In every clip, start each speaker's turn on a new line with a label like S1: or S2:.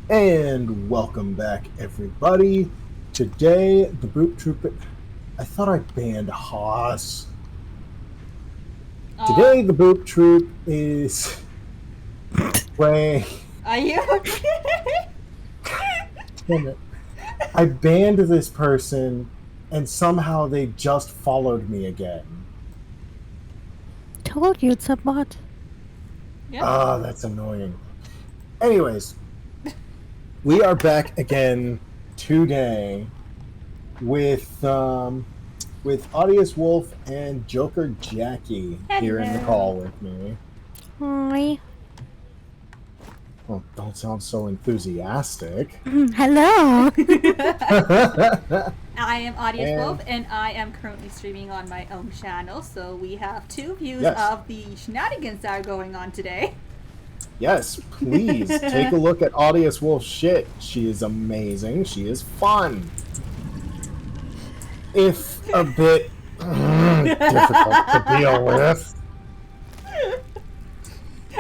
S1: And welcome back, everybody. Today, the Boot Troop. I thought I banned Haas.
S2: Uh,
S1: Today, the Boot Troop is playing.
S2: are you okay?
S1: Damn it. I banned this person, and somehow they just followed me again.
S3: Told you it's a bot.
S2: Yeah.
S1: Ah, that's annoying. Anyways, we are back again today with Audius Wolf and Joker Jackie here in the
S2: Hello.
S1: call with me.
S3: Hi.
S1: Oh, don't sound so enthusiastic.
S3: Hello.
S2: I am Audius Wolf,
S1: And
S2: and I am currently streaming on my own channel, so we have two views
S1: yes,
S2: of the shenanigans that are going on today.
S1: yes, please take a look at Audius Wolf's shit. She is amazing. She is fun. If a bit difficult to deal with.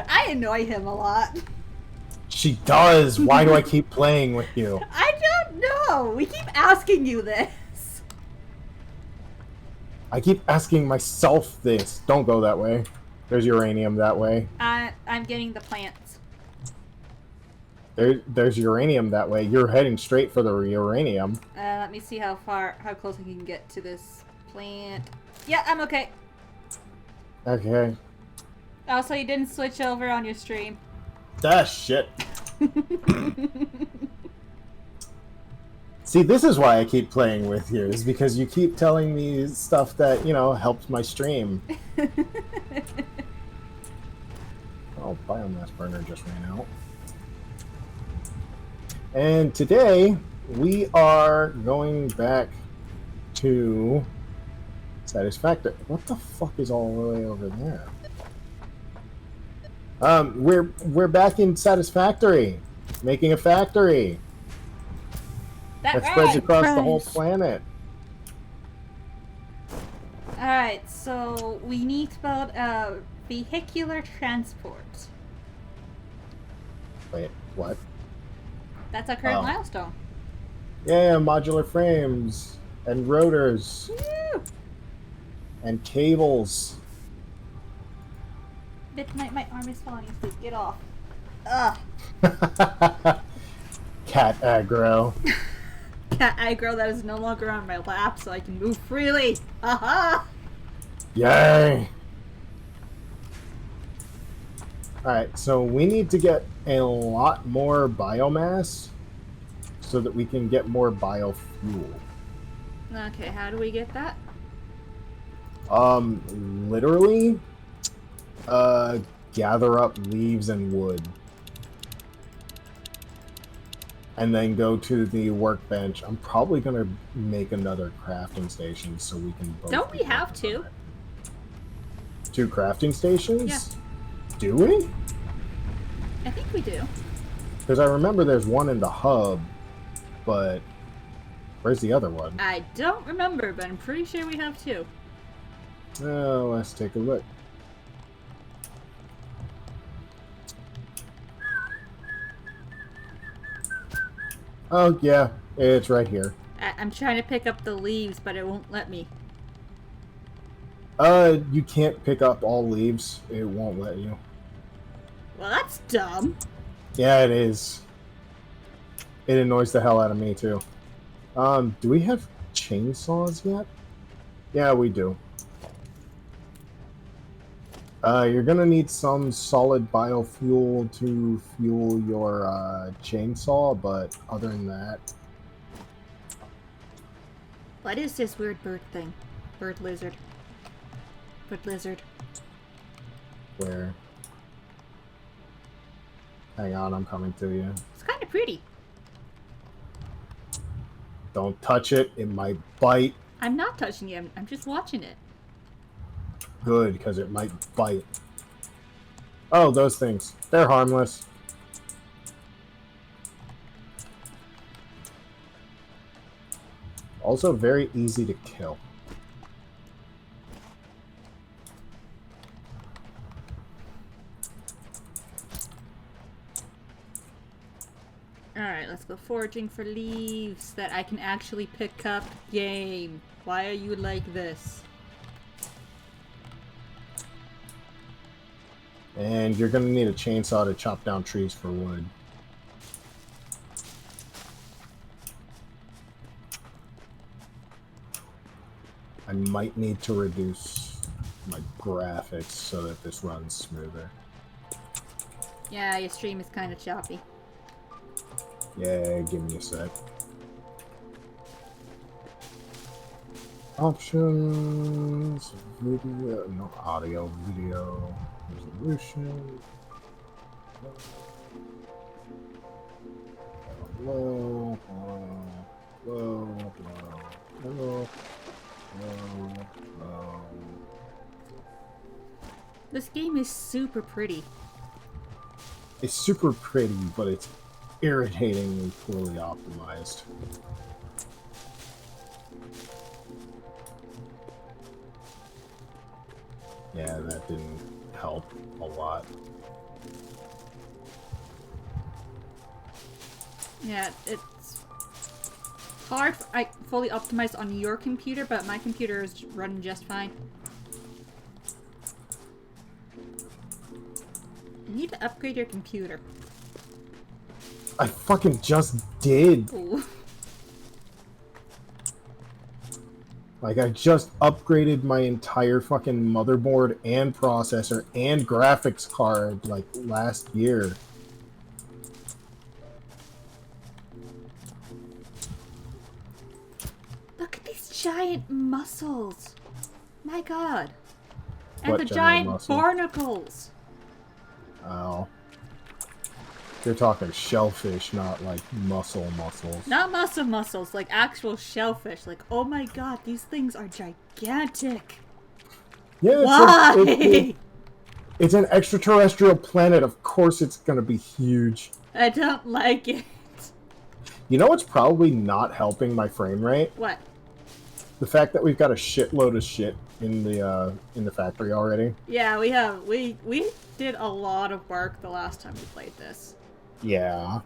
S2: I annoy him a lot.
S1: She does. Why do I keep playing with you?
S2: I don't know. We keep asking you this.
S1: I keep asking myself this. Don't go that way. There's uranium that way.
S2: I'm getting the plants.
S1: There's uranium that way. You're heading straight for the uranium.
S2: Let me see how close I can get to this plant. Yeah, I'm okay.
S1: Okay.
S2: Oh, so you didn't switch over on your stream.
S1: Ah, shit. See, this is why I keep playing with you, is because you keep telling me stuff that, helps my stream. Oh, biomass burner just ran out. And today, we are going back to Satisfactory. What the fuck is all the way over there? We're back in Satisfactory, making a factory that spreads across the whole planet.
S2: Alright, so we need to build a vehicular transport.
S1: Wait, what?
S2: That's our current
S1: Oh.
S2: milestone.
S1: Yeah, modular frames and rotors
S2: Woo!
S1: and cables.
S2: My arm is falling asleep. Get off. Ugh.
S1: Cat aggro.
S2: Cat aggro that is no longer on my lap so I can move freely. Aha!
S1: Yay! Alright, so we need to get a lot more biomass so that we can get more biofuel.
S2: Okay, how do we get that?
S1: Literally, gather up leaves and wood. And then go to the workbench. I'm probably gonna make another crafting station so we can both.
S2: Don't we have two?
S1: 2 crafting stations?
S2: Yeah.
S1: Do we?
S2: I think we do.
S1: Because I remember there's one in the hub, but where's the other one?
S2: I don't remember, but I'm pretty sure we have two.
S1: Let's take a look. Oh, yeah, it's right here.
S2: I'm trying to pick up the leaves, but it won't let me.
S1: You can't pick up all leaves. It won't let you.
S2: Well, that's dumb.
S1: Yeah, it is. It annoys the hell out of me, too. Do we have chainsaws yet? Yeah, we do. You're gonna need some solid biofuel to fuel your chainsaw, but other than that...
S2: What is this weird bird thing? Bird lizard. Bird lizard.
S1: Where? Hang on, I'm coming to you.
S2: It's kind of pretty.
S1: Don't touch it, it might bite.
S2: I'm not touching it. I'm just watching it.
S1: Good, because it might bite. Oh, those things. They're harmless. Also very easy to kill.
S2: Alright, let's go foraging for leaves that I can actually pick up. Game. Why are you like this?
S1: And you're gonna need a chainsaw to chop down trees for wood. I might need to reduce my graphics so that this runs smoother.
S2: Yeah, your stream is kind of choppy.
S1: Yeah, give me a sec. Options, video, no audio, video, resolution. Low, low, low, low, low.
S2: This game is super pretty.
S1: It's super pretty, but it's irritatingly poorly optimized. Yeah, that didn't help a lot.
S2: Yeah, it's hard. I fully optimized on your computer, but my computer is running just fine. You need to upgrade your computer.
S1: I fucking just did.
S2: Ooh.
S1: Like, I just upgraded my entire fucking motherboard and processor and graphics card, like, last year.
S2: Look at these giant muscles. My god. And
S1: What
S2: the
S1: giant
S2: giant
S1: muscle?
S2: barnacles.
S1: Oh. You're talking shellfish, not, like, muscles.
S2: Not muscles, like actual shellfish. Like, oh my god, these things are gigantic.
S1: Yeah,
S2: Why?
S1: it's an extraterrestrial planet. Of course it's gonna be huge.
S2: I don't like it.
S1: You know what's probably not helping my frame rate?
S2: What?
S1: The fact that we've got a shitload of shit in the factory already.
S2: Yeah, we did a lot of work the last time we played this.
S1: Yeah.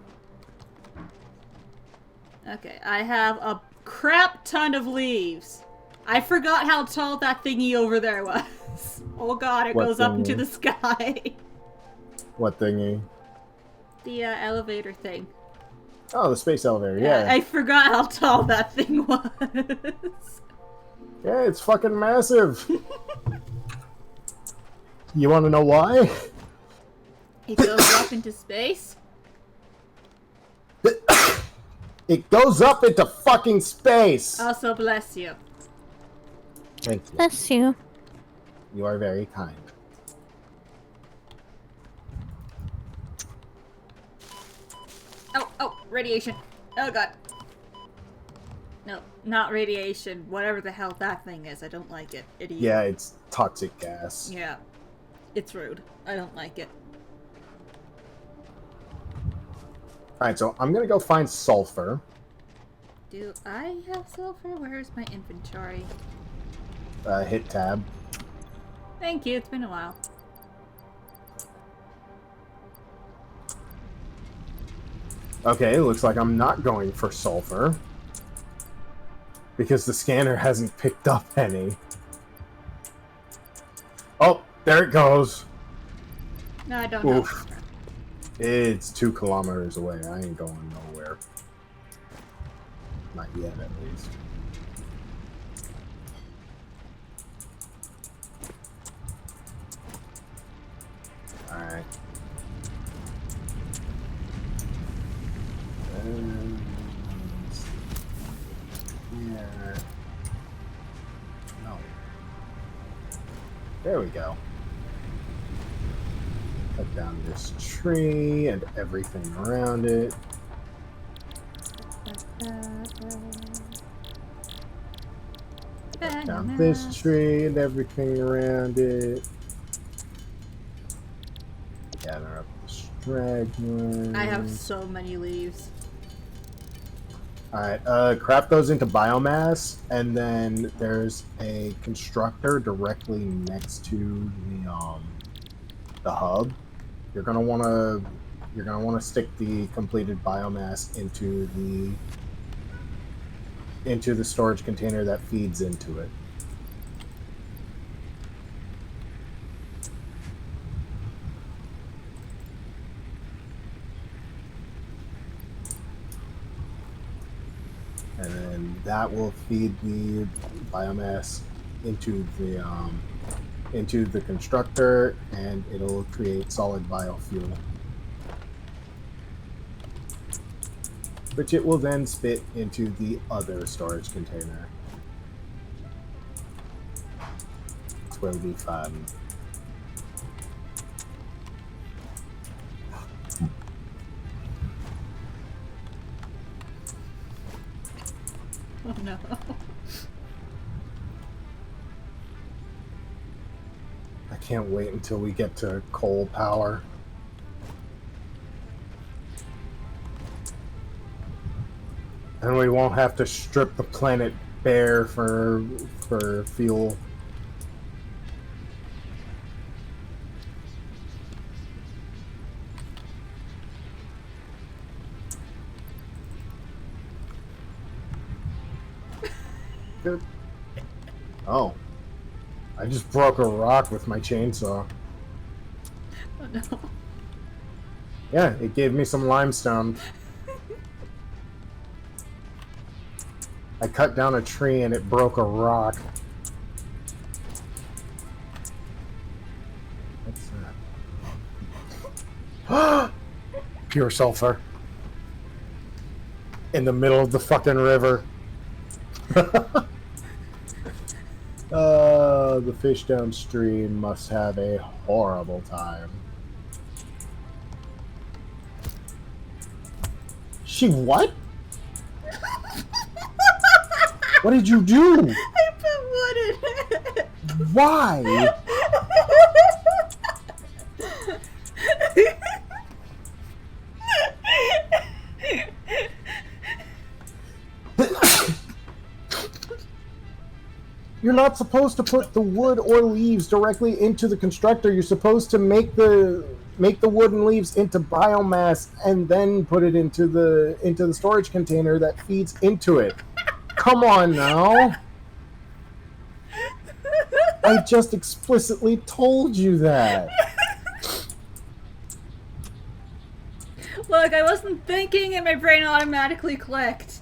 S2: Okay, I have a crap ton of leaves. I forgot how tall that thingy over there was. Oh god, it
S1: What
S2: goes up into
S1: thingy?
S2: the sky.
S1: What thingy?
S2: The elevator thing.
S1: Oh, the space elevator, yeah.
S2: I forgot how tall that thing was.
S1: Yeah, it's fucking massive. You want to know why?
S2: It goes up into space?
S1: It goes up into fucking space!
S2: Also, bless you.
S1: Thank you.
S3: Bless you.
S1: You are very kind.
S2: Oh, radiation. Oh god. No, not radiation. Whatever the hell that thing is. I don't like it. Idiot.
S1: Yeah, it's toxic gas.
S2: Yeah. It's rude. I don't like it.
S1: Alright, so I'm gonna go find sulfur.
S2: Do I have sulfur? Where's my inventory?
S1: Hit tab.
S2: Thank you, it's been a while.
S1: Okay, it looks like I'm not going for sulfur. Because the scanner hasn't picked up any. Oh, there it goes.
S2: No, I don't
S1: Oof.
S2: have.
S1: It's 2 kilometers away. I ain't going nowhere. Not yet, at least. Alright. Here. No. There we go. Cut down this tree and everything around it. Cut down this tree and everything around it. Gather up the stragglers.
S2: I have so many leaves.
S1: Alright, craft those into biomass, and then there's a constructor directly next to the hub. You're gonna wanna you're gonna want to stick the completed biomass into the storage container that feeds into it. And then that will feed the biomass into the constructor, and it'll create solid biofuel, which it will then spit into the other storage container. It will be fun.
S2: Oh no.
S1: I can't wait until we get to coal power. And we won't have to strip the planet bare for fuel. Good. Oh. I just broke a rock with my chainsaw.
S2: Oh no.
S1: Yeah, it gave me some limestone. I cut down a tree and it broke a rock. What's that? Pure sulfur. In the middle of the fucking river. The fish downstream must have a horrible time. She what? What did you do?
S2: I put wood in it.
S1: Why? You're not supposed to put the wood or leaves directly into the constructor. You're supposed to make the wood and leaves into biomass and then put it into the storage container that feeds into it. Come on now. I just explicitly told you that.
S2: Look, I wasn't thinking and my brain automatically clicked.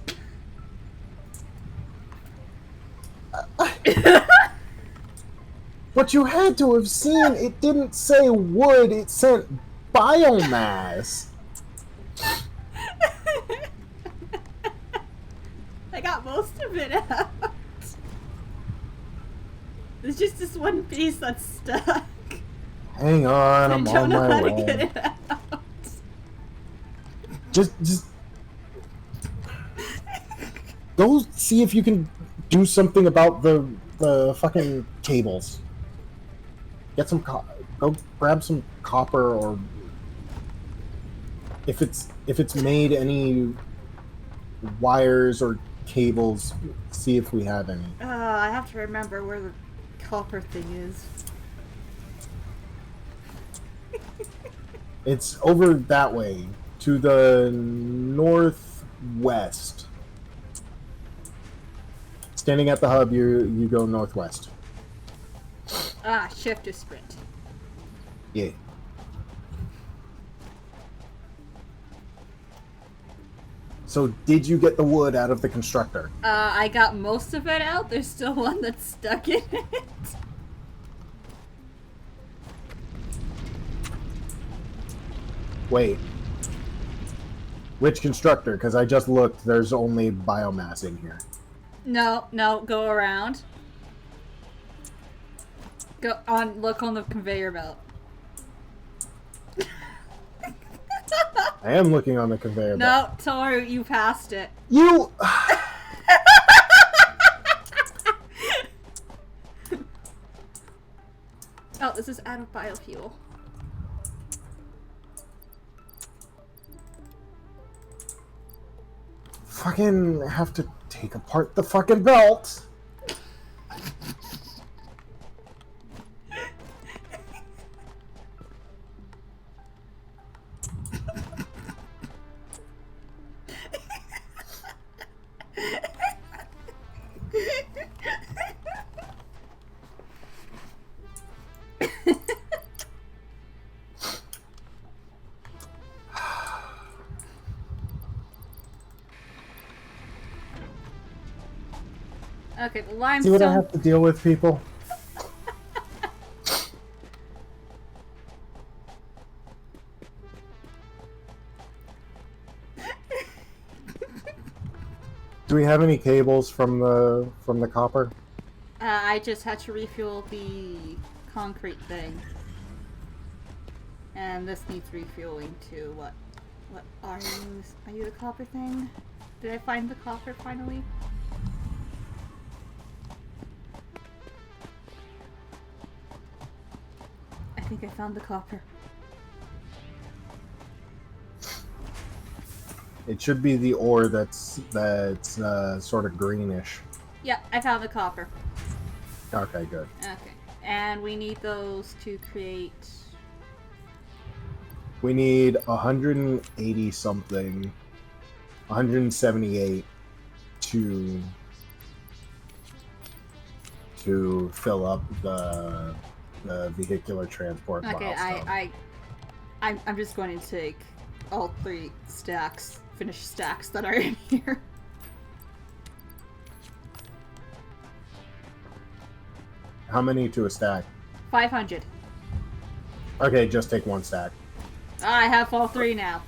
S1: But you had to have seen it didn't say wood, it said biomass.
S2: I got most of it out. There's just this one piece that's stuck.
S1: Hang on,
S2: I
S1: I'm
S2: don't
S1: on
S2: know
S1: my
S2: how to
S1: way.
S2: get it out.
S1: Just go see if you can do something about the fucking cables. Get some go grab some copper, or if it's made any wires or cables, see if we have any.
S2: I have to remember where the copper thing is.
S1: It's over that way to the northwest. Standing at the hub, you go northwest.
S2: Shift to sprint.
S1: Yeah. So, did you get the wood out of the constructor?
S2: I got most of it out. There's still one that's stuck in it.
S1: Wait. Which constructor? Because I just looked. There's only biomass in here.
S2: No, go around. Look on the conveyor belt.
S1: I am looking on the conveyor belt.
S2: No, Toru, you passed it.
S1: You...
S2: Oh, this is out of biofuel.
S1: Fucking have to take apart the fucking belt.
S2: Okay, the
S1: See
S2: limestone.
S1: what I have to deal with, people? Do we have any cables from the copper?
S2: I just had to refuel the concrete thing. And this needs refueling too. What are you? Are you the copper thing? Did I find the copper finally? I think I found the copper.
S1: It should be the ore that's sort of greenish.
S2: Yep, I found the copper.
S1: Okay, good.
S2: Okay. And we need those to create...
S1: We need 180 something, 178 to fill up the vehicular transport.
S2: Okay,
S1: milestone.
S2: I'm just going to take all 3 stacks, finished stacks that are in here.
S1: How many to a stack?
S2: 500.
S1: Okay, just take 1 stack.
S2: I have all 3 now.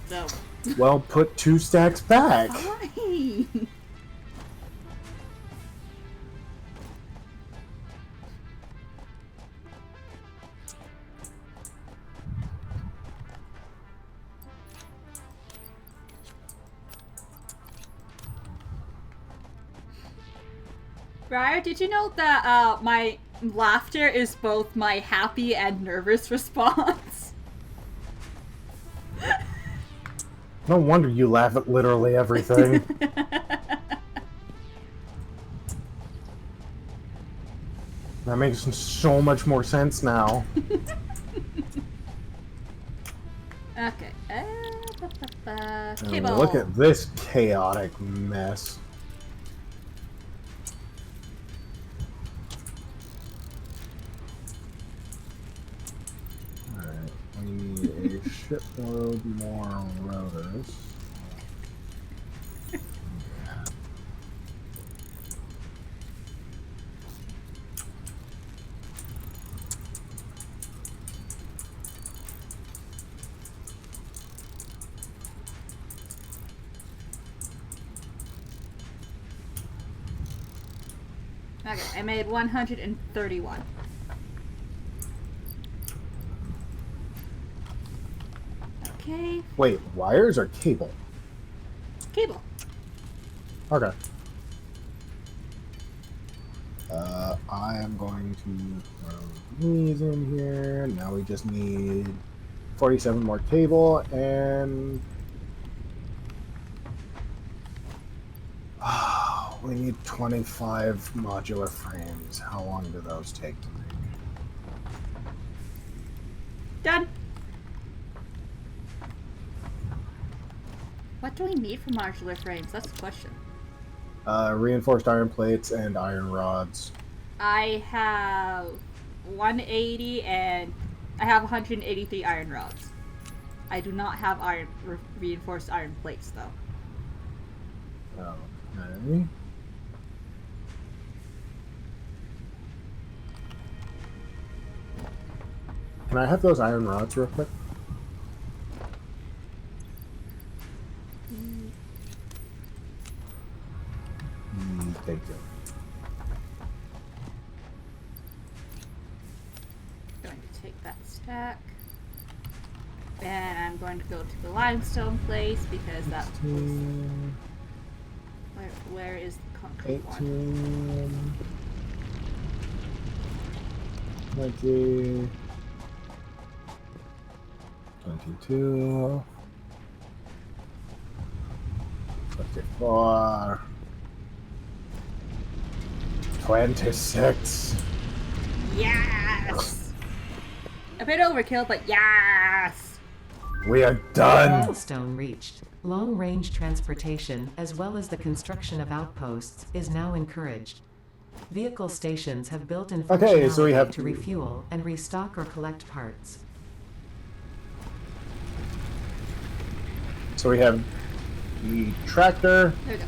S2: So.
S1: Well, put 2 stacks back.
S2: Fine. Briar, did you know that my laughter is both my happy and nervous response?
S1: No wonder you laugh at literally everything. That makes so much more sense now.
S2: Okay.
S1: And
S2: Cable.
S1: look at this chaotic mess. Alright, we need a shitload more rotors.
S2: Okay, I made 131. Okay,
S1: Wait, wires or cable?
S2: cable.
S1: Okay. I am going to throw these in here. Now we just need 47 more cable and we need 25 modular frames. How long do those take to make?
S2: Done. What do we need for modular frames? That's the question.
S1: Reinforced iron plates and iron rods.
S2: I have 180 and I have 183 iron rods. I do not have reinforced iron plates though.
S1: Okay. Can I have those iron rods real quick? Thank you.
S2: Going to take that stack. And I'm going to go to the limestone place because that was... Where is the concrete
S1: 18, 20, 22, 24, 26.
S2: Yes! A bit overkill, but yes!
S1: We are done.
S4: Milestone reached. Long-range transportation, as well as the construction of outposts, is now encouraged. Vehicle stations have built-in
S1: Okay, so we
S4: functionality
S1: have
S4: to refuel and restock or collect parts.
S1: So we have the tractor.
S2: There we go.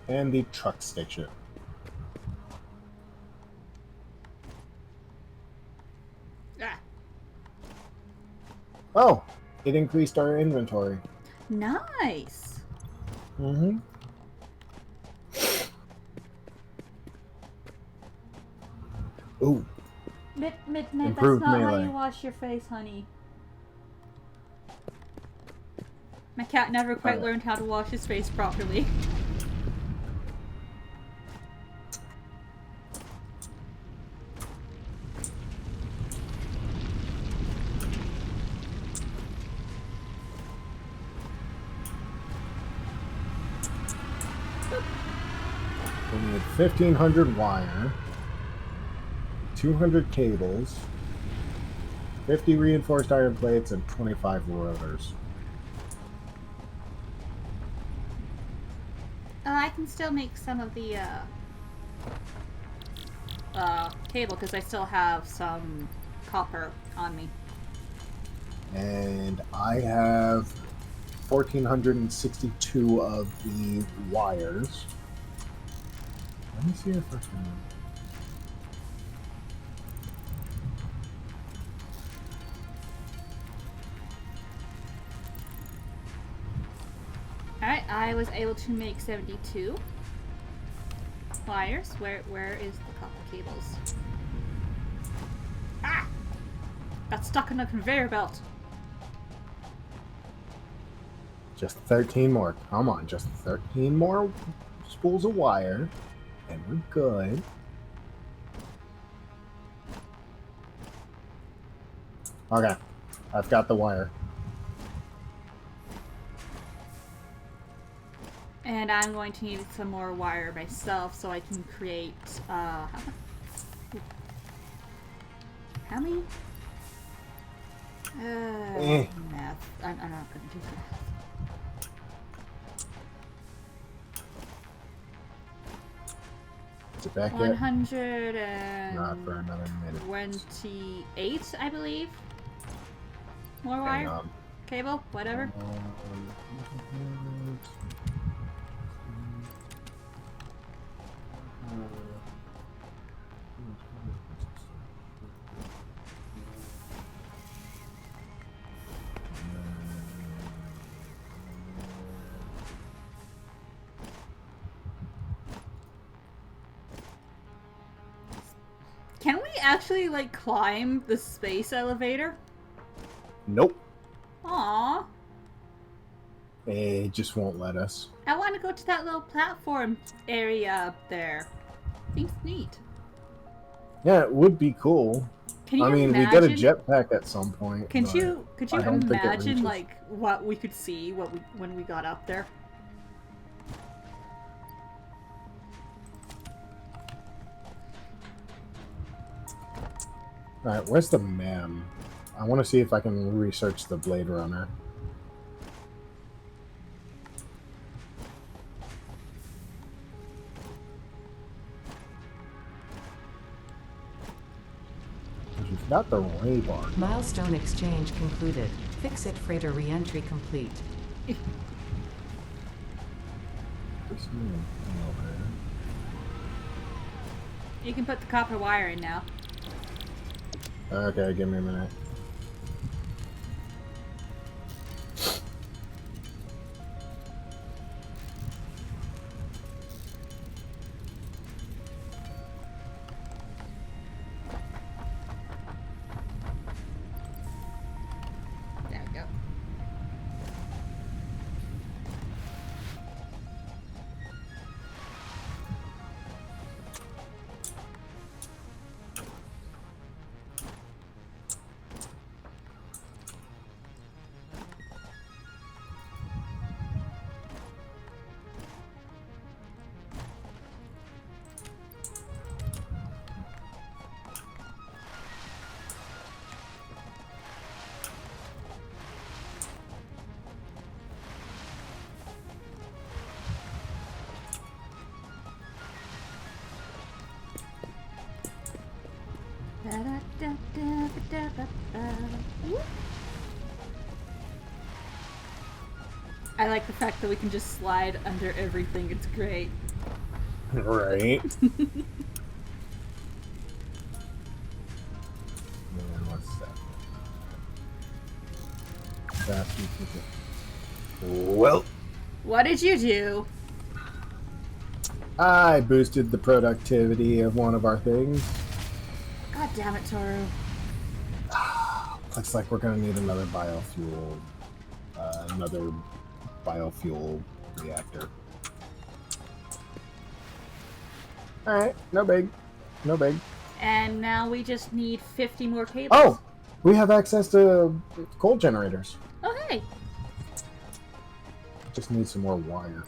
S1: and the truck station.
S2: Ah,
S1: Oh, it increased our inventory.
S2: nice.
S1: Mm-hmm. Ooh,
S2: Midnight, that's
S1: Improved
S2: not how
S1: melee.
S2: you wash your face, honey. My cat never quite
S1: Alright.
S2: learned how to wash his face properly.
S1: we need 1,500 wire, 200 cables, 50 reinforced iron plates, and 25 rotors.
S2: Oh, I can still make some of the cable because I still have some copper on me.
S1: And I have 1,462 of the wires. Let me see if I can.
S2: Alright, I was able to make 72 wires. Where is the copper cables? Ah! Got stuck in a conveyor belt.
S1: Just 13 more. Come on, just 13 more spools of wire, and we're good. Okay, I've got the wire.
S2: And I'm going to need some more wire myself so I can create, how many? Math. I'm not gonna do that.
S1: Is it back yet?
S2: 128,
S1: Not for another minute.
S2: I believe. More
S1: Hang
S2: wire?
S1: on.
S2: Cable? Whatever. Can we actually, like, climb the space elevator?
S1: Nope.
S2: Aww.
S1: It just won't let us.
S2: I want to go to that little platform area up there. Seems neat.
S1: Yeah, it would be cool.
S2: Can you
S1: I mean,
S2: imagine?
S1: we get a jetpack at some point.
S2: Could
S1: but
S2: you
S1: I don't think it
S2: imagine
S1: reaches.
S2: like what we could see when we got up there?
S1: Alright, where's the mem? I want to see if I can research the Blade Runner. You've got the ray bar.
S4: Milestone exchange concluded. Fix-it freighter re-entry complete.
S2: You can put the copper wire in now.
S1: Okay, give me a minute.
S2: There we go. I like the fact that we can just slide under everything. It's great.
S1: Right. Man, what's that? Well,
S2: What did you do?
S1: I boosted the productivity of one of our things.
S2: God damn it, Toru.
S1: Looks like we're gonna need another biofuel reactor. All right, no big.
S2: And now we just need 50 more cables.
S1: Oh, we have access to coal generators.
S2: Oh, hey.
S1: Just need some more wire.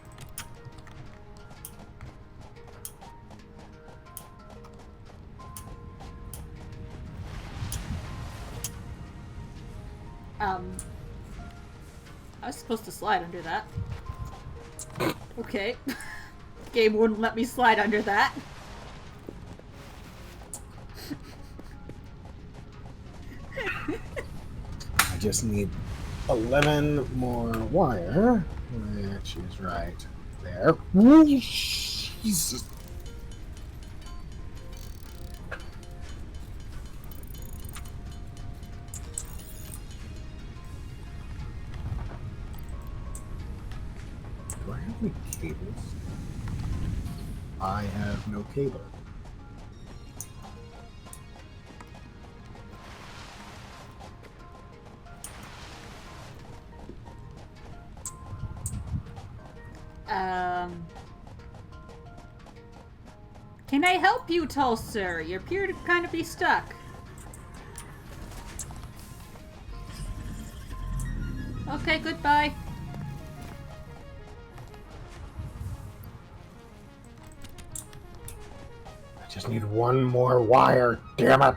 S2: I was supposed to slide under that. Okay. Game wouldn't let me slide under that.
S1: I just need 11 more wire, which is right there. Jesus. Do I have any cables? I have no cable.
S2: Can I help you, tall sir? You appear to kind of be stuck. Okay, goodbye.
S1: I just need one more wire, damn it!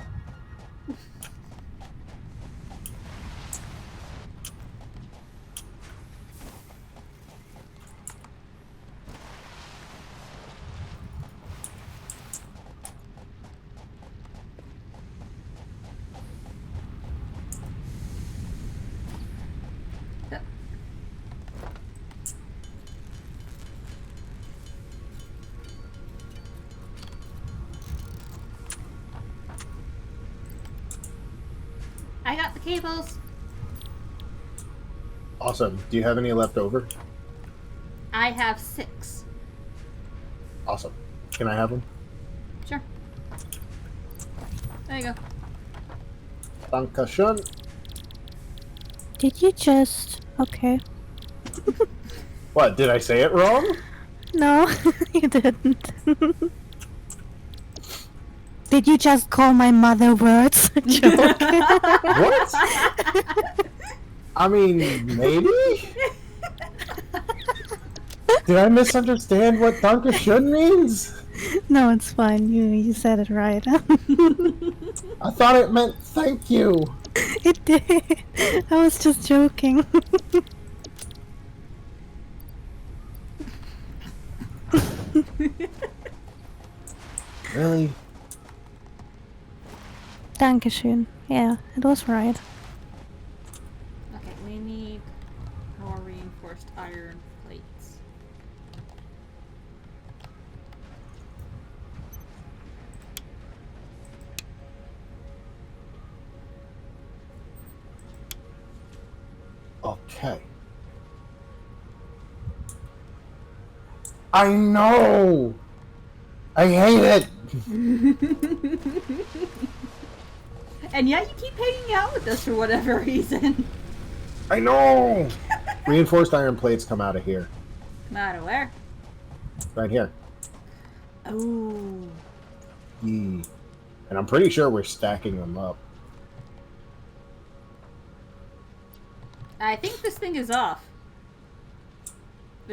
S2: I got the cables.
S1: Awesome. Do you have any left over?
S2: I have 6.
S1: Awesome. Can I have them?
S2: Sure. There you go.
S1: Dankeschön.
S3: Did you just... Okay.
S1: What, did I say it wrong?
S3: No, you didn't. Did you just call my mother words? Joke.
S1: What? I mean, maybe? Did I misunderstand what Dankeschön means?
S3: No, it's fine. You said it right.
S1: I thought it meant thank you.
S3: It did. I was just joking.
S1: Really?
S3: Dankeschön. Yeah, it was right.
S2: Okay, we need more reinforced iron plates.
S1: Okay. I know! I hate it!
S2: And yet you keep hanging out with us for whatever reason.
S1: I know! Reinforced iron plates come out of here.
S2: Not aware.
S1: Right here.
S2: Oh.
S1: Yee. And I'm pretty sure we're stacking them up.
S2: I think this thing is off.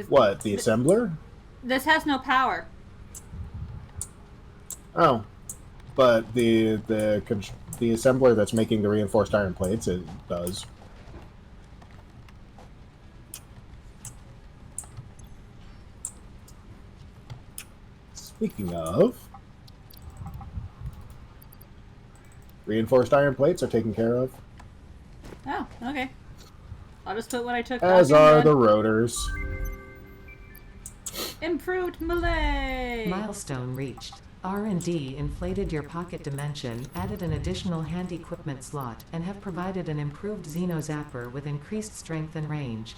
S1: What, the assembler?
S2: This has no power.
S1: Oh. But the assembler that's making the reinforced iron plates, it does. Speaking of, reinforced iron plates are taken care of.
S2: Oh, okay. I'll just put what I took.
S1: As
S2: off your
S1: are
S2: bed.
S1: the rotors.
S2: Improved melee!
S4: Milestone reached. R&D inflated your pocket dimension, added an additional hand equipment slot, and have provided an improved Xeno Zapper with increased strength and range.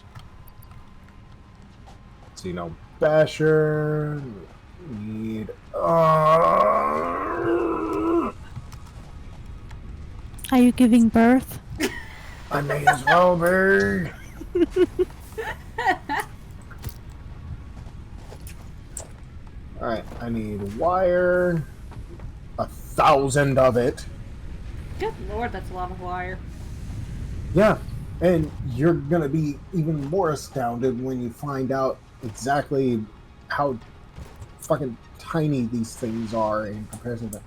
S1: Xeno Basher. Need.
S3: Are you giving birth?
S1: I may as well be. Alright, I need wire. 1,000 of it.
S2: Good lord, that's a lot of wire.
S1: Yeah, and you're gonna be even more astounded when you find out exactly how fucking tiny these things are in comparison to.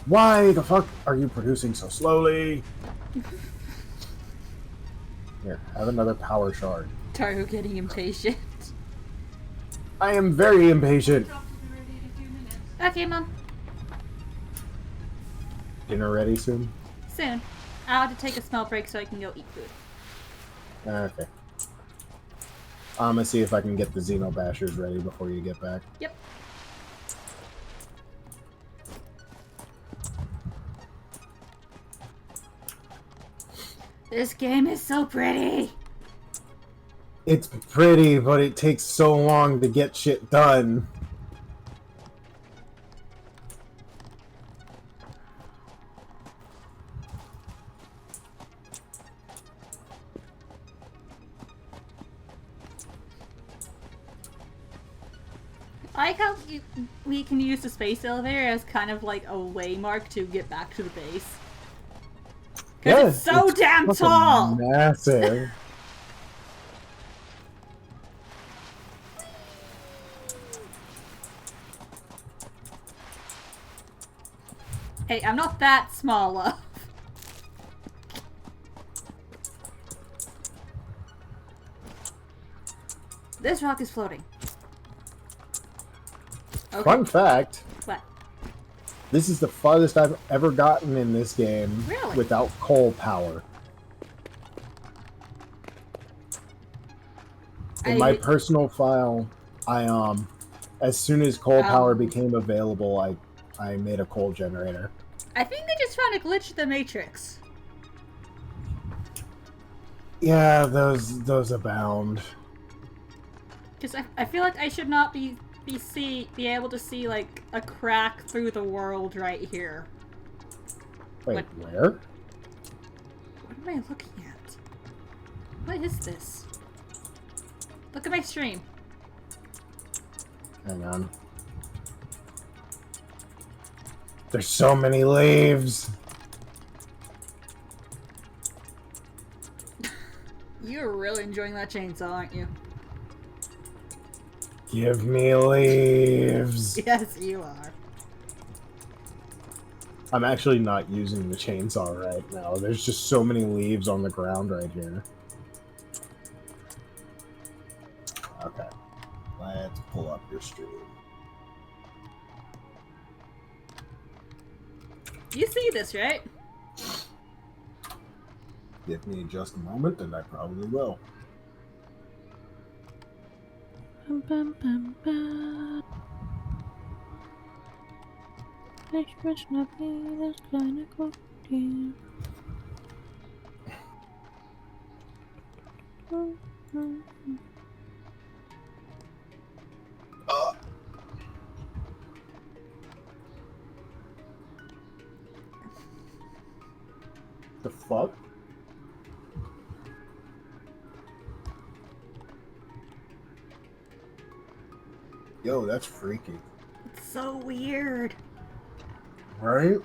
S1: Why the fuck are you producing so slowly? Here, have another power shard.
S2: Taru getting impatient.
S1: I am very impatient.
S2: Okay, Mom.
S1: Dinner ready soon?
S2: Soon. I'll have to take a small break so I can go eat food.
S1: Okay. I'm gonna see if I can get the Xeno Bashers ready before you get back.
S2: Yep. This game is so pretty!
S1: It's pretty, but it takes so long to get shit done.
S2: I like how we can use the space elevator as kind of like a waymark to get back to the base. Because it's so damn
S1: fucking
S2: tall!
S1: Massive.
S2: Hey, I'm not that small, love. This rock is floating. Okay.
S1: Fun fact,
S2: What?
S1: this is the farthest I've ever gotten in this game
S2: Really?
S1: without coal power. In my personal file, I as soon as coal power became available, I made a coal generator.
S2: I think they just found a glitch in the Matrix.
S1: Yeah, those abound.
S2: Because I feel like I should not be able to see like a crack through the world right here.
S1: Wait,
S2: What?
S1: where?
S2: What am I looking at? What is this? Look at my stream.
S1: Hang on. There's so many leaves.
S2: You're really enjoying that chainsaw, aren't you?
S1: Give me leaves.
S2: Yes, you are.
S1: I'm actually not using the chainsaw right now. There's just so many leaves on the ground right here. Okay. Let's pull up your stream.
S2: You see this, right?
S1: Give me just a moment and I probably will.
S3: Bum, bum, bum, bum. Express my feelings, kinda cool, dear.
S1: The fuck? Yo, that's freaky.
S2: It's so weird.
S1: Right?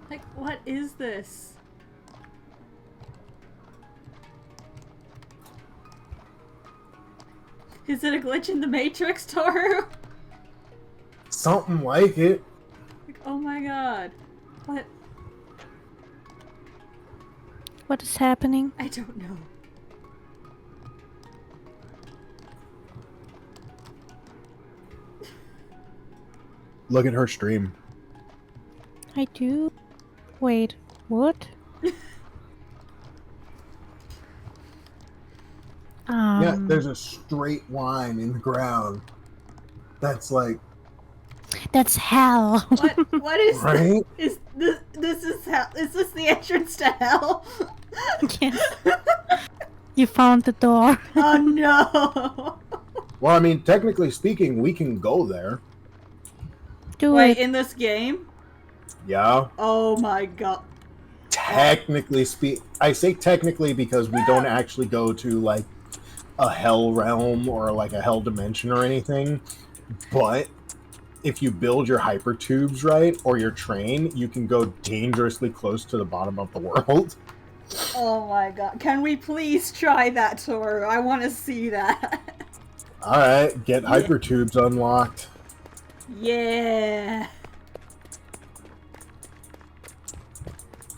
S2: Like, what is this? Is it a glitch in the Matrix, Toru?
S1: Something like it.
S2: Like, oh my god. What?
S3: What is happening?
S2: I don't know.
S1: Look at her stream.
S3: I do. Wait, what?
S1: Yeah, there's a straight line in the ground. That's like,
S3: That's hell.
S2: What is
S1: right?
S2: is this is hell? Is this the entrance to hell?
S3: Yes. You found the door.
S2: Oh no!
S1: Well, I mean, technically speaking, we can go there.
S3: Do
S2: Wait,
S3: it.
S2: in this game?
S1: Yeah.
S2: Oh my god!
S1: Technically I say technically because we don't actually go to like a hell realm or like a hell dimension or anything. But if you build your hyper tubes right or your train, you can go dangerously close to the bottom of the world.
S2: Oh my god! Can we please try that, Toru? I want to see that.
S1: All right, get hyper tubes unlocked.
S2: Yeah.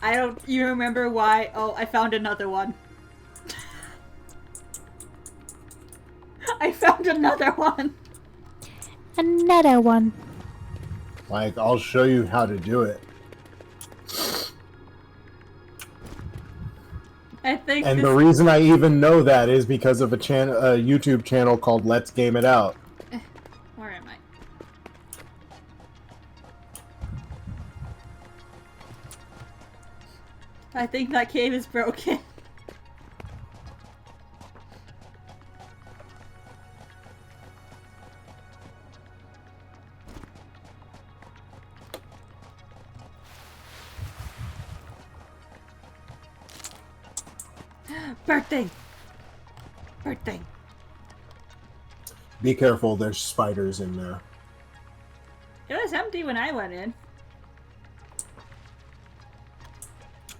S2: I don't. You remember why? Oh, I found another one. I found another one.
S3: Another one.
S1: Like, I'll show you how to do it.
S2: I think.
S1: And
S2: this...
S1: the reason I even know that is because of a YouTube channel called Let's Game It Out.
S2: Where am I? I think that cave is broken. Birthday! Birthday!
S1: Be careful, there's spiders in there.
S2: It was empty when I went in.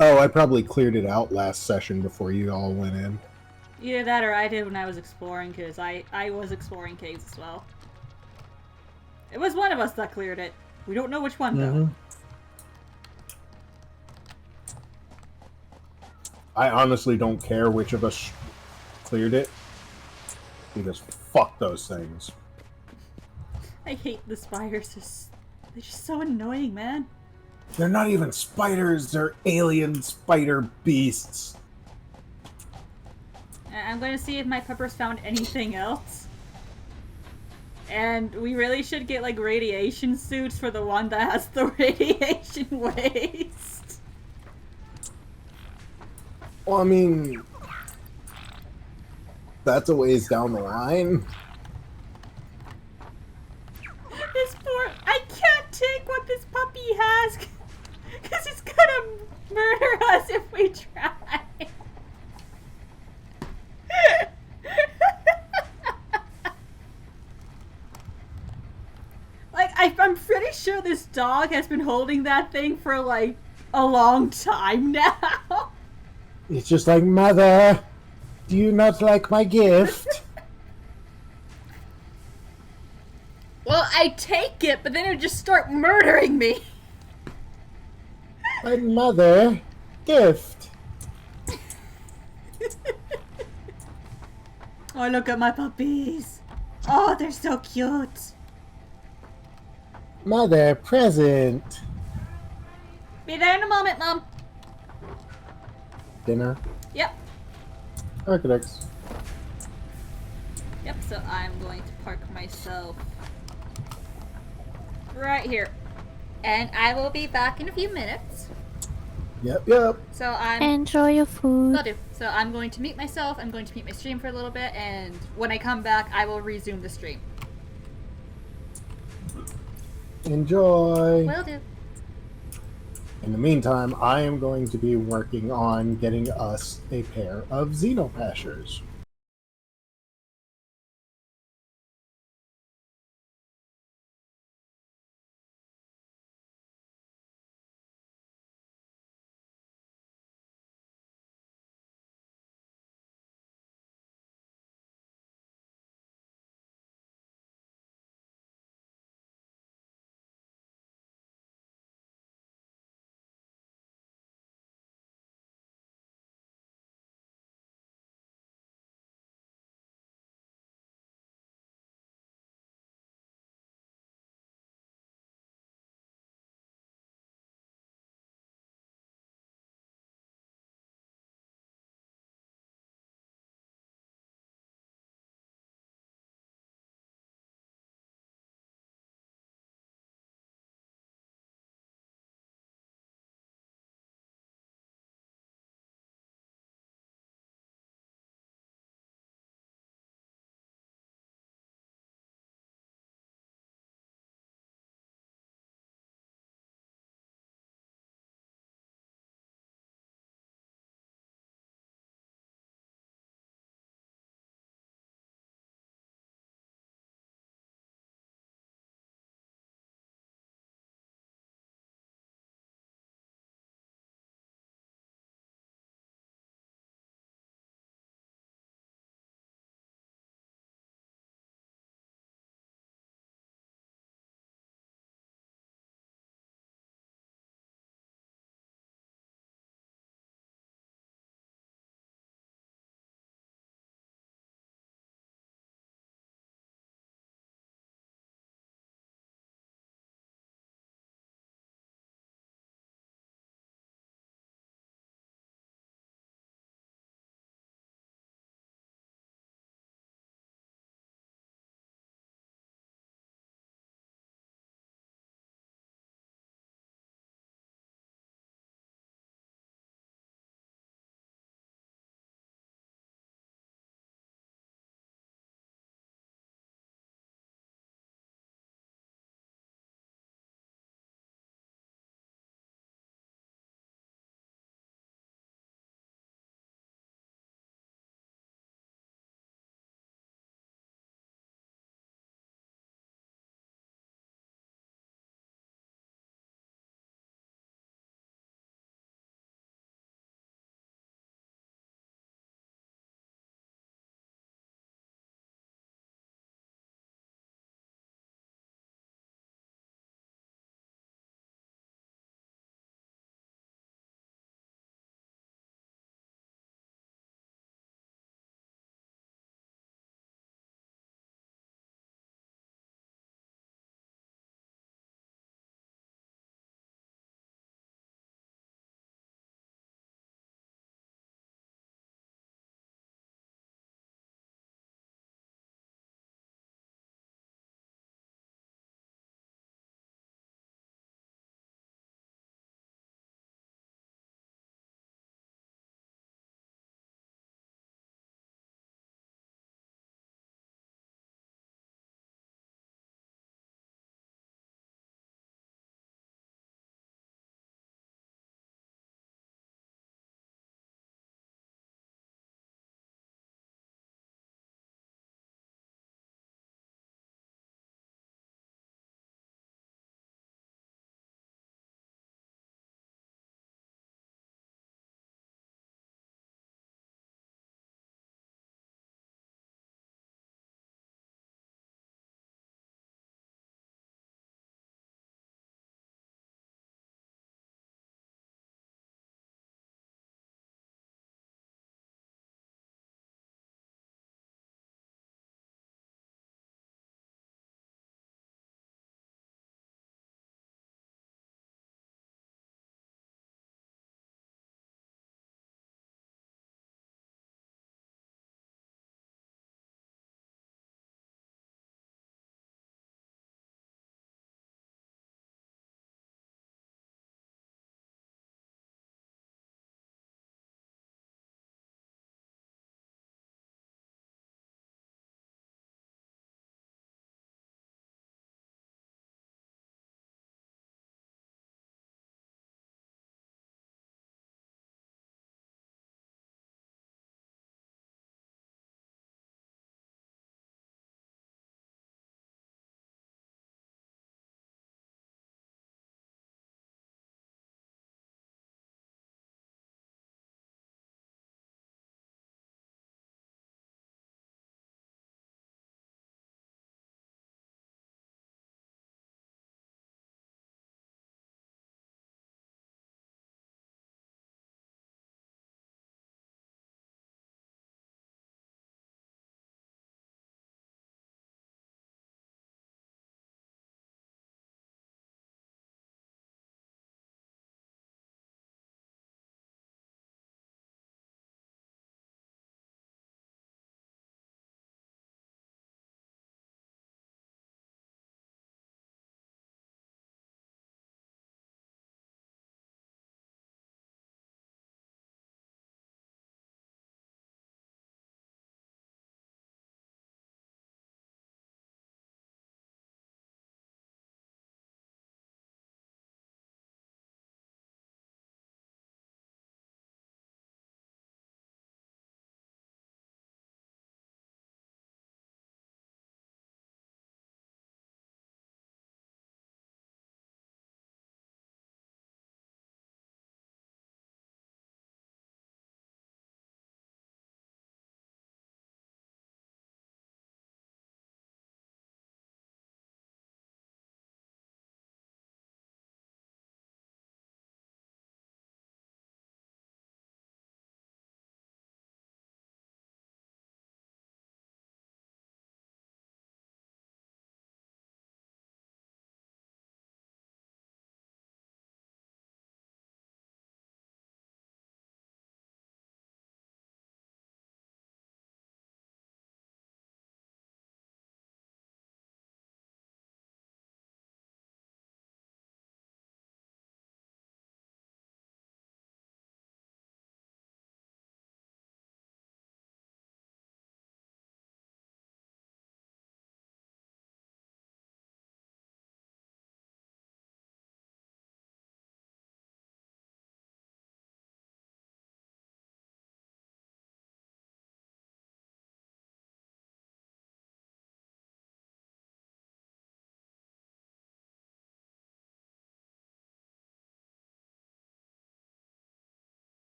S1: Oh, I probably cleared it out last session before you all went in.
S2: Either that or I did when I was exploring, because I was exploring caves as well. It was one of us that cleared it. We don't know which one, though.
S1: I honestly don't care which of us cleared it. Because fuck those things.
S2: I hate the spiders. They're just so annoying, man.
S1: They're not even spiders, they're alien spider beasts.
S2: I'm going to see if my peppers found anything else. And we really should get, like, radiation suits for the one that has the radiation waste.
S1: Well, I mean, that's a ways down the line.
S2: This poor... I can't take what this puppy has, because it's gonna murder us if we try. Like, I'm pretty sure this dog has been holding that thing for, like, a long time now.
S1: It's just like, Mother, do you not like my gift?
S2: Well, I take it, but then it would just start murdering me.
S1: My mother, gift.
S2: Oh, look at my puppies. Oh, they're so cute.
S1: Mother, present.
S2: Be there in a moment, Mom.
S1: Dinner.
S2: Yep.
S1: Architects.
S2: Yep, so I'm going to park myself right here. And I will be back in a few minutes.
S1: Yep.
S2: So I'm...
S3: Enjoy your food.
S2: Will do. So I'm going to mute myself, I'm going to mute my stream for a little bit, and when I come back, I will resume the stream.
S1: Enjoy.
S2: Will do.
S1: In the meantime, I am going to be working on getting us a pair of Xenopashers.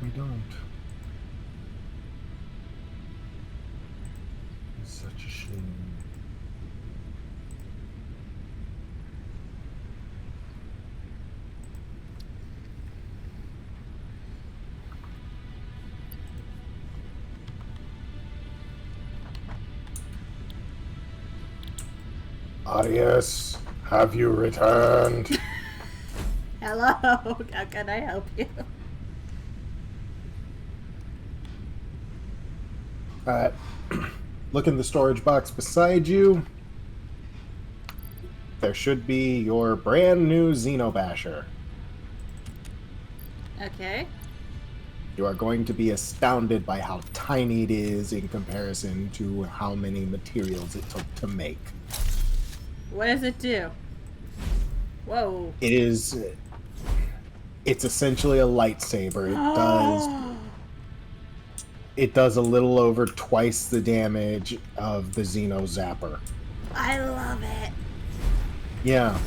S1: we don't. It's such a shame. Arias, have you returned?
S2: Hello, how can I help you?
S1: Alright. Look in the storage box beside you. There should be your brand new Xenobasher.
S2: Okay.
S1: You are going to be astounded by how tiny it is in comparison to how many materials it took to make.
S2: What does it do? Whoa.
S1: It's essentially a lightsaber. It does a little over twice the damage of the Xeno Zapper.
S2: I love it.
S1: Yeah.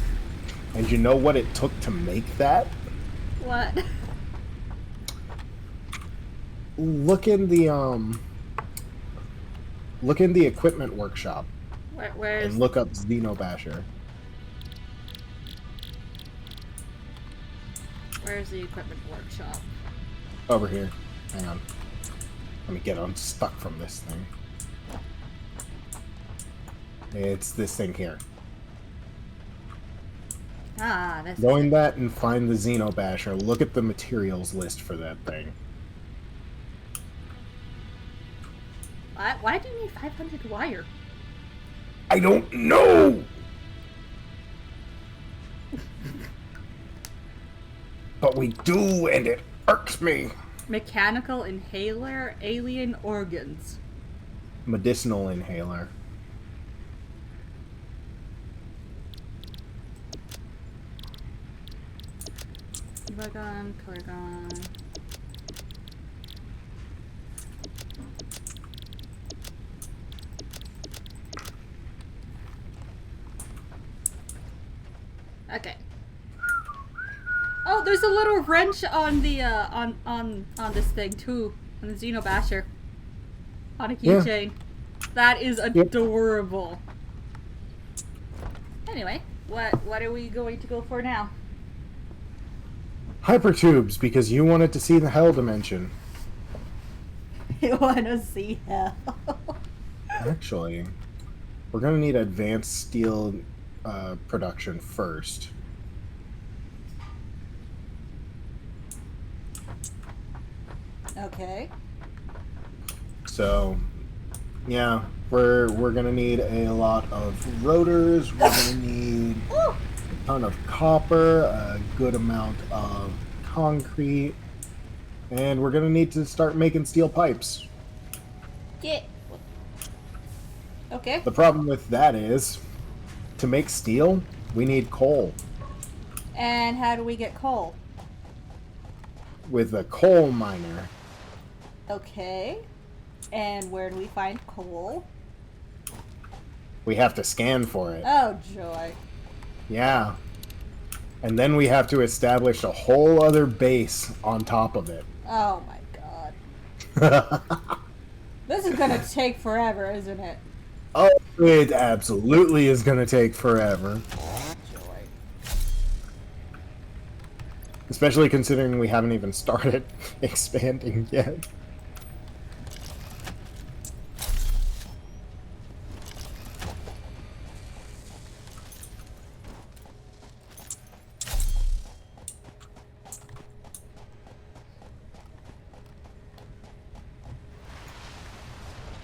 S1: And you know what it took to make that?
S2: What?
S1: Look in the equipment workshop
S2: Where's...
S1: and look up Xenobasher.
S2: Where's the equipment workshop?
S1: Over here. Hang on. Let me get unstuck from this thing. It's this thing here.
S2: Ah, this
S1: Go
S2: is
S1: in
S2: it.
S1: that and find the Xenobasher. Look at the materials list for that thing.
S2: Why do you need 500 wire?
S1: I don't know! But we do, and it irks me.
S2: Mechanical inhaler, alien organs.
S1: Medicinal inhaler.
S2: Color gun, color gun. Okay. Oh, there's a little wrench on the on this thing too, on the Xenobasher, on a keychain. That is adorable. Anyway, what are we going to go for now?
S1: Hypertubes, because you wanted to see the Hell Dimension.
S2: You want to see hell?
S1: Actually, we're gonna need advanced steel production first.
S2: Okay.
S1: So, yeah, we're gonna need a lot of rotors. We're gonna need a ton of copper, a good amount of concrete, and we're gonna need to start making steel pipes.
S2: Yeah. Okay.
S1: The problem with that is, to make steel, we need coal.
S2: And how do we get coal?
S1: With a coal miner,
S2: Okay. And where do we find coal?
S1: we have to scan for it.
S2: Oh, joy.
S1: Yeah. And then we have to establish a whole other base on top of it.
S2: Oh my god. This is gonna take forever, isn't it?
S1: Oh, it absolutely is going to take forever.
S2: Joy.
S1: Especially considering we haven't even started expanding yet.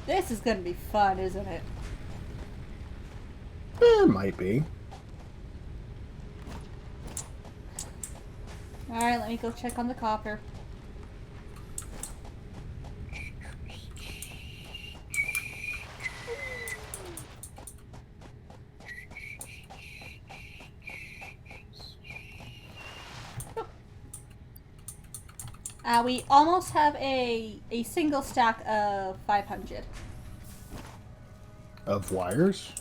S2: This is gonna be fun, isn't it?
S1: It might be.
S2: Alright, let me go check on the copper. We almost have a single stack of 500
S1: Of wires?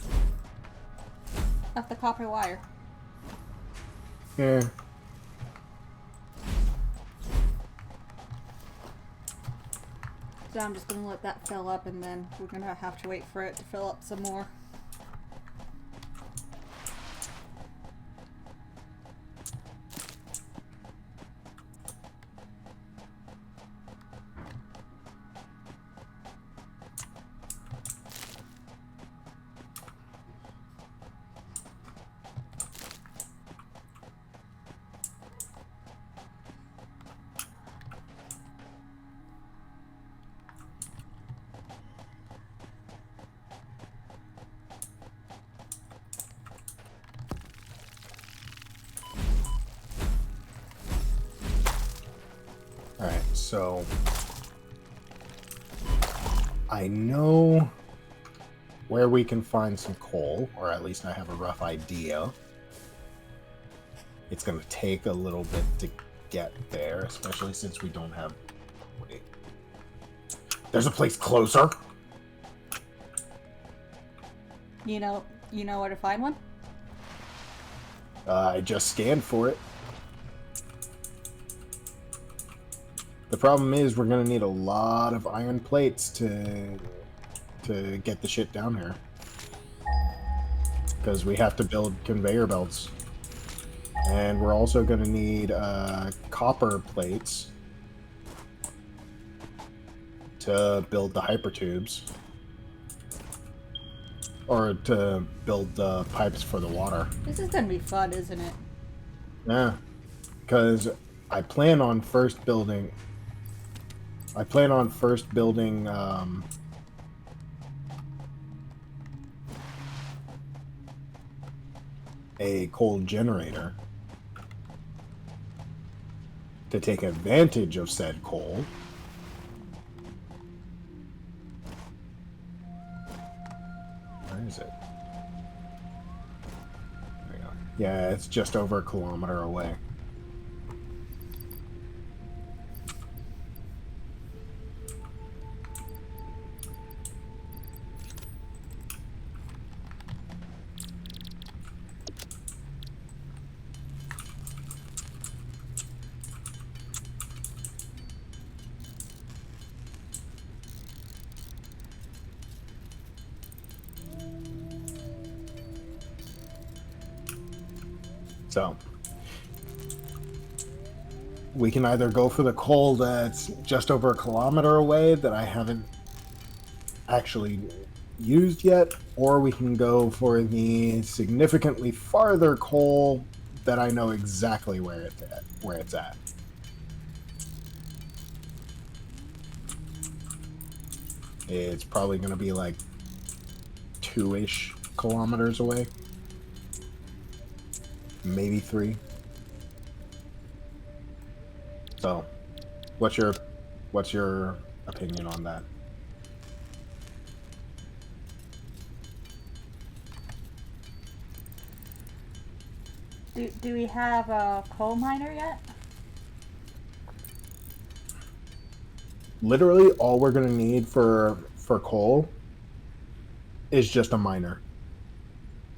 S2: of the copper wire.
S1: Yeah.
S2: So I'm just gonna let that fill up, and then we're gonna have to wait for it to fill up some more.
S1: Alright, so I know where we can find some coal, or at least I have a rough idea. It's going to take a little bit to get there, especially since we don't have... Wait. There's a place closer!
S2: You know where to find one?
S1: I just scanned for it. The problem is we're going to need a lot of iron plates to get the shit down here. Because we have to build conveyor belts. And we're also going to need copper plates to build the hypertubes. Or to build the pipes for the water.
S2: This is gonna be fun, isn't it?
S1: Yeah. Because I plan on first building... a coal generator to take advantage of said coal. Where is it? There we go. Yeah, it's just over a kilometer away. So, we can either go for the coal that's just over a kilometer away that I haven't actually used yet, or we can go for the significantly farther coal that I know exactly where it's at. It's probably going to be like 2-ish kilometers away. Maybe 3. So, what's your opinion on that?
S2: Do we have a coal miner yet?
S1: Literally, all we're gonna need for coal is just a miner.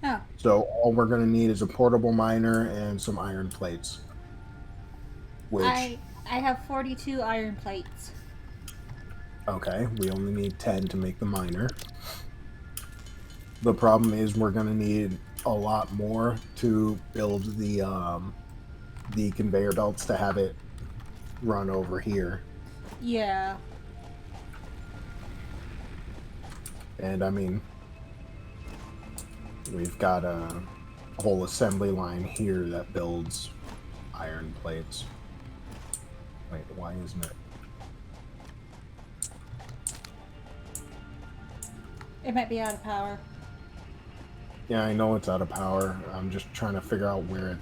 S2: Oh.
S1: So all we're gonna need is a portable miner and some iron plates. Which
S2: I have 42 iron plates.
S1: okay, we only need 10 to make the miner. The problem is we're gonna need a lot more to build the conveyor belts to have it run over here.
S2: Yeah.
S1: And I mean, we've got a whole assembly line here that builds iron plates. Wait, why isn't it?
S2: It might be out of power.
S1: Yeah, I know it's out of power. I'm just trying to figure out where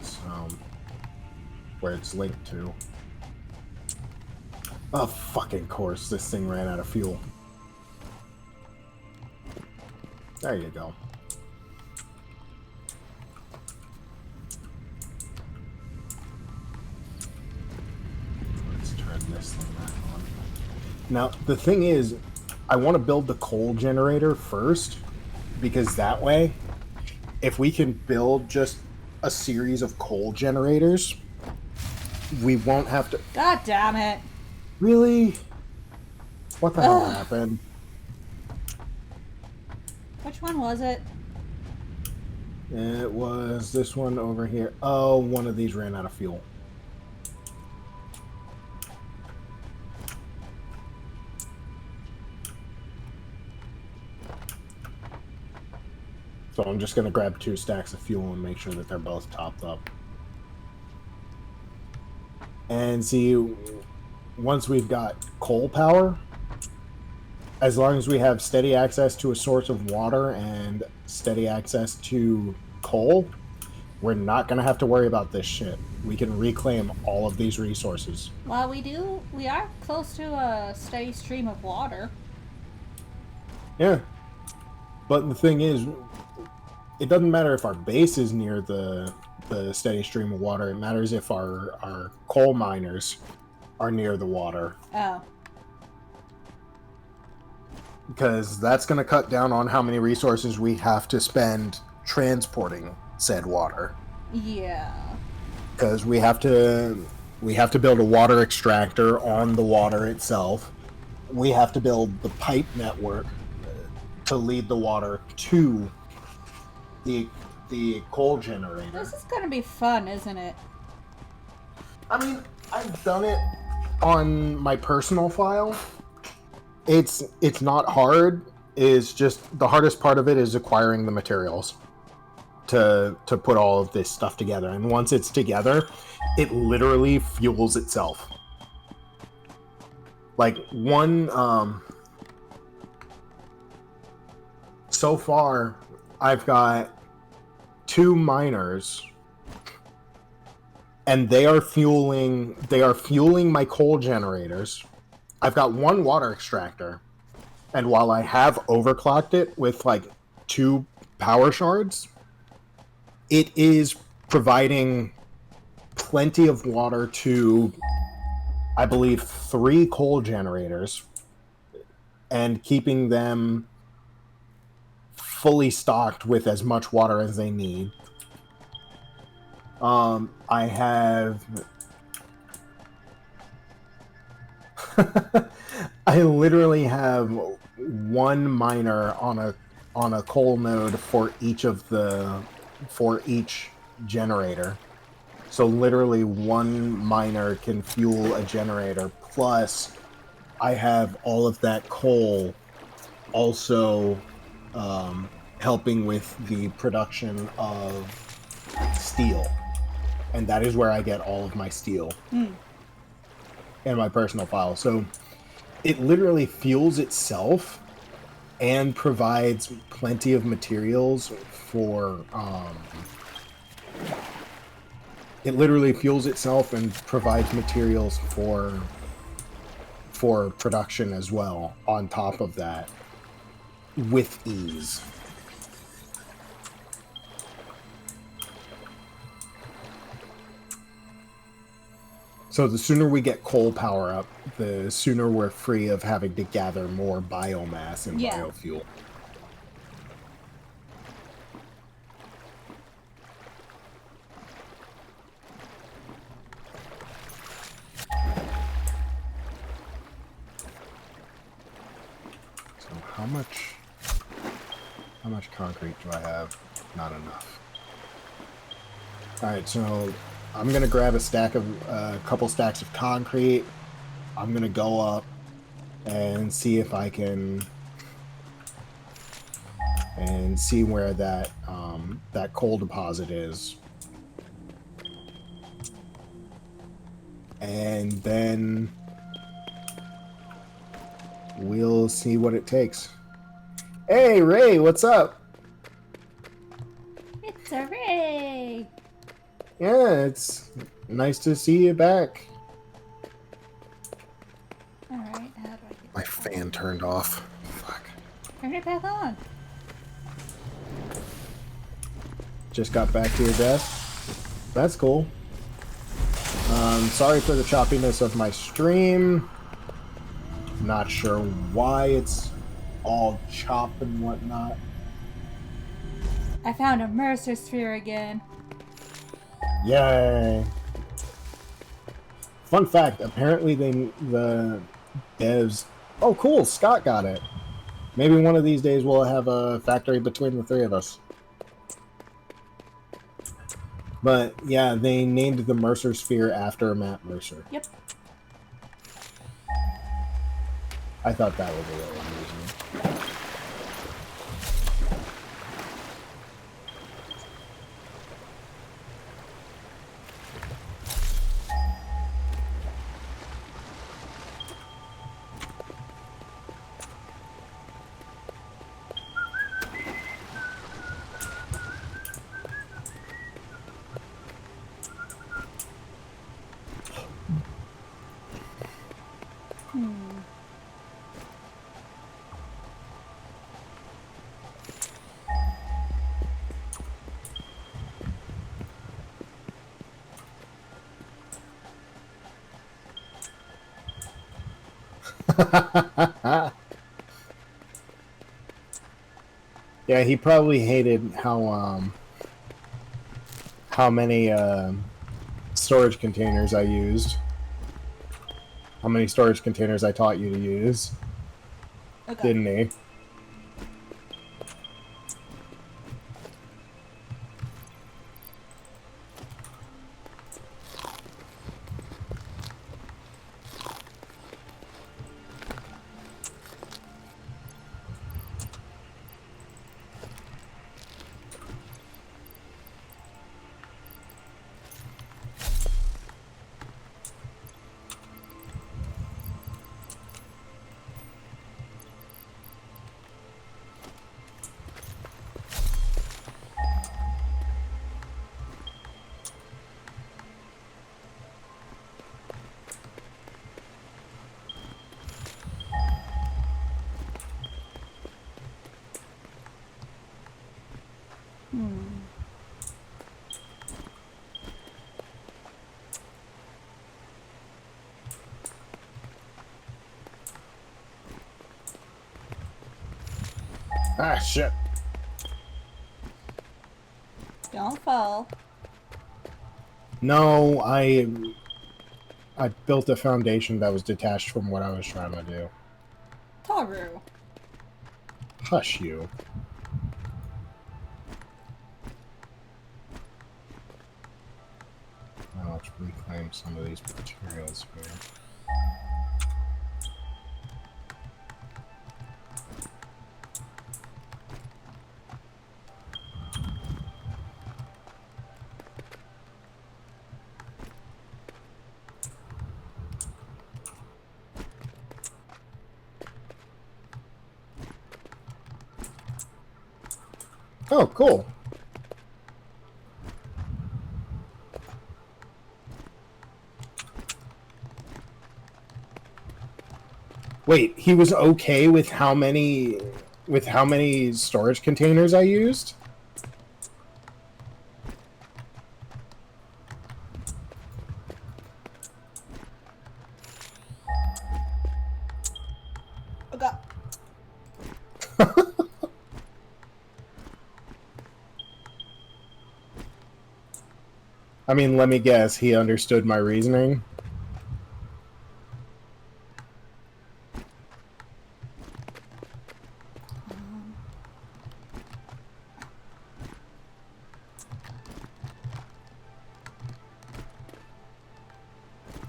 S1: it's linked to. Oh, fucking course, this thing ran out of fuel. There you go. Let's turn this thing back on. Now, the thing is, I want to build the coal generator first, because that way, if we can build just a series of coal generators, we won't have to...
S2: God damn it.
S1: Really? What the hell
S2: Ugh.
S1: happened?
S2: Which one was it?
S1: It was this one over here. Oh, one of these ran out of fuel. So I'm just going to grab 2 stacks of fuel and make sure that they're both topped up. And see, once we've got coal power, as long as we have steady access to a source of water and steady access to coal, we're not going to have to worry about this shit. We can reclaim all of these resources.
S2: Well, we are close to a steady stream of water.
S1: Yeah. But the thing is, it doesn't matter if our base is near the steady stream of water. It matters if our coal miners are near the water.
S2: Oh.
S1: Because that's going to cut down on how many resources we have to spend transporting said water.
S2: Yeah.
S1: Because we have to build a water extractor on the water itself. We have to build the pipe network to lead the water to the coal generator.
S2: This is gonna be fun, isn't it?
S1: I mean, I've done it on my personal file. It's not hard. It's just the hardest part of it is acquiring the materials to put all of this stuff together. And once it's together, it literally fuels itself. Like so far I've got 2 miners and they are fueling my coal generators. I've got 1 water extractor, and while I have overclocked it with like 2 power shards, it is providing plenty of water to, I believe, 3 coal generators and keeping them fully stocked with as much water as they need. I have I literally have 1 miner on a coal node for each generator. So literally 1 miner can fuel a generator, plus I have all of that coal also helping with the production of steel. And that is where I get all of my steel in my personal file. So it literally fuels itself and provides plenty of materials for it literally fuels itself and provides materials for production as well on top of that with ease. So the sooner we get coal power up, the sooner we're free of having to gather more biomass and biofuel. So how much concrete do I have? Not enough. All right, so I'm gonna grab a couple stacks of concrete. I'm gonna go up and see if I can and see where that coal deposit is, and then we'll see what it takes. Hey Ray, what's up?
S2: It's a Ray.
S1: Yeah, it's nice to see you back.
S2: Alright, how do I get
S1: My
S2: that
S1: fan turned off. Fuck.
S2: Turn it back on.
S1: Just got back to your desk. That's cool. Sorry for the choppiness of my stream. Not sure why it's all chopped and whatnot.
S2: I found a Mercer sphere again.
S1: Yay! Fun fact, apparently the devs Oh, cool. Scott got it. Maybe one of these days we'll have a factory between the three of us. But yeah, they named the Mercer Sphere after Matt Mercer.
S2: Yep.
S1: I thought that was a little amusing. Yeah, he probably hated how many storage containers I used. How many storage containers I taught you to use,
S2: Okay.
S1: didn't he? Ah, shit.
S2: Don't fall.
S1: No, I built a foundation that was detached from what I was trying to do.
S2: Taru.
S1: Hush you. Now let's reclaim some of these materials here. Oh, cool. Wait, he was okay with how many storage containers I used?
S2: Okay.
S1: I mean, let me guess, he understood my reasoning.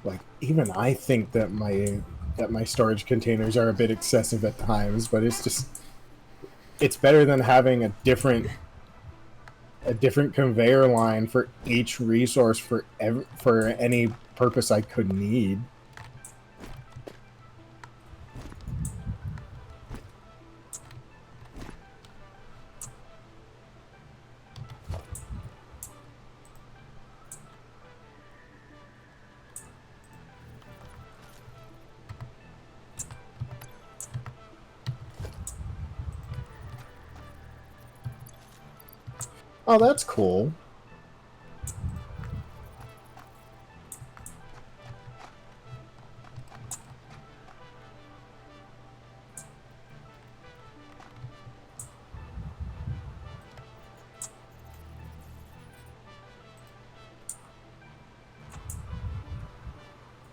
S1: Like, even I think that my storage containers are a bit excessive at times, but it's better than having a different conveyor line for each resource for any purpose I could need. Oh, that's cool.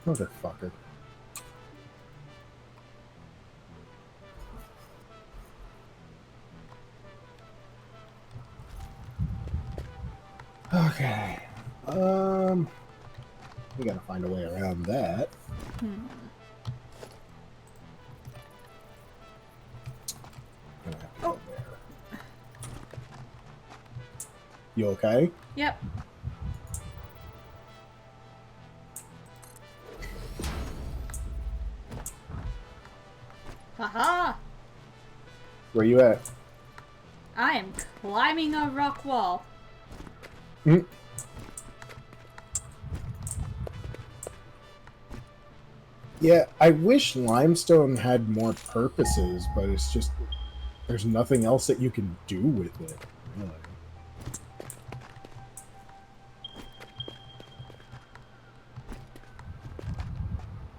S1: Motherfucker. We gotta find a way around that.
S2: Hmm.
S1: Gonna have to
S2: Oh.
S1: go there. You okay?
S2: Yep. Haha!
S1: Where you at?
S2: I am climbing a rock wall.
S1: Mm. Yeah, I wish limestone had more purposes, but it's just there's nothing else that you can do with it. Really.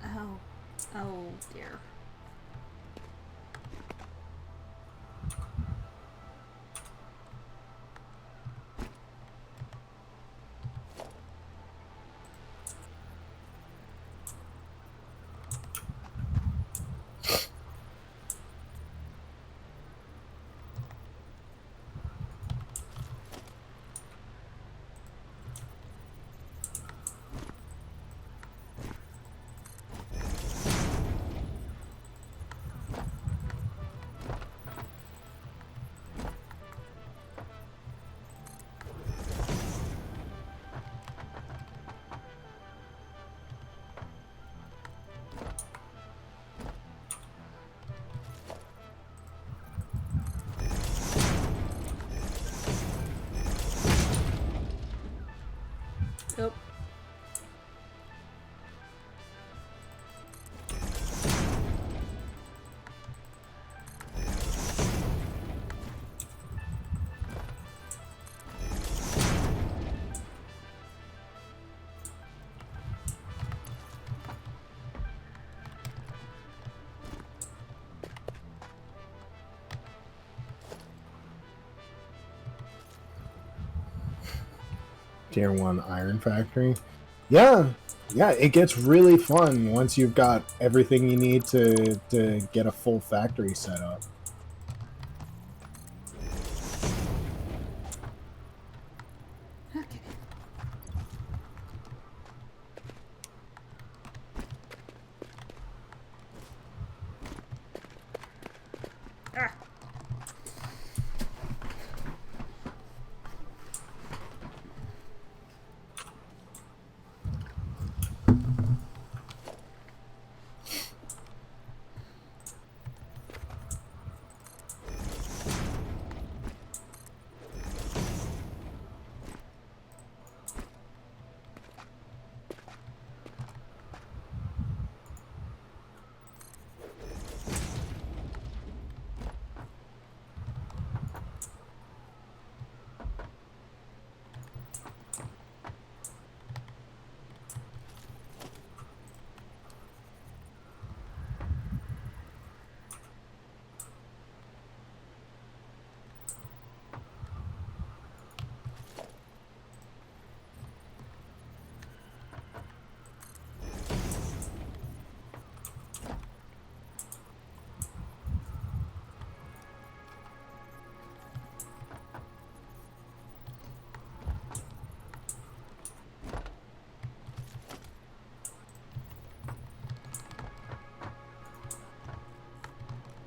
S2: Oh. Oh dear. Nope.
S1: Tier 1 iron factory. Yeah, it gets really fun once you've got everything you need to get a full factory set up.
S2: Okay. Ah.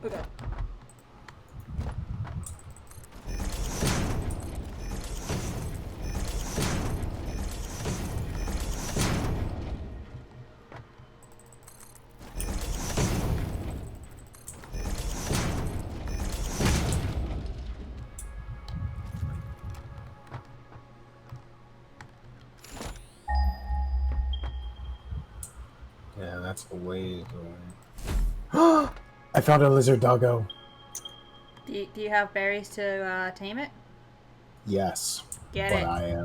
S2: Okay.
S1: Yeah, that's the way going. I found a lizard doggo.
S2: Do you have berries to tame it?
S1: Yes,
S2: Get
S1: but
S2: it.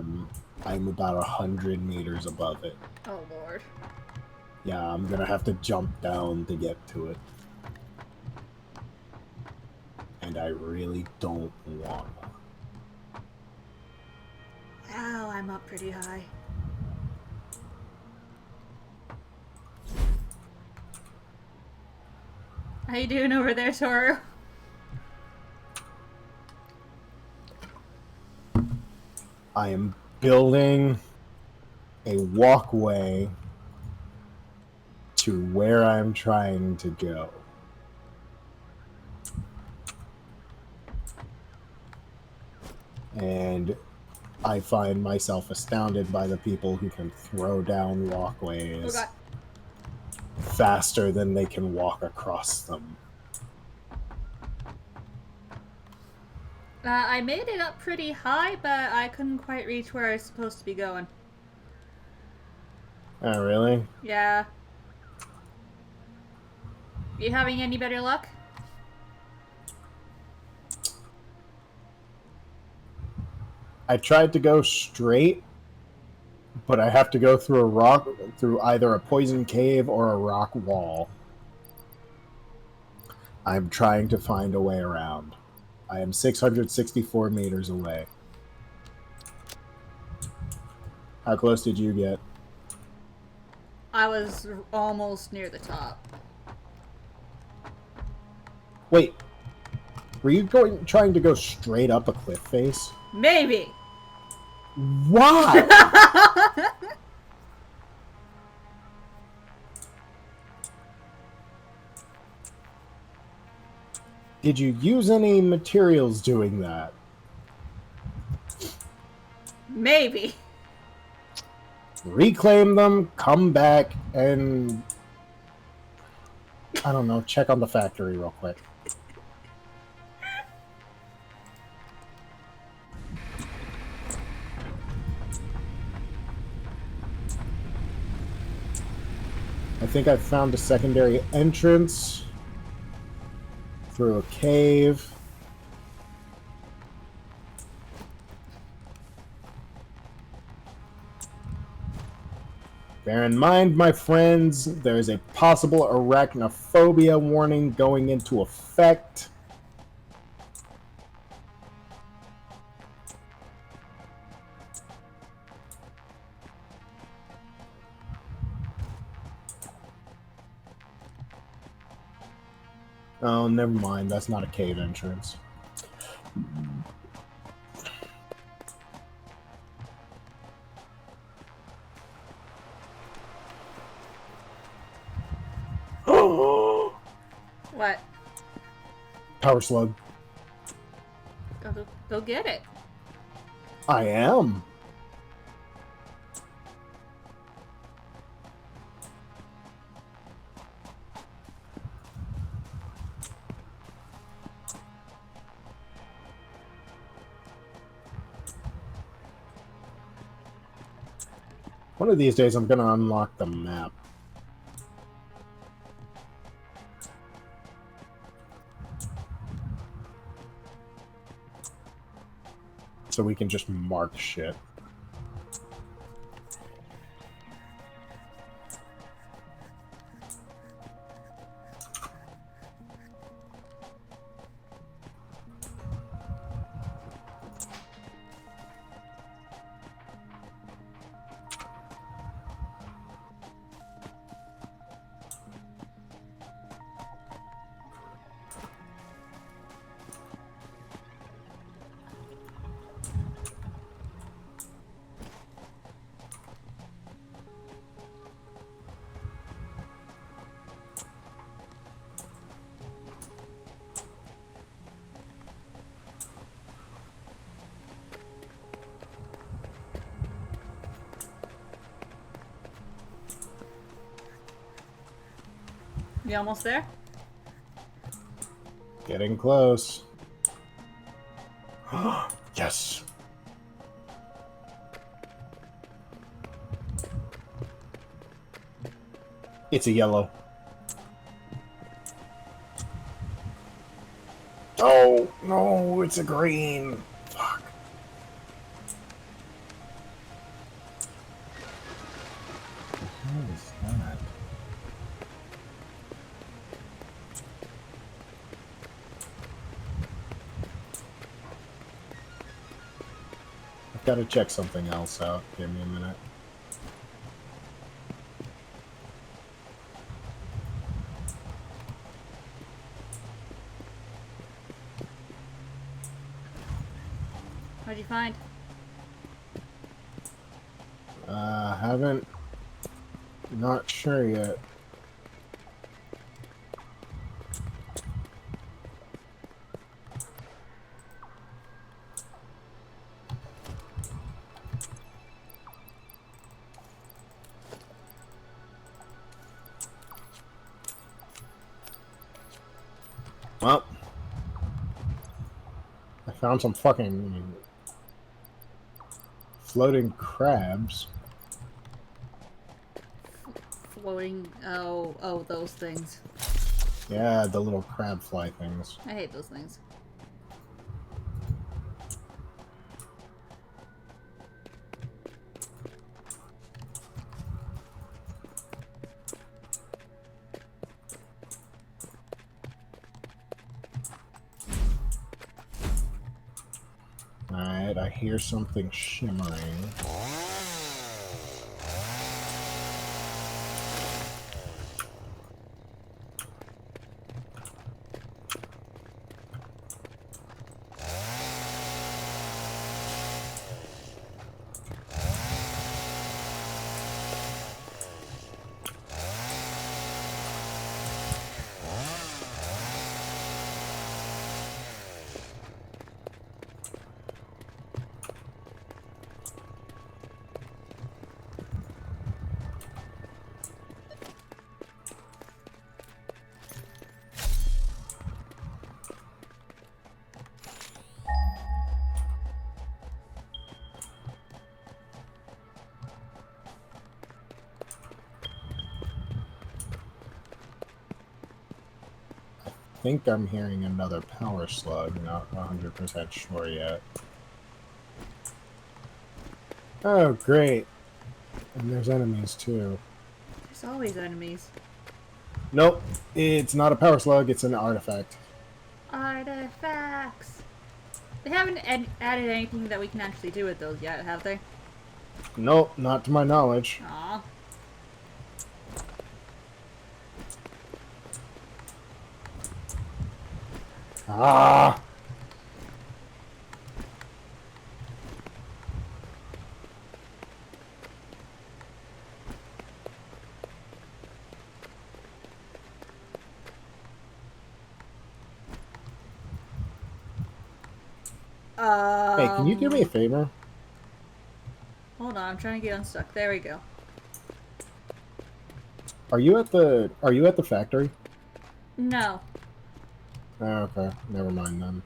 S1: I'm about 100 meters above it.
S2: Oh lord.
S1: Yeah, I'm gonna have to jump down to get to it. And I really don't want to.
S2: Ow, I'm up pretty high. How you doing over there, Toru?
S1: I am building a walkway to where I'm trying to go. And I find myself astounded by the people who can throw down
S2: Oh
S1: walkways
S2: god.
S1: faster than they can walk across them.
S2: I made it up pretty high, but I couldn't quite reach where I was supposed to be going.
S1: Oh, really?
S2: Yeah. You having any better luck?
S1: I tried to go straight, but I have to go through a rock, through either a poison cave or a rock wall. I'm trying to find a way around. I am 664 meters away. How close did you get?
S2: I was almost near the top.
S1: Wait, were you trying to go straight up a cliff face?
S2: Maybe!
S1: Why? Did you use any materials doing that?
S2: Maybe.
S1: Reclaim them, come back, and I don't know, check on the factory real quick. I think I found a secondary entrance through a cave. Bear in mind, my friends, there is a possible arachnophobia warning going into effect. Oh, never mind. That's not a cave entrance.
S2: What?
S1: Power slug.
S2: Go get it.
S1: I am. One of these days I'm going to unlock the map. So we can just mark shit.
S2: You almost there?
S1: Getting close. Yes. It's a yellow. Oh, no, it's a green. Fuck. What is that? I've got to check something else out. Give me a minute.
S2: What'd you find?
S1: Haven't. Not sure yet. Well, I found some fucking floating crabs.
S2: Floating. Oh, those things.
S1: Yeah, the little crab fly things.
S2: I hate those things.
S1: Alright, I hear something shimmering. I think I'm hearing another power slug, not 100% sure yet. Oh, great. And there's enemies too.
S2: There's always enemies.
S1: Nope, it's not a power slug, it's an artifact.
S2: Artifacts. They haven't added anything that we can actually do with those yet, have they?
S1: Nope, not to my knowledge.
S2: Aw.
S1: Ah! Hey, can you do me a favor?
S2: Hold on, I'm trying to get unstuck. There we go.
S1: Are you at the factory?
S2: No.
S1: Oh, okay, never mind then.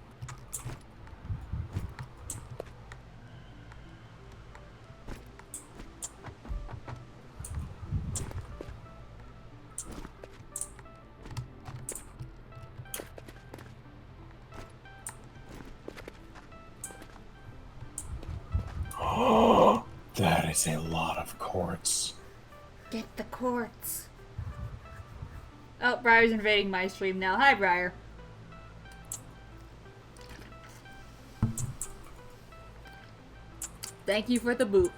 S1: That is a lot of quartz.
S2: Get the quartz. Oh, Briar's invading my stream now. Hi, Briar. Thank you for the boop.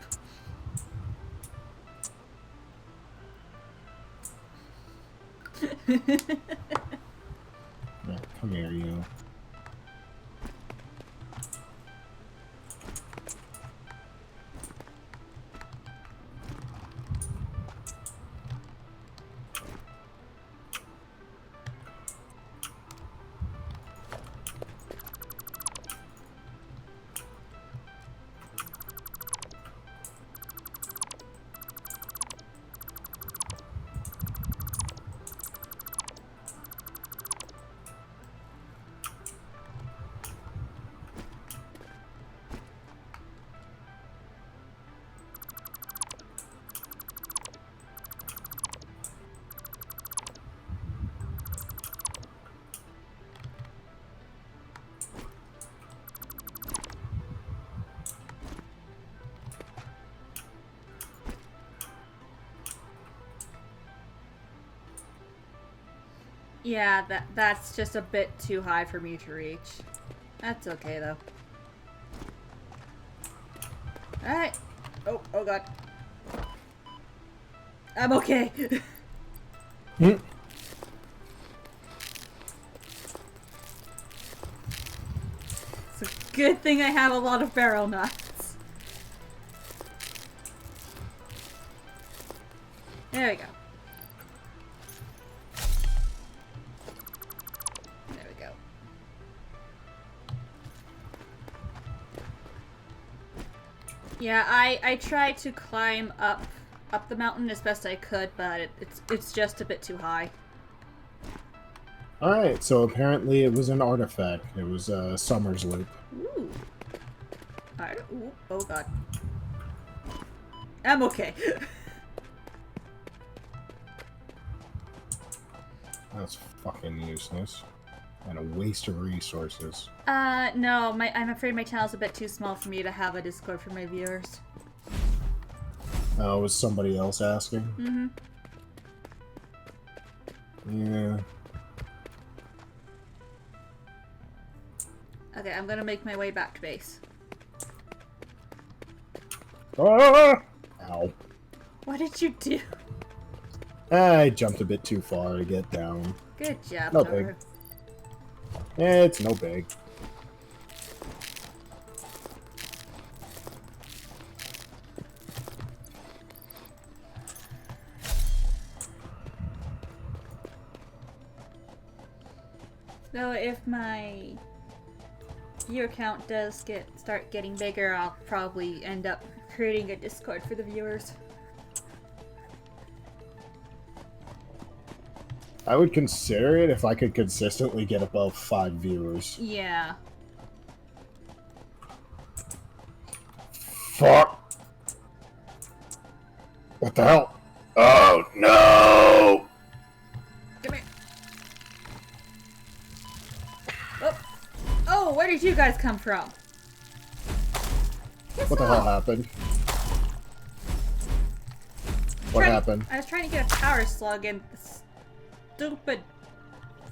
S1: Yeah, come here, you.
S2: Yeah, that's just a bit too high for me to reach. That's okay though. Alright. Oh god. I'm okay.
S1: Hmm.
S2: It's a good thing I have a lot of barrel nuts. There we go. There we go. Yeah, I tried to climb up the mountain as best I could, but it's just a bit too high.
S1: Alright, so apparently it was an artifact. It was a Summer's Loop.
S2: Ooh. Alright. Ooh. Oh god. I'm okay.
S1: That's fucking useless. And a waste of resources.
S2: No, I'm afraid my channel's a bit too small for me to have a Discord for my viewers.
S1: Was somebody else asking?
S2: Mm-hmm.
S1: Yeah.
S2: Okay, I'm gonna make my way back to base.
S1: Ah! Ow.
S2: What did you do?
S1: I jumped a bit too far to get down.
S2: Good job,
S1: No
S2: Toru.
S1: big. It's no big.
S2: So if my viewer count does start getting bigger, I'll probably end up creating a Discord for the viewers.
S1: I would consider it if I could consistently get above 5 viewers.
S2: Yeah.
S1: Fuck! What the hell? Oh no!
S2: Come here. Oh, where did you guys come from?
S1: What the hell happened? What happened?
S2: I was trying to get a power slug and the stupid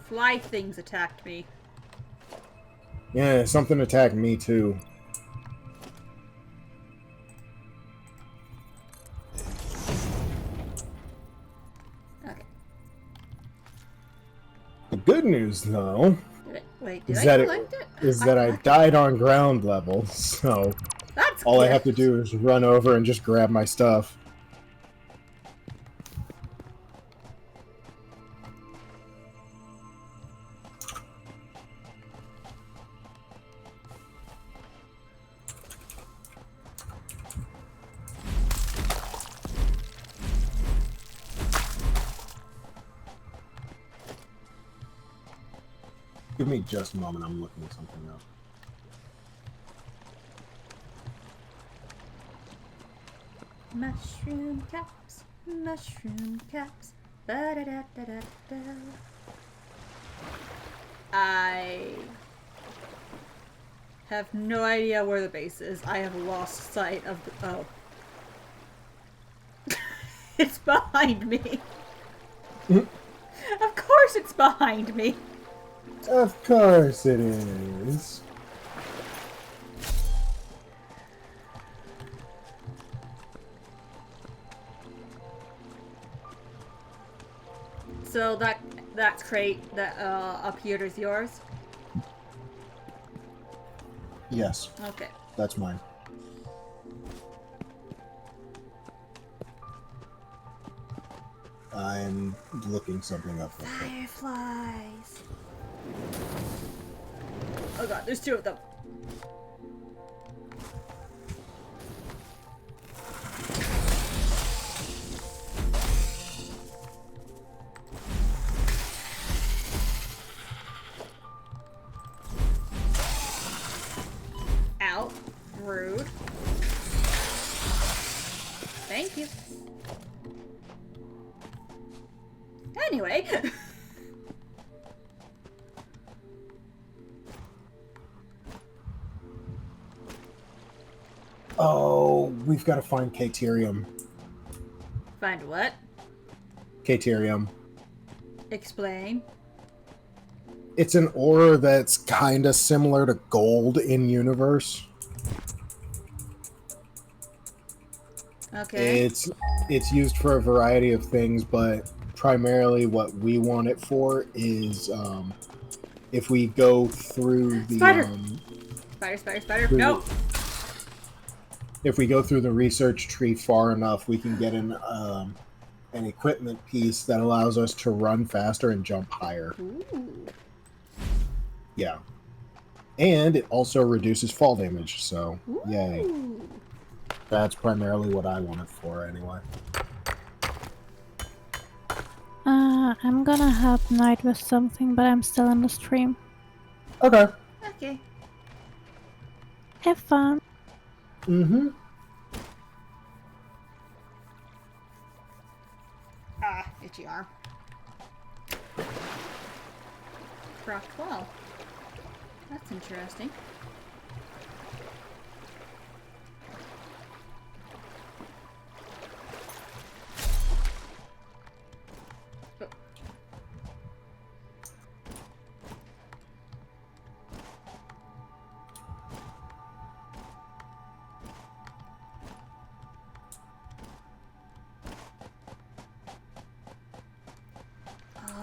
S2: fly things attacked me.
S1: Yeah, something attacked me too.
S2: Okay.
S1: The good news, though,
S2: Wait,
S1: is
S2: did
S1: that
S2: I collect it?
S1: is that I died on ground level, so
S2: That's
S1: all I
S2: good.
S1: have to do is run over and just grab my stuff. Give me just a moment, I'm looking something up.
S2: Mushroom caps, mushroom caps. Ba-da-da-da-da-da. I have no idea where the base is. I have lost sight of the. Oh. It's behind me. Of course it's behind me.
S1: Of course it is.
S2: So that crate that up here is yours?
S1: Yes,
S2: Okay.
S1: that's mine. I'm looking something up real quick.
S2: Fireflies. Oh god, there's 2 of them. Ow. Rude. Thank you. Anyway.
S1: Oh, we've got to find Caterium.
S2: Find what?
S1: Caterium.
S2: Explain.
S1: It's an ore that's kind of similar to gold in universe.
S2: Okay.
S1: It's used for a variety of things, but primarily what we want it for is if we go through the
S2: Spider! Spider.
S1: through
S2: No!
S1: if we go through the research tree far enough, we can get an an equipment piece that allows us to run faster and jump higher.
S2: Ooh.
S1: Yeah. And it also reduces fall damage, so yay.
S2: Ooh.
S1: That's primarily what I want it for anyway.
S3: I'm gonna help Knight with something, but I'm still in the stream.
S1: Okay.
S2: Okay.
S3: Have fun.
S1: Mm-hmm.
S2: Ah, itchy arm. Rock wall. That's interesting.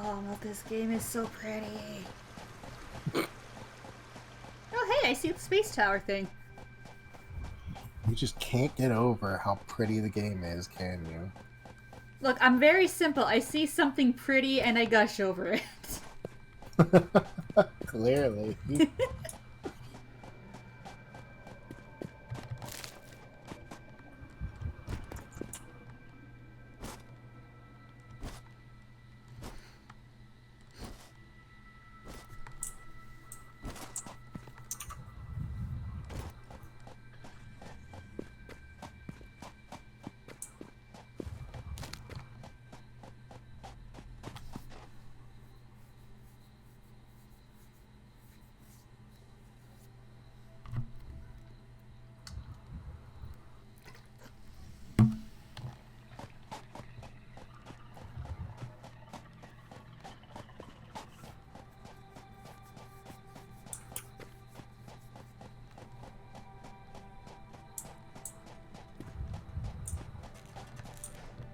S2: Oh, this game is so pretty. Oh, hey, I see the space tower thing.
S1: You just can't get over how pretty the game is, can you?
S2: Look, I'm very simple. I see something pretty and I gush over it.
S1: Clearly.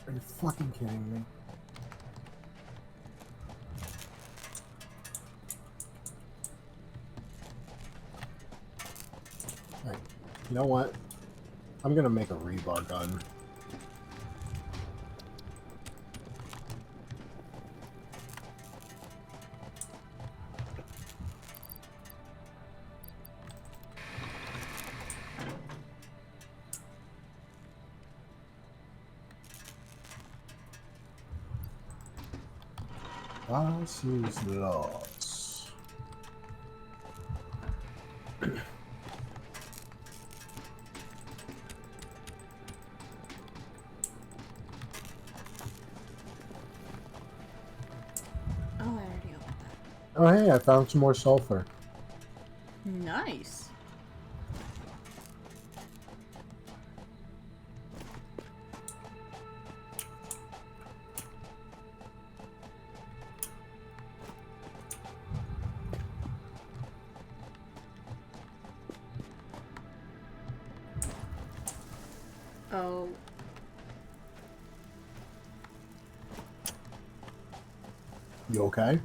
S1: Are you fucking kidding me? Alright, you know what? I'm gonna make a rebar gun. Loss is loss.
S2: Oh, I already opened that.
S1: Oh hey, I found some more sulfur.
S2: Nice. Oh.
S1: You okay?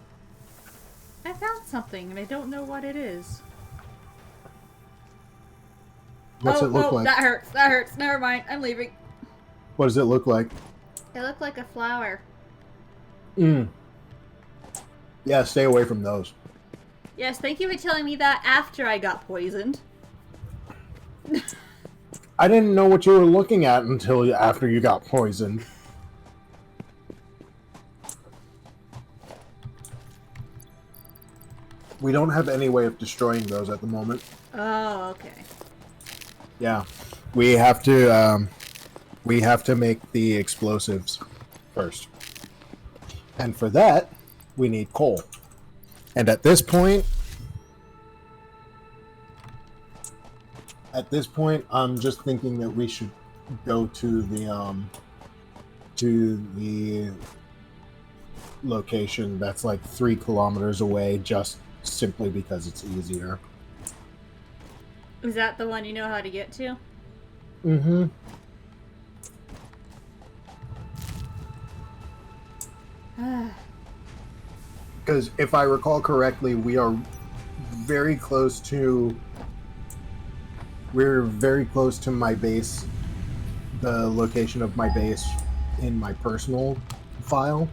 S2: I found something and I don't know what it is.
S1: What's it look like?
S2: That hurts. That hurts. Never mind. I'm leaving.
S1: What does it look like?
S2: It looked like a flower.
S1: Yeah, stay away from those.
S2: Yes, thank you for telling me that after I got poisoned.
S1: I didn't know what you were looking at until after you got poisoned. We don't have any way of destroying those at the moment.
S2: Oh, okay.
S1: Yeah, we have to make the explosives first, and for that we need coal. And at this point, I'm just thinking that we should go to the location that's like 3 kilometers away, just simply because it's easier.
S2: Is that the one you know how to get to?
S1: Mm-hmm. Because if I recall correctly, we're very close to my base, the location of my base in my personal file.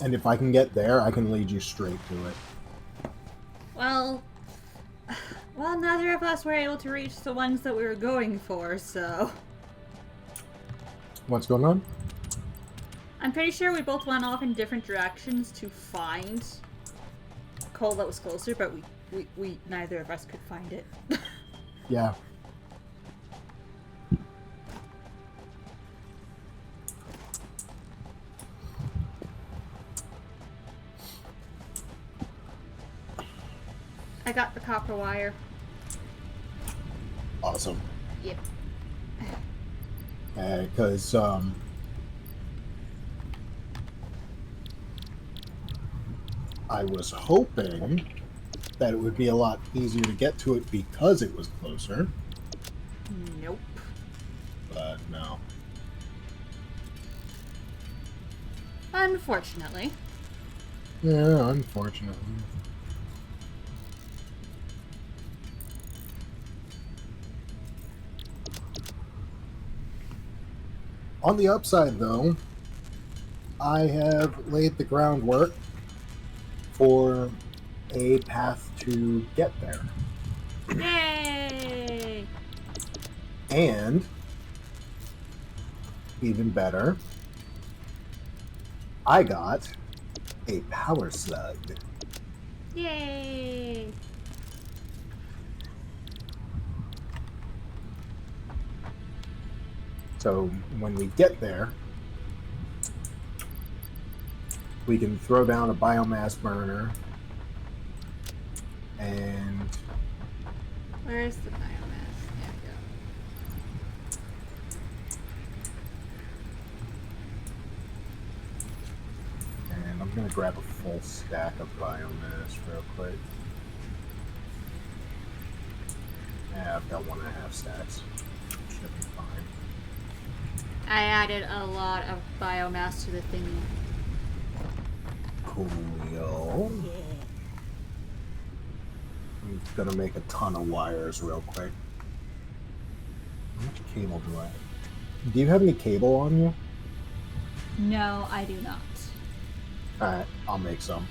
S1: And if I can get there, I can lead you straight to it.
S2: Well, neither of us were able to reach the ones that we were going for, so...
S1: What's going on?
S2: I'm pretty sure we both went off in different directions to find coal that was closer, but we neither of us could find it.
S1: Yeah.
S2: I got the copper wire.
S1: Awesome.
S2: Yep.
S1: Because, I was hoping that it would be a lot easier to get to it because it was closer,
S2: Nope.
S1: but no.
S2: Unfortunately.
S1: Yeah, unfortunately. On the upside, though, I have laid the groundwork for a path to get there.
S2: Yay!
S1: And, even better, I got a power slug.
S2: Yay!
S1: So when we get there, we can throw down a biomass burner and
S2: Where is the biomass? There we go.
S1: I'm gonna grab a full stack of biomass real quick. Yeah, I've got 1.5 stacks. Should be fine.
S2: I added a lot of biomass to the thingy.
S1: Cool.
S2: Yeah.
S1: I'm gonna make a ton of wires real quick. How much cable do I have? Do you have any cable on you?
S2: No, I do not.
S1: Alright, I'll make some.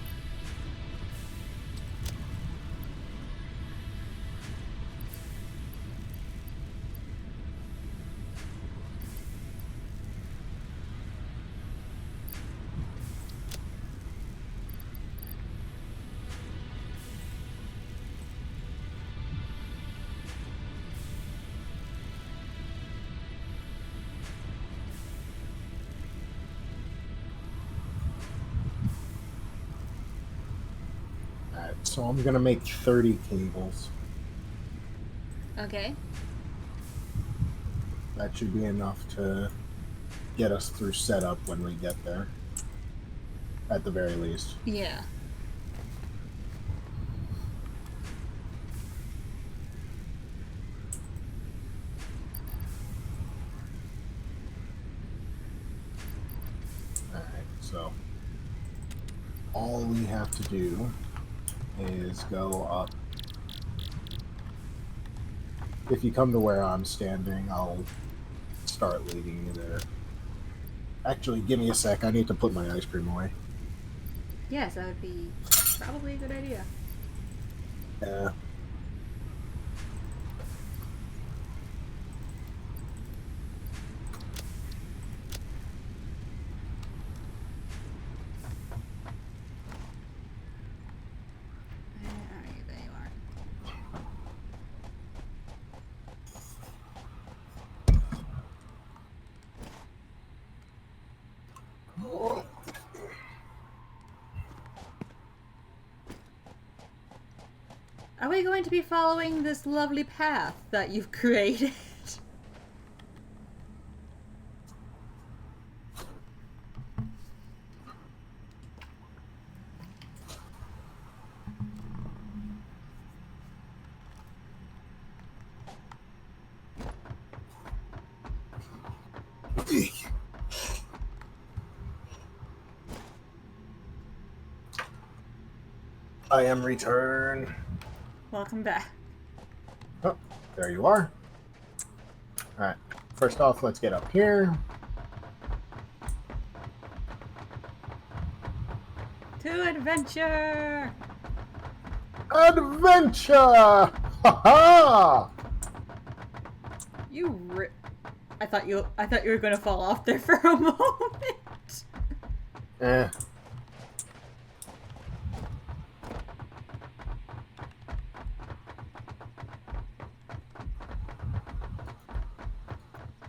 S1: Alright, so I'm gonna make 30 cables.
S2: Okay.
S1: That should be enough to get us through setup when we get there. At the very least.
S2: Yeah.
S1: Alright, so all we have to do is go up. If you come to where I'm standing, I'll start leading you there. Actually, give me a sec. I need to put my ice cream away.
S2: Yes, that would be probably a good idea.
S1: Yeah.
S2: Alright, there you are. Are we going to be following this lovely path that you've created?
S1: I am returned.
S2: Welcome back.
S1: Oh, there you are. Alright. First off, let's get up here.
S2: To adventure!
S1: Adventure! Ha ha!
S2: I thought you were gonna fall off there for a moment.
S1: Eh.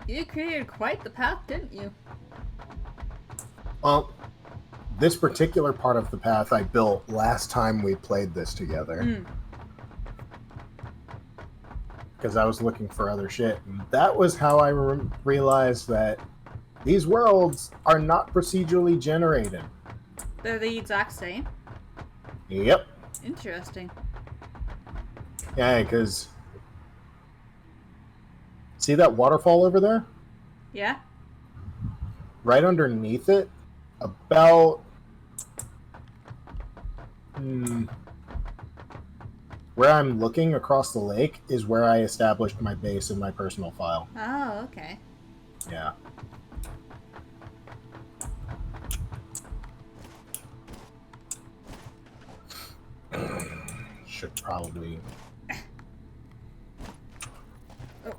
S2: You created quite the path, didn't you?
S1: Well, this particular part of the path I built last time we played this together. Because I was looking for other shit. And that was how I realized that these worlds are not procedurally generated.
S2: They're the exact same?
S1: Yep.
S2: Interesting.
S1: Yeah, because... See that waterfall over there?
S2: Yeah?
S1: Right underneath it, about... where I'm looking across the lake is where I established my base in my personal file.
S2: Oh, okay.
S1: Yeah. Should probably...
S2: Oh.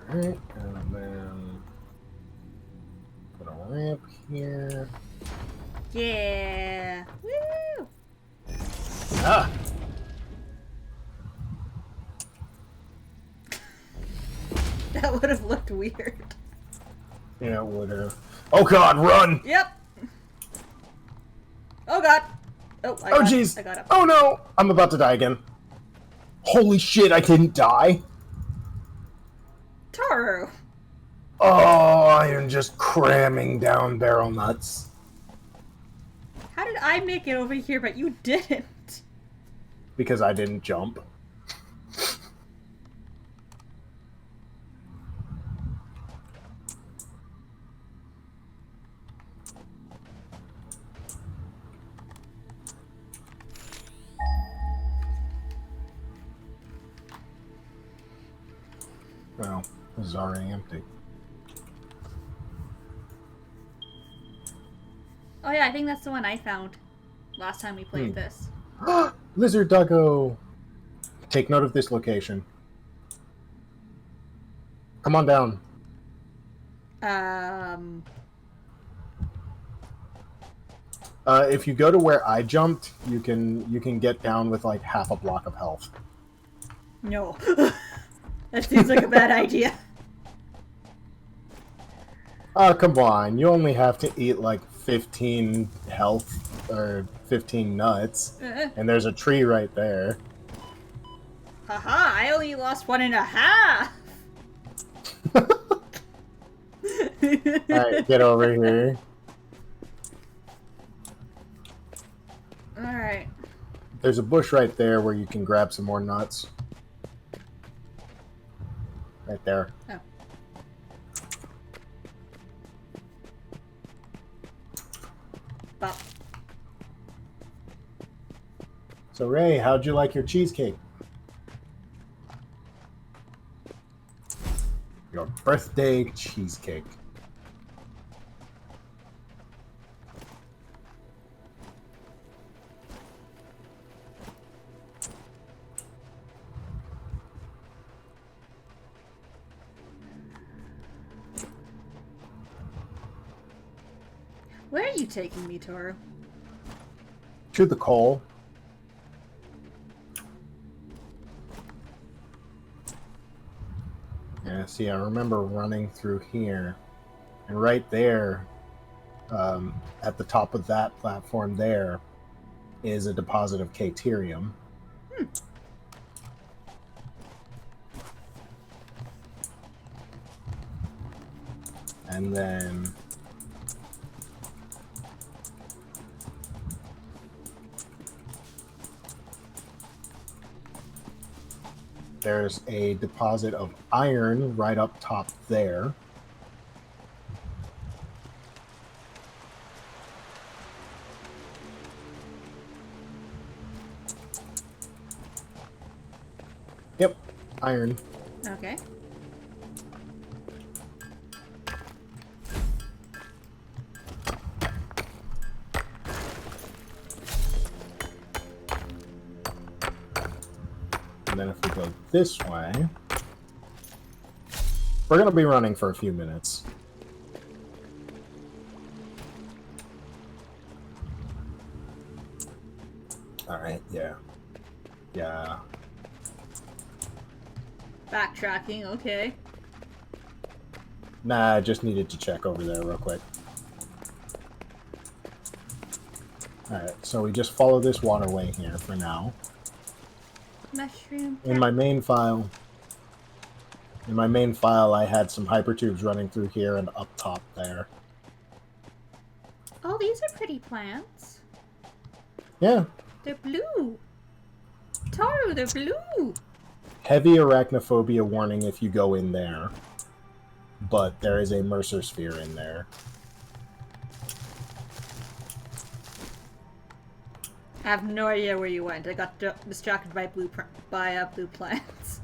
S1: Alright, and then... put a ramp here.
S2: Yeah! Woo!
S1: Ah!
S2: That would have looked weird.
S1: Yeah, it would have. Oh god, run!
S2: Yep! Oh god! Oh,
S1: Oh jeez!
S2: I got up.
S1: Oh no! I'm about to die again. Holy shit, I didn't die!
S2: Toru!
S1: Oh, I am just cramming down barrel nuts.
S2: How did I make it over here, but you didn't?
S1: Because I didn't jump. Well, this is already empty.
S2: Oh yeah, I think that's the one I found last time we played this.
S1: Lizard Duggo! Take note of this location. Come on down. If you go to where I jumped, you can get down with like half a block of health.
S2: No. That seems like a bad idea.
S1: Oh, come on. You only have to eat like 15 health or 15 nuts. And there's a tree right there.
S2: Haha, I only lost 1.5!
S1: Alright, get over here.
S2: Alright.
S1: There's a bush right there where you can grab some more nuts. Right there.
S2: Oh. Bop.
S1: So Ray, how'd you like your cheesecake? Your birthday cheesecake.
S2: Where are you taking me, Toru?
S1: To the coal. Yeah, see, I remember running through here. And right there, at the top of that platform there, is a deposit of Caterium. And then... there's a deposit of iron right up top there. Yep. Iron.
S2: Okay.
S1: And then if we go this way, we're going to be running for a few minutes. Alright, yeah. Yeah.
S2: Backtracking, okay.
S1: Nah, I just needed to check over there real quick. Alright, so we just follow this waterway here for now.
S2: Mushroom.
S1: In my main file, I had some hypertubes running through here and up top there.
S2: Oh, these are pretty plants.
S1: Yeah.
S2: They're blue. Taru, they're blue.
S1: Heavy arachnophobia warning if you go in there. But there is a Mercer sphere in there.
S2: I have no idea where you went. I got distracted by blue plants.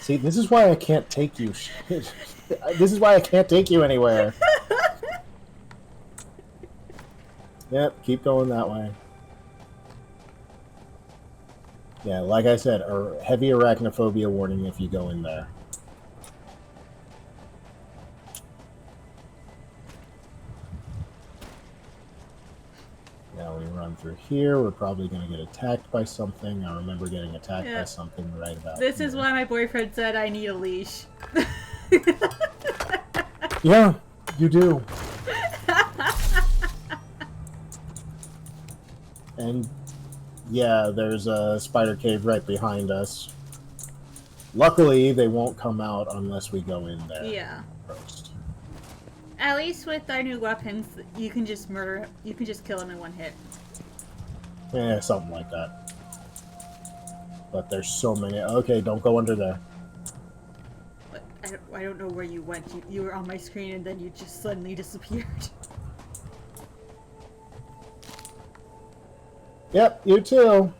S1: See, this is why I can't take you. This is why I can't take you anywhere. Yep, keep going that way. Yeah, like I said, heavy arachnophobia warning if you go in there. Now we run through here. We're probably going to get attacked by something. I remember getting attacked by something right about
S2: This
S1: here.
S2: is why my boyfriend said I need a leash.
S1: Yeah, you do. And yeah, there's a spider cave right behind us. Luckily, they won't come out unless we go in there
S2: Yeah.
S1: first.
S2: At least with our new weapons, you can just kill him in one hit.
S1: Yeah, something like that. But there's so many. Okay, don't go under there.
S2: But I don't know where you went. You were on my screen and then you just suddenly disappeared.
S1: Yep, you too.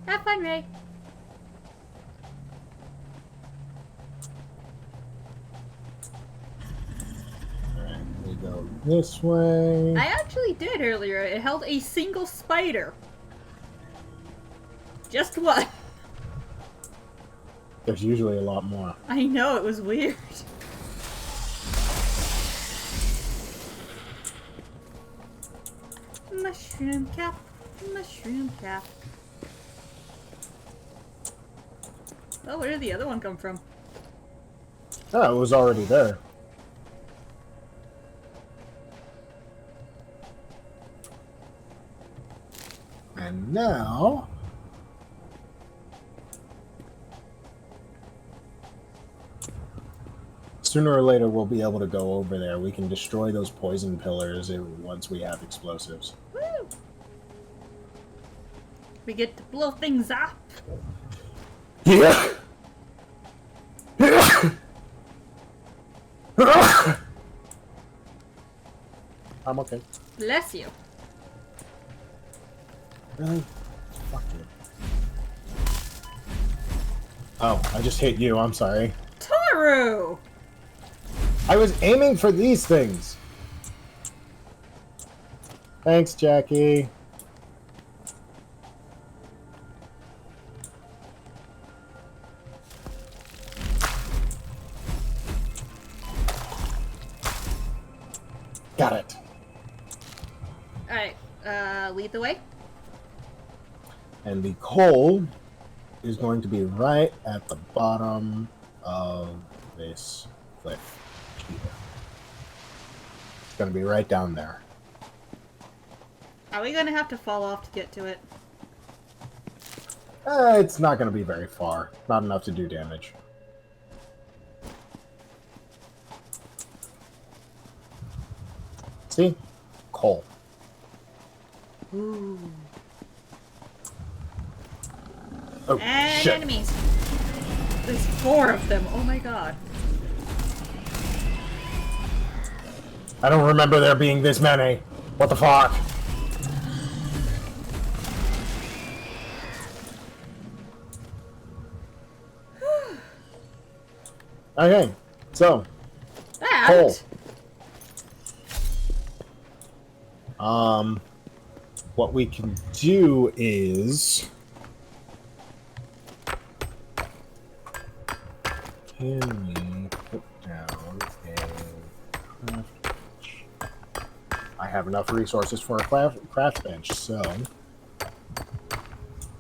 S2: Have fun, Ray.
S1: Alright, we go this way.
S2: I actually did earlier. It held a single spider. Just one.
S1: There's usually a lot more.
S2: I know, it was weird. Mushroom cap. Mushroom cap. Oh, where did the other one come from?
S1: Oh, it was already there. And now... sooner or later, we'll be able to go over there. We can destroy those poison pillars once we have explosives.
S2: Woo! We get to blow things up.
S1: Yeah! I'm okay.
S2: Bless you.
S1: Really? Fuck you. Oh, I just hit you. I'm sorry.
S2: Taru!
S1: I was aiming for these things. Thanks, Jackie. Got it.
S2: Alright, lead the way.
S1: And the coal is going to be right at the bottom of this cliff here. It's going to be right down there.
S2: Are we gonna have to fall off to get to it?
S1: It's not going to be very far. Not enough to do damage. See? Coal.
S2: Ooh.
S1: Oh,
S2: And
S1: shit.
S2: enemies. There's 4 of them. Oh my god.
S1: I don't remember there being this many. What the fuck? Okay, so
S2: And
S1: Cole. What we can do is, can we put down a craft bench? I have enough resources for a craft bench, so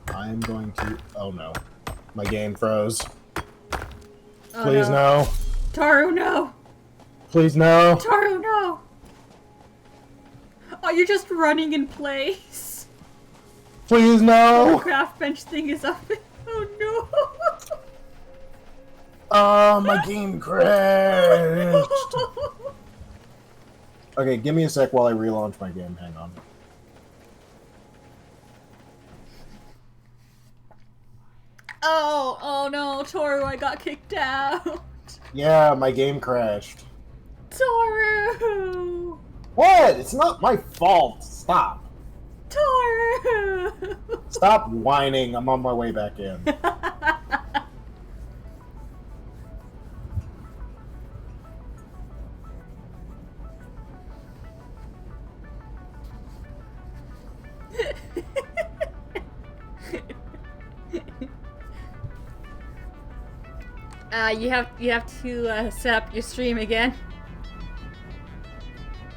S1: I'm going to. Oh no, my game froze.
S2: oh,
S1: Please no.
S2: Toru, no.
S1: Please no.
S2: Toru, no. Oh, you're just running in place.
S1: Please
S2: The
S1: no.
S2: craft bench thing is up. Oh no.
S1: Oh, my game crashed. Okay, give me a sec while I relaunch my game. Hang on.
S2: Oh no, Toru, I got kicked out.
S1: Yeah, my game crashed.
S2: Toru!
S1: What? It's not my fault. Stop.
S2: Toru!
S1: Stop whining. I'm on my way back in.
S2: You have to set up your stream again.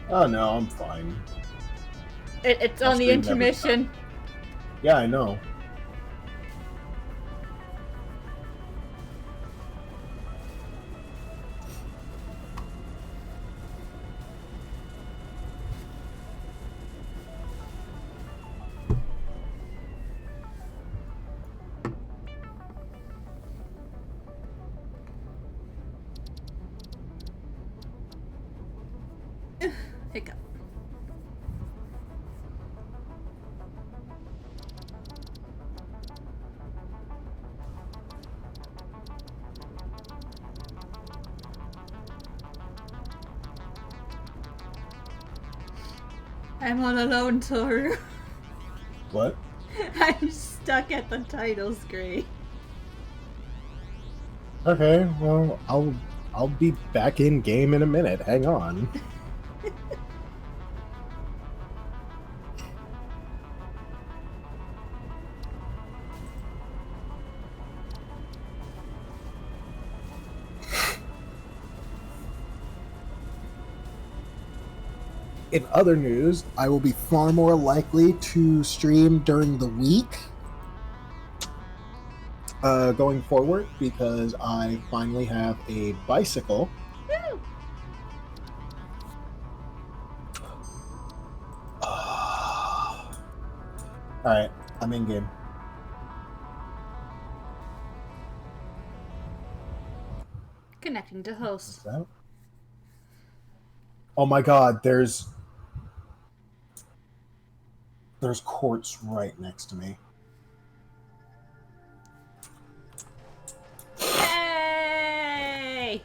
S1: Oh no, I'm fine.
S2: It's
S1: My
S2: on the
S1: stream never
S2: intermission.
S1: Yeah, I know.
S2: Hiccup. I'm all alone, Toru.
S1: What?
S2: I'm stuck at the title screen.
S1: Okay, well, I'll be back in game in a minute. Hang on. In other news, I will be far more likely to stream during the week going forward because I finally have a bicycle.
S2: Woo!
S1: Alright, I'm in game.
S2: Connecting to host.
S1: What's that? Oh my god, there's quartz right next to me.
S2: Yay!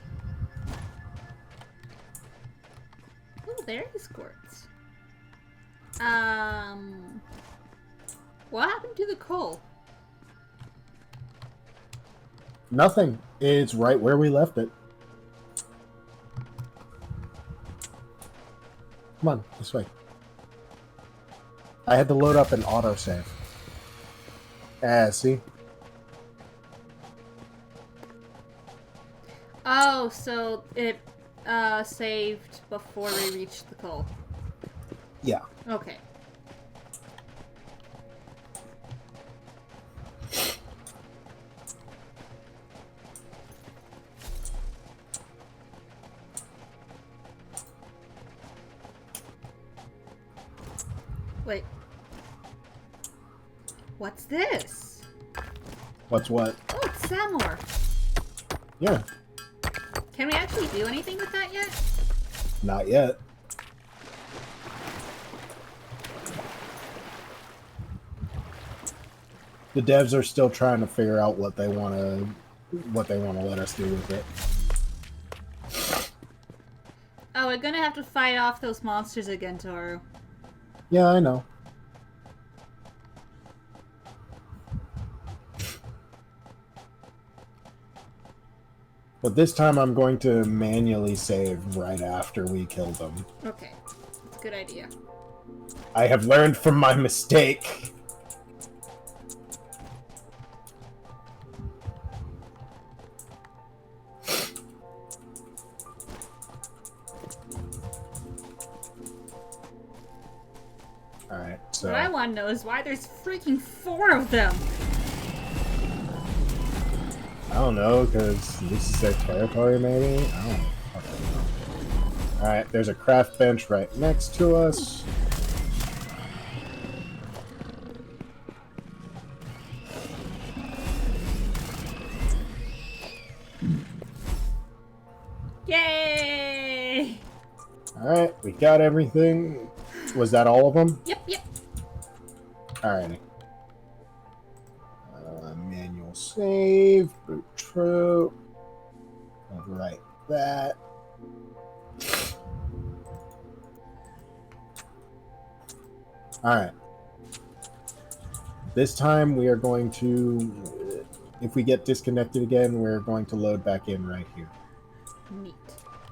S2: Oh, there is quartz. What happened to the coal?
S1: Nothing. It's right where we left it. Come on, this way. I had to load up an autosave. See?
S2: Oh, so it saved before we reached the coal.
S1: Yeah.
S2: Okay. Wait. What's this?
S1: What's what?
S2: Oh, it's Samor.
S1: Yeah.
S2: Can we actually do anything with that yet?
S1: Not yet. The devs are still trying to figure out what they want to let us do with it.
S2: Oh, we're gonna have to fight off those monsters again, Toru.
S1: Yeah, I know. But this time I'm going to manually save right after we kill them.
S2: Okay. That's a good idea.
S1: I have learned from my mistake. Alright, so...
S2: What I want to know is why there's freaking 4 of them.
S1: I don't know, because this is their territory, maybe? I don't fucking know. Alright, there's a craft bench right next to us.
S2: Yay!
S1: Alright, we got everything. Was that all of them?
S2: Yep.
S1: Alrighty. Manual save, boot troop. Overwrite that. Alright. This time we are going to, if we get disconnected again, we're going to load back in right here.
S2: Neat.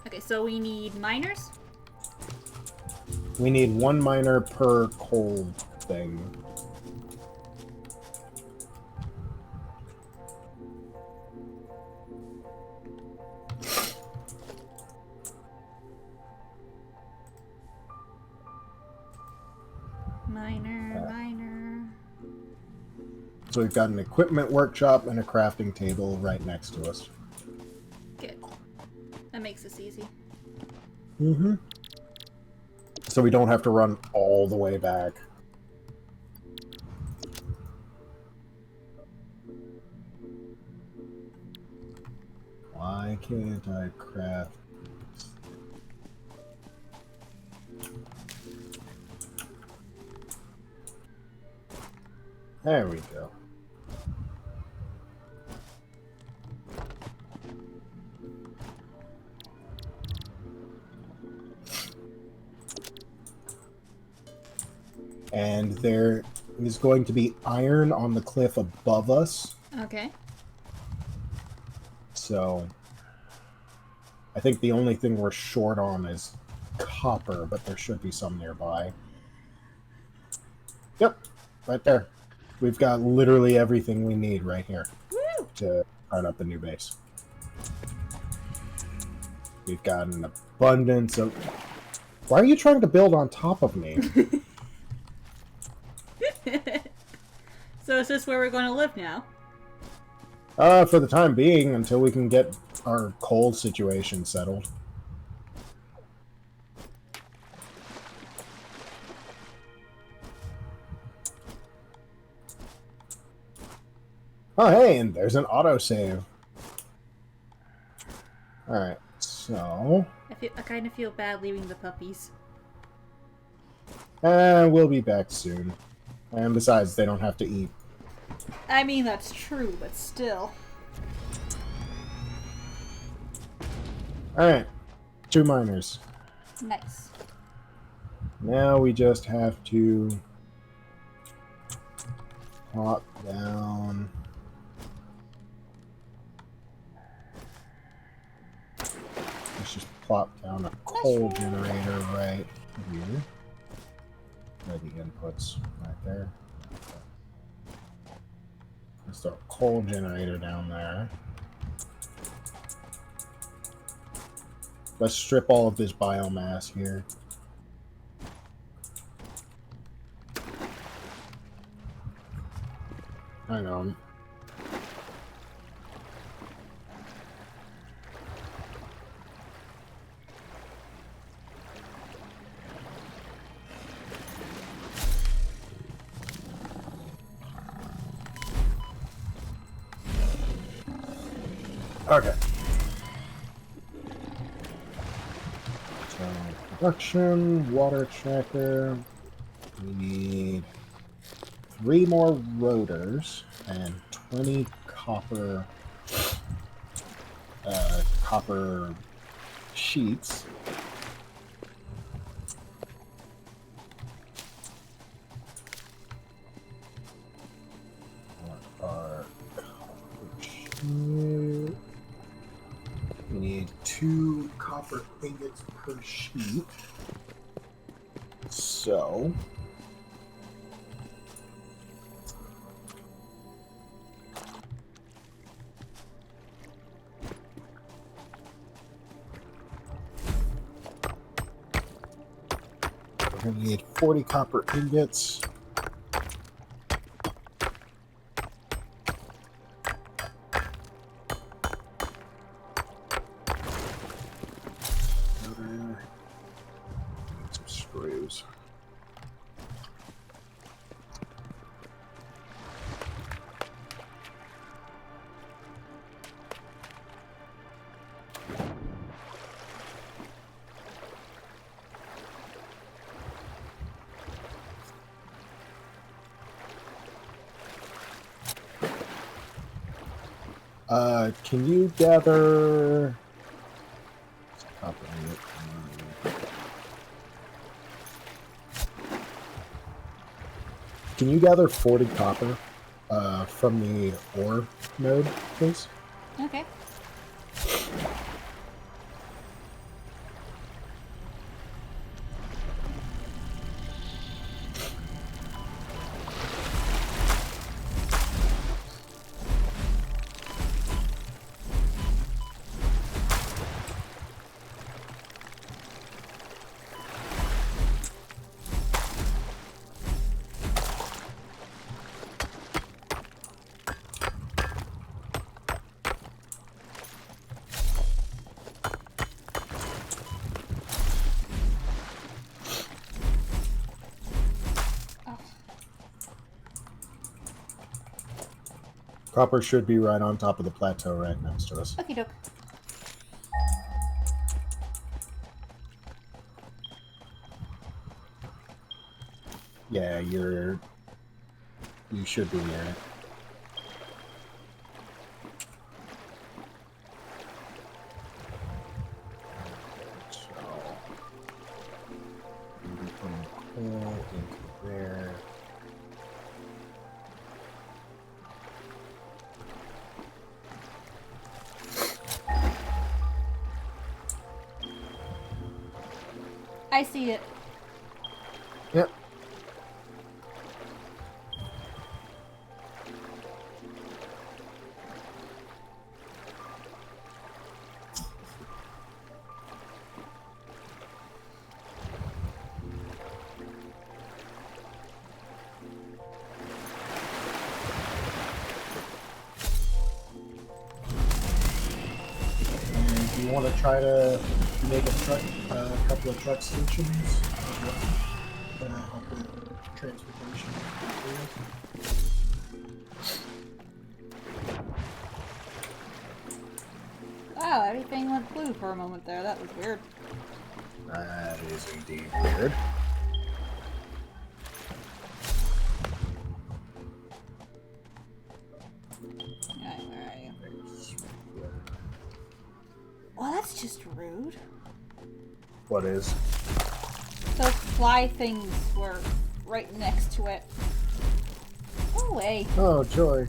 S2: Okay, so we need miners.
S1: We need 1 miner per coal thing.
S2: Miner.
S1: So we've got an equipment workshop and a crafting table right next to us.
S2: Good. That makes this easy.
S1: Mm-hmm. So we don't have to run all the way back. Why can't I craft? There we go. And there is going to be iron on the cliff above us.
S2: Okay.
S1: So I think the only thing we're short on is copper, but there should be some nearby. Yep, right there. We've got literally everything we need right here.
S2: Woo!
S1: To start up the new base. We've got an abundance of... Why are you trying to build on top of me?
S2: So is this where we're going to live now?
S1: For the time being, until we can get our coal situation settled. Oh, hey, and there's an autosave. Alright, so...
S2: I kind of feel bad leaving the puppies.
S1: We'll be back soon. And besides, they don't have to eat.
S2: I mean, that's true, but still.
S1: Alright, 2 miners.
S2: Nice.
S1: Now we just have to... plop down... Let's just plop down a coal generator right here. Where the inputs right there. Let's throw a coal generator down there. Let's strip all of this biomass here. Hang on. Okay. So, production, water checker. We need 3 more rotors and 20 copper copper sheets. What are copper sheets? need 2 copper ingots per sheet. So. We're going to need 40 copper ingots. Some screws. Can you gather? Can you gather 40 copper from the ore node, please?
S2: Okay.
S1: Copper should be right on top of the plateau right next to us.
S2: Okie doke.
S1: Yeah, you should be near it. So, maybe putting coal into there.
S2: I see it.
S1: Yep. And do you want to try to make a couple of truck stations as well? Help with transportation materials?
S2: Wow, everything went blue for a moment there. That was weird.
S1: That is indeed weird.
S2: Alright, where are you? Well, that's just rude.
S1: What is?
S2: Those fly things were right next to it. Go away.
S1: Oh, joy.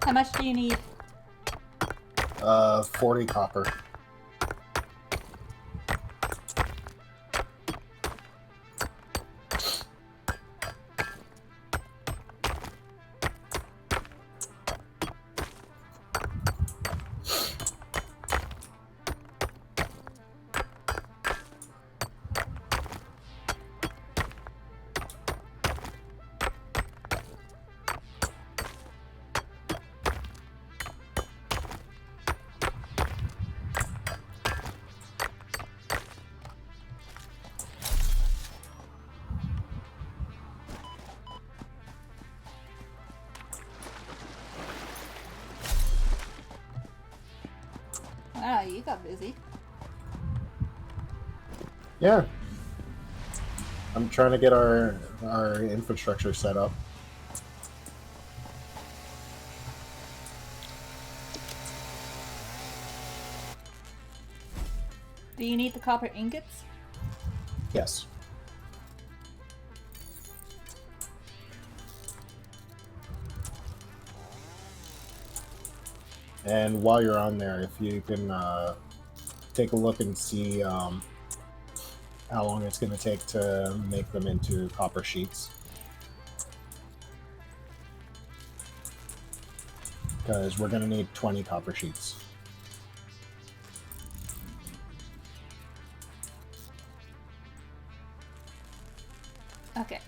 S2: How much do you need?
S1: 40 copper.
S2: Wow, you got busy.
S1: Yeah. I'm trying to get our infrastructure set up.
S2: Do you need the copper ingots?
S1: Yes. And while you're on there, if you can take a look and see how long it's going to take to make them into copper sheets. Because we're going to need 20 copper sheets.
S2: Okay.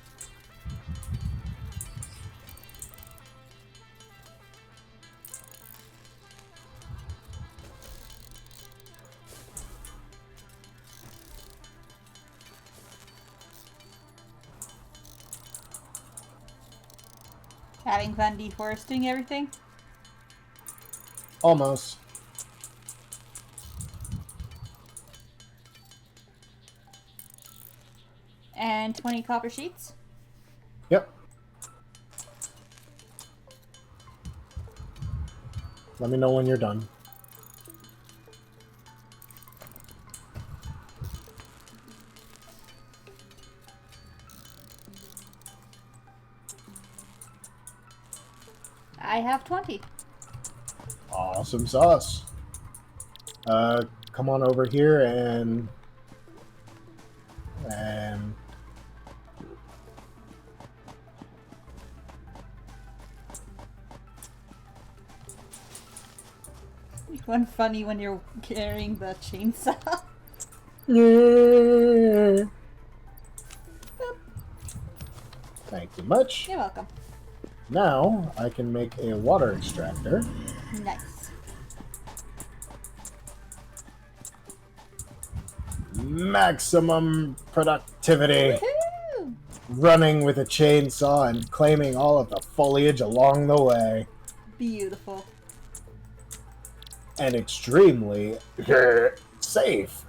S2: Having fun deforesting everything?
S1: Almost.
S2: And 20 copper sheets?
S1: Yep. Let me know when you're done.
S2: I have 20.
S1: Awesome sauce. Come on over here and
S2: One funny when you're carrying the chainsaw.
S1: yeah. Thank you much.
S2: You're welcome.
S1: Now I can make a water extractor.
S2: Nice.
S1: Maximum productivity.
S2: Woohoo!
S1: Running with a chainsaw and claiming all of the foliage along the way.
S2: Beautiful.
S1: And extremely safe.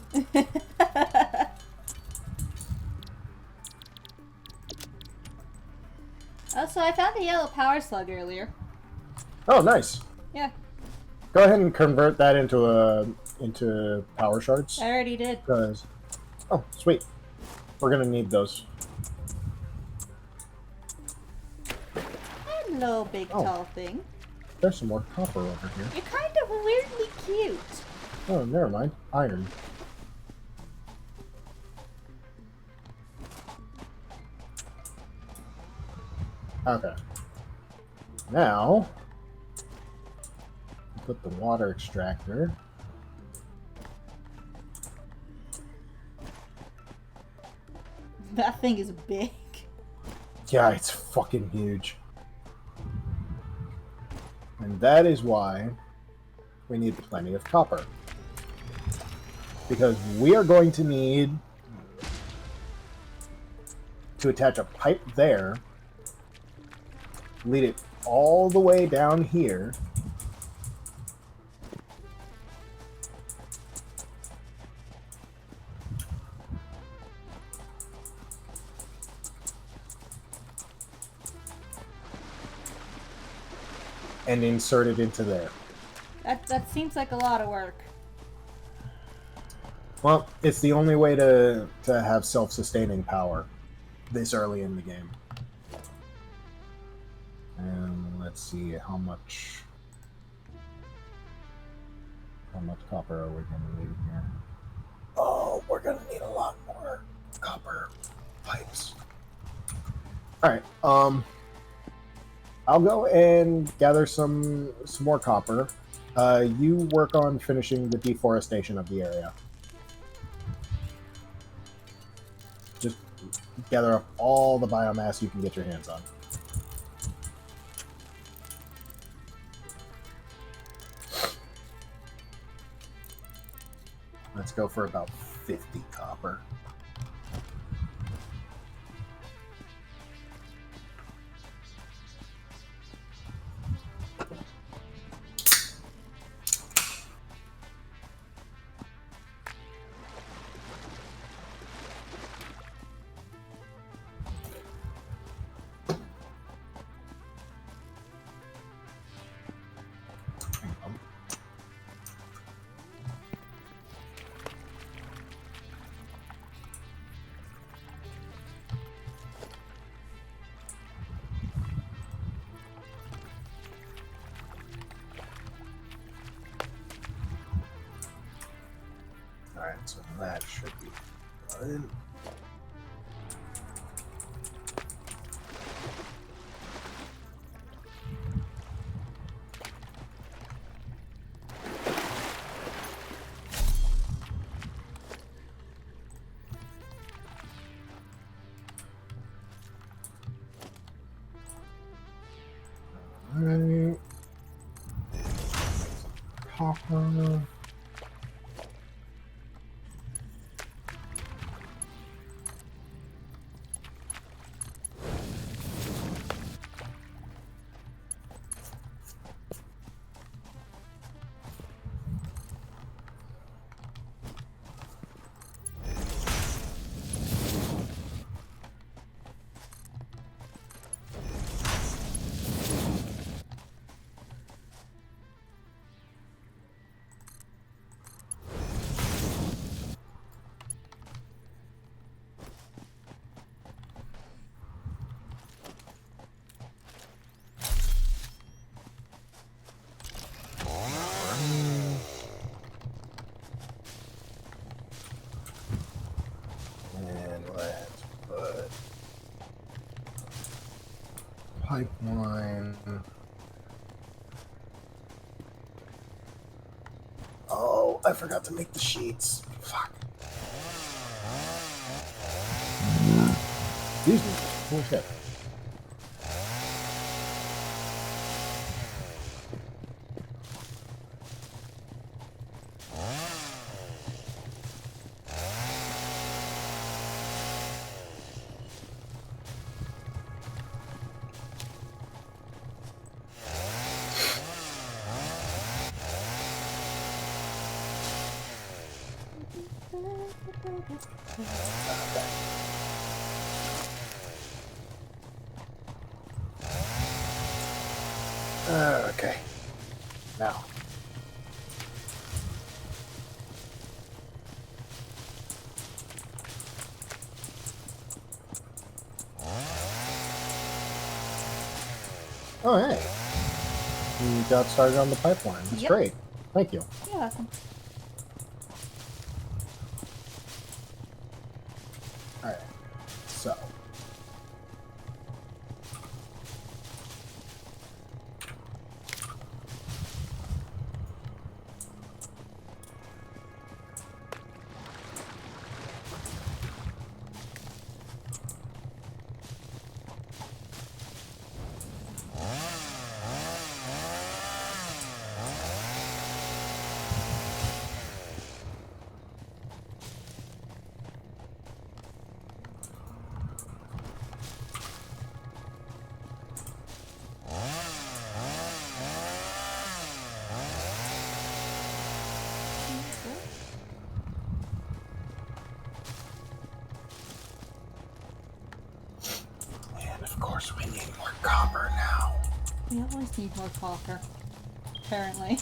S2: Also, I found a yellow power slug earlier.
S1: Oh, nice.
S2: Yeah,
S1: Go ahead and convert that into power shards.
S2: I already did.
S1: Because, oh, sweet. We're gonna need those.
S2: Hello, big
S1: Oh.
S2: tall thing.
S1: There's some more copper over here.
S2: You're kind of weirdly cute.
S1: Oh, never mind. Iron. Okay. Now, put the water extractor.
S2: That thing is big.
S1: Yeah, it's fucking huge. And that is why we need plenty of copper. Because we are going to need to attach a pipe there, lead it all the way down here, and insert it into there.
S2: That seems like a lot of work.
S1: Well, it's the only way to have self-sustaining power this early in the game. And let's see how much copper are we gonna need here? Oh, we're gonna need a lot more copper pipes. Alright, I'll go and gather some more copper. You work on finishing the deforestation of the area. Just gather up all the biomass you can get your hands on. Let's go for about 50 copper. Alright, so that should be good. Alright. Copper. And let's put pipeline. Oh, I forgot to make the sheets. Fuck. Excuse me. Holy shit. Okay. Now. Oh, hey. You got started on the pipeline. That's
S2: Yep.
S1: great. Thank you.
S2: You're welcome.
S1: Alright. So. And of course, we need more copper now.
S2: We always need more copper. Apparently.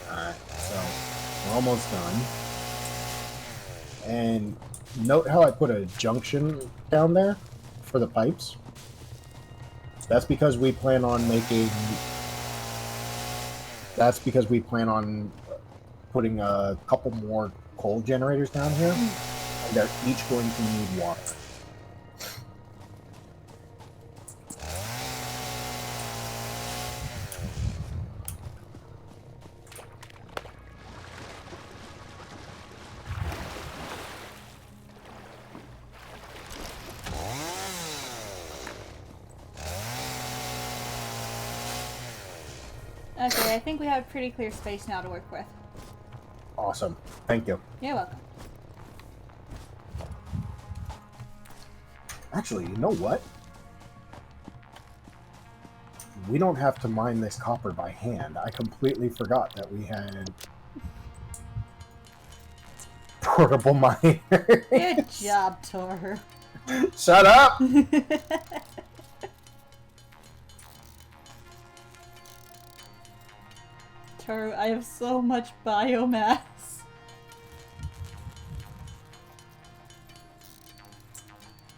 S1: Alright, so we're almost done. And note how I put a junction down there for the pipes. That's because we plan on making. That's because we plan on putting a couple more coal generators down here, and they're each going to need water.
S2: Okay, I think we have a pretty clear space now to work with.
S1: Awesome. Thank you.
S2: You're welcome.
S1: Actually, you know what? We don't have to mine this copper by hand. I completely forgot that we had portable miners.
S2: Good job, Toru.
S1: Shut up!
S2: Toru, I have so much biomass.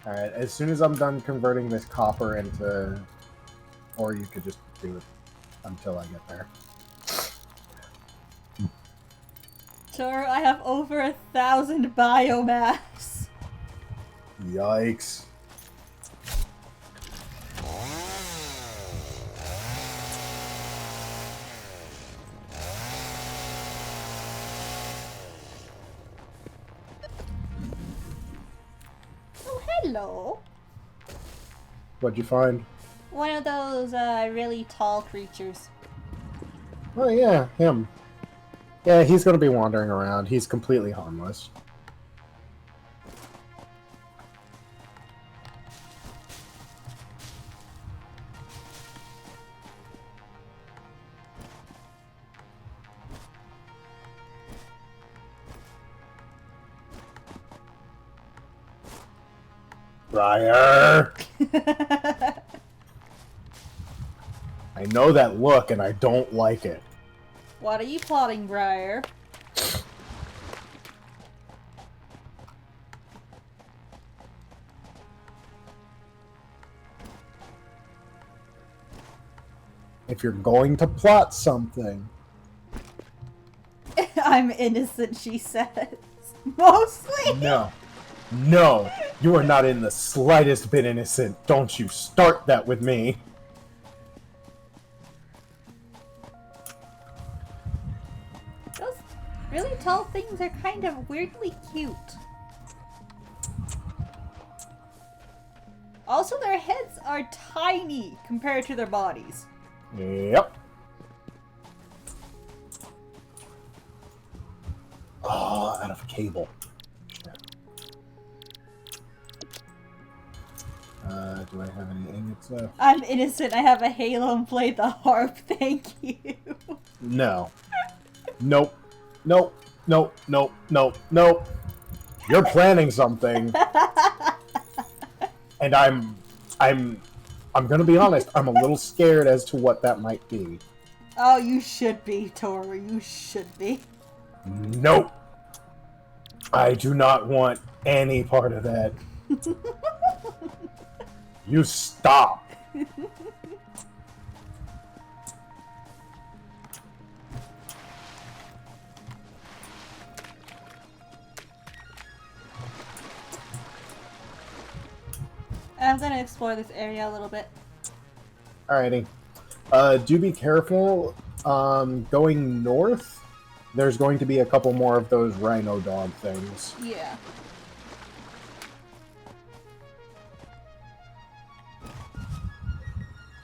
S1: Alright, as soon as I'm done converting this copper into... Or you could just do it until I get there.
S2: Sure, I have over 1,000 biomass.
S1: Yikes.
S2: Oh, hello.
S1: What'd you find?
S2: One of those really tall creatures.
S1: Oh yeah, him. Yeah, he's gonna be wandering around. He's completely harmless. Briar! I know that look and I don't like it.
S2: What are you plotting, Briar?
S1: If you're going to plot something,
S2: I'm innocent, she says. Mostly?
S1: no. No, you are not in the slightest bit innocent. Don't you start that with me.
S2: Those really tall things are kind of weirdly cute. Also, their heads are tiny compared to their bodies.
S1: Yep. Oh, out of cable. Do I have any ingots left?
S2: I'm innocent. I have a halo and play the harp. Thank you.
S1: No. Nope. Nope. Nope. Nope. Nope. Nope. You're planning something. And I'm gonna be honest, I'm a little scared as to what that might be.
S2: Oh, you should be, Tori. You should be.
S1: Nope. I do not want any part of that. You stop.
S2: I'm gonna explore this area a little bit.
S1: Alrighty. Do be careful. Going north, there's going to be a couple more of those rhino dog things.
S2: Yeah.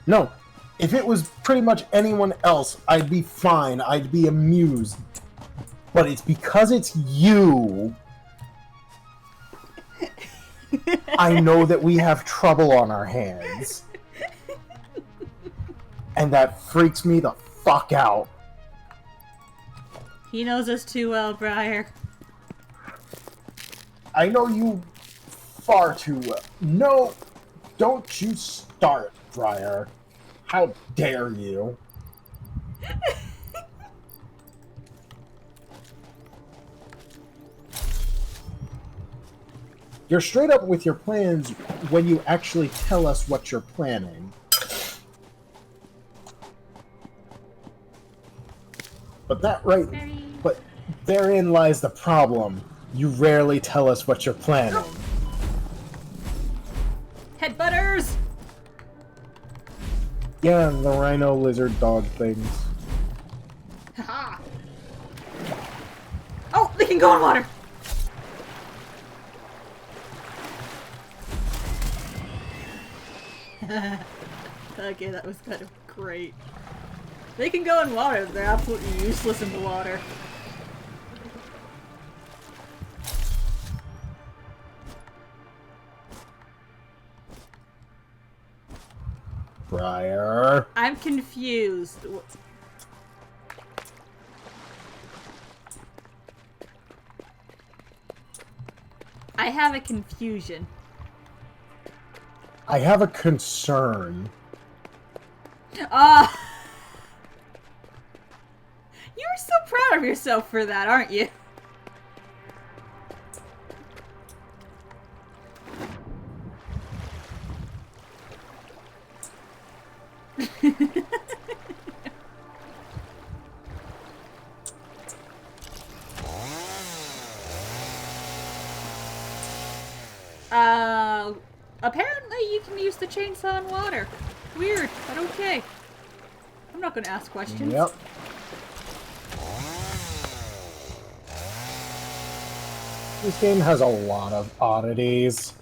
S1: No. If it was pretty much anyone else, I'd be fine. I'd be amused. But it's because it's you. I know that we have trouble on our hands. And that freaks me the fuck out.
S2: He knows us too well, Briar.
S1: I know you far too well. No, don't you start, Briar. How dare you? You're straight up with your plans when you actually tell us what you're planning. But therein lies the problem. You rarely tell us what you're planning.
S2: Headbutters!
S1: Yeah, the rhino lizard dog things.
S2: Haha! Oh, they can go in water! Okay, that was kind of great. They can go in water, they're absolutely useless in the water.
S1: Briar.
S2: I'm confused. I have a confusion.
S1: I have a concern.
S2: Ah! You're so proud of yourself for that, aren't you? Apparently you can use the chainsaw in water. Weird, but okay. I'm not gonna ask questions.
S1: Yep. This game has a lot of oddities.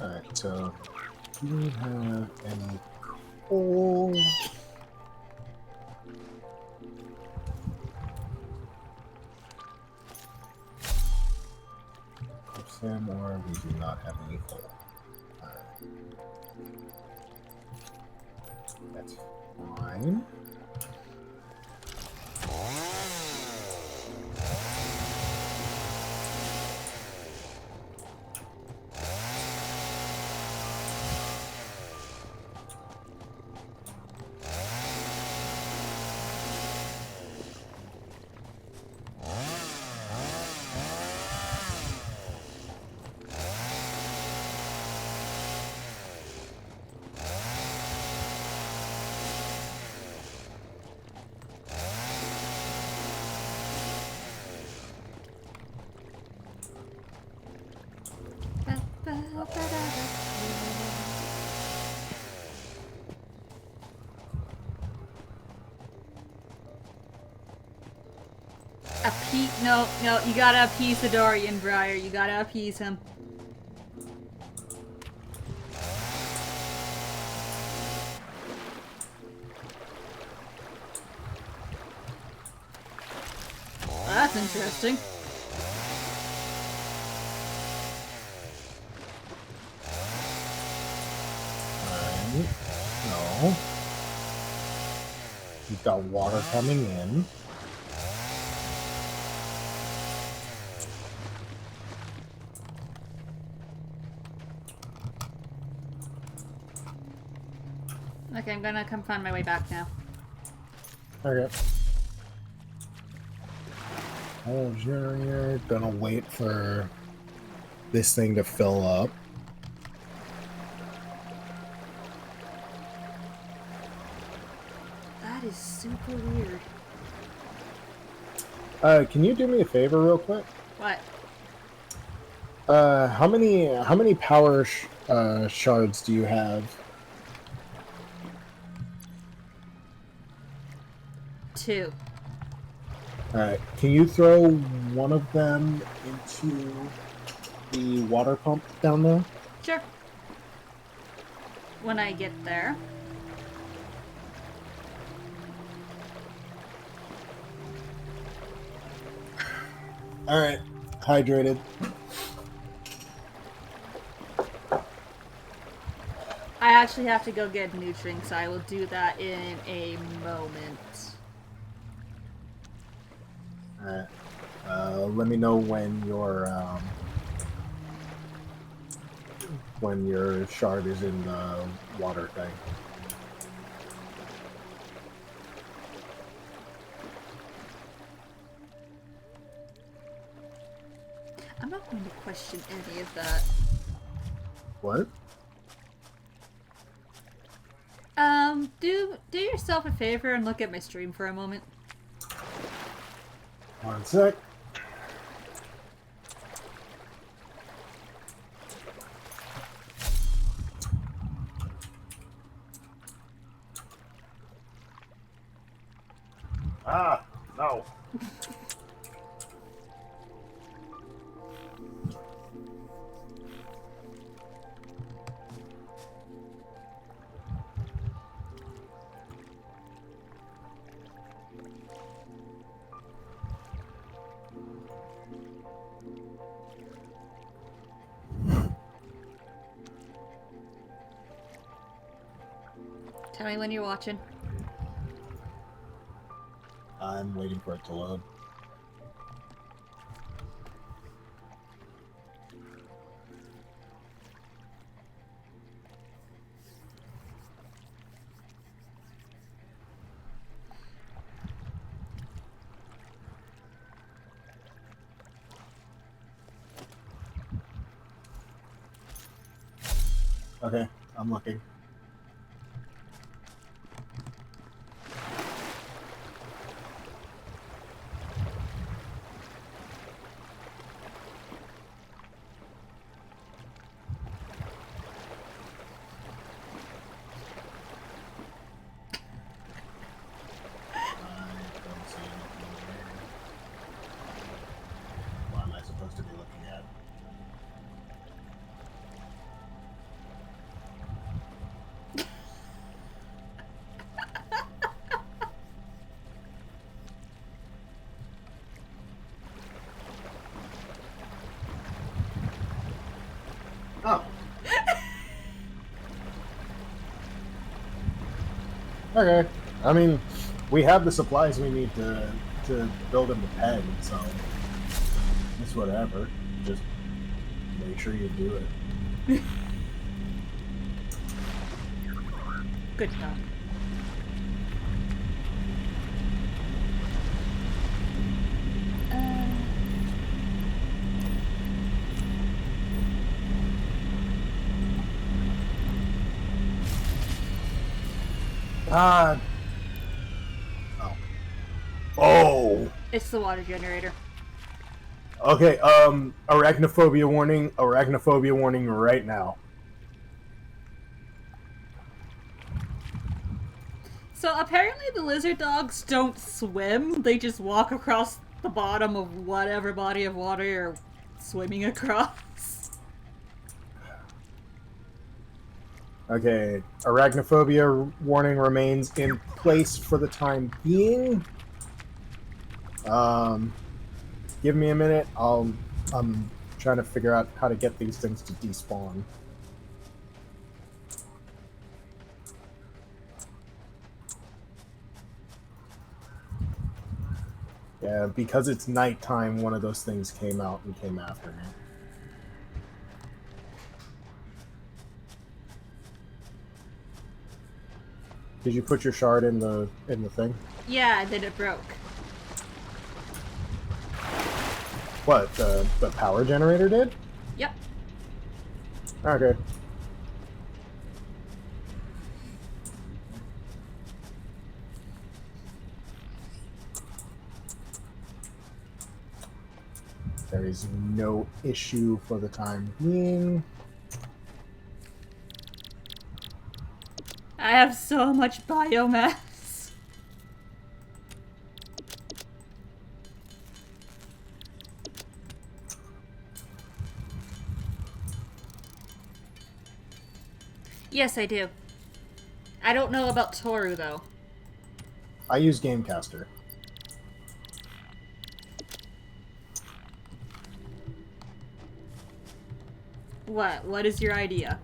S1: Alright, so do we have any coal? Sam, or we do not have any coal. Alright. That's fine.
S2: No, you gotta appease the Dorian, Briar. You gotta appease him. That's interesting.
S1: Alright. No. We've got water coming in.
S2: Okay, I'm gonna come find my way back now.
S1: Okay. Oh, you're gonna wait for this thing to fill up.
S2: That is super weird.
S1: Can you do me a favor real quick?
S2: What?
S1: How many power shards do you have?
S2: 2.
S1: Alright, can you throw one of them into the water pump down there?
S2: Sure. When I get there.
S1: Alright, hydrated.
S2: I actually have to go get a new drink, so I will do that in a moment.
S1: Alright. Let me know when your shard is in the water thing.
S2: I'm not going to question any of that.
S1: What?
S2: Do yourself a favor and look at my stream for a moment.
S1: One sec. Ah, no.
S2: Tell me when you're watching.
S1: I'm waiting for it to load. Okay, I'm looking. What am I supposed to be looking at? Oh. Okay. I mean, we have the supplies we need to build him a pen, so it's whatever. Just make sure you do it.
S2: Good job.
S1: Ah. Oh. Oh.
S2: It's the water generator.
S1: Okay. Arachnophobia warning. Arachnophobia warning right now.
S2: So apparently the lizard dogs don't swim. They just walk across the bottom of whatever body of water you're swimming across.
S1: Okay. Arachnophobia warning remains in place for the time being. Give me a minute. I'm trying to figure out how to get these things to despawn. Yeah, because it's nighttime, one of those things came out and came after me. Did you put your shard in the thing?
S2: Yeah, and then it broke.
S1: What, the power generator did?
S2: Yep.
S1: Okay. There is no issue for the time being.
S2: I have so much biomass. Yes, I do. I don't know about Toru, though.
S1: I use Gamecaster.
S2: What? What is your idea?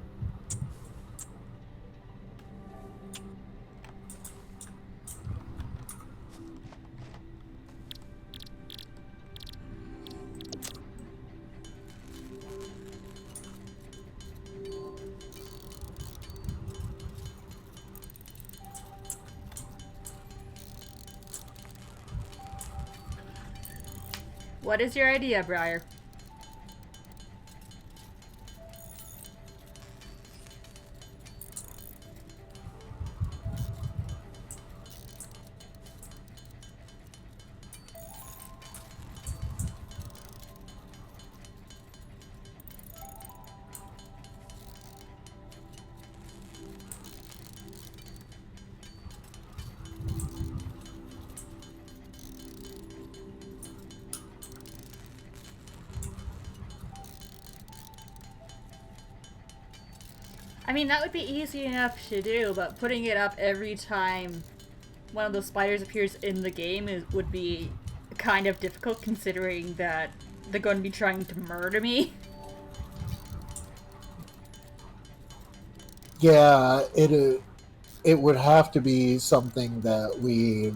S2: What is your idea, Briar? I mean, that would be easy enough to do, but putting it up every time one of those spiders appears in the game would be kind of difficult, considering that they're going to be trying to murder me.
S1: Yeah, it it would have to be something that we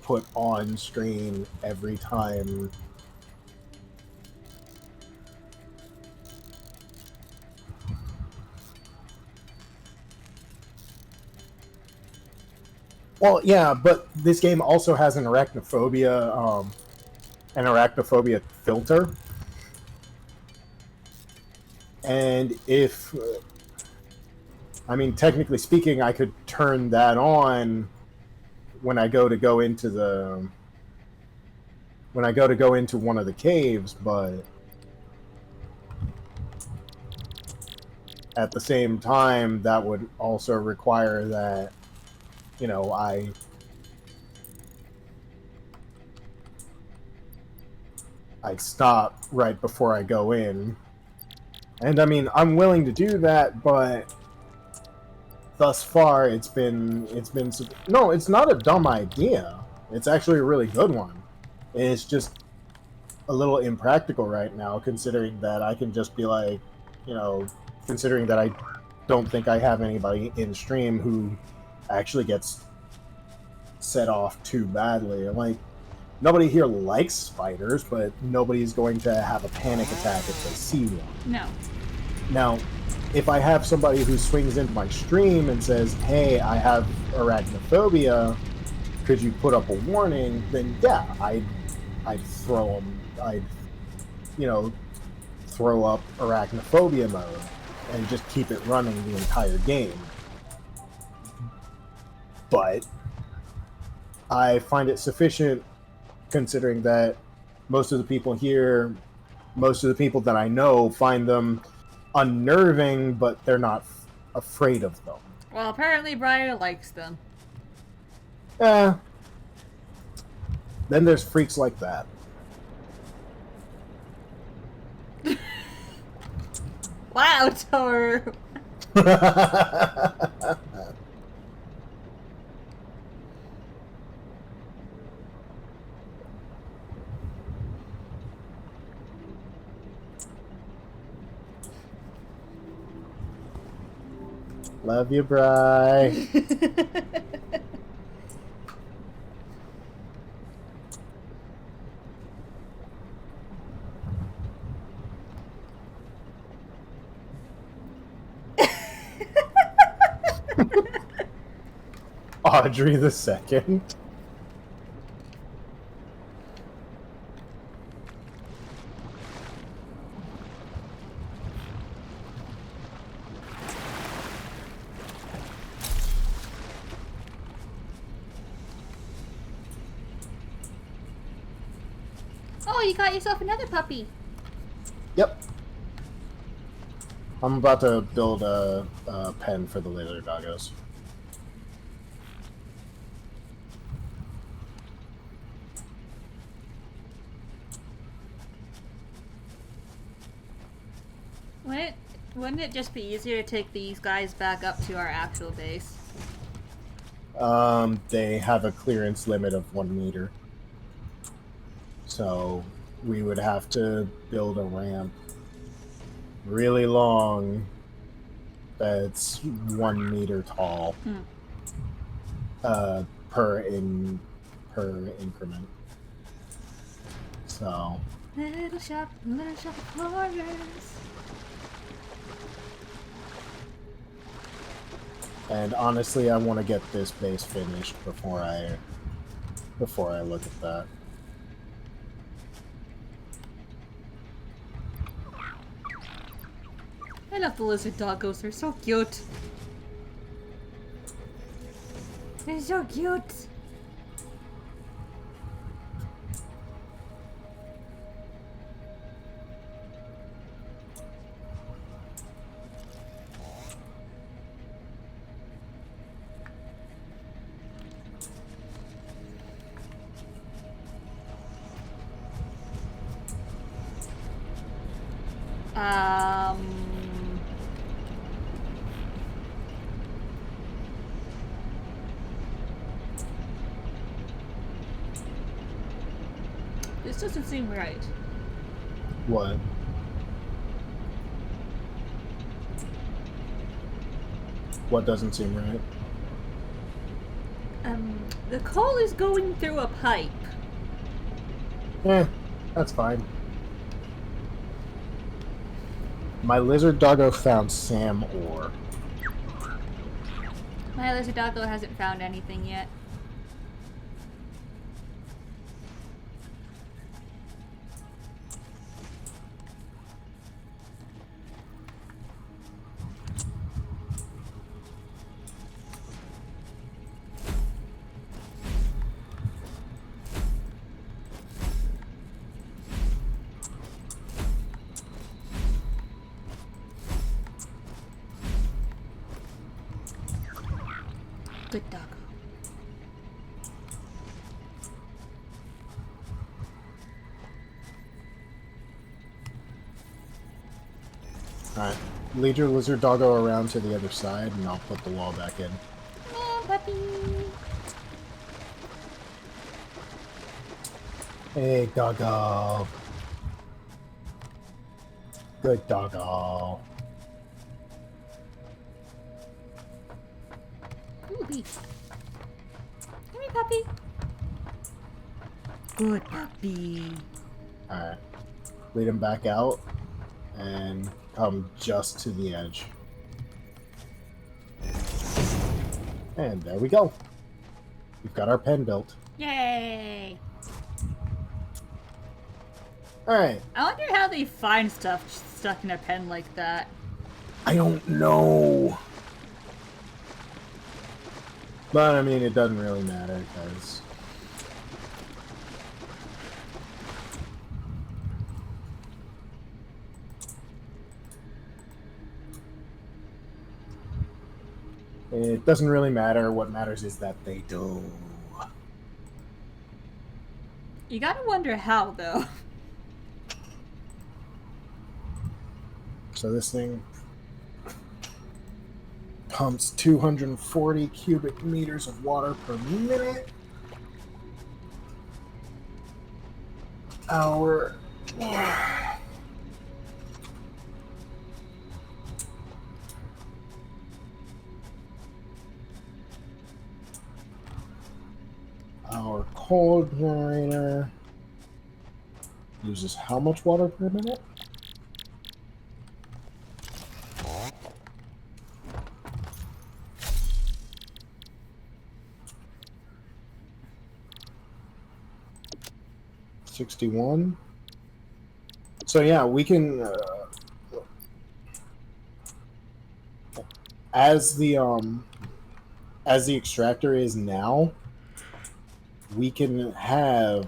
S1: put on screen every time. Well, yeah, but this game also has an arachnophobia filter, and if I mean, technically speaking, I could turn that on when I go into one of the caves, but at the same time, that would also require that, you know, I stop right before I go in. And I mean, I'm willing to do that, but thus far it's been no, it's not a dumb idea. It's actually a really good one. It's just a little impractical right now, considering that I can just be like, you know, considering that I don't think I have anybody in stream who actually gets set off too badly. Like, nobody here likes spiders, but nobody's going to have a panic attack if they see one.
S2: No.
S1: Now, if I have somebody who swings into my stream and says, "Hey, I have arachnophobia, could you put up a warning?" Then yeah, I'd throw them. I'd, you know, throw up arachnophobia mode and just keep it running the entire game. But I find it sufficient, considering that most of the people here, most of the people that I know, find them unnerving, but they're not afraid of them.
S2: Well, apparently Briar likes them.
S1: Then there's freaks like that.
S2: Wow, Toru!
S1: Love you, Bri. Audrey the Second.
S2: Oh, you got yourself another puppy.
S1: Yep. I'm about to build a pen for the later doggos.
S2: Wouldn't it just be easier to take these guys back up to our actual base?
S1: They have a clearance limit of 1 meter. So we would have to build a ramp really long that's 1 meter tall per increment. So
S2: Little shop of horrors.
S1: and honestly, I want to get this base finished before I look at that.
S2: I love the lizard doggos, they're so cute. They're so cute. This doesn't seem right.
S1: What doesn't seem right?
S2: The coal is going through a pipe.
S1: That's fine. My lizard doggo found Sam ore.
S2: My lizard doggo hasn't found anything yet. Good doggo.
S1: Alright. Lead your lizard doggo around to the other side, and I'll put the wall back in.
S2: Oh, puppy.
S1: Hey, doggo. Good doggo.
S2: Ooh, beef. Come here, puppy. Good puppy.
S1: Alright. Lead him back out, and come just to the edge. And there we go. We've got our pen built.
S2: Yay!
S1: Alright.
S2: I wonder how they find stuff stuck in a pen like that.
S1: I don't know. But, I mean, it doesn't really matter, because... It doesn't really matter. What matters is that they do.
S2: You gotta wonder how, though.
S1: So this thing pumps 240 cubic meters of water per minute. Our coal generator uses how much water per minute? $61. So yeah, we can as the extractor is now, we can have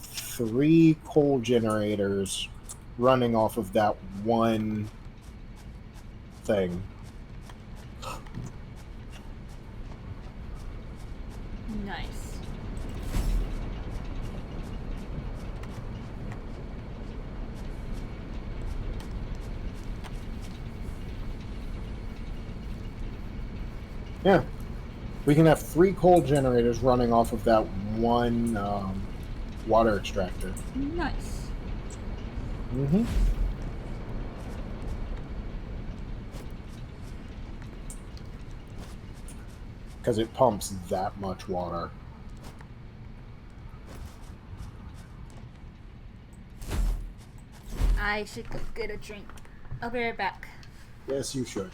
S1: 3 coal generators running off of that one thing.
S2: Nice.
S1: Yeah. We can have 3 coal generators running off of that one water extractor.
S2: Nice.
S1: Mm-hmm. Because it pumps that much water.
S2: I should go get a drink. I'll be right back.
S1: Yes, you should.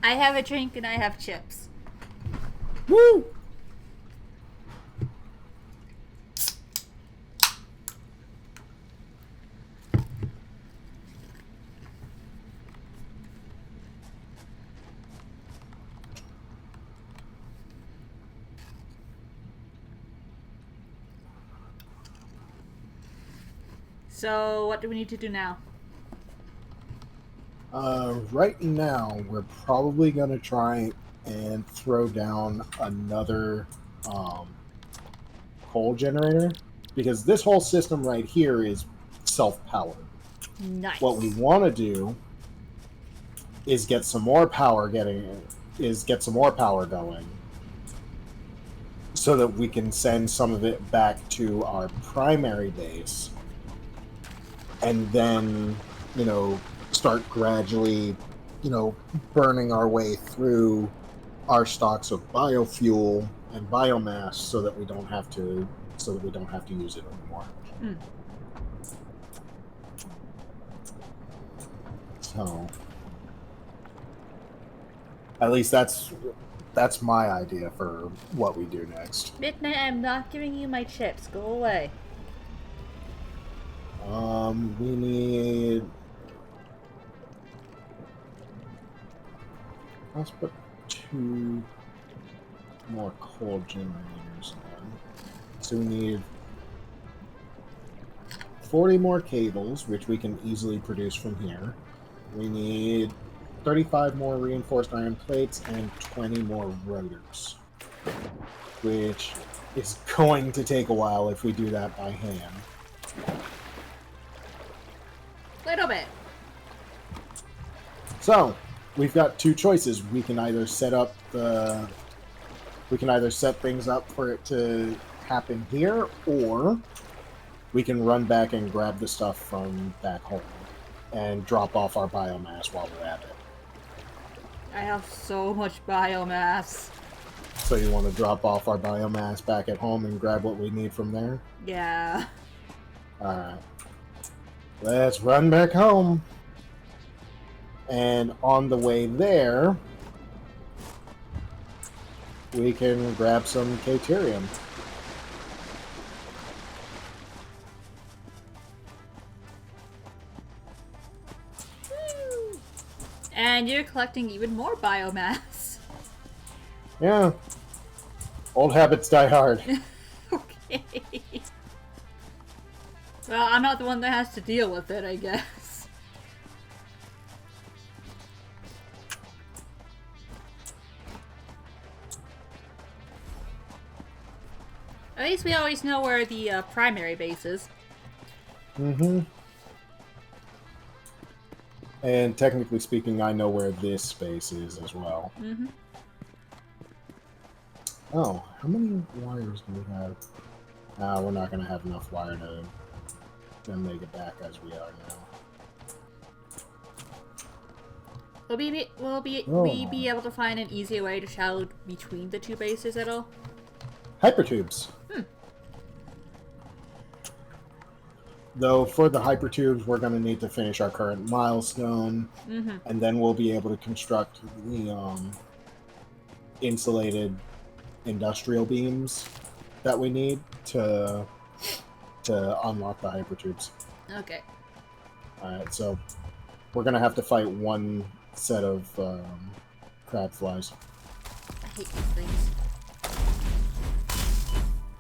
S2: I have a drink and I have chips.
S1: Woo!
S2: So, what do we need to do now?
S1: Right now, we're probably going to try and throw down another coal generator, because this whole system right here is self-powered.
S2: Nice.
S1: What we want to do is get some more power going, so that we can send some of it back to our primary base, and then, start gradually, burning our way through our stocks of biofuel and biomass, so that we don't have to use it anymore.
S2: Mm.
S1: So, at least that's my idea for what we do next.
S2: Midnight, I'm not giving you my chips. Go away.
S1: We need. Let's put 2 more coal generators in. So we need 40 more cables, which we can easily produce from here. We need 35 more reinforced iron plates and 20 more rotors, which is going to take a while if we do that by hand.
S2: Little bit.
S1: So, we've got 2 choices. We can either set things up for it to happen here, or we can run back and grab the stuff from back home and drop off our biomass while we're at it.
S2: I have so much biomass.
S1: So you want to drop off our biomass back at home and grab what we need from there?
S2: Yeah.
S1: Alright. Let's run back home. And on the way there, we can grab some Caterium.
S2: And you're collecting even more biomass.
S1: Yeah. Old habits die hard.
S2: Okay. Well, I'm not the one that has to deal with it, I guess. At least we always know where the primary base is.
S1: Mm-hmm. And technically speaking, I know where this space is as well.
S2: Mm-hmm.
S1: Oh, how many wires do we have? We're not going to have enough wire to make it back as we are now.
S2: Will we be able to find an easier way to travel between the 2 bases at all?
S1: Hypertubes. Though for the hypertubes, we're going to need to finish our current milestone, and then we'll be able to construct the insulated industrial beams that we need to unlock the hypertubes.
S2: Okay.
S1: Alright, so we're going to have to fight 1 set of crab flies.
S2: I hate these things.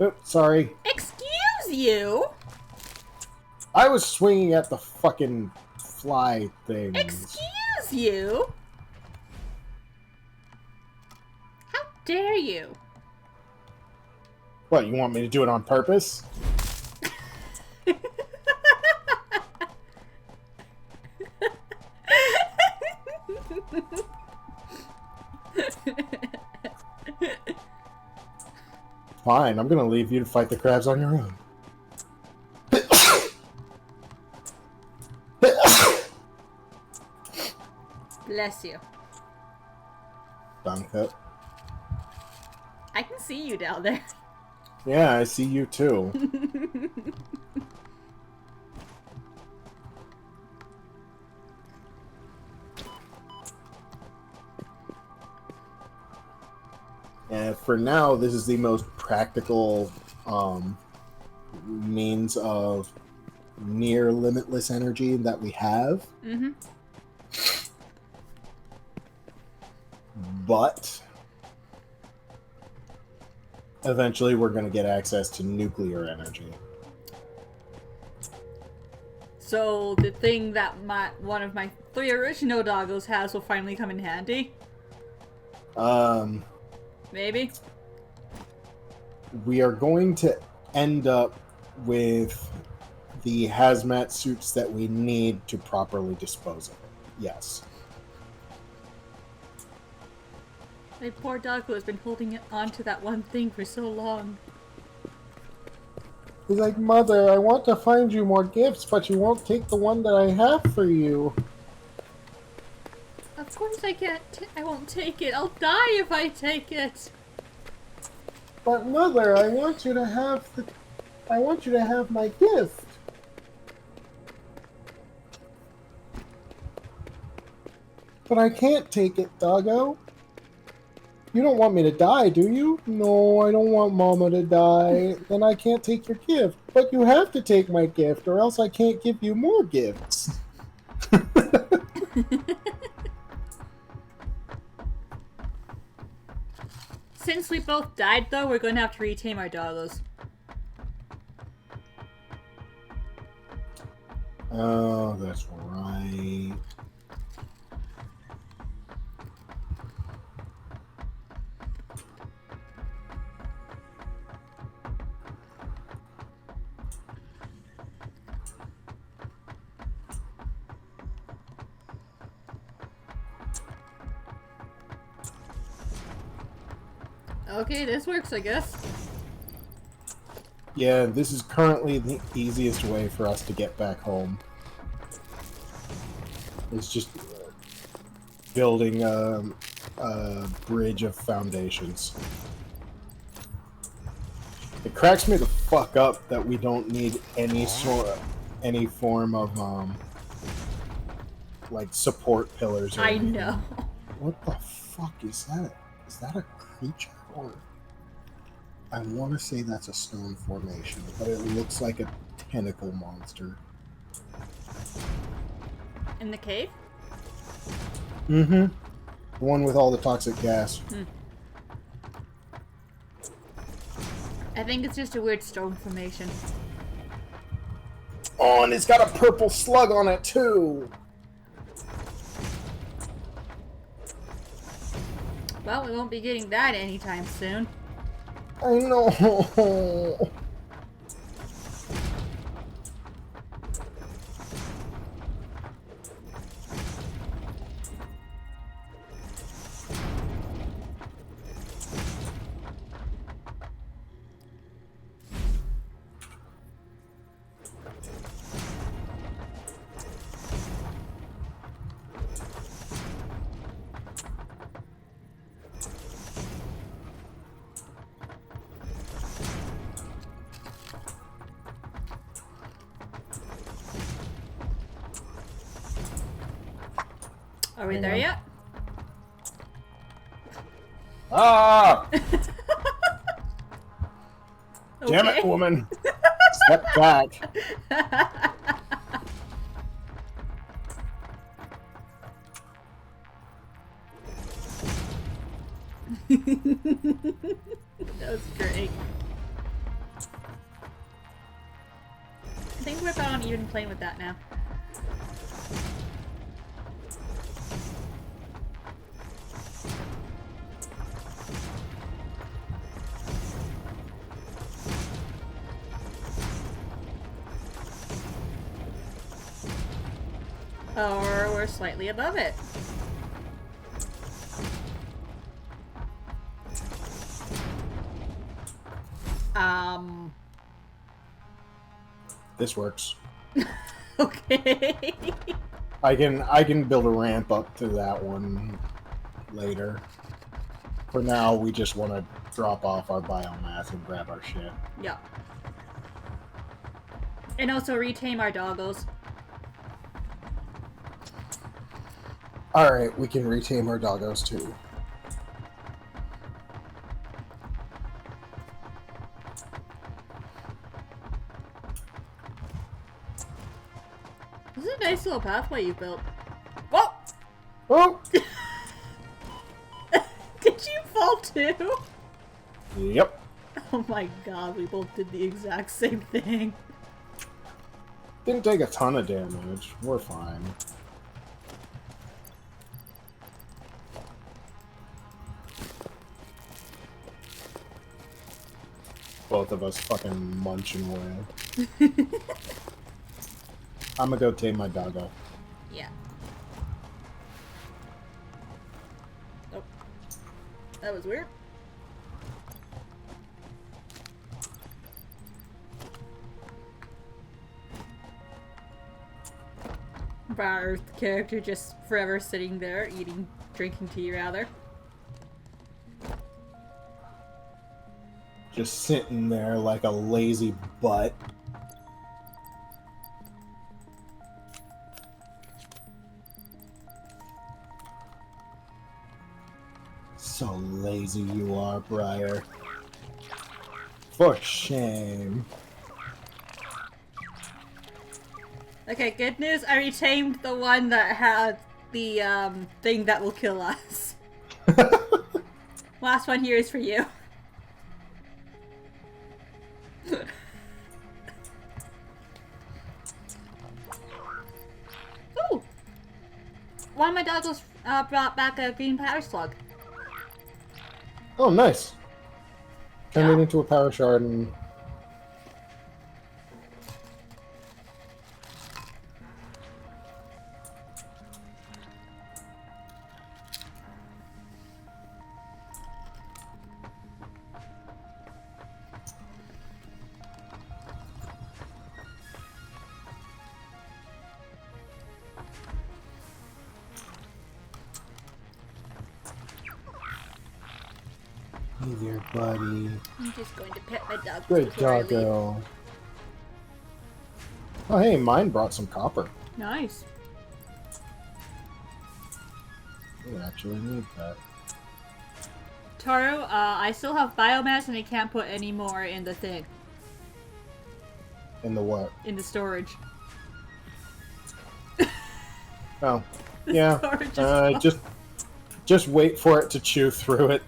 S1: Oops, sorry.
S2: Excuse you?
S1: I was swinging at the fucking fly things.
S2: Excuse you? How dare you?
S1: What, you want me to do it on purpose? Fine, I'm gonna leave you to fight the crabs on your own.
S2: Bless you.
S1: Dunkut.
S2: I can see you down there.
S1: Yeah, I see you too. And for now, this is the most practical means of near limitless energy that we have.
S2: Mm-hmm.
S1: But eventually we're going to get access to nuclear energy.
S2: So the thing that one of my 3 original doggos has will finally come in handy? Maybe?
S1: We are going to end up with the hazmat suits that we need to properly dispose of it. Yes.
S2: My poor doggo has been holding on to that one thing for so long.
S1: He's like, Mother, I want to find you more gifts, but you won't take the one that I have for you.
S2: Of course I can't. I won't take it. I'll die if I take it.
S1: But Mother, I want you to have my gift. But I can't take it, Doggo. You don't want me to die, do you? No, I don't want Mama to die. Then I can't take your gift. But you have to take my gift, or else I can't give you more gifts.
S2: Since we both died, though, we're going to have to retame our doggos.
S1: Oh, that's right.
S2: Okay, this works, I guess.
S1: Yeah, this is currently the easiest way for us to get back home. It's just building a bridge of foundations. It cracks me the fuck up that we don't need any form of like support pillars. Or
S2: I
S1: anything.
S2: know.
S1: What the fuck is that? Is that a creature? Or I want to say that's a stone formation, but it looks like a tentacle monster.
S2: In the cave?
S1: Mm-hmm. The one with all the toxic gas.
S2: I think it's just a weird stone formation.
S1: Oh, and it's got a purple slug on it, too!
S2: Well, we won't be getting that anytime soon.
S1: I know!
S2: Are we there yet?
S1: Ah! Damn it,
S2: Okay.
S1: woman! Step back.
S2: That was great. I think we're about on even playing with that now. Or we're slightly above it.
S1: This works.
S2: Okay.
S1: I can build a ramp up to that one later. For now, we just want to drop off our biomass and grab our shit.
S2: Yeah. And also retame our doggos.
S1: Alright, we can retame our doggos too.
S2: This is a nice little pathway you built. Whoa!
S1: Oh!
S2: Did you fall too?
S1: Yep.
S2: Oh my god, we both did the exact same thing.
S1: Didn't take a ton of damage. We're fine. Both of us fucking munching away. I'm gonna go tame my doggo.
S2: Yeah. Oh. That was weird. Our character just forever sitting there, drinking tea rather.
S1: Just sitting there like a lazy butt. So lazy you are, Briar. For shame.
S2: Okay, good news. I retamed the one that had the thing that will kill us. Last one here is for you. Ooh! One of my dogs brought back a green power slug.
S1: Oh, nice. Turn
S2: Yeah.
S1: it into a power shard and... Hey there, buddy.
S2: I'm just going to pet my dog.
S1: Good
S2: before I leave.
S1: doggo. Oh, hey, mine brought some copper.
S2: Nice.
S1: We actually need that.
S2: Taro, I still have biomass and I can't put any more in the thing.
S1: In the what?
S2: In the storage.
S1: Oh, yeah.
S2: Storage is full.
S1: Just wait for it to chew through it.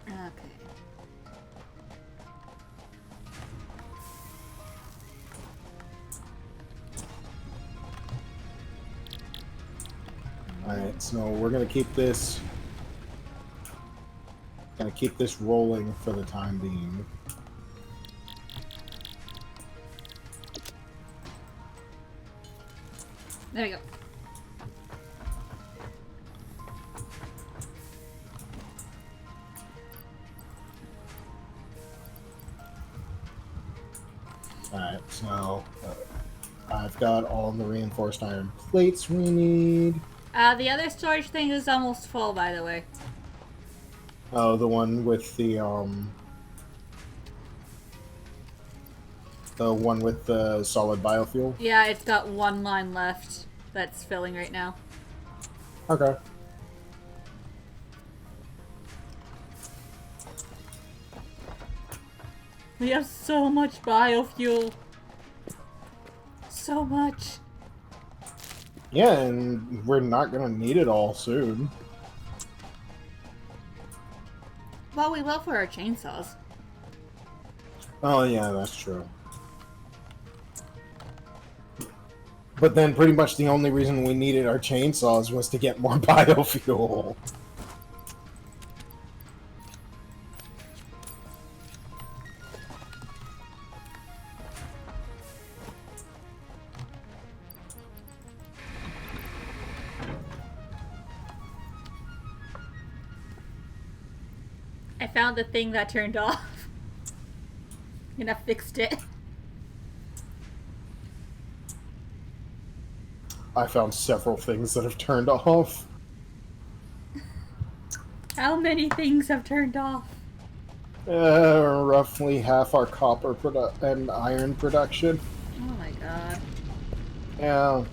S2: Okay.
S1: Alright, so we're gonna keep this... Gonna keep this rolling for the time being.
S2: There we go.
S1: Alright, so... I've got all the reinforced iron plates we need.
S2: The other storage thing is almost full, by the way.
S1: Oh, the one with the solid biofuel?
S2: Yeah, it's got one line left that's filling right now.
S1: Okay.
S2: We have so much biofuel. So much.
S1: Yeah, and we're not gonna need it all soon.
S2: Well, we will for our chainsaws.
S1: Oh, yeah, that's true. But then pretty much the only reason we needed our chainsaws was to get more biofuel.
S2: found the thing that turned off. And I fixed it.
S1: I found several things that have turned off.
S2: How many things have turned off?
S1: Roughly half our copper and iron production.
S2: Oh my god.
S1: Yeah.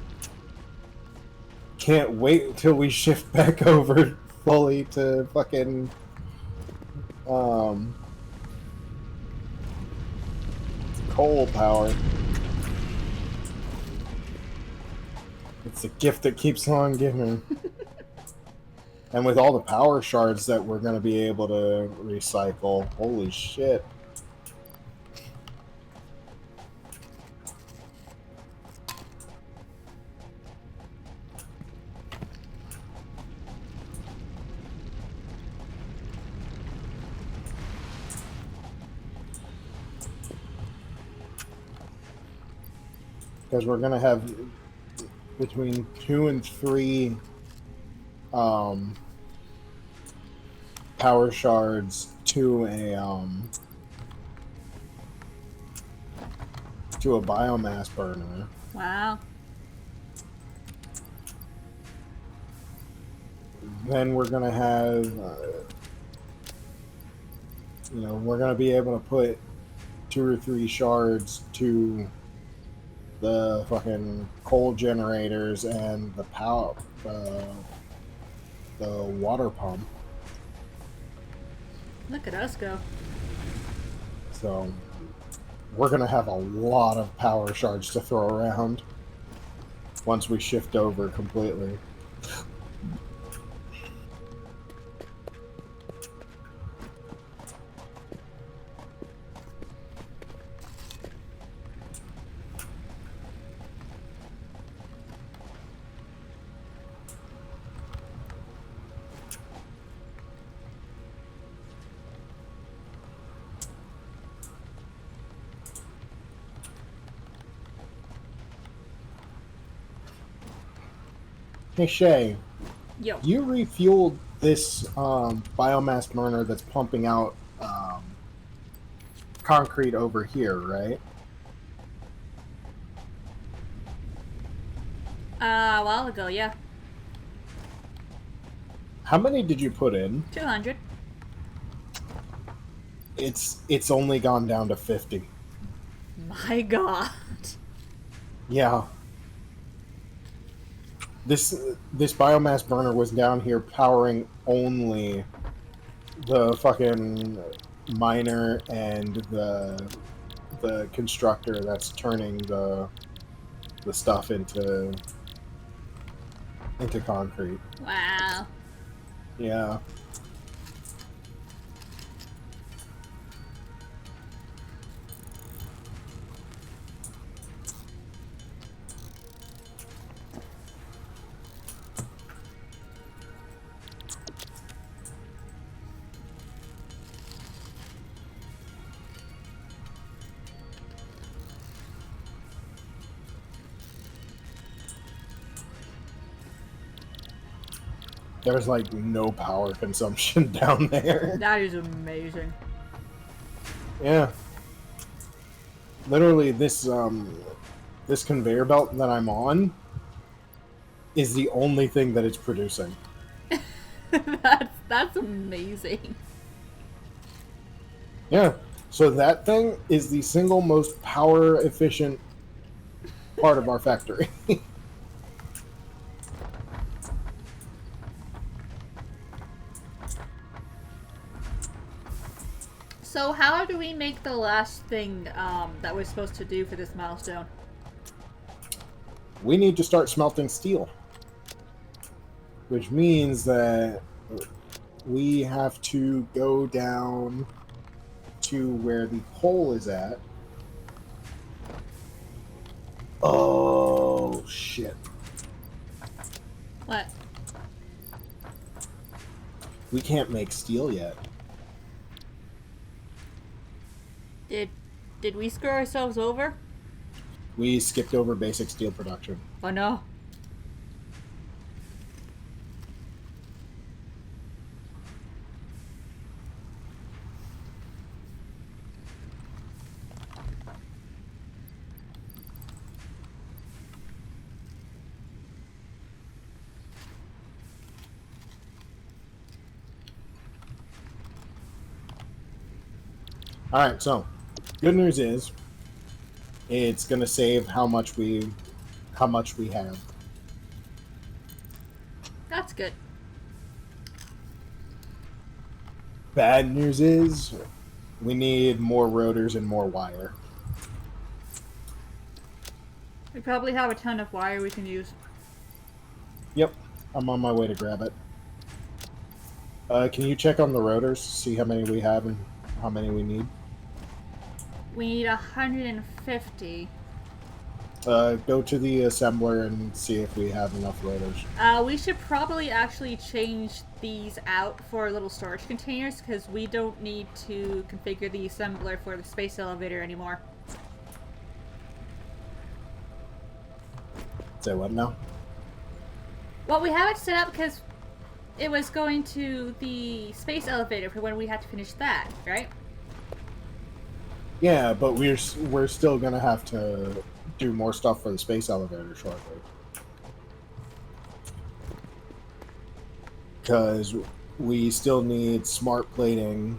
S1: Can't wait until we shift back over fully to fucking coal power. It's a gift that keeps on giving. And with all the power shards that we're going to be able to recycle, holy shit. Because we're going to have between 2 and 3 power shards to a biomass burner.
S2: Wow.
S1: Then we're gonna have we're gonna be able to put 2 or 3 shards to the fucking coal generators and the power the water pump.
S2: Look at us go.
S1: So we're gonna have a lot of power shards to throw around once we shift over completely. Hey Shay,
S2: Yo.
S1: you refueled this biomass burner that's pumping out concrete over here, right?
S2: A while ago, yeah.
S1: How many did you put in?
S2: 200.
S1: It's only gone down to 50.
S2: My god.
S1: Yeah. This biomass burner was down here powering only the fucking miner and the constructor that's turning the stuff into concrete.
S2: Wow.
S1: Yeah. There's like no power consumption down there.
S2: That is amazing.
S1: Yeah. Literally this conveyor belt that I'm on is the only thing that it's producing.
S2: That's amazing.
S1: Yeah. So that thing is the single most power efficient part of our factory.
S2: So how do we make the last thing that we're supposed to do for this milestone?
S1: We need to start smelting steel. Which means that we have to go down to where the pole is at. Oh, shit.
S2: What?
S1: We can't make steel yet.
S2: Did we screw ourselves over?
S1: We skipped over basic steel production.
S2: Oh no.
S1: All right. So, good news is, it's gonna save how much we have.
S2: That's good.
S1: Bad news is, we need more rotors and more wire.
S2: We probably have a ton of wire we can use.
S1: Yep, I'm on my way to grab it. Can you check on the rotors, see how many we have and how many we need?
S2: We need 150.
S1: Go to the assembler and see if we have enough rotors.
S2: We should probably actually change these out for little storage containers because we don't need to configure the assembler for the space elevator anymore.
S1: Say what now?
S2: Well, we have it set up because it was going to the space elevator for when we had to finish that, right?
S1: Yeah, but we're still gonna have to do more stuff for the space elevator shortly. Because we still need smart plating.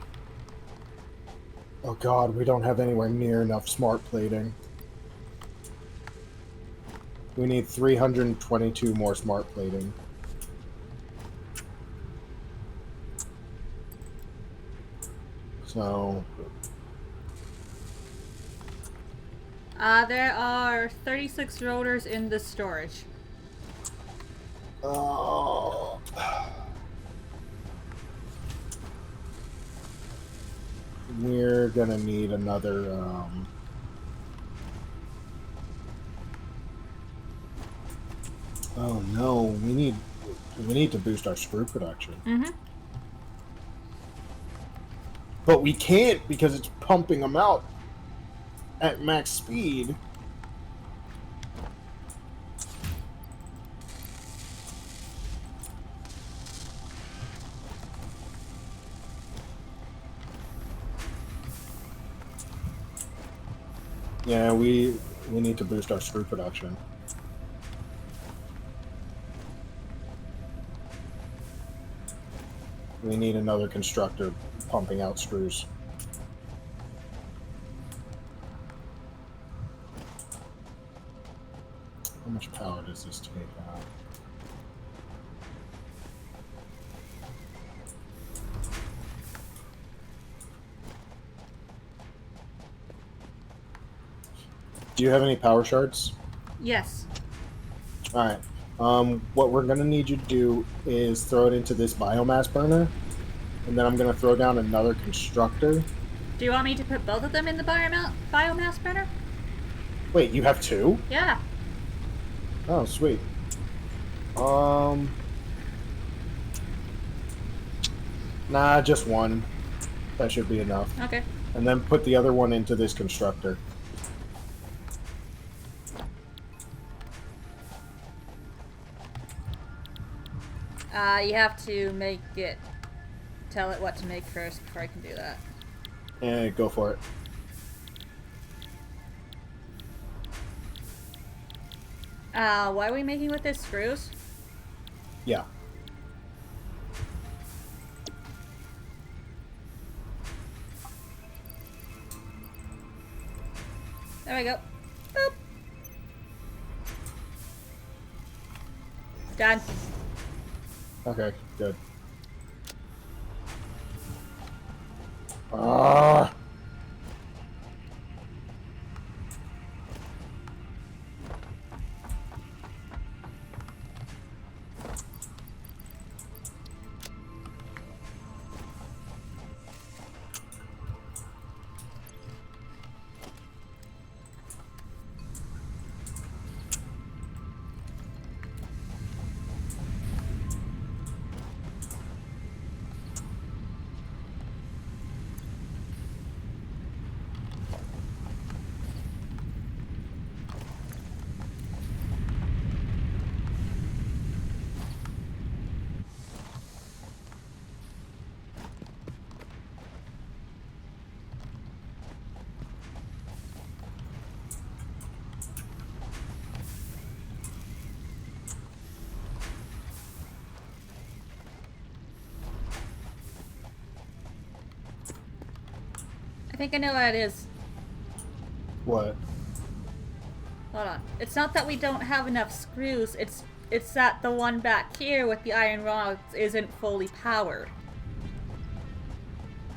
S1: Oh god, we don't have anywhere near enough smart plating. We need 322 more smart plating. So...
S2: There are 36 rotors in the storage.
S1: Oh... We're gonna need another, Oh no, we need to boost our screw production.
S2: Mm-hmm.
S1: But we can't because it's pumping them out at max speed. Yeah, we need to boost our screw production. We need another constructor pumping out screws. How much power does this take out? Do you have any power shards?
S2: Yes.
S1: Alright. What we're gonna need you to do is throw it into this biomass burner, and then I'm gonna throw down another constructor.
S2: Do you want me to put both of them in the biomass burner?
S1: Wait, you have two?
S2: Yeah.
S1: Oh, sweet. Nah, just one. That should be enough.
S2: Okay.
S1: And then put the other one into this constructor.
S2: You have to make it... Tell it what to make first before I can do that.
S1: And go for it.
S2: Why are we making with this screws?
S1: Yeah.
S2: There we go. Boop. Done.
S1: Okay, good. Ah.
S2: think I know what it is.
S1: What?
S2: Hold on. It's not that we don't have enough screws. It's that the one back here with the iron rods isn't fully powered.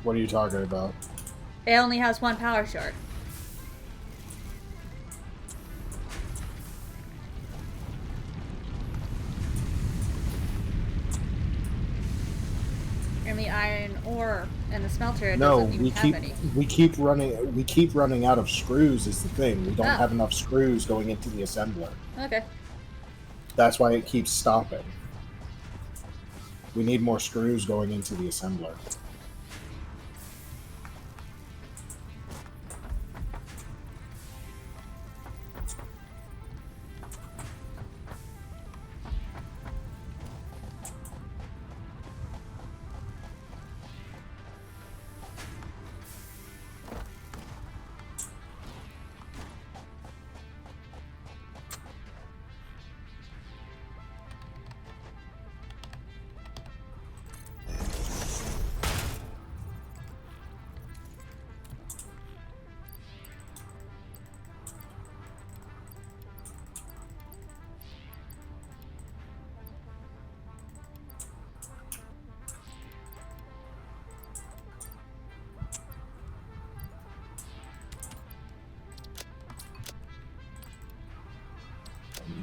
S1: What are you talking about?
S2: It only has one power shard. And the iron ore and the smelter
S1: No,
S2: doesn't even have any.
S1: we keep running out of screws is the thing. We don't
S2: Oh.
S1: have enough screws going into the assembler.
S2: Okay.
S1: That's why it keeps stopping. We need more screws going into the assembler.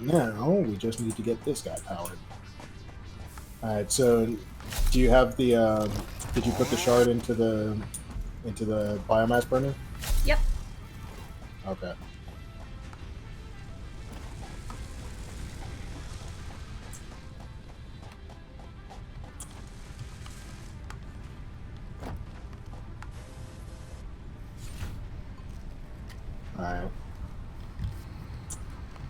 S1: Now we just need to get this guy powered. Alright, so do you have the did you put the shard into the biomass burner?
S2: Yep.
S1: Okay. Alright.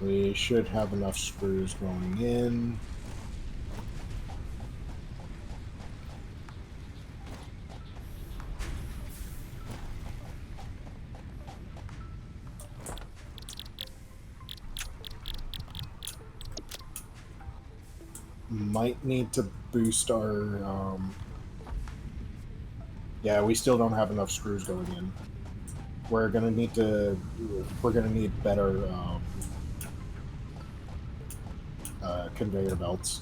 S1: We should have enough screws going in. Might need to boost our yeah, we still don't have enough screws going in. We're gonna need better conveyor belts.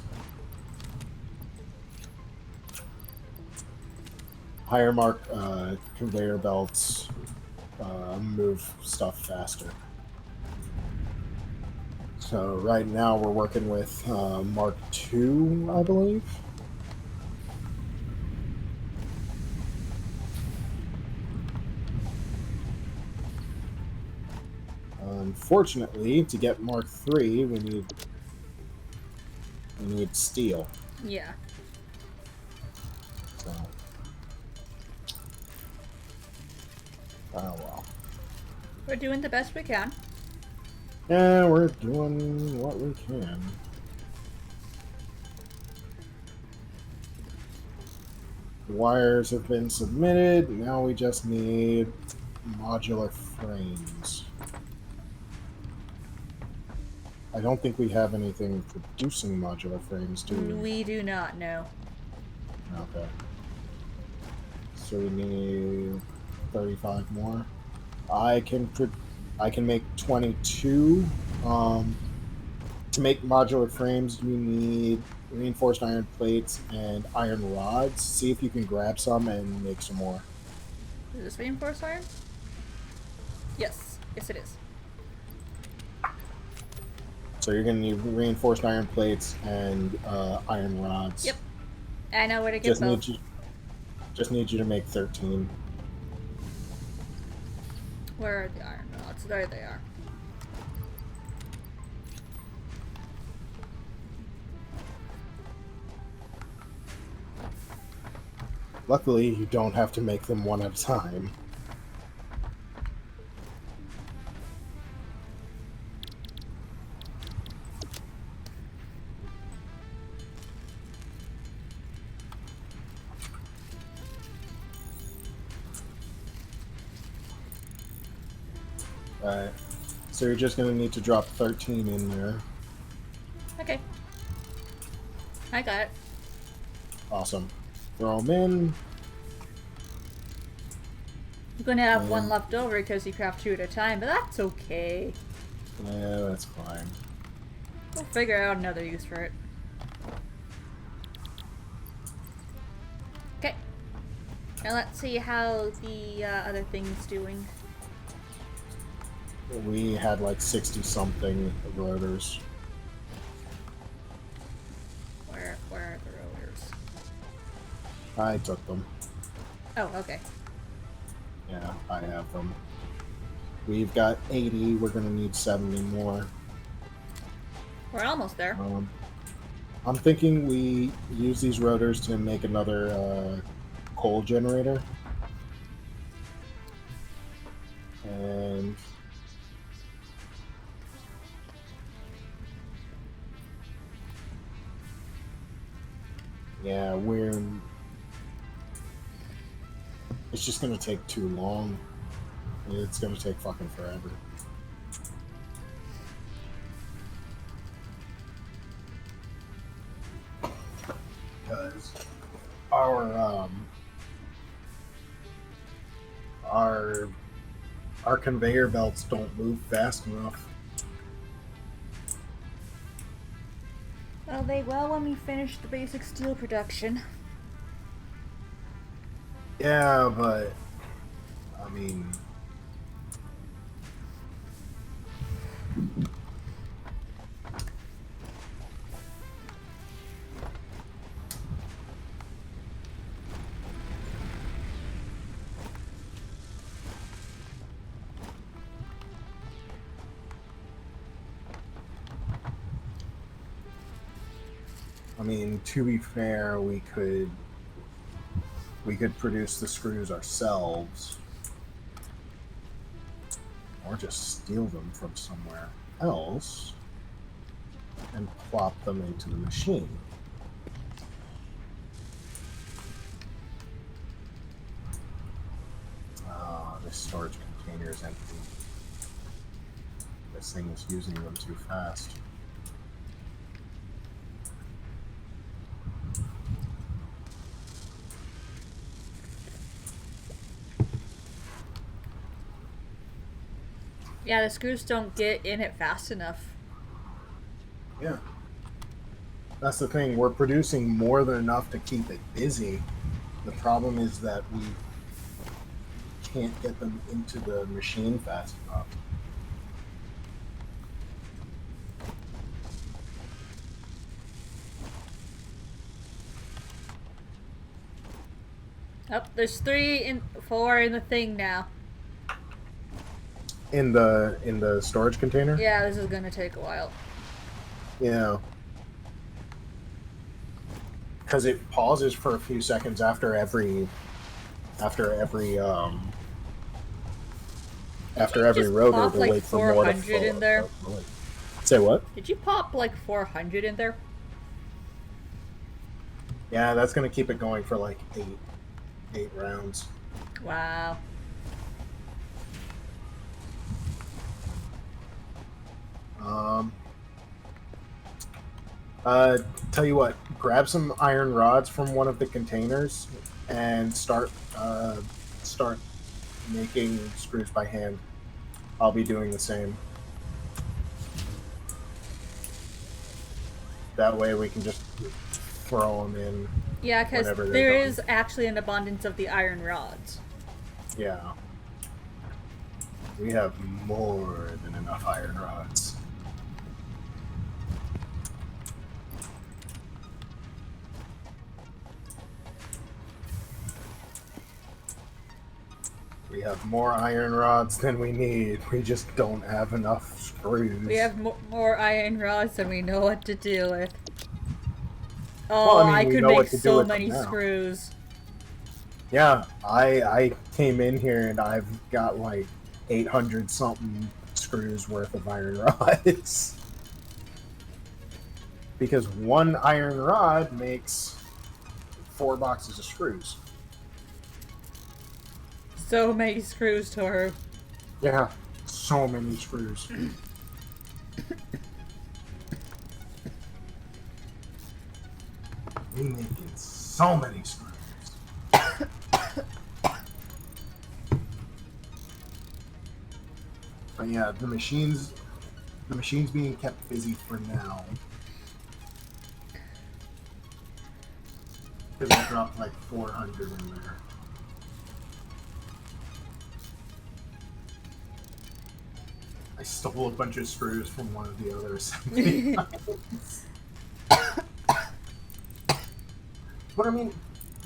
S1: Higher mark conveyor belts move stuff faster. So right now we're working with Mark II, I believe. Unfortunately, to get Mark III, we need steel.
S2: Yeah.
S1: So, oh well.
S2: We're doing the best we can.
S1: Yeah, we're doing what we can. The wires have been submitted. Now we just need modular frames. I don't think we have anything producing modular frames, do we?
S2: We do not know.
S1: Okay. So we need 35 more. I can make 22. To make modular frames, you need reinforced iron plates and iron rods. See if you can grab some and make some more.
S2: Is this reinforced iron? Yes. Yes, it is.
S1: So you're gonna need reinforced iron plates and iron rods.
S2: Yep. I know where to get those.
S1: Just need you to make 13.
S2: Where are the iron rods? There they are.
S1: Luckily, you don't have to make them one at a time. Alright. So you're just gonna need to drop 13 in there.
S2: Okay. I got it.
S1: Awesome. Throw them in.
S2: You're gonna have one left over because you craft 2 at a time, but that's okay.
S1: Yeah, that's fine.
S2: We'll figure out another use for it. Okay. Now let's see how the other thing's doing.
S1: We had like 60-something rotors.
S2: Where are the rotors?
S1: I took them.
S2: Oh, okay.
S1: Yeah, I have them. We've got 80. We're gonna need 70 more.
S2: We're almost there.
S1: I'm thinking we use these rotors to make another coal generator. And yeah, it's just gonna take too long. It's gonna take fucking forever. Because our conveyor belts don't move fast enough.
S2: Well, they will when we finish the basic steel production.
S1: Yeah, but I mean, to be fair, we could produce the screws ourselves, or just steal them from somewhere else and plop them into the machine. This storage container is empty. This thing is using them too fast.
S2: Yeah, the screws don't get in it fast enough.
S1: Yeah. That's the thing. We're producing more than enough to keep it busy. The problem is that we can't get them into the machine fast enough.
S2: Oh, there's 4 in the thing now.
S1: In the storage container?
S2: Yeah, this is gonna take a while.
S1: Yeah. Because it pauses for a few seconds after every rotor
S2: pop,
S1: to
S2: like,
S1: wait for more to
S2: 400
S1: fill
S2: in
S1: up.
S2: there?
S1: Say what?
S2: Did you pop like 400 in there?
S1: Yeah, that's gonna keep it going for like eight rounds.
S2: Wow.
S1: Tell you what, grab some iron rods from one of the containers and start making screws by hand. I'll be doing the same. That way we can just throw them in.
S2: Yeah, because
S1: whenever they're
S2: there
S1: done.
S2: is actually an abundance of the iron rods.
S1: Yeah. We have more than enough iron rods. We have more iron rods than we need. We just don't have enough screws.
S2: We have more iron rods than we know what to do with.
S1: Well,
S2: Oh,
S1: I mean,
S2: I
S1: we
S2: could
S1: know what
S2: make
S1: to do
S2: so
S1: with them
S2: many
S1: now.
S2: screws.
S1: Yeah, I came in here and I've got like 800 something screws worth of iron rods. Because one iron rod makes 4 boxes of screws.
S2: So many screws, Toru.
S1: Yeah, so many screws. We making so many screws. But yeah, the machine's being kept busy for now. Because I dropped like 400 in there. I stole a bunch of screws from one of the other assembly lines. But I mean,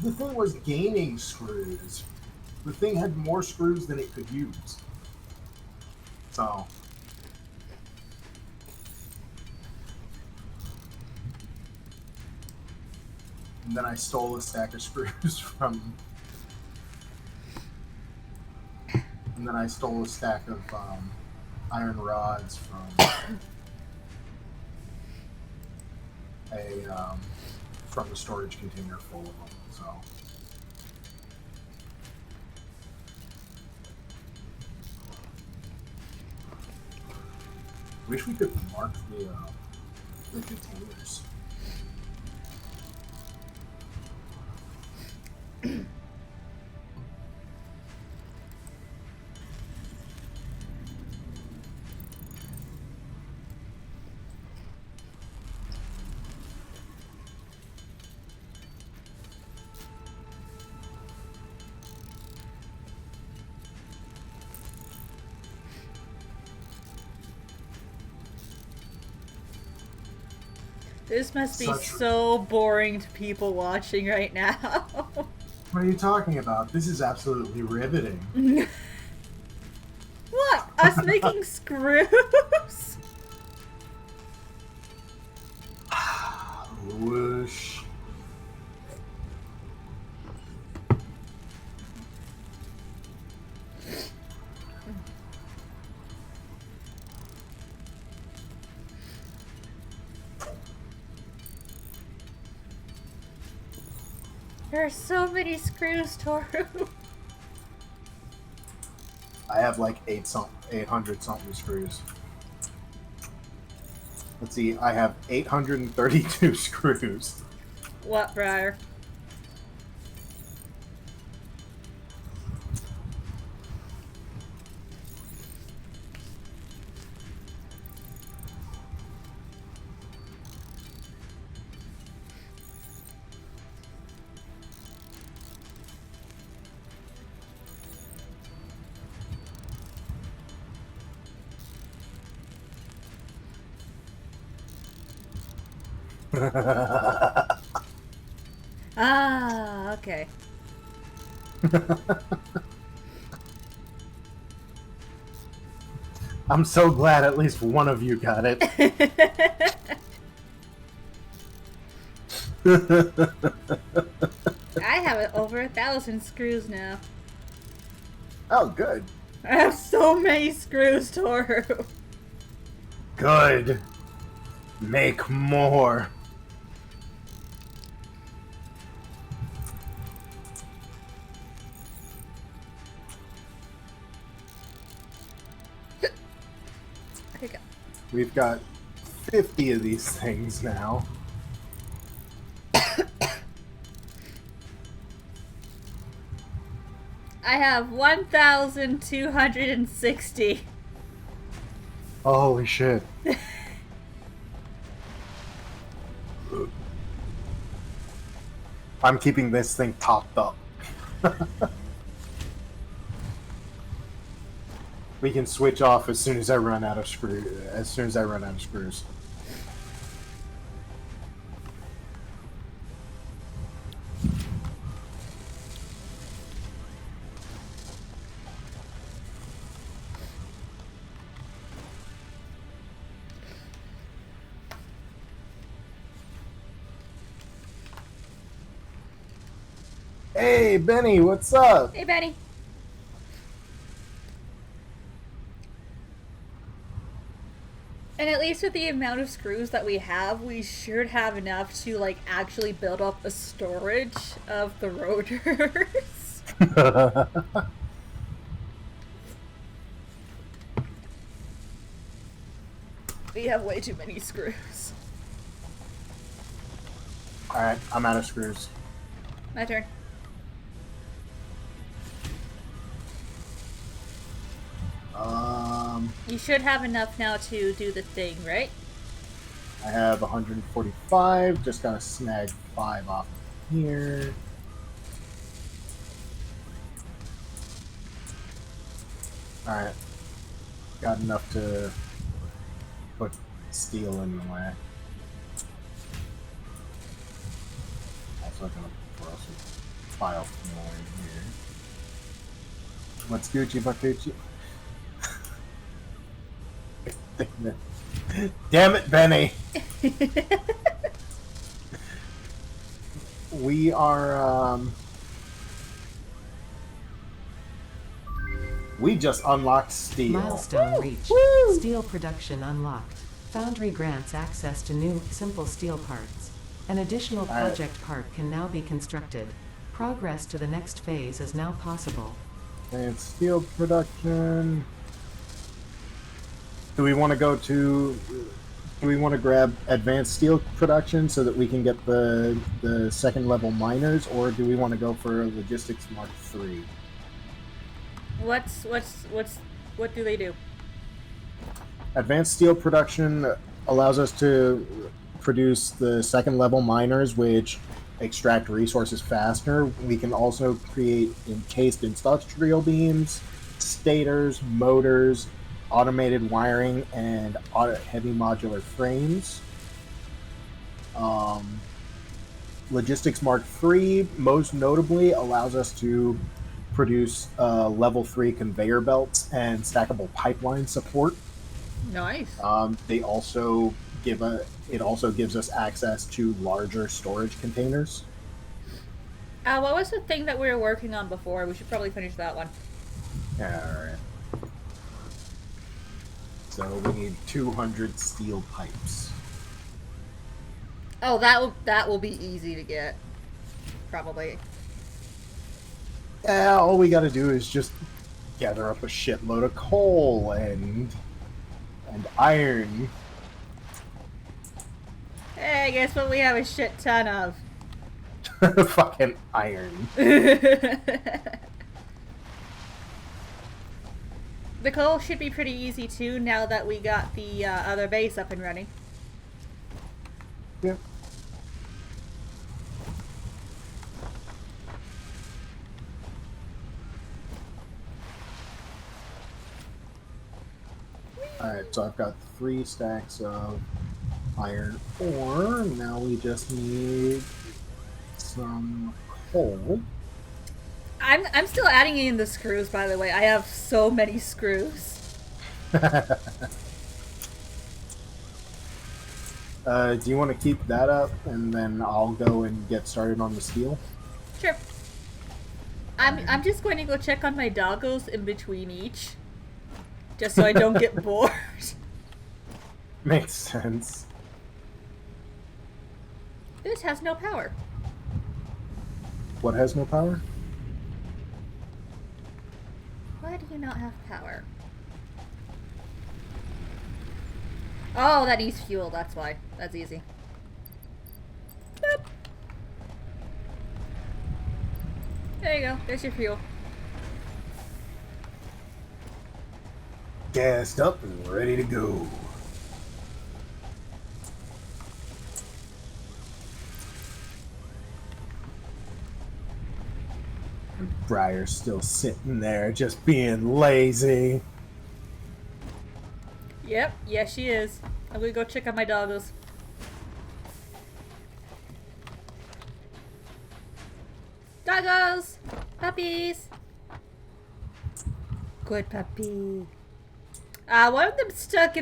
S1: the thing was gaining screws. The thing had more screws than it could use. So. And then I stole a stack of screws from. And then I stole a stack of iron rods from from the storage container full of them. So. Wish we could mark the containers.
S2: This must be
S1: Such-
S2: so boring to people watching right now.
S1: What are you talking about? This is absolutely riveting.
S2: What? Us making screws?
S1: Whoosh.
S2: There are so many screws, Toru.
S1: I have like 800 something screws. Let's see, I have 832 screws.
S2: What, Briar? Ah, okay.
S1: I'm so glad at least one of you got it.
S2: I have over 1,000 screws now.
S1: Oh, good.
S2: I have so many screws, Toru.
S1: Good. Make more.
S2: There you go.
S1: We've got 50 of these things now.
S2: I have 1,260.
S1: Holy shit. I'm keeping this thing topped up. We can switch off as soon as I run out of screws. Hey, Benny, what's up?
S2: Hey, Benny. And at least with the amount of screws that we have, we should have enough to, like, actually build up a storage of the rotors. We have way too many screws.
S1: Alright, I'm out of screws.
S2: My turn.
S1: Um...
S2: You should have enough now to do the thing, right?
S1: I have 145. Just gotta snag 5 off here. Alright. Got enough to put steel in the way. Also gonna throw some file fuel in here. What's Gucci Bakucci? Damn it, Benny! We are, we just unlocked steel.
S4: Milestone reached.
S1: Woo!
S4: Steel production unlocked. Foundry grants access to new, simple steel parts. An additional
S1: Alright.
S4: project part can now be constructed. Progress to the next phase is now possible.
S1: And steel production. Do we want to go to? Do we want to grab advanced steel production so that we can get the second level miners, or do we want to go for logistics Mark III?
S2: What do they do?
S1: Advanced steel production allows us to produce the second level miners, which extract resources faster. We can also create encased industrial beams, stators, motors, automated wiring, and heavy modular frames. Logistics Mark III, most notably, allows us to produce level 3 conveyor belts and stackable pipeline support.
S2: Nice.
S1: They also it also gives us access to larger storage containers.
S2: What was the thing that we were working on before? We should probably finish that one.
S1: Alright. So we need 200 steel pipes.
S2: Oh, that will be easy to get. Probably.
S1: Yeah, all we gotta do is just gather up a shitload of coal and iron.
S2: Hey, guess what we have a shit ton of?
S1: Fucking iron.
S2: The coal should be pretty easy too now that we got the other base up and running.
S1: Yep. Alright, so I've got 3 stacks of iron ore. Now we just need some coal.
S2: I'm still adding in the screws, by the way. I have so many screws.
S1: Do you want to keep that up, and then I'll go and get started on the steel?
S2: Sure. I'm just going to go check on my doggos in between each. Just so I don't get bored.
S1: Makes sense.
S2: This has no power.
S1: What has no power?
S2: Why do you not have power? Oh, that needs fuel, that's why. That's easy. Boop. There you go, there's your fuel.
S1: Gassed up and ready to go. Briar's still sitting there, just being lazy.
S2: Yep, yes she is. I'm gonna go check on my doggos. Doggos! Puppies! Good puppy. One of them stuck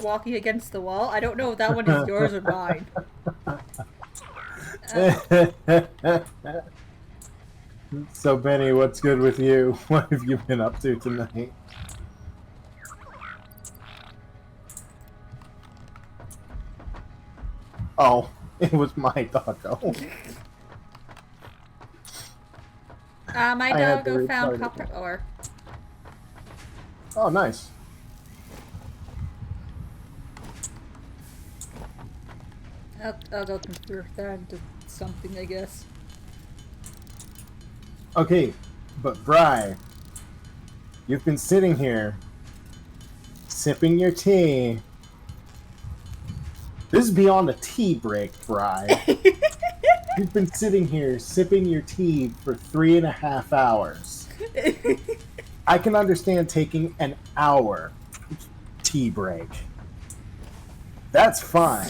S2: walking against the wall. I don't know if that one is yours or mine.
S1: So, Benny, what's good with you? What have you been up to tonight? Oh, it was my doggo.
S2: My
S1: I had to
S2: doggo found
S1: restart it.
S2: copper ore.
S1: Oh, nice.
S2: I'll go convert that into something, I guess.
S1: Okay, but Bri, you've been sitting here sipping your tea. This is beyond a tea break, Bri. You've been sitting here sipping your tea for 3.5 hours. I can understand taking an hour tea break. That's fine.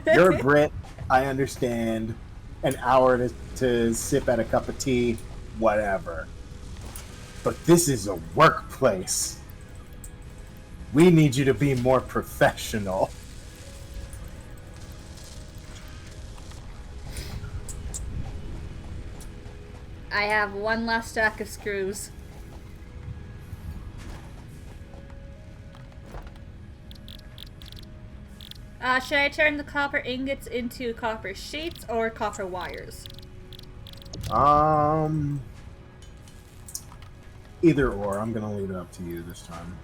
S1: You're a Brit. I understand. An hour to sip at a cup of tea, whatever. But this is a workplace. We need you to be more professional.
S2: I have one last stack of screws. Should I turn the copper ingots into copper sheets or copper wires?
S1: Either or. I'm gonna leave it up to you this time.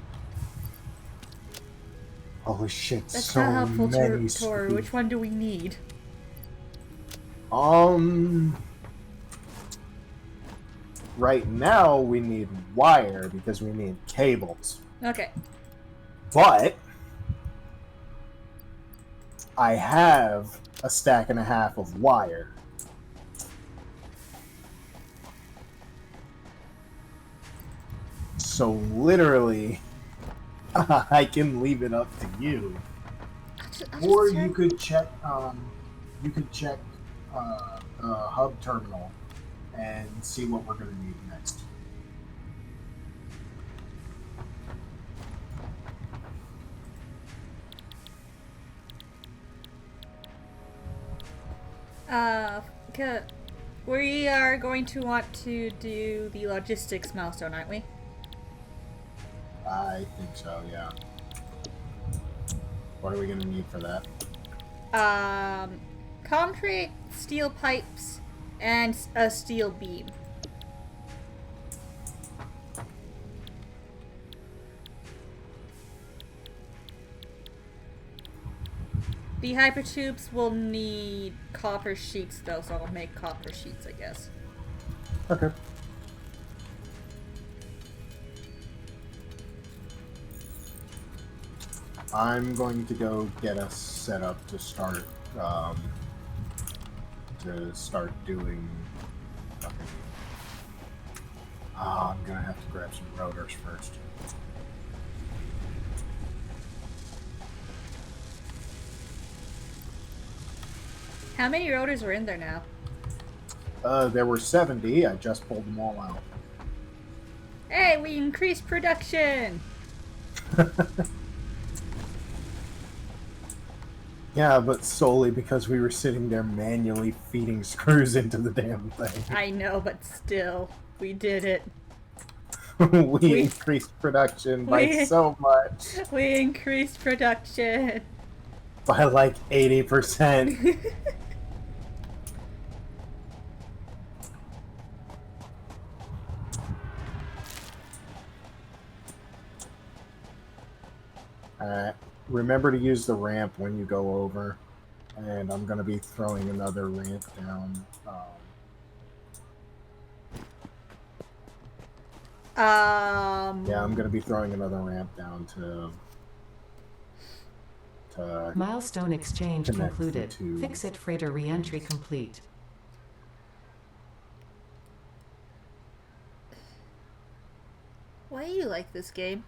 S1: Holy shit!
S2: That's
S1: so
S2: not helpful,
S1: many
S2: Toru. Which one do we need?
S1: Right now we need wire because we need cables.
S2: Okay.
S1: But I have a stack and a half of wire. So literally, I can leave it up to you. Or you could check, hub terminal and see what we're going to need next.
S2: We are going to want to do the logistics milestone, aren't we?
S1: I think so, yeah. What are we going to need for that?
S2: Concrete, steel pipes, and a steel beam. The hypertubes will need copper sheets though, so I'll make copper sheets, I guess.
S1: Okay. I'm going to go get us set up to start doing. I'm gonna have to grab some rotors first.
S2: How many rotors are in there now?
S1: There were 70. I just pulled them all out.
S2: Hey, we increased production!
S1: Yeah, but solely because we were sitting there manually feeding screws into the damn thing.
S2: I know, but still, we did it.
S1: we increased production by so much.
S2: We increased production.
S1: By like 80%. Remember to use the ramp when you go over, and I'm going to be throwing another ramp down. Yeah, I'm going to be throwing another ramp down to
S4: Milestone exchange
S1: connect
S4: concluded.
S1: the two.
S4: Fix-it freighter re-entry complete.
S2: Why do you like this game?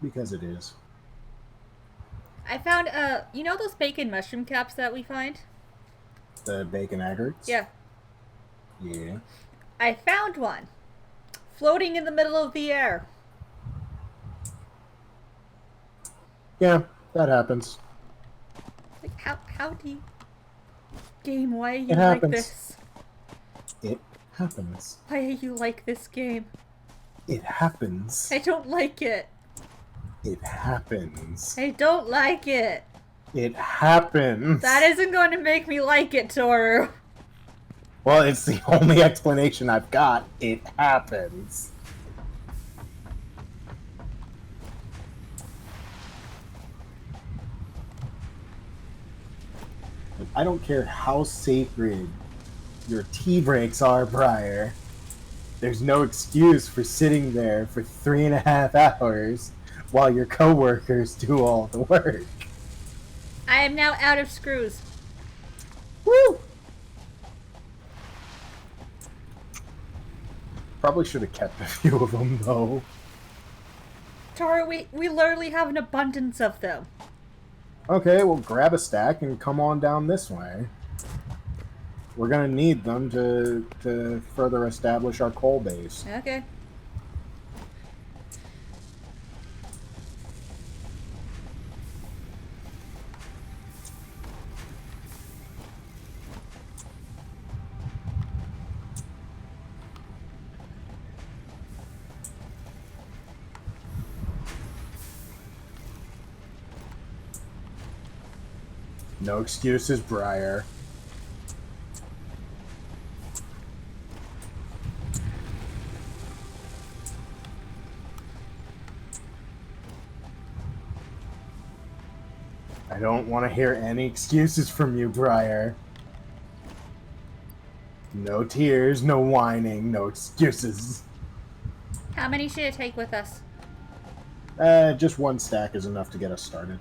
S1: Because it is.
S2: I found, you know those bacon mushroom caps that we find?
S1: The bacon aggregates?
S2: Yeah.
S1: Yeah.
S2: I found one. Floating in the middle of the air.
S1: Yeah, that happens.
S2: Like, how do you... Game, why are you
S1: It
S2: like
S1: happens.
S2: this?
S1: It happens.
S2: Why are you like this game?
S1: It happens.
S2: I don't like it.
S1: It happens.
S2: I don't like it.
S1: It happens.
S2: That isn't going to make me like it, Toru.
S1: Well, it's the only explanation I've got. It happens. I don't care how sacred your tea breaks are, Briar. There's no excuse for sitting there for 3.5 hours while your coworkers do all the work.
S2: I am now out of screws.
S1: Woo! Probably should have kept a few of them, though.
S2: Tora, we literally have an abundance of them.
S1: Okay, well, grab a stack and come on down this way. We're gonna need them to further establish our coal base.
S2: Okay.
S1: No excuses, Briar. I don't want to hear any excuses from you, Briar. No tears, no whining, no excuses.
S2: How many should it take with us?
S1: Just one stack is enough to get us started.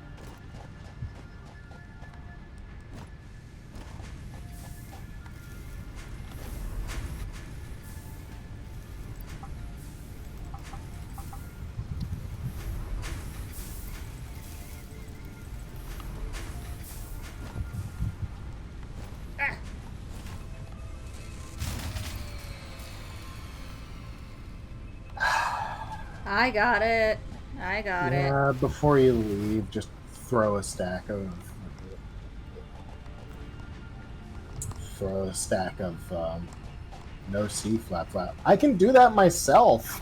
S2: I got it. I got it.
S1: Yeah, before you leave, just throw a stack of no C flap. I can do that myself.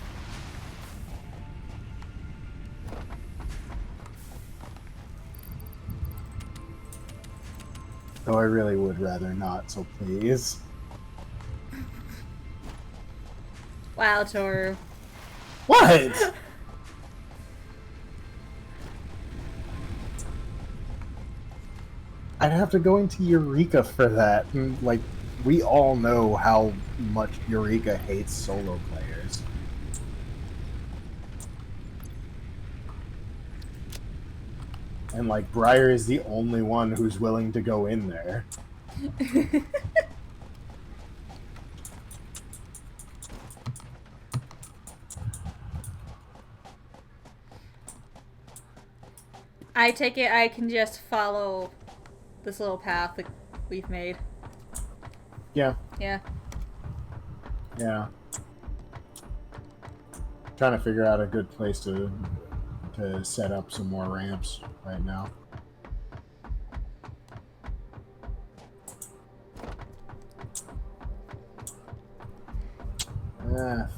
S1: Though I really would rather not, so please.
S2: Wow, Toru.
S1: What? I'd have to go into Eureka for that. And, like, we all know how much Eureka hates solo players. And, like, Briar is the only one who's willing to go in there.
S2: I take it I can just follow this little path that we've made.
S1: Yeah,
S2: Yeah.
S1: yeah. Trying to figure out a good place to set up some more ramps right now.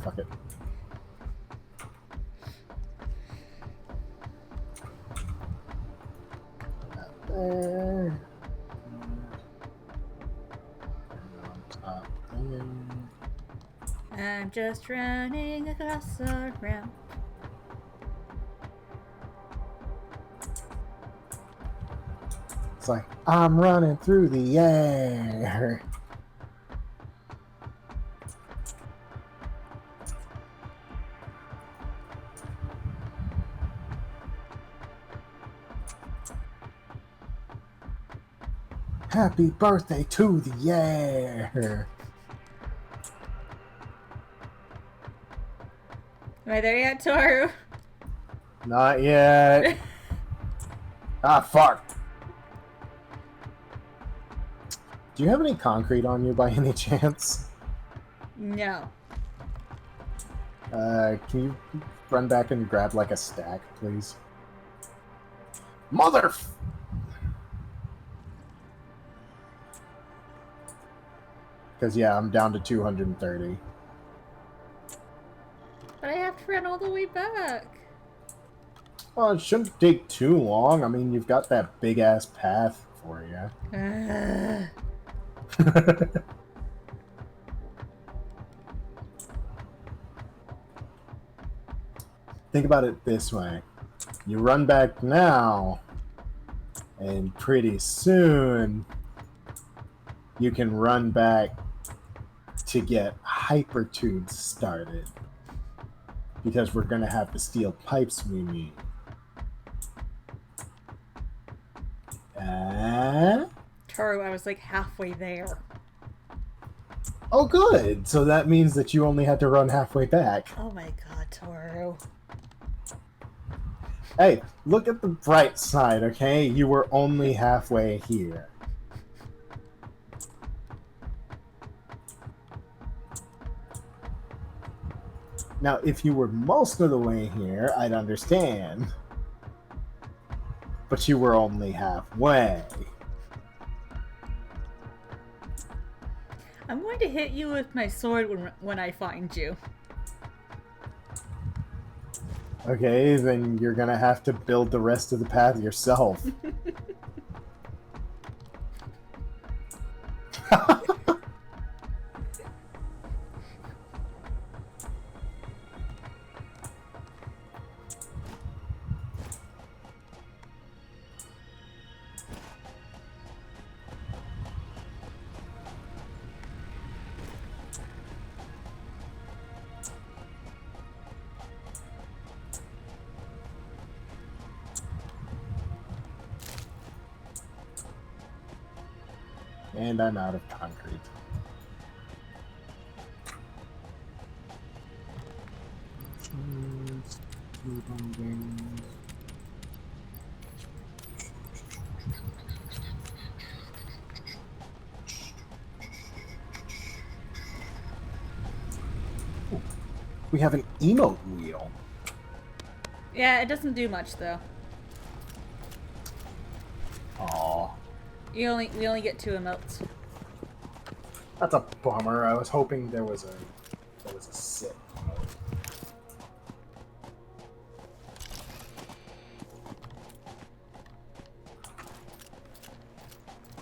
S1: Fuck it. There.
S2: I'm just running across the ramp.
S1: It's like, I'm running through the air. Happy birthday to the air.
S2: Am I there yet, Toru?
S1: Not yet. Ah, fuck. Do you have any concrete on you by any chance?
S2: No.
S1: Can you run back and grab like a stack, please? Mother. Because yeah, I'm down to 230.
S2: But I have to run all the way back.
S1: Well, it shouldn't take too long. I mean, you've got that big ass path for you. Think about it this way. You run back now, and pretty soon you can run back to get hyper tubes started. Because we're gonna have the steel pipes we need.
S2: Toru, I was like halfway there.
S1: Oh, good. So that means that you only had to run halfway back.
S2: Oh my god, Toru.
S1: Hey, look at the bright side, okay? You were only halfway here. Now, if you were most of the way here, I'd understand. But you were only halfway.
S2: I'm going to hit you with my sword when I find you.
S1: Okay, then you're gonna have to build the rest of the path yourself. And I'm out of concrete. Ooh, we have an emote wheel.
S2: Yeah, it doesn't do much though.
S1: Aww.
S2: We only get 2 emotes.
S1: That's a bummer. I was hoping there was a sit.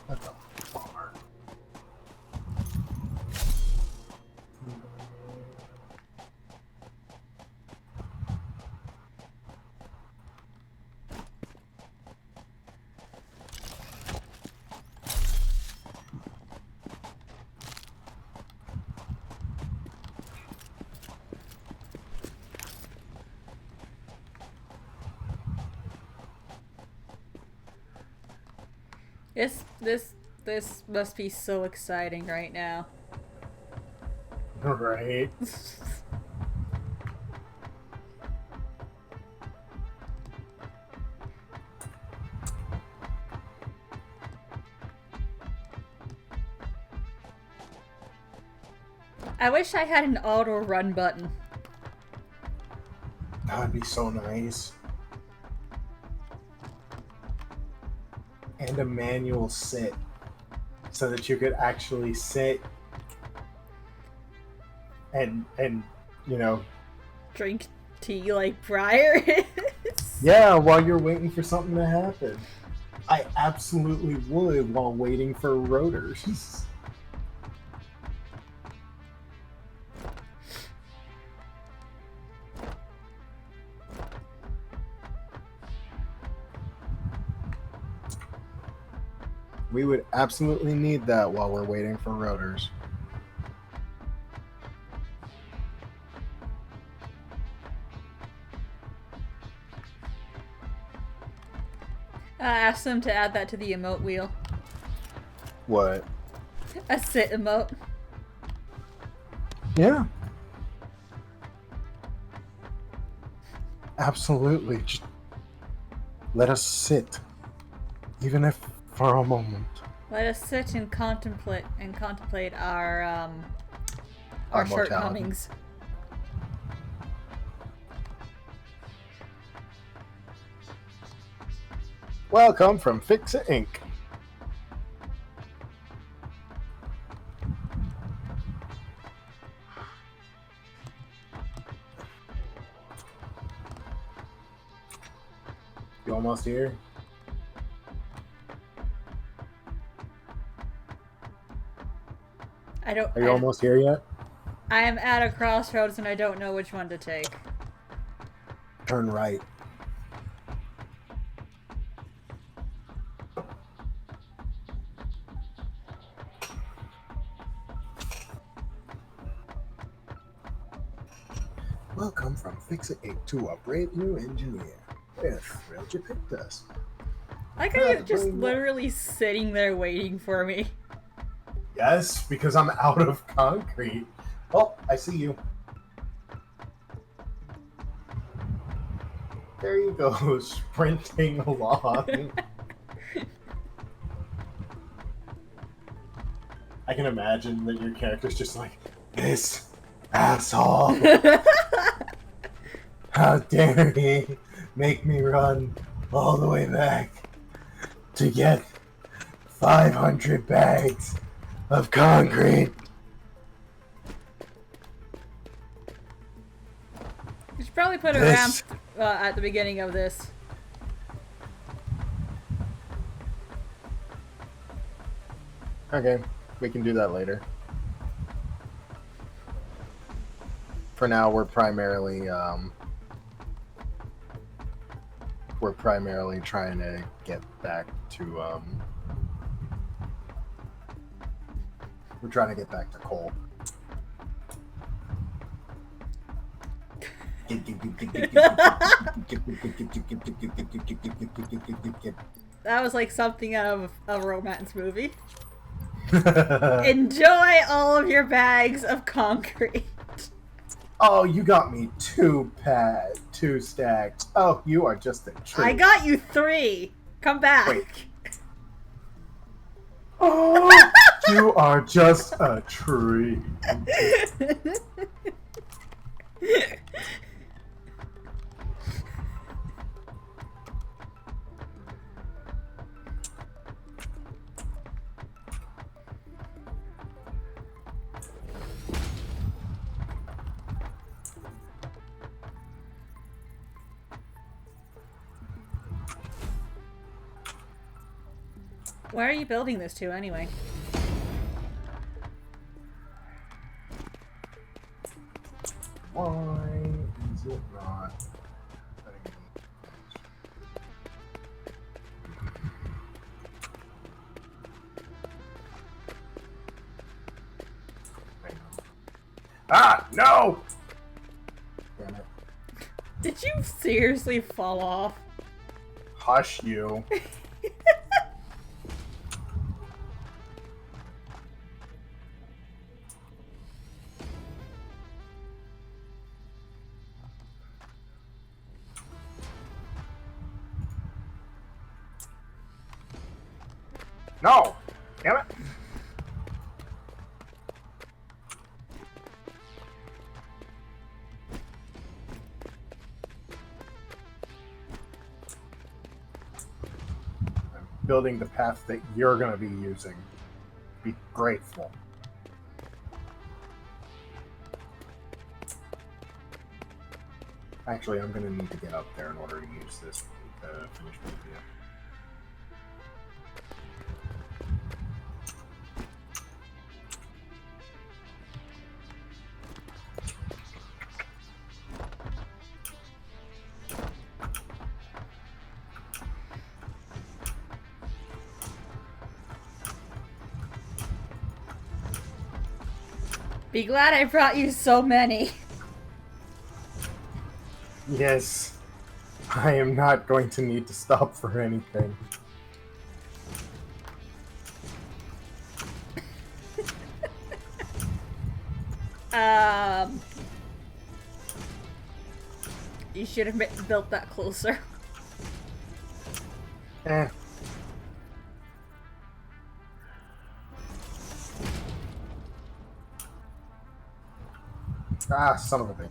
S1: That's a bummer.
S2: This must be so exciting right now.
S1: Right.
S2: I wish I had an auto run button.
S1: That'd be so nice. And a manual sit. So that you could actually sit and you know,
S2: Drink tea like Briar is.
S1: yeah, while you're waiting for something to happen. I absolutely would while waiting for rotors. We would absolutely need that while we're waiting for rotors.
S2: Ask them to add that to the emote wheel.
S1: What?
S2: A sit emote.
S1: Yeah. Absolutely. Just let us sit. Even if for a moment.
S2: Let us sit and contemplate our
S1: Our mortality.
S2: shortcomings.
S1: Welcome from Fix-It Inc. You almost here? Are you almost here yet?
S2: I am at a crossroads and I don't know which one to take.
S1: Turn right. Welcome from Fix-It Inc. to a brave new engineer. We're thrilled you picked us.
S2: Like, are you just literally sitting there waiting for me?
S1: Yes, because I'm out of concrete. Oh, I see you. There you go, sprinting along. I can imagine that your character's just like, this asshole. How dare he make me run all the way back to get 500 bags of concrete.
S2: You should probably put a ramp at the beginning of this.
S1: Okay, we can do that later. For now, we're primarily trying to get back to we're trying to get back to coal.
S2: That was like something out of a romance movie. Enjoy all of your bags of concrete.
S1: Oh, you got me two stacks. Oh, you are just a tree.
S2: I got you 3. Come back.
S1: Wait. Oh, you are just a tree.
S2: Where are you building this to, anyway?
S1: Why is it not? Ah, no! Damn it.
S2: Did you seriously fall off?
S1: Hush you. No! Damn it! I'm building the path that you're going to be using. Be grateful. Actually, I'm going to need to get up there in order to use this to finish the video.
S2: Be glad I brought you so many.
S1: Yes, I am not going to need to stop for anything.
S2: You should have built that closer.
S1: Eh. Ah, son of a bitch.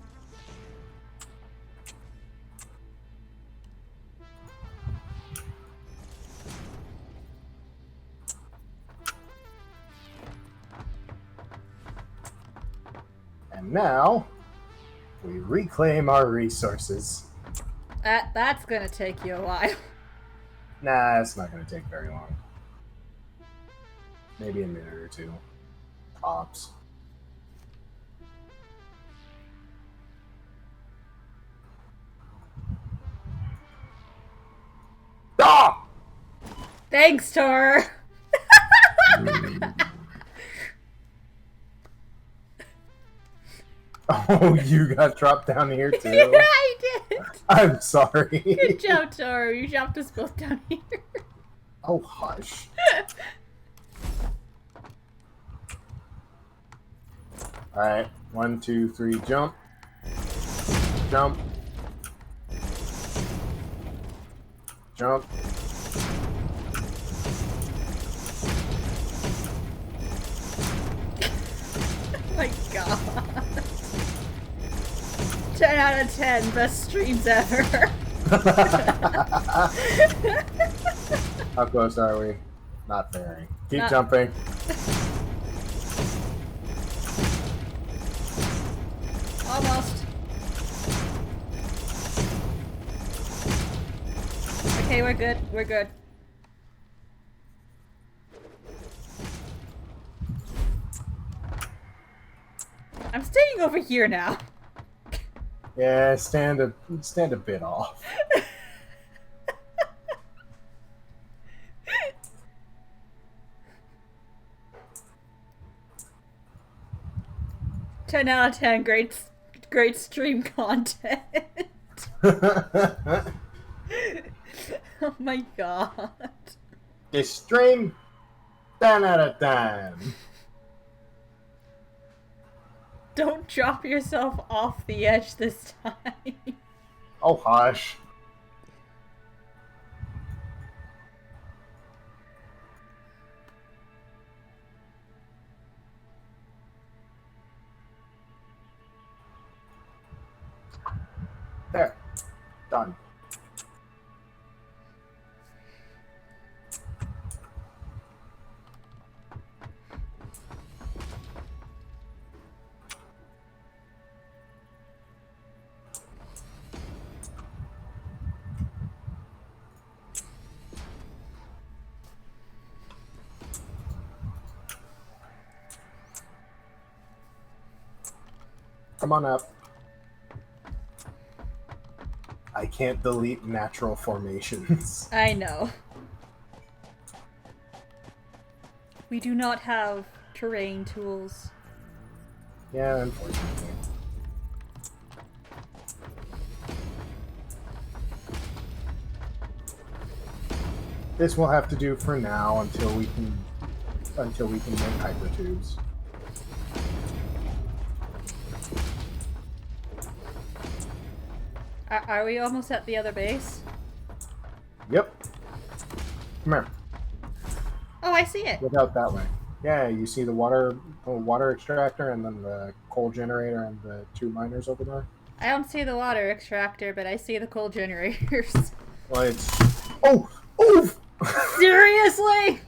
S1: And now, we reclaim our resources.
S2: That's gonna take you a while.
S1: Nah, it's not going to take very long. Maybe a minute or two. Tops. Ah!
S2: Thanks, Tor!
S1: Oh, you got dropped down here too.
S2: Yeah, I did.
S1: I'm sorry.
S2: Good job, Toro. You dropped us both down here.
S1: Oh, hush. Alright, 1, 2, 3, jump. Jump. Jump.
S2: My God. 10 out of 10, best streams ever.
S1: How close are we? Not very. Keep
S2: Not-
S1: jumping.
S2: Almost. Okay, we're good. We're good. I'm staying over here now.
S1: Yeah, stand a bit off.
S2: Ten out of 10, great stream content. Oh my God.
S1: This stream, 10 out of 10.
S2: Don't drop yourself off the edge this time.
S1: Oh, hush. There. Done. Come on up. I can't delete natural formations.
S2: I know. We do not have terrain tools.
S1: Yeah, unfortunately. This will have to do for now until we can make hypertubes.
S2: Are we almost at the other base?
S1: Yep. Come here.
S2: Oh, I see it.
S1: Look out that way. Yeah, you see the water extractor and then the coal generator and the 2 miners over there?
S2: I don't see the water extractor, but I see the coal generators.
S1: Well, it's... Oh! Oh!
S2: Seriously?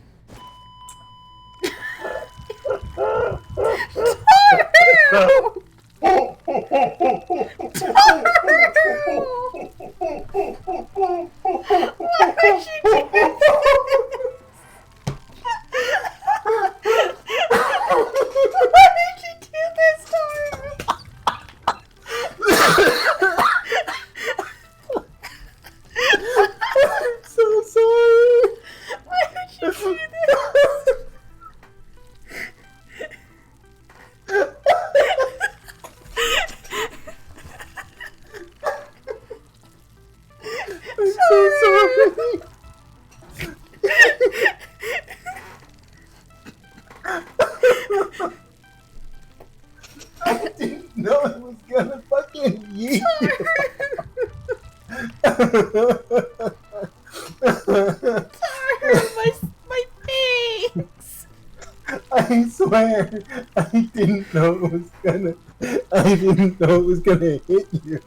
S2: Why would you do this? Why did you do this, Toru?
S1: I'm so sorry!
S2: Why would you do this?
S1: I'm so sorry! I didn't know it was gonna fucking yeet you.
S2: my face!
S1: I swear, I didn't know it was gonna hit you.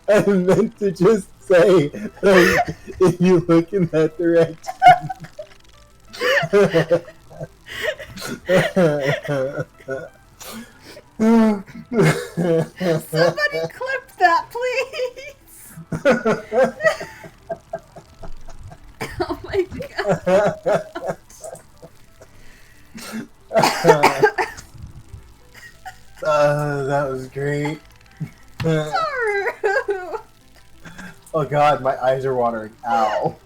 S1: I meant to just say, like, if you look in that direction.
S2: Somebody clip that, please! Oh my God.
S1: That was great.
S2: Toru!
S1: Oh god, my eyes are watering. Ow.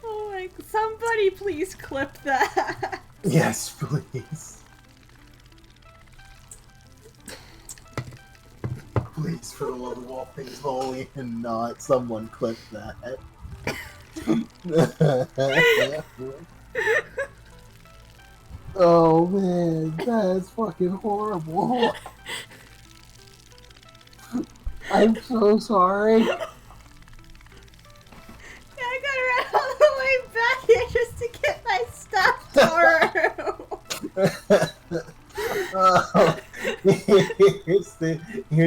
S2: Oh my Somebody please clip that.
S1: Yes, please. Please, for the love of all things holy and not someone clip that. Oh man, that's fucking horrible. I'm so sorry.
S2: I gotta run all the way back here just to get my stuff, Toru.
S1: Oh, here's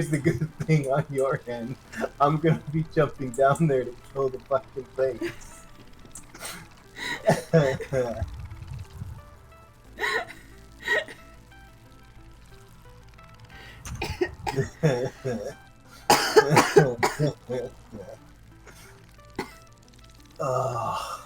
S1: the good thing on your end. I'm gonna be jumping down there to kill the fucking things. Oh.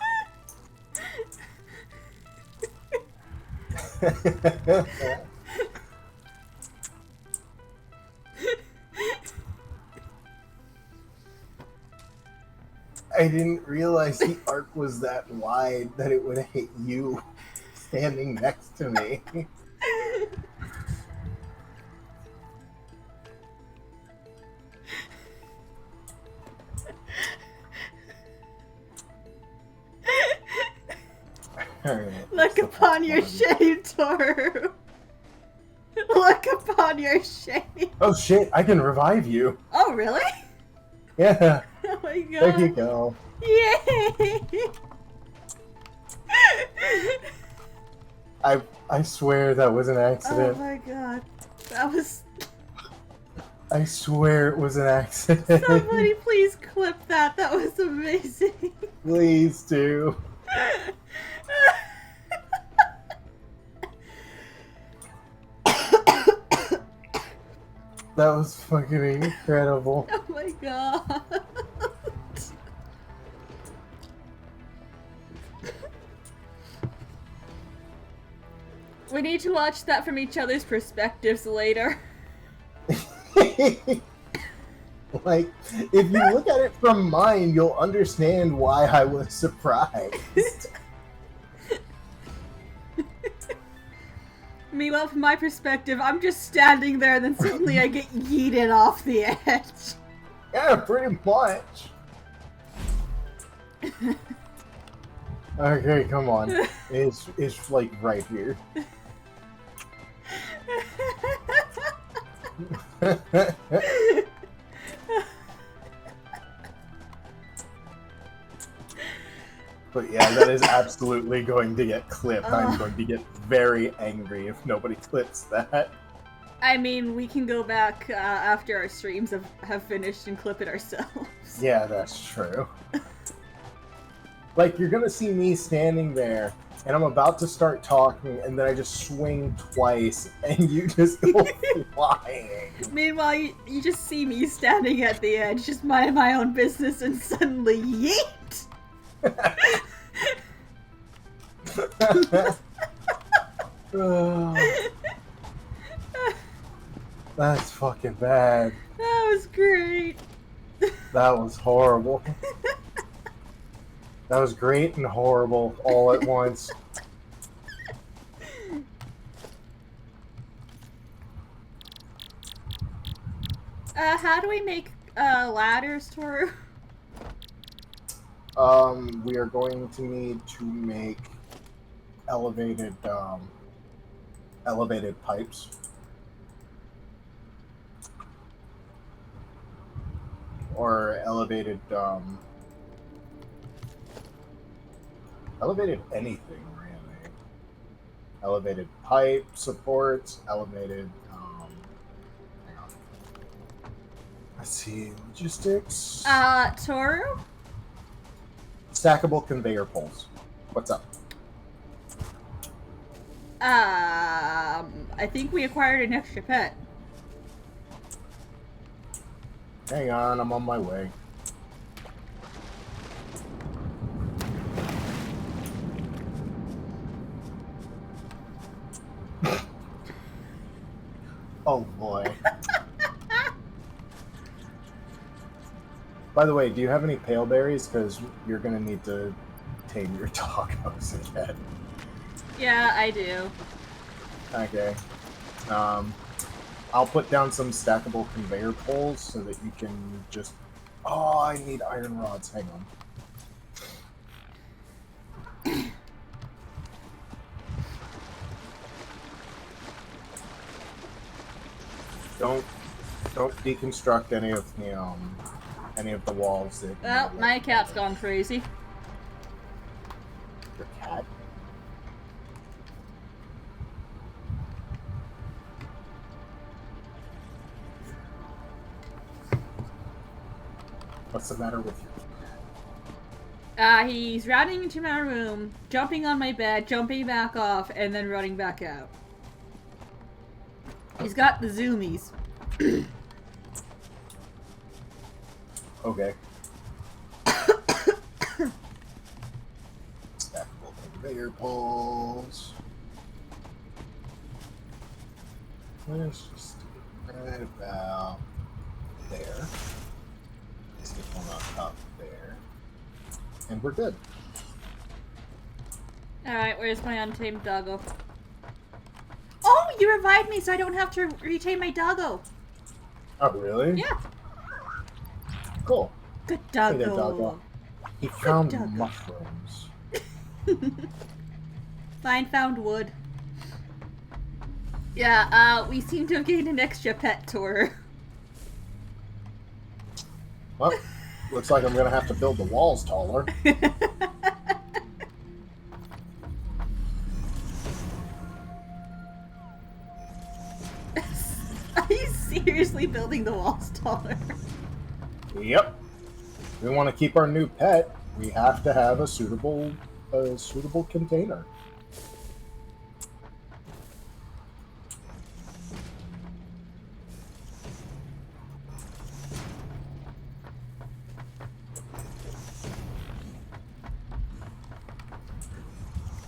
S1: I didn't realize the arc was that wide that it would hit you standing next to me. Alright,
S2: Look upon your shame, Toru. Look upon your shame.
S1: Oh shit, I can revive you.
S2: Oh, really?
S1: Yeah,
S2: Oh my god.
S1: there you go.
S2: Yay!
S1: I swear that was an
S2: Oh
S1: accident.
S2: my god. That was...
S1: I swear it was an accident.
S2: Somebody please clip that. That was amazing.
S1: Please do. That was fucking incredible.
S2: Oh my god. We need to watch that from each other's perspectives later.
S1: Like, if you look at it from mine, you'll understand why I was surprised.
S2: Meanwhile, from my perspective, I'm just standing there and then suddenly I get yeeted off the edge.
S1: Yeah, pretty much. Okay, come on. It's like right here. But yeah, that is absolutely going to get clipped. I'm going to get very angry if nobody clips that.
S2: I mean, we can go back after our streams have finished and clip it ourselves.
S1: Yeah, that's true. Like, you're gonna see me standing there, and I'm about to start talking, and then I just swing twice, and you just go flying.
S2: Meanwhile, you just see me standing at the edge, just minding my own business, and suddenly yeet!
S1: Oh, that's fucking bad.
S2: That was great.
S1: That was horrible. That was great and horrible all at once.
S2: How do we make ladders, Toru?
S1: We are going to need to make elevated pipes. Or elevated anything, really. Elevated pipe supports, elevated, hang on. Let's see, logistics.
S2: Toru?
S1: Stackable conveyor poles. What's up?
S2: I think we acquired an extra pet.
S1: Hang on, I'm on my way. Oh boy. By the way, do you have any pale berries? Because you're gonna need to tame your doggos again.
S2: Yeah, I do.
S1: Okay. I'll put down some stackable conveyor poles so that you can just... Oh, I need iron rods. Hang on. Don't deconstruct any of the walls that...
S2: Well, my cat's gone crazy.
S1: Your cat? What's the matter with you?
S2: He's running into my room, jumping on my bed, jumping back off, and then running back out. He's got the zoomies.
S1: Okay. Stackable conveyor poles. Let's just right about there. Stick one on top there. And we're good.
S2: Alright, where's my untamed doggo? Oh, you revived me so I don't have to retain my doggo.
S1: Oh, really?
S2: Yeah.
S1: Cool.
S2: Good
S1: Hey
S2: doggo.
S1: there, doggo. He found
S2: doggo.
S1: mushrooms.
S2: Mine found wood. Yeah, we seem to have gained an extra pet tour.
S1: Well, looks like I'm gonna have to build the walls taller.
S2: Are you seriously building the walls taller?
S1: Yep. If we want to keep our new pet, we have to have a suitable container.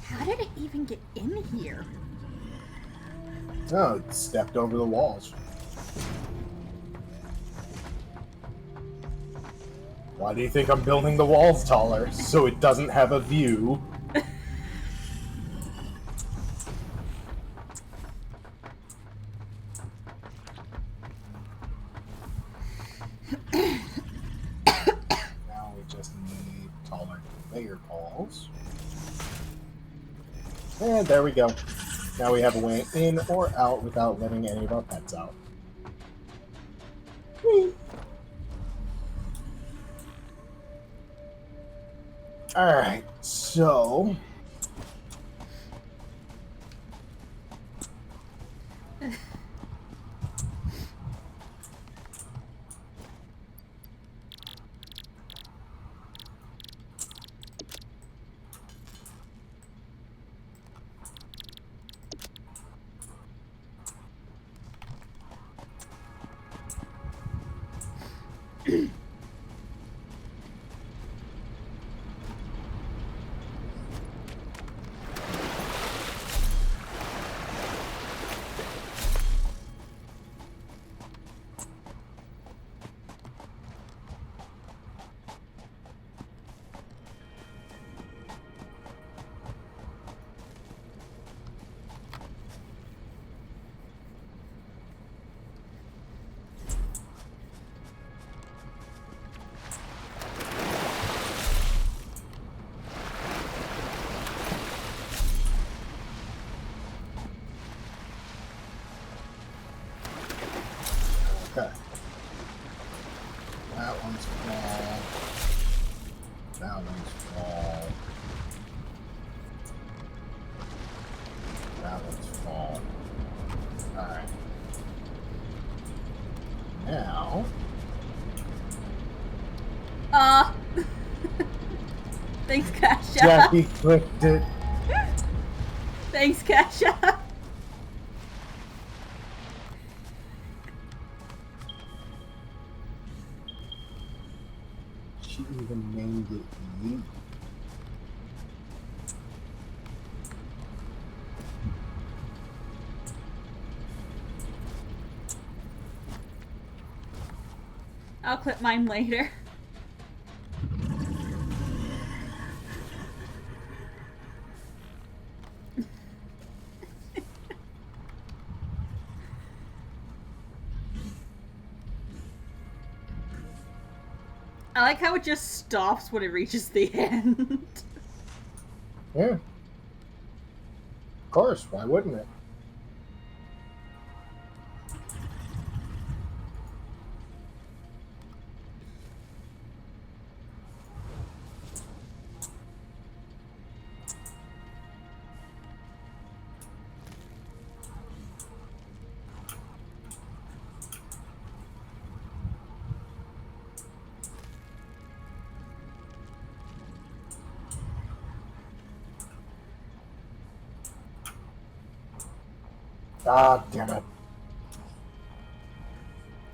S2: How did it even get in here?
S1: Oh, it stepped over the walls. Why do you think I'm building the walls taller? So it doesn't have a view. Now we just need taller conveyor poles. And there we go. Now we have a way in or out without letting any of our pets out. Whee! Alright, so... Okay. That one's small. That one's small. That one's small. Alright. Now...
S2: Thanks, Kasha.
S1: Jackie clicked it.
S2: Thanks, Kasha.
S1: She even named it Yeet.
S2: I'll clip mine later. I like how it just stops when it reaches the end.
S1: Yeah. Of course, why wouldn't it? Ah, damn it.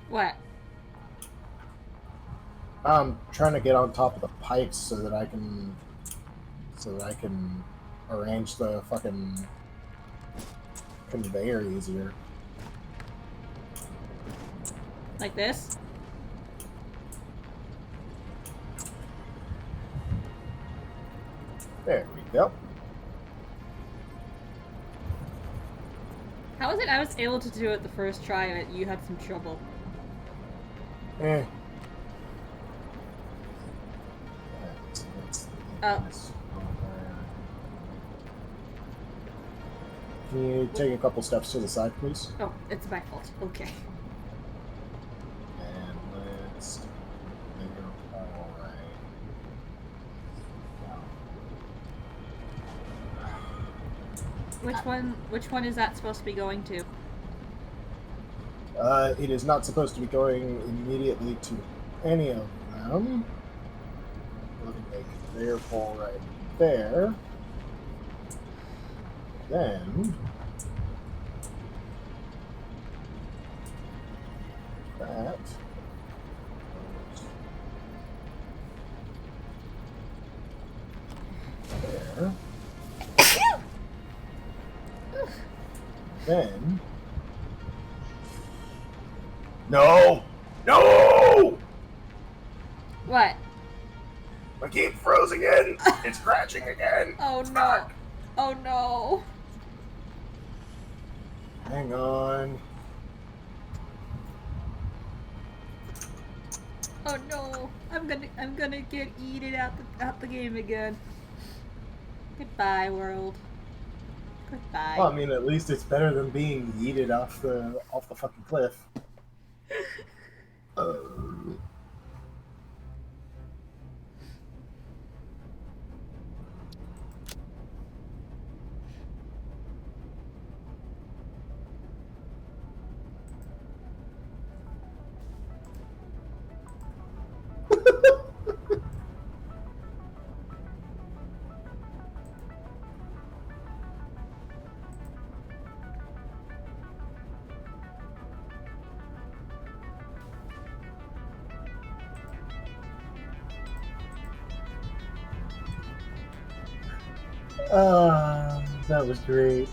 S2: What?
S1: I'm trying to get on top of the pipes so that I can arrange the fucking conveyor easier.
S2: Like this?
S1: There we go.
S2: How is it I was able to do it the first try and you had some trouble?
S1: Eh.
S2: Oh.
S1: Can you take a couple steps to the side, please?
S2: Oh, it's my fault. Okay.
S1: And let's all right.
S2: Which one is that supposed to be going to?
S1: It is not supposed to be going immediately to any of them. Let me make their fall right there. Then that there. Then no!
S2: What?
S1: I keep frozen again. It's crashing again.
S2: Oh no. Oh no.
S1: Hang on.
S2: Oh no. I'm gonna get eaten out the game again. Goodbye, world. Goodbye.
S1: Well, I mean, at least it's better than being yeeted off the fucking cliff. That was great.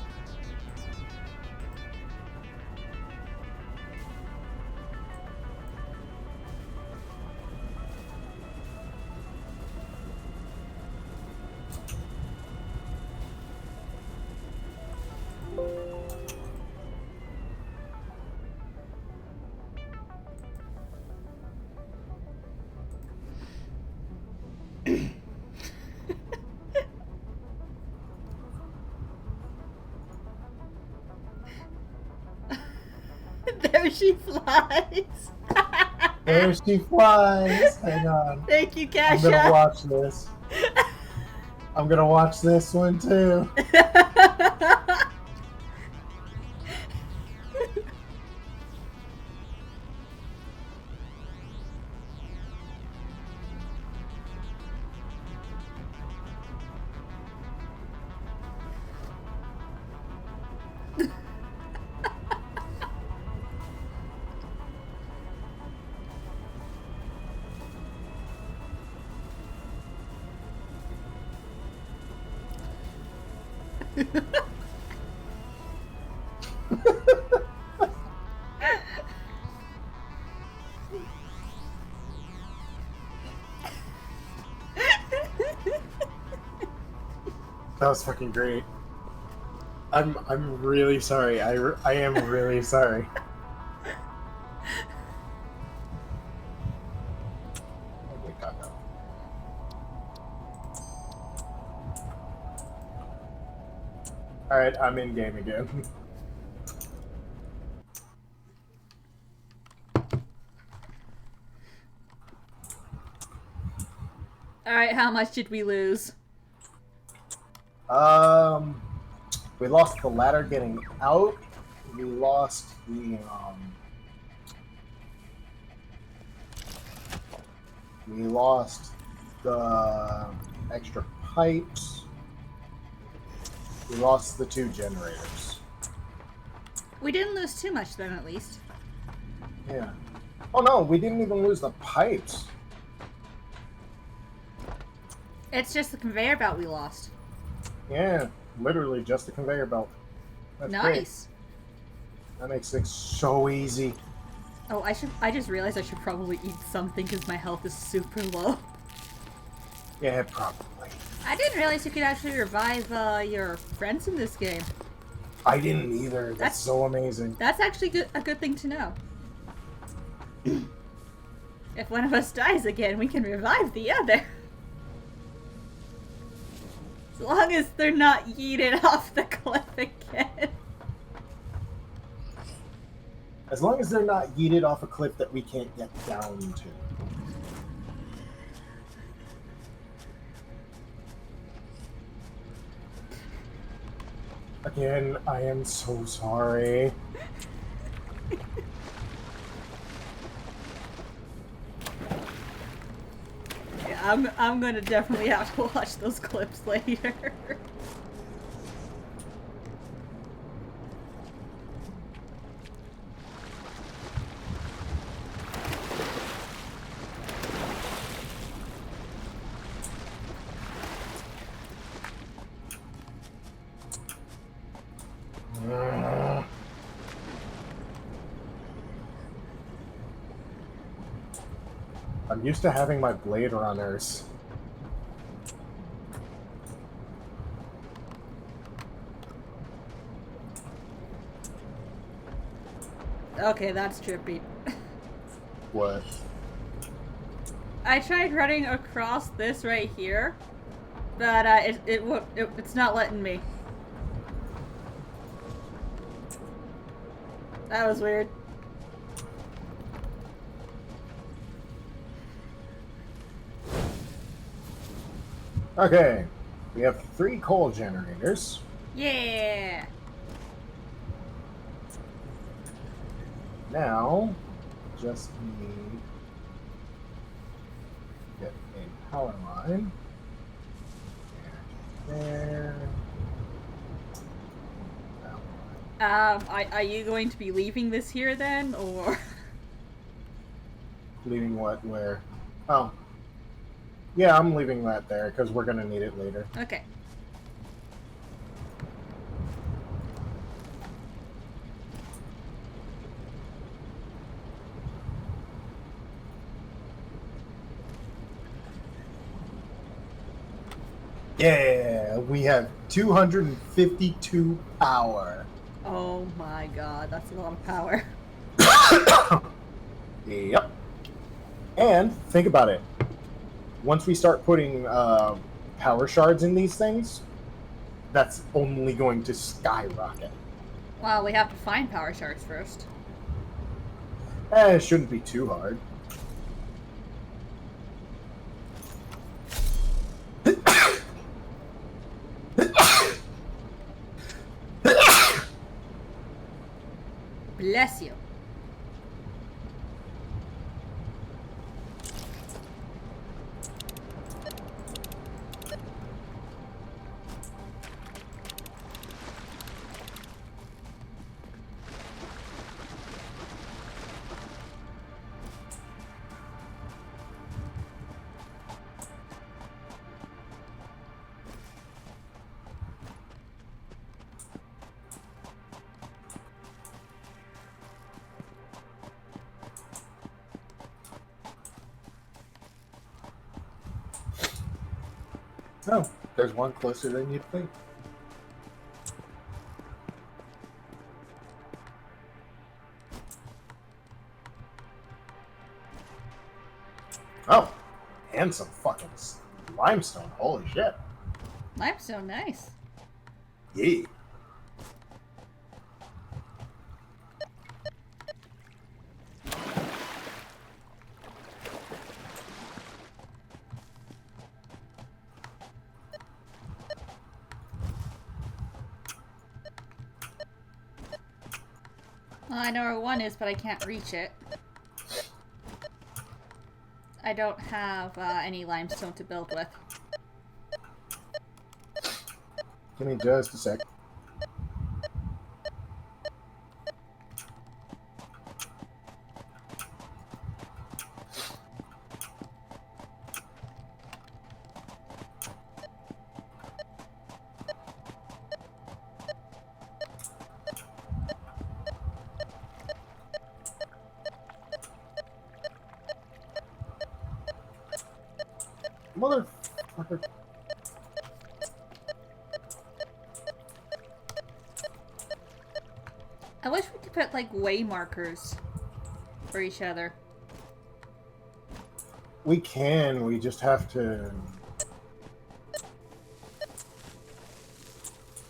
S2: There she flies.
S1: There she flies. Hang on.
S2: Thank you,
S1: I'm gonna
S2: Kasha.
S1: watch this. I'm gonna watch this one too. That was fucking great. I'm really sorry. I am really sorry. Oh my god. Alright, I'm in game again.
S2: Alright, how much did we lose?
S1: We lost the ladder getting out. We lost the extra pipes. We lost the 2 generators.
S2: We didn't lose too much then, at least.
S1: Yeah. Oh no, we didn't even lose the pipes.
S2: It's just the conveyor belt we lost.
S1: Yeah, literally just the conveyor belt. That's great.
S2: Nice.
S1: That makes things so easy.
S2: Oh, I just realized I should probably eat something because my health is super low.
S1: Yeah, probably.
S2: I didn't realize you could actually revive your friends in this game.
S1: I didn't either. That's so amazing.
S2: That's actually a good thing to know. If one of us dies again, we can revive the other. As long as they're not yeeted off the cliff again.
S1: As long as they're not yeeted off a cliff that we can't get down to. Again, I am so sorry.
S2: Yeah, I'm gonna definitely have to watch those clips later.
S1: I'm used to having my blade runners.
S2: Okay, that's trippy.
S1: What?
S2: I tried running across this right here, but it's not letting me. That was weird.
S1: Okay, we have 3 coal generators.
S2: Yeah.
S1: Now, just need to get a power line. There.
S2: Are you going to be leaving this here then, or?
S1: Leaving what? Where? Oh. Yeah, I'm leaving that there because we're gonna need it later.
S2: Okay.
S1: Yeah, we have 252 power.
S2: Oh my god, that's a lot of power.
S1: Yep. And think about it. Once we start putting power shards in these things, that's only going to skyrocket.
S2: Well, we have to find power shards first.
S1: It shouldn't be too hard.
S2: Bless you.
S1: Oh, there's one closer than you'd think. Oh, and some fucking limestone. Holy shit.
S2: Limestone, nice.
S1: Yeah.
S2: Well, I know where one is, but I can't reach it. I don't have any limestone to build with.
S1: Give me just a sec. Motherfucker.
S2: I wish we could put like way markers for each other.
S1: We can, we just have to...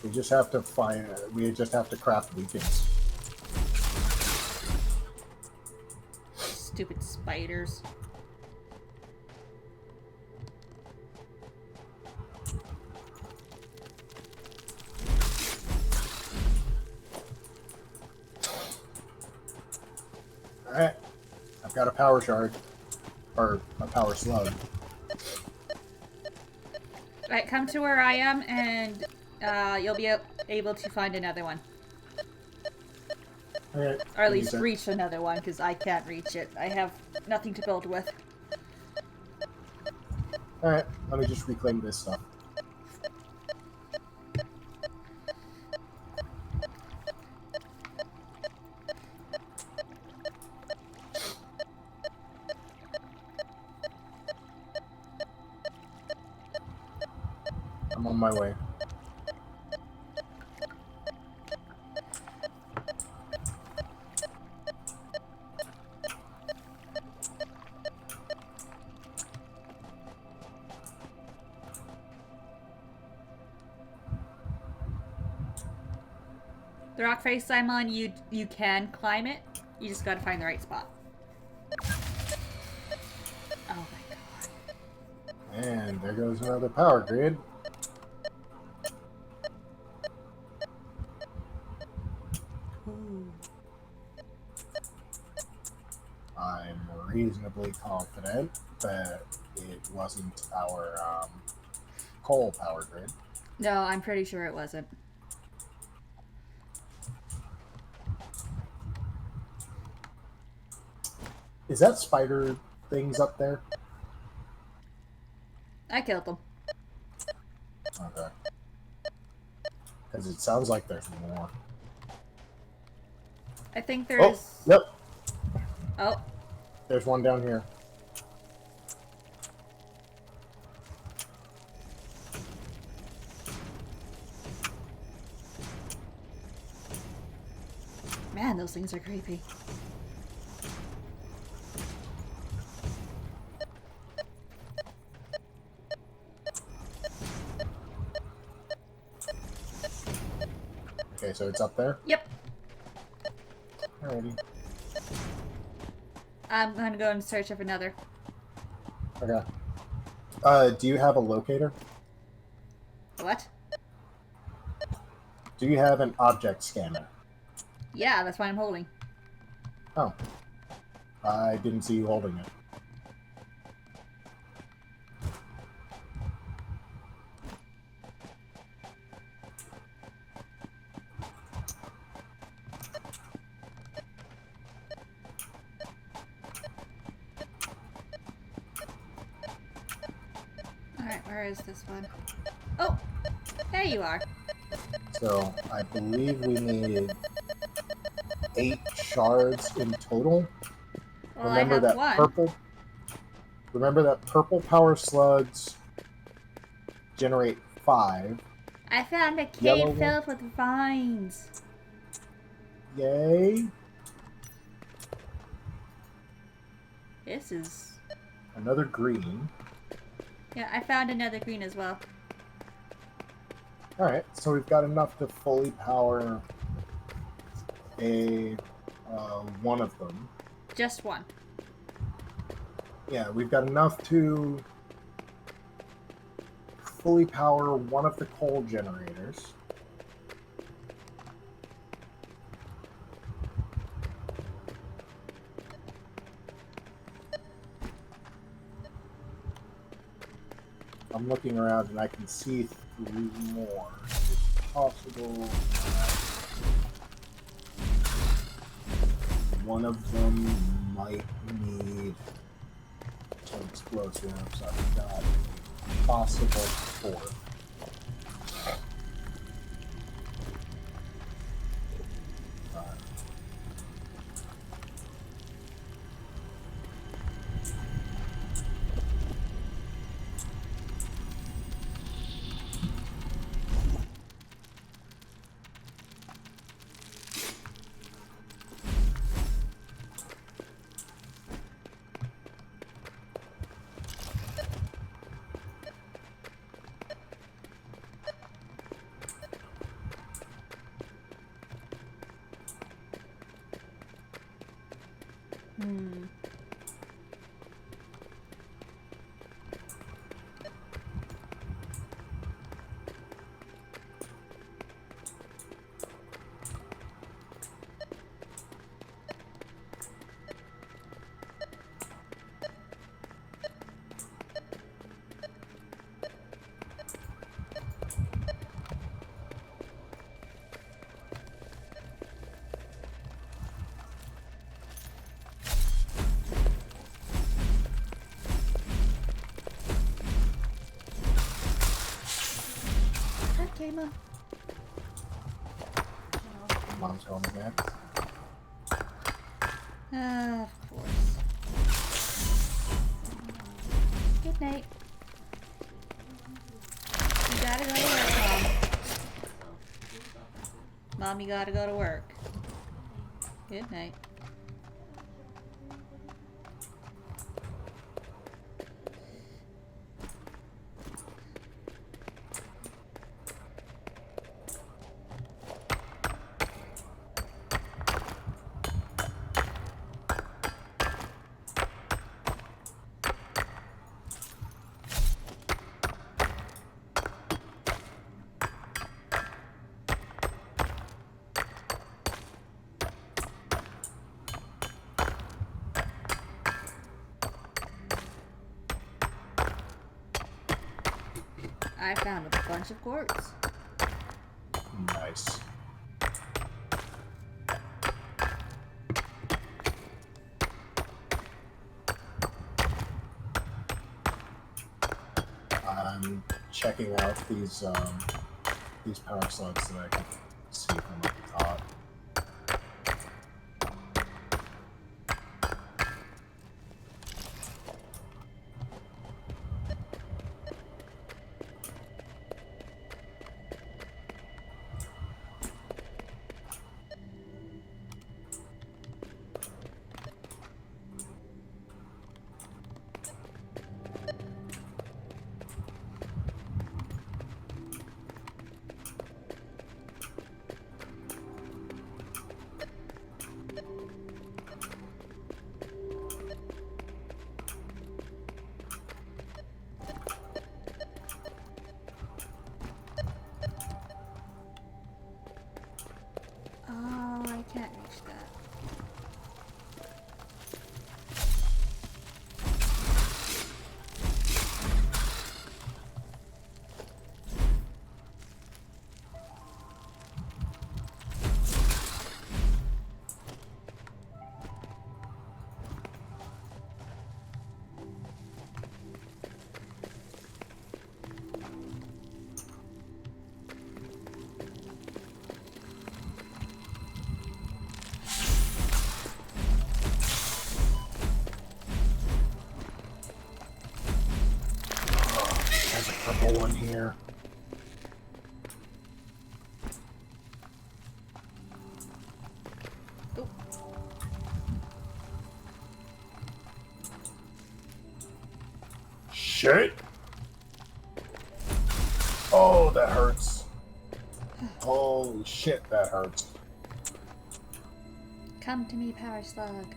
S1: We just have to find... We just have to craft beacons.
S2: Stupid spiders.
S1: Alright. I've got a power shard. Or a power slug.
S2: Right, come to where I am, and you'll be able to find another one.
S1: Alright.
S2: Or at least reach another one, because I can't reach it. I have nothing to build with.
S1: Alright, let me just reclaim this stuff. I'm on my way.
S2: The rock face I'm on, you can climb it. You just gotta find the right spot. Oh my god.
S1: And there goes another power grid. I'm reasonably confident that it wasn't our coal power grid.
S2: No, I'm pretty sure it wasn't.
S1: Is that spider things up there?
S2: I killed them.
S1: Okay. Because it sounds like there's more.
S2: I think
S1: Oh,
S2: there's...
S1: yep.
S2: Oh,
S1: There's one down here.
S2: man, those things are creepy.
S1: Okay, so it's up there?
S2: Yep.
S1: Alrighty.
S2: I'm gonna go in search of another.
S1: Okay. Do you have a locator?
S2: What?
S1: Do you have an object scanner?
S2: Yeah, that's what I'm holding.
S1: Oh. I didn't see you holding it.
S2: Alright, where is this one? Oh! There you are.
S1: So, I believe we need 8 shards in total.
S2: Well,
S1: Remember
S2: I have
S1: that
S2: one.
S1: purple? Remember that purple power slugs generate 5.
S2: I found a
S1: Yellow
S2: cave
S1: one.
S2: filled with vines.
S1: Yay!
S2: This is...
S1: Another green.
S2: Yeah, I found another green as well.
S1: Alright, so we've got enough to fully power a one of them.
S2: Just one.
S1: Yeah, we've got enough to fully power one of the coal generators. I'm looking around and I can see 3 more. It's possible that one of them might need some explosives. I've got a possible 4th.
S2: Okay, Mom.
S1: Mom's home again.
S2: Of course. Good night. You gotta go to work, Mom. Mom, you gotta go to work. Good night. I found a bunch of quartz.
S1: Nice. I'm checking out these power slugs that I can see from up top.
S2: Oh, I can't reach that.
S1: There's a purple one here.
S2: Oh,
S1: Shit! Oh, that hurts. Holy shit, that hurts.
S2: come to me, Power Slug.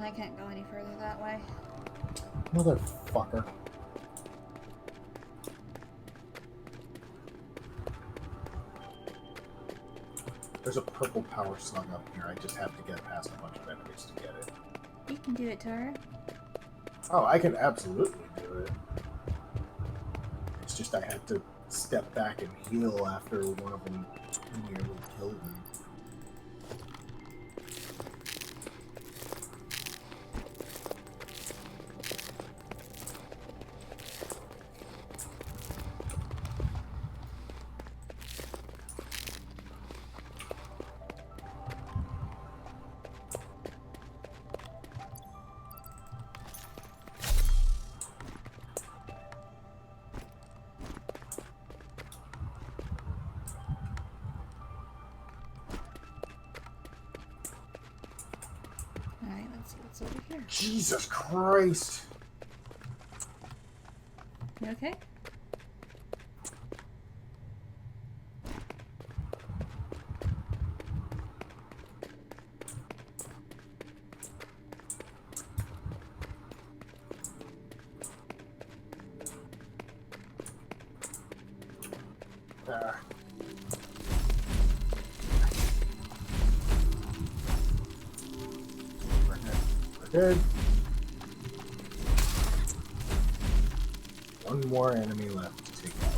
S2: I can't go any further that way.
S1: Motherfucker. There's a purple power slug up here. I just have to get past a bunch of enemies to get it.
S2: You can do it, Tara.
S1: Oh, I can absolutely do it. It's just I had to step back and heal after one of them nearly killed me.
S2: Alright, let's see what's over here.
S1: Jesus Christ!
S2: You okay?
S1: Ah. We're good. One more enemy left to take out.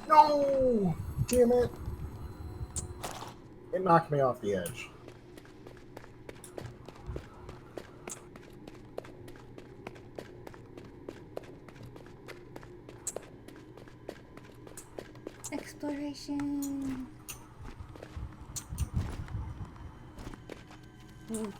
S1: No! Damn it! It knocked me off the edge.
S2: Exploration! Ooh.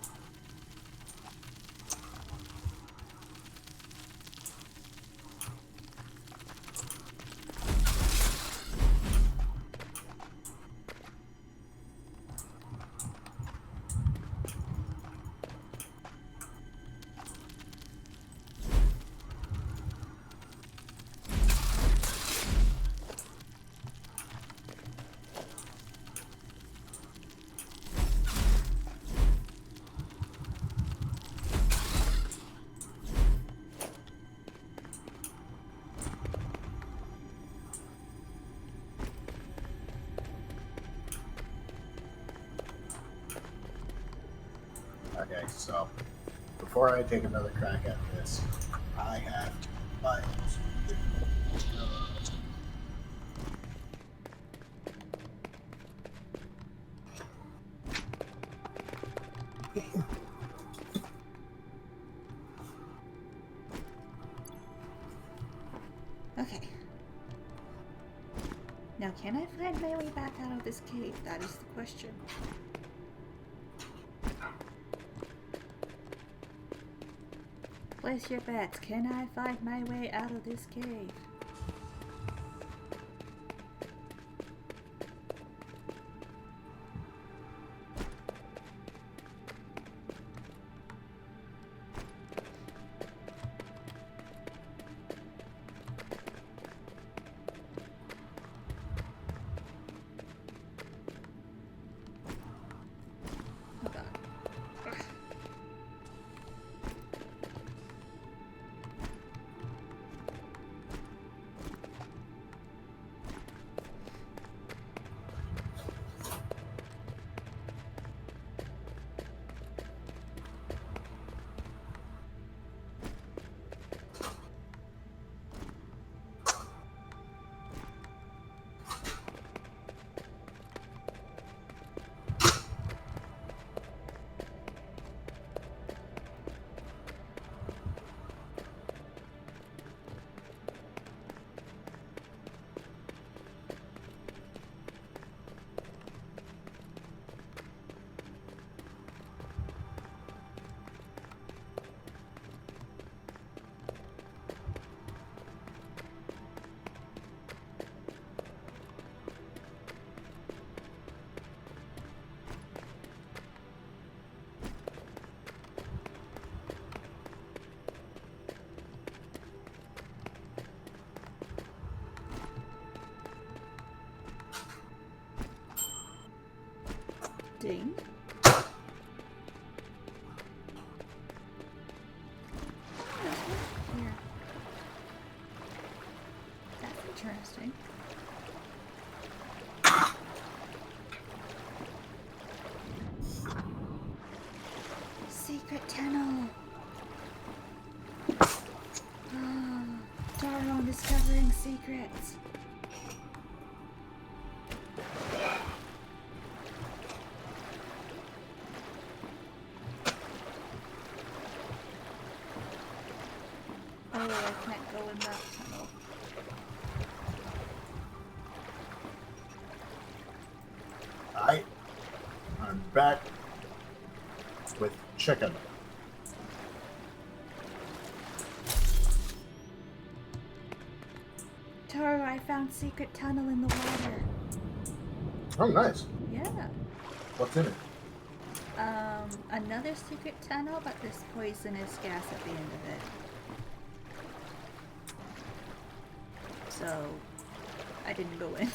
S1: Okay, so before I take another crack at this, I have to buy
S2: Okay. Now, can I find my way back out of this cave? That is the question. Place your bets. Can I find my way out of this cave? Oh god. Ugh. interesting. Secret tunnel. Oh, Taro discovering secrets. Oh, I can't go in that tunnel.
S1: I'm back with chicken.
S2: Taro, I found secret tunnel in the water.
S1: Oh, nice.
S2: Yeah.
S1: What's in it?
S2: Another secret tunnel, but there's poisonous gas at the end of it. So, I didn't go in.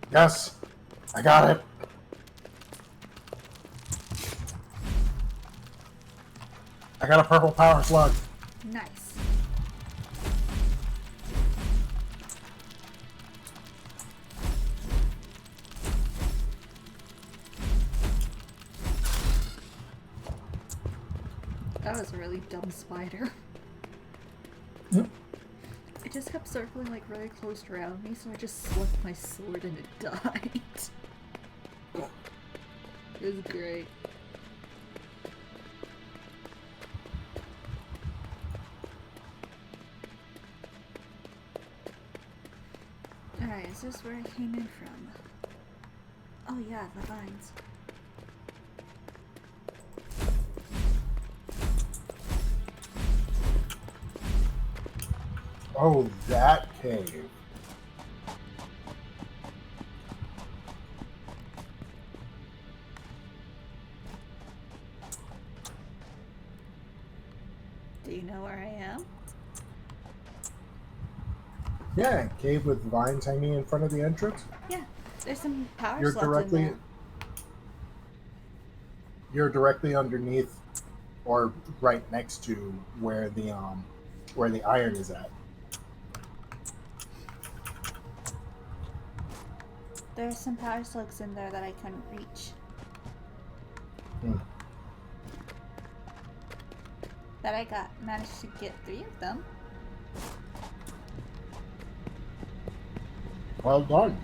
S1: Yes, I got it. I got a purple power slug.
S2: Nice. That was a really dumb spider.
S1: Yep.
S2: It just kept circling like really close around me, so I just slipped my sword and it died. It was great. Alright, is this where I came in from? Oh yeah, the vines.
S1: Oh, that cave.
S2: Do you know where I am?
S1: Yeah, cave with vines hanging in front of the entrance.
S2: Yeah, there's some power
S1: You're
S2: slugs in
S1: directly
S2: there.
S1: you're directly underneath or right next to where the iron is at.
S2: There's some power slugs in there that I couldn't reach.
S1: Hmm.
S2: But I managed to get 3 of them.
S1: Well done.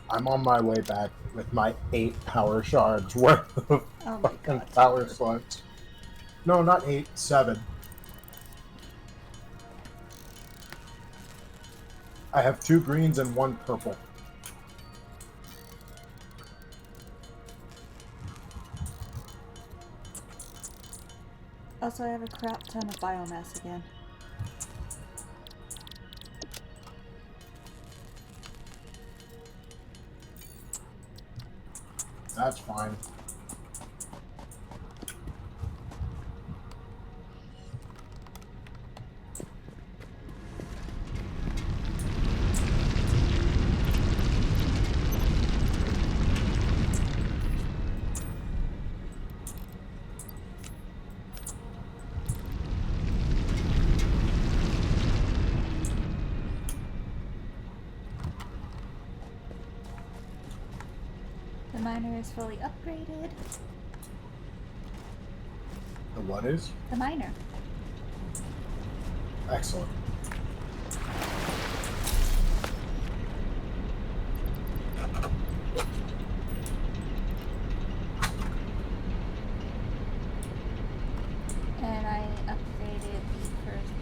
S1: I'm on my way back with my 8 power shards worth of
S2: Oh my
S1: fucking
S2: god.
S1: power slugs. No, not 8, 7. I have 2 greens and 1 purple.
S2: Also, I have a crap ton of biomass again.
S1: That's fine.
S2: The miner is fully upgraded.
S1: The what is?
S2: The miner.
S1: Excellent.
S2: And I upgraded the first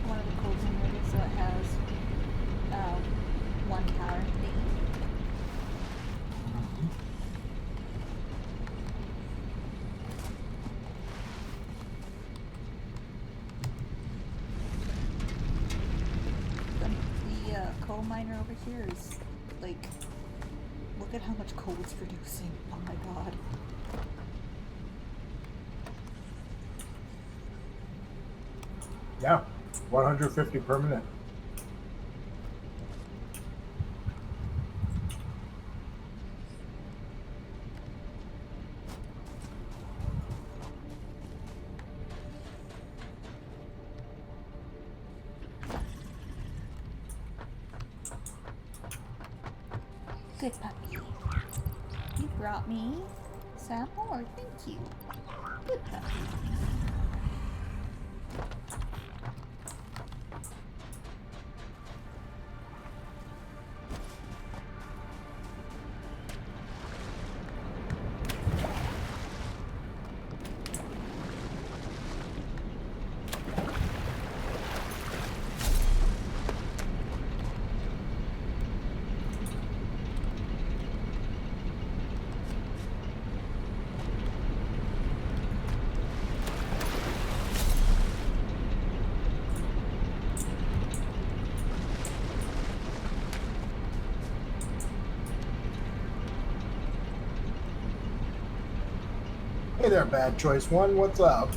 S2: one of the coal generators so it has 1 power thingy. The coal miner over here is, like, look at how much coal it's producing. Oh my god.
S1: Yeah, 150 per minute.
S2: Good puppy. You brought me some more. Thank you. Good puppy.
S1: Hey there, Bad Choice One. What's up?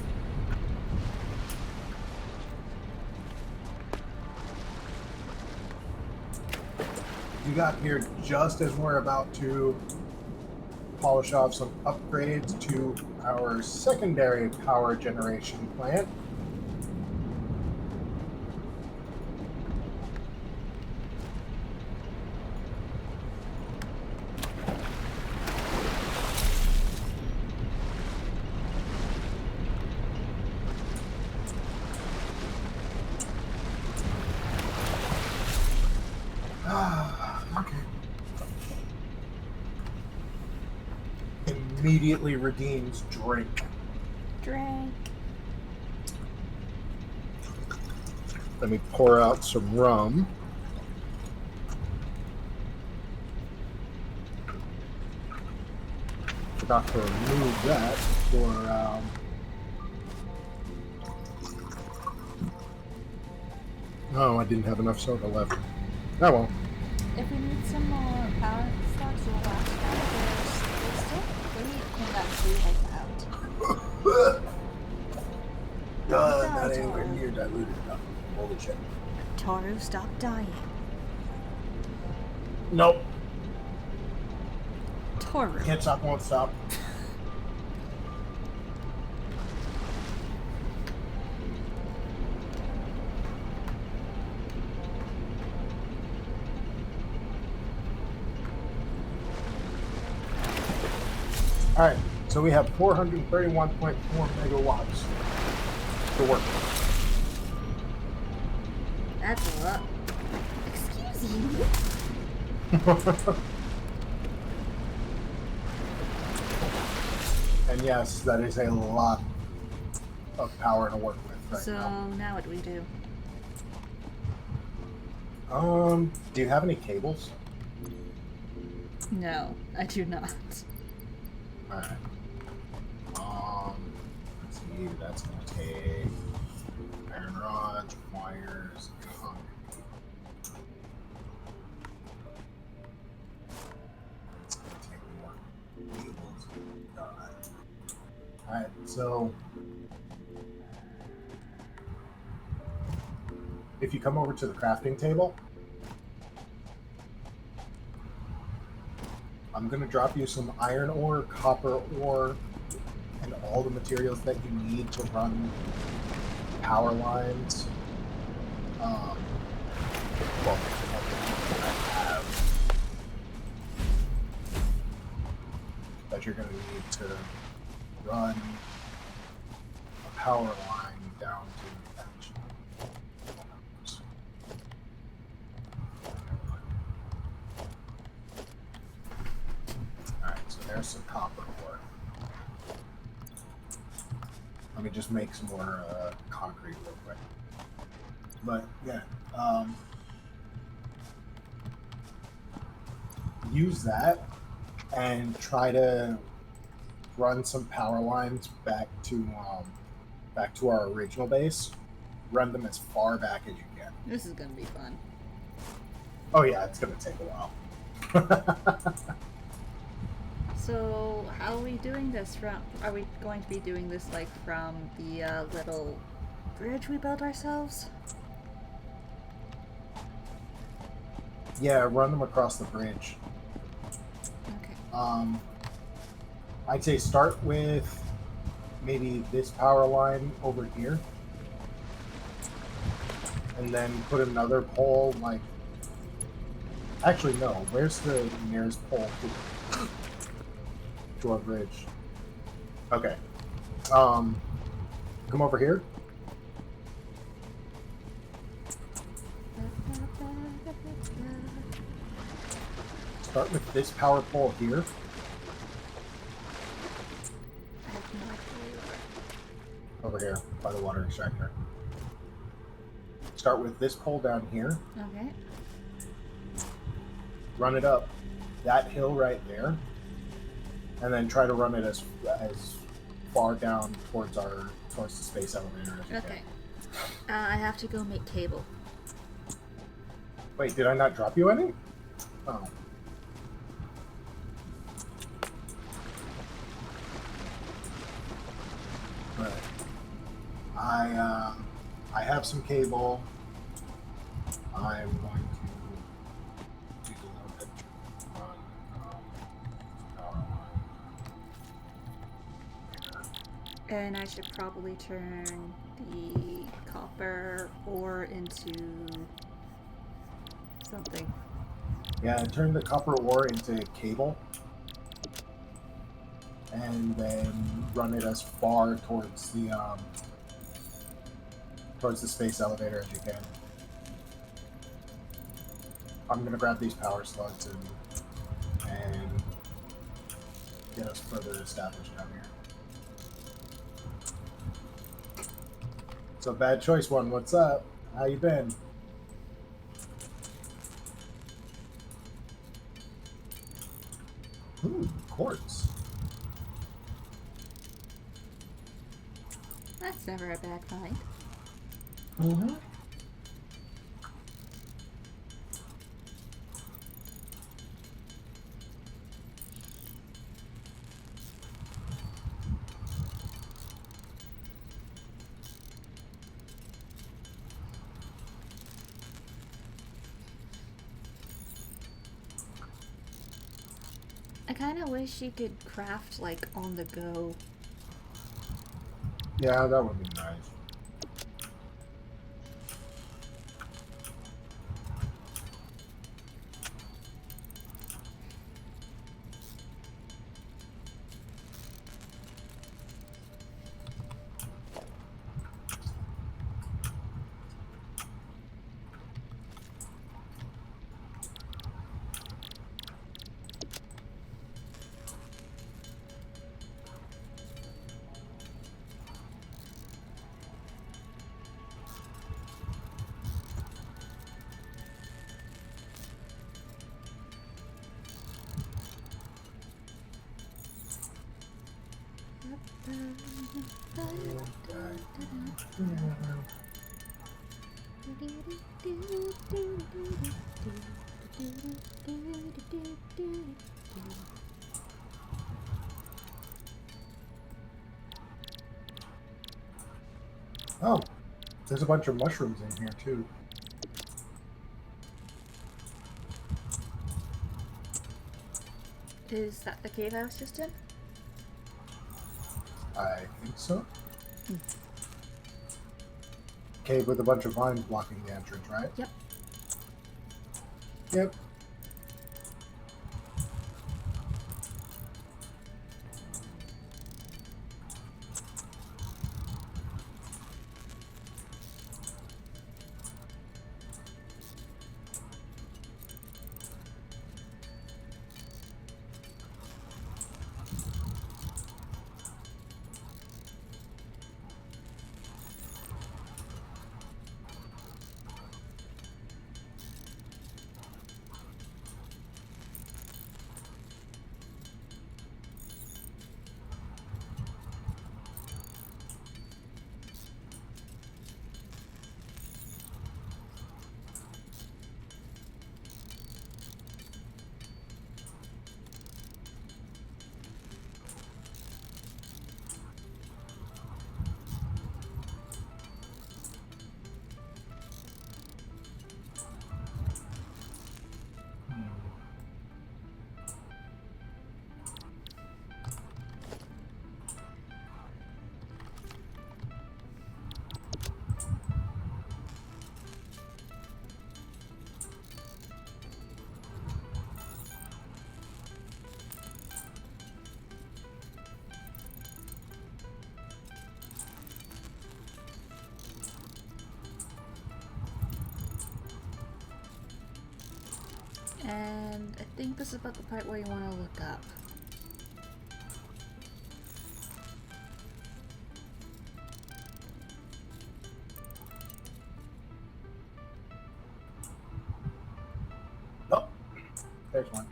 S1: You got here just as we're about to polish off some upgrades to our secondary power generation plant. Okay. Immediately redeems drink.
S2: Drink.
S1: Let me pour out some rum. Forgot to remove that for Oh, I didn't have enough soda left. Oh well.
S2: If we need some more power stocks or last there's still 3 in that 3 heads out.
S1: Not anywhere near diluted enough. Holy shit.
S2: Toru, stop dying.
S1: Nope.
S2: Toru.
S1: Can't stop, won't stop. Alright, so we have 431.4 megawatts to work with.
S2: That's a lot. Excuse you.
S1: And yes, that is a lot of power to work with right
S2: So
S1: now.
S2: now what do we do?
S1: Do you have any cables?
S2: No, I do not.
S1: Alright. Let's see, that's gonna take iron rods, wires, concrete. It's gonna take more cables. Alright, so if you come over to the crafting table, I'm going to drop you some iron ore, copper ore, and all the materials that you need to run power lines. Well, I have that you're going to need to run a power line down to that. There's some copper ore. Let me just make some more concrete real quick. But yeah, use that and try to run some power lines back to our original base. Run them as far back as you can.
S2: This is gonna be fun.
S1: Oh yeah, it's gonna take a while.
S2: So how are we doing this from? Are we going to be doing this like from the little bridge we built ourselves?
S1: Yeah, run them across the bridge.
S2: Okay.
S1: I'd say start with maybe this power line over here, and then put another pole like. Actually, no. Where's the nearest pole to our bridge? Okay. Come over here. Start with this power pole here.
S2: I have no idea.
S1: Over here by the water extractor. Start with this pole down here.
S2: Okay.
S1: Run it up that hill right there, and then try to run it as far down towards the space elevator as you
S2: Okay. I have to go make cable.
S1: can. Wait, did I not drop you any? Oh. Right. I have some cable. I'm going to use a little bit to run power line.
S2: And I should probably turn the copper ore into something.
S1: Yeah, turn the copper ore into cable, and then run it as far towards the space elevator as you can. I'm gonna grab these power slugs and get us further established down here. So bad choice one. What's up? How you been? Ooh, quartz.
S2: That's never a bad find.
S1: Mm-hmm.
S2: I kind of wish you could craft like on the go.
S1: Yeah, that would be nice. Oh, there's a bunch of mushrooms in here too.
S2: Is that the cave I was just in?
S1: I think so. Cave with a bunch of vines blocking the entrance, right?
S2: Yep.
S1: Yep.
S2: And I think this is about the part where you want to look up.
S1: Oh, there's one.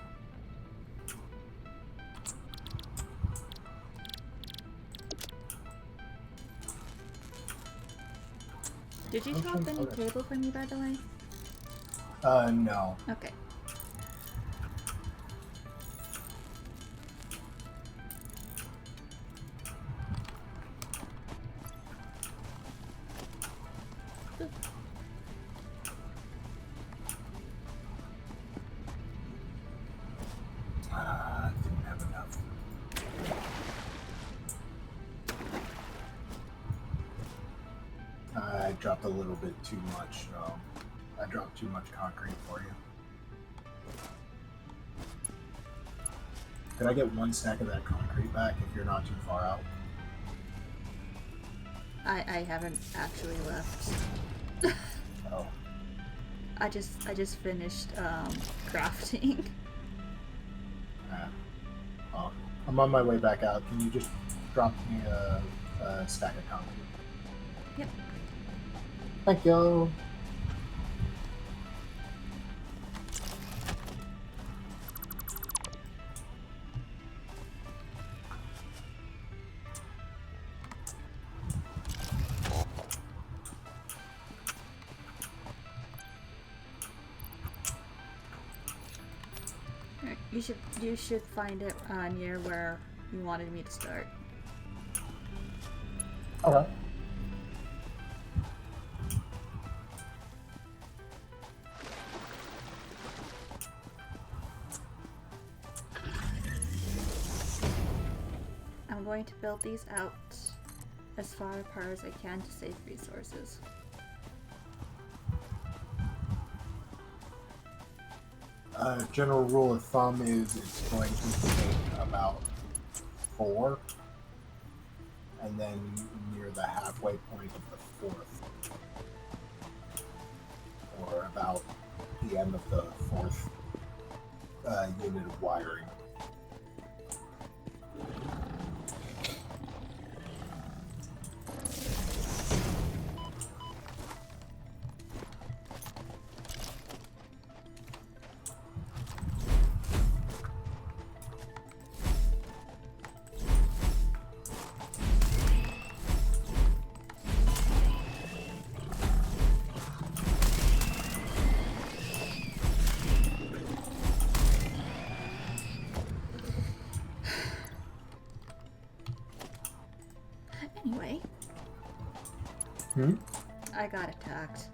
S2: Did you chop any
S1: Okay.
S2: table for me, by the way?
S1: No.
S2: Okay.
S1: Didn't have enough. I dropped a little bit too much. I dropped too much concrete for you. Could I get one stack of that concrete back if you're not too far out?
S2: I haven't actually left.
S1: Oh.
S2: I just finished crafting.
S1: Well, I'm on my way back out. Can you just drop me a stack of concrete?
S2: Yep.
S1: Thank you.
S2: Alright, you should find it near where you wanted me to start.
S1: Okay.
S2: I'm going to build these out as far apart as I can to save resources.
S1: General rule of thumb is it's going to take about 4, and then near the halfway point of the 4th, or about the end of the 4th unit of wiring.
S2: Anyway,
S1: Hmm?
S2: I got attacked.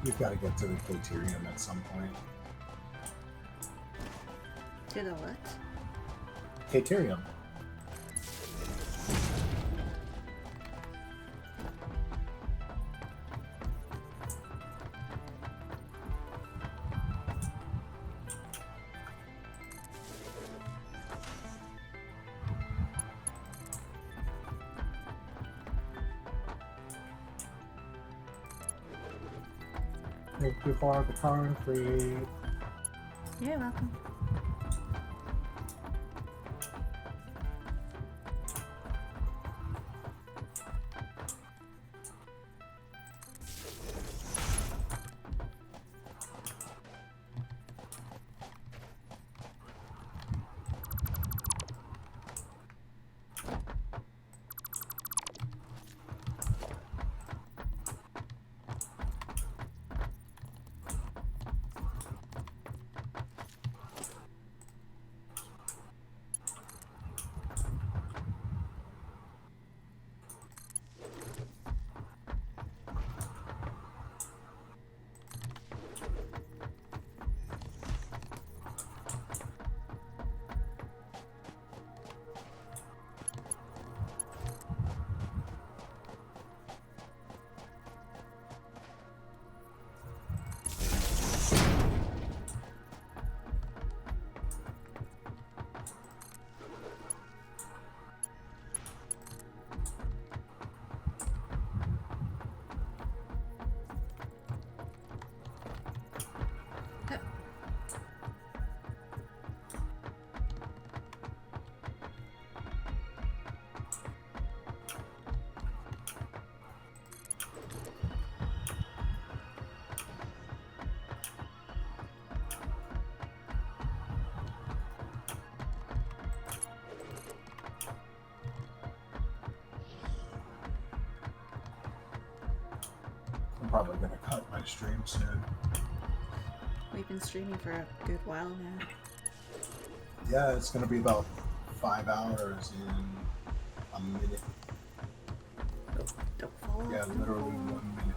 S1: You've got to get to the Caterium at some point.
S2: To the what?
S1: Caterium. Thank you for the concrete.
S2: You're welcome.
S1: probably gonna cut my stream soon.
S2: We've been streaming for a good while now.
S1: Yeah, it's gonna be about 5 hours in a minute.
S2: Don't fall off.
S1: Yeah,
S2: don't
S1: literally
S2: fall off.
S1: 1 minute.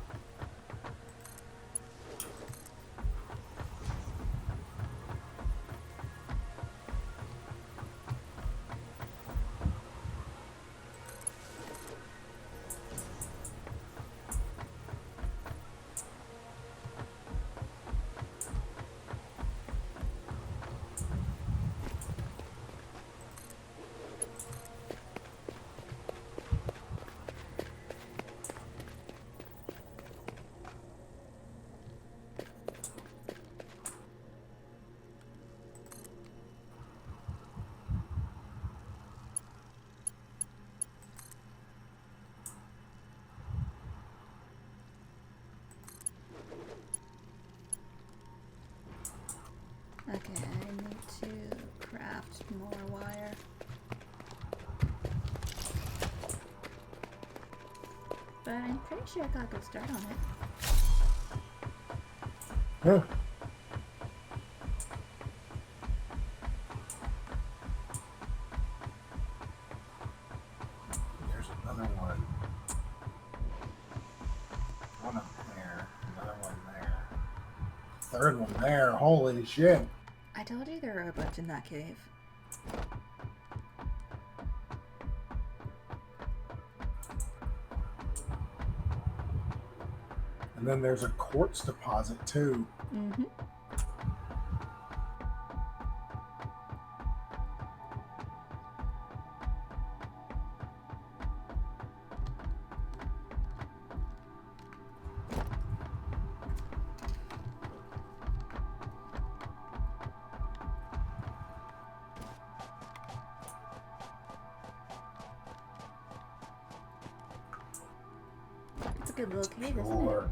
S2: Okay, I need to craft more wire. But I'm pretty sure I got a good start on it.
S1: Yeah. There's another one. One up there. Another one there. Third one there. Holy shit.
S2: I told you there were a bunch in that cave.
S1: And then there's a quartz deposit too.
S2: Mm-hmm. It's a good little cave, isn't it?
S1: Sure.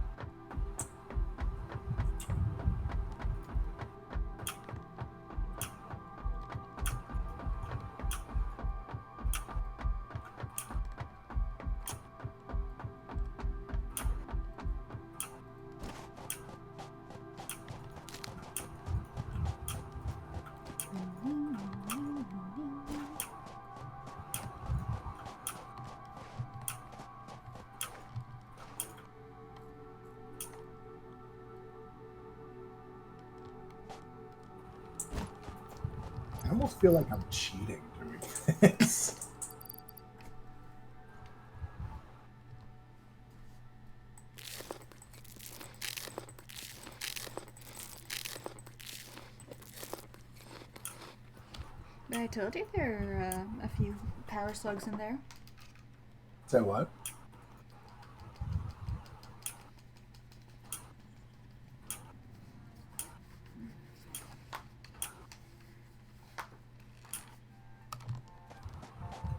S1: I almost feel like I'm cheating doing this.
S2: I told you there are a few power slugs in there.
S1: Say what?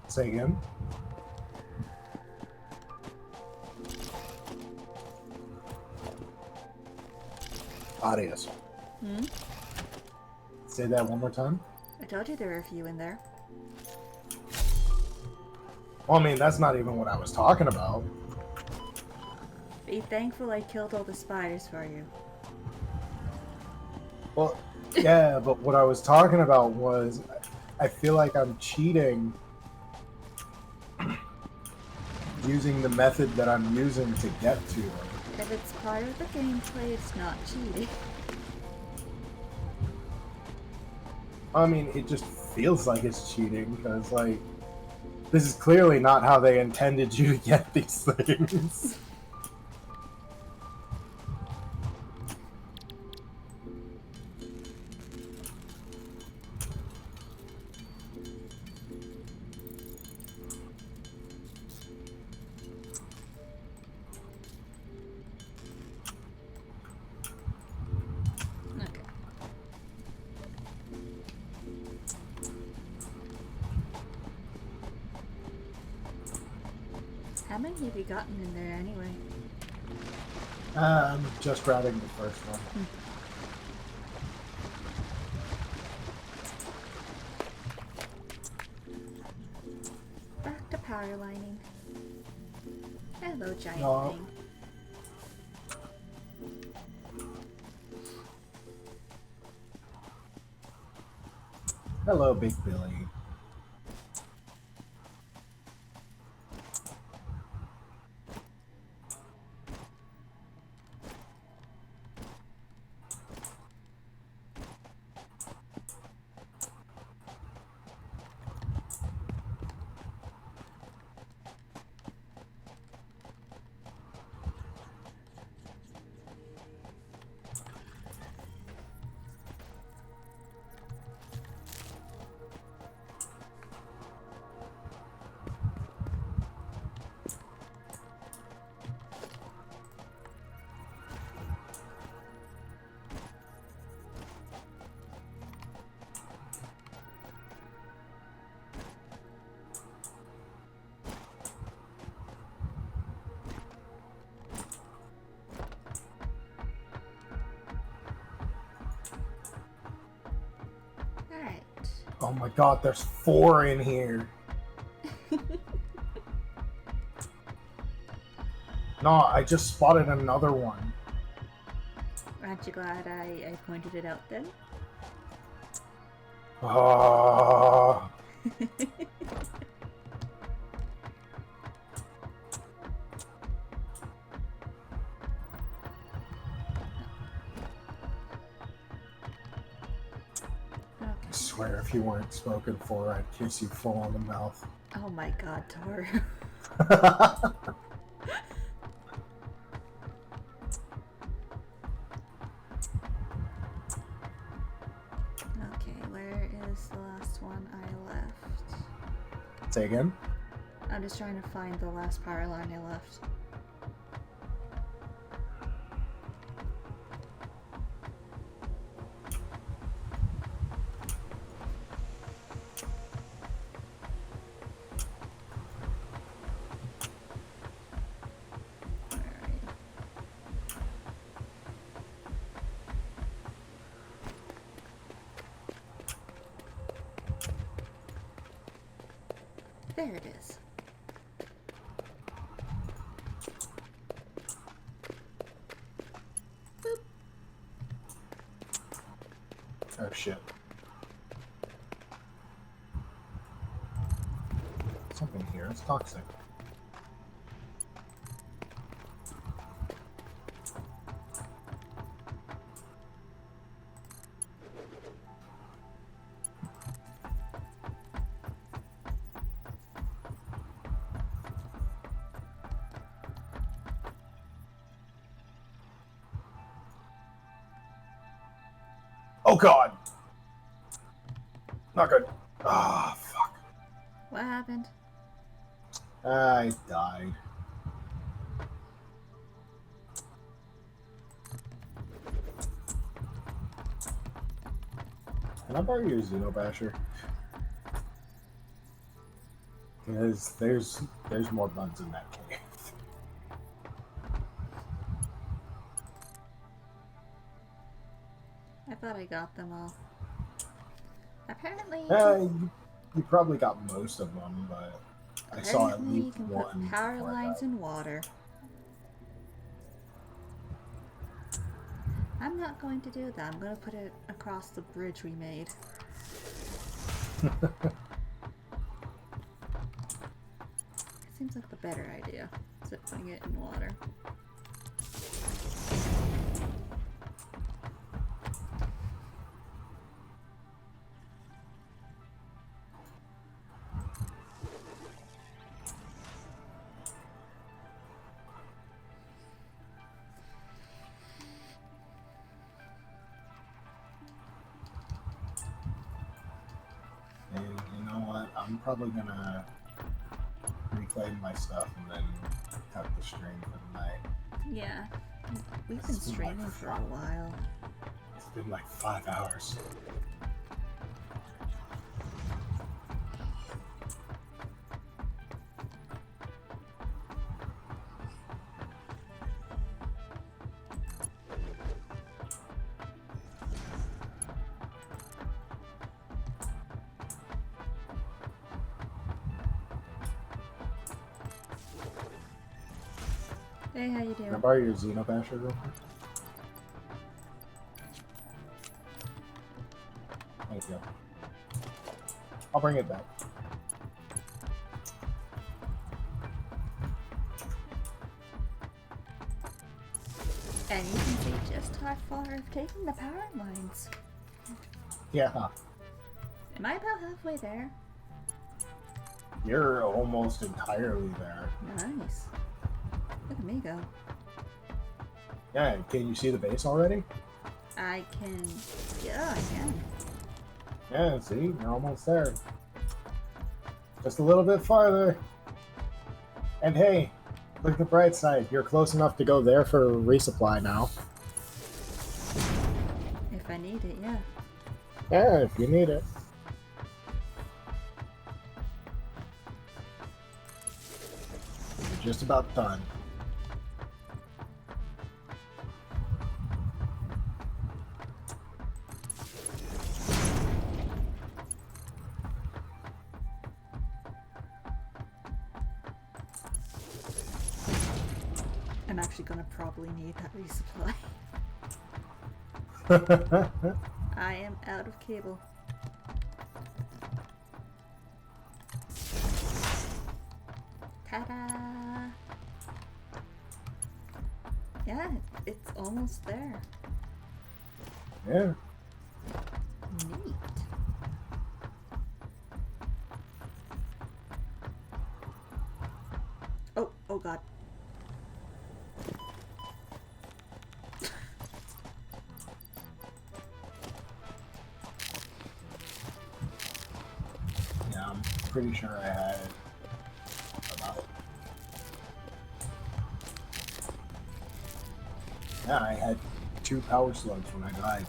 S1: Say again? Adios.
S2: Hmm?
S1: Say that one more time.
S2: I told you there were a few in there.
S1: Well, I mean, that's not even what I was talking about.
S2: Be thankful I killed all the spiders for you.
S1: Well, yeah, but what I was talking about was I feel like I'm cheating using the method that I'm using to get to them.
S2: If it's part of the gameplay, it's not cheating.
S1: I mean, it just feels like it's cheating because, like, this is clearly not how they intended you to get these things.
S2: Okay. How many have you gotten in there anyway?
S1: I'm just grabbing the first one.
S2: Back to power lining. Hello, giant
S1: No.
S2: thing.
S1: Hello, Big Billy.
S2: Alright.
S1: Oh my god, there's 4 in here. No, I just spotted another one.
S2: Aren't you glad I pointed it out then?
S1: Ah. I
S2: Okay.
S1: swear if you weren't spoken for, I'd kiss you full on the mouth.
S2: Oh my god, Tor. Okay, where is the last one I left?
S1: Say again?
S2: I'm just trying to find the last power line I left. Alright. There it is. Boop.
S1: Oh shit. Something here. It's toxic. Oh god! Not good. Ah, fuck.
S2: What happened?
S1: I died. Can I borrow your Xenobasher? Because there's more bugs in that cave.
S2: I thought I got them all. Apparently,
S1: You probably got most of them, but I saw at
S2: apparently you
S1: least
S2: can
S1: one.
S2: put power
S1: before I
S2: lines
S1: died.
S2: in water. I'm not going to do that. I'm going to put it across the bridge we made. Seems like the better idea, instead of putting it in water.
S1: And you know what? I'm probably gonna reclaim my stuff and then cut the stream for the night.
S2: Yeah, we've been streaming for a while.
S1: It's been like 5 hours.
S2: Hey, how you
S1: Can I
S2: doing?
S1: borrow your Xenobasher real quick? Thank you. I'll bring it back.
S2: And you can see just how far I've taken the power lines.
S1: Yeah,
S2: Am I about halfway there?
S1: you're almost entirely there.
S2: Nice. Look at me go.
S1: Yeah, can you see the base already?
S2: I can... Yeah, I can.
S1: Yeah, see, you're almost there. Just a little bit farther. And hey, look at the bright side. You're close enough to go there for resupply now.
S2: If I need it, yeah.
S1: Yeah, if you need it. You're just about done.
S2: I'm actually gonna probably need that resupply. I am out of cable. Ta-da! Yeah, it's almost there.
S1: Yeah.
S2: Neat. Oh god.
S1: Yeah, I'm pretty sure I had about... Yeah, I had 2 power slugs when I died.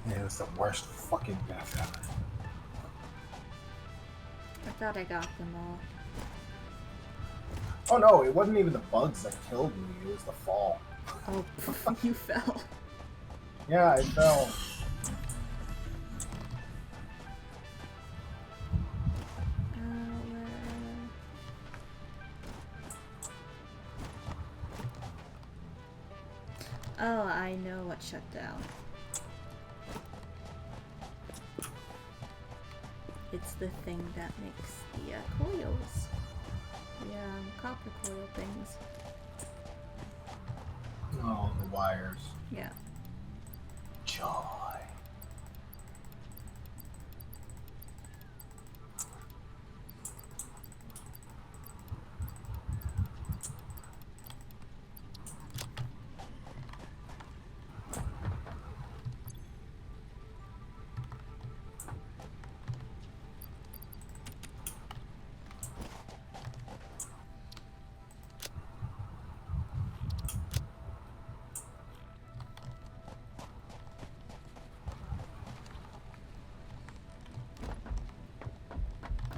S1: Yeah, it was the worst fucking death ever.
S2: I thought I got them all.
S1: Oh no, it wasn't even the bugs that killed me, it was the fall.
S2: Oh, you fell.
S1: Yeah, I fell.
S2: Oh, I know what shut down. It's the thing that makes the coils. The copper coil things.
S1: Oh, the wires.
S2: Yeah.
S1: Joy.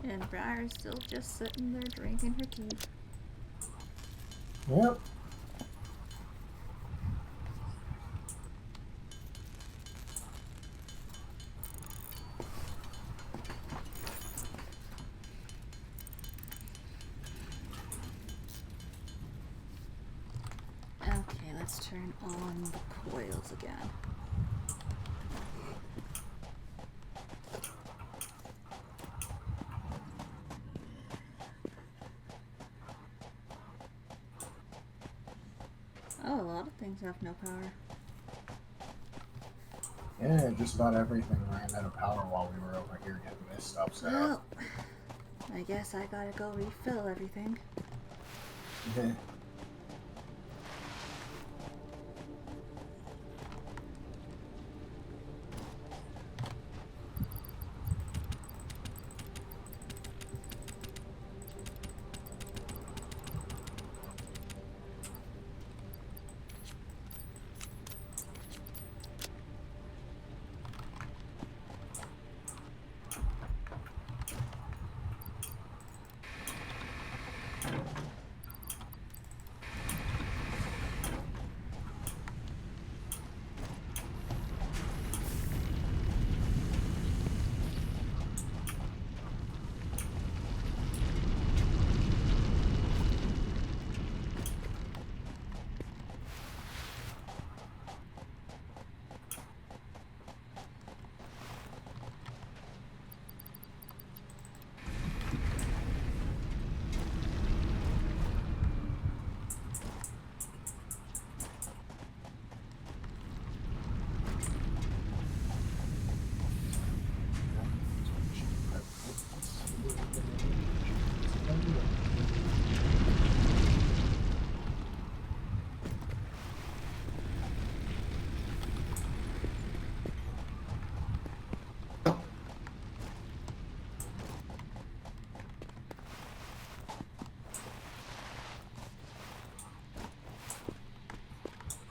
S2: And Briar's still just sitting there drinking her tea.
S1: Yep.
S2: Okay, let's turn on the coils again. Oh, a lot of things have no power.
S1: Yeah, just about everything ran out of power while we were over here getting this stuff set up.
S2: Well, I guess I gotta go refill everything.
S1: Yeah.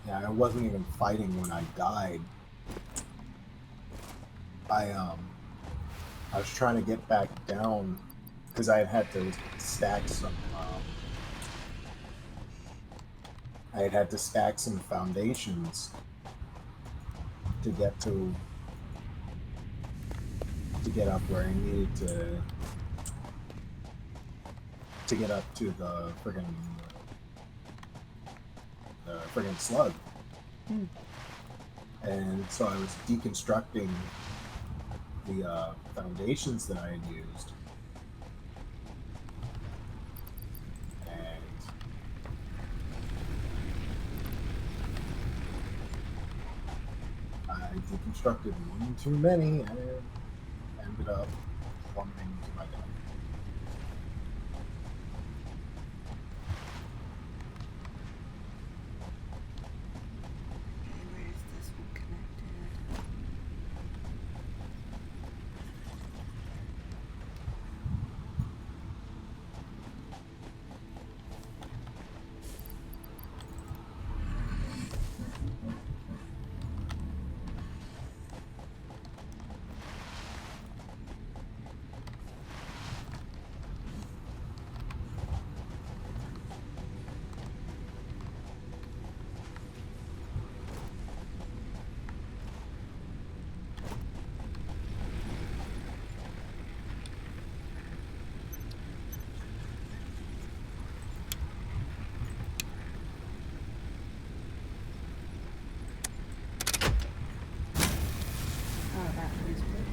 S1: Yeah, I wasn't even fighting when I died. I was trying to get back down because I had to stack some. I had to stack some foundations to get up where I needed to get up to the friggin' slug.
S2: Hmm.
S1: And so I was deconstructing the foundations that I had used, and I deconstructed one too many and ended up plummeting to my death.
S2: Okay, where is this one connected? Oh, that was good.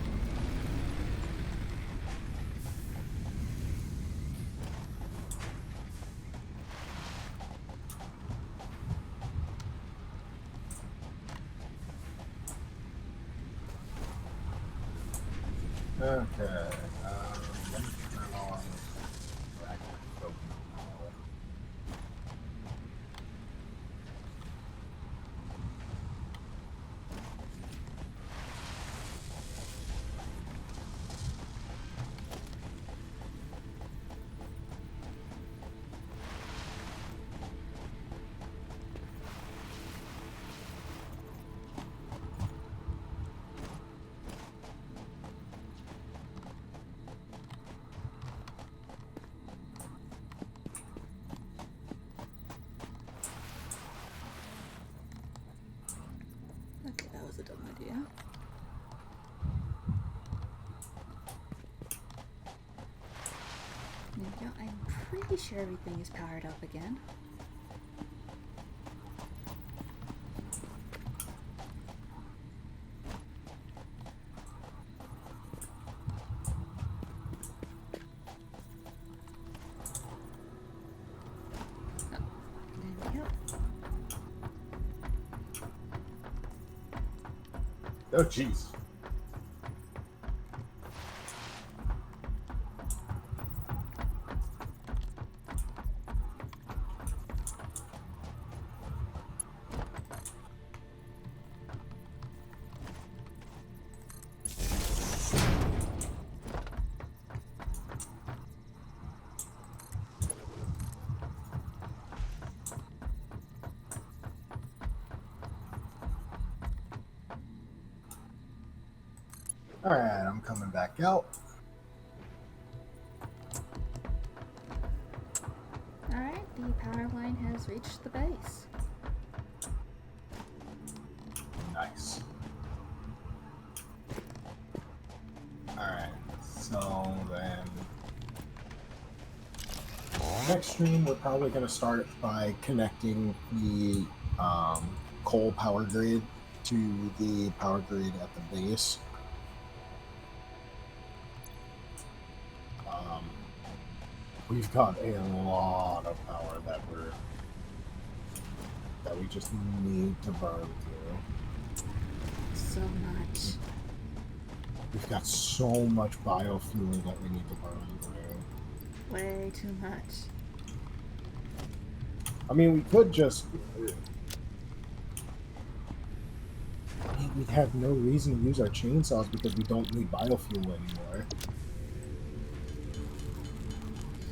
S1: Okay. Let me turn on active focus.
S2: Okay, that was a dumb idea. There we go. I'm pretty sure everything is powered up again. Oh, there we go.
S1: Oh, jeez. Alright, I'm coming back out.
S2: Alright, the power line has reached the base.
S1: Nice. Alright, so then next stream we're probably going to start by connecting the coal power grid to the power grid at the base. We've got a lot of power that we just need to burn through.
S2: So much.
S1: We've got so much biofuel that we need to burn through.
S2: Way too much.
S1: I mean, we could just... we'd have no reason to use our chainsaws because we don't need biofuel anymore.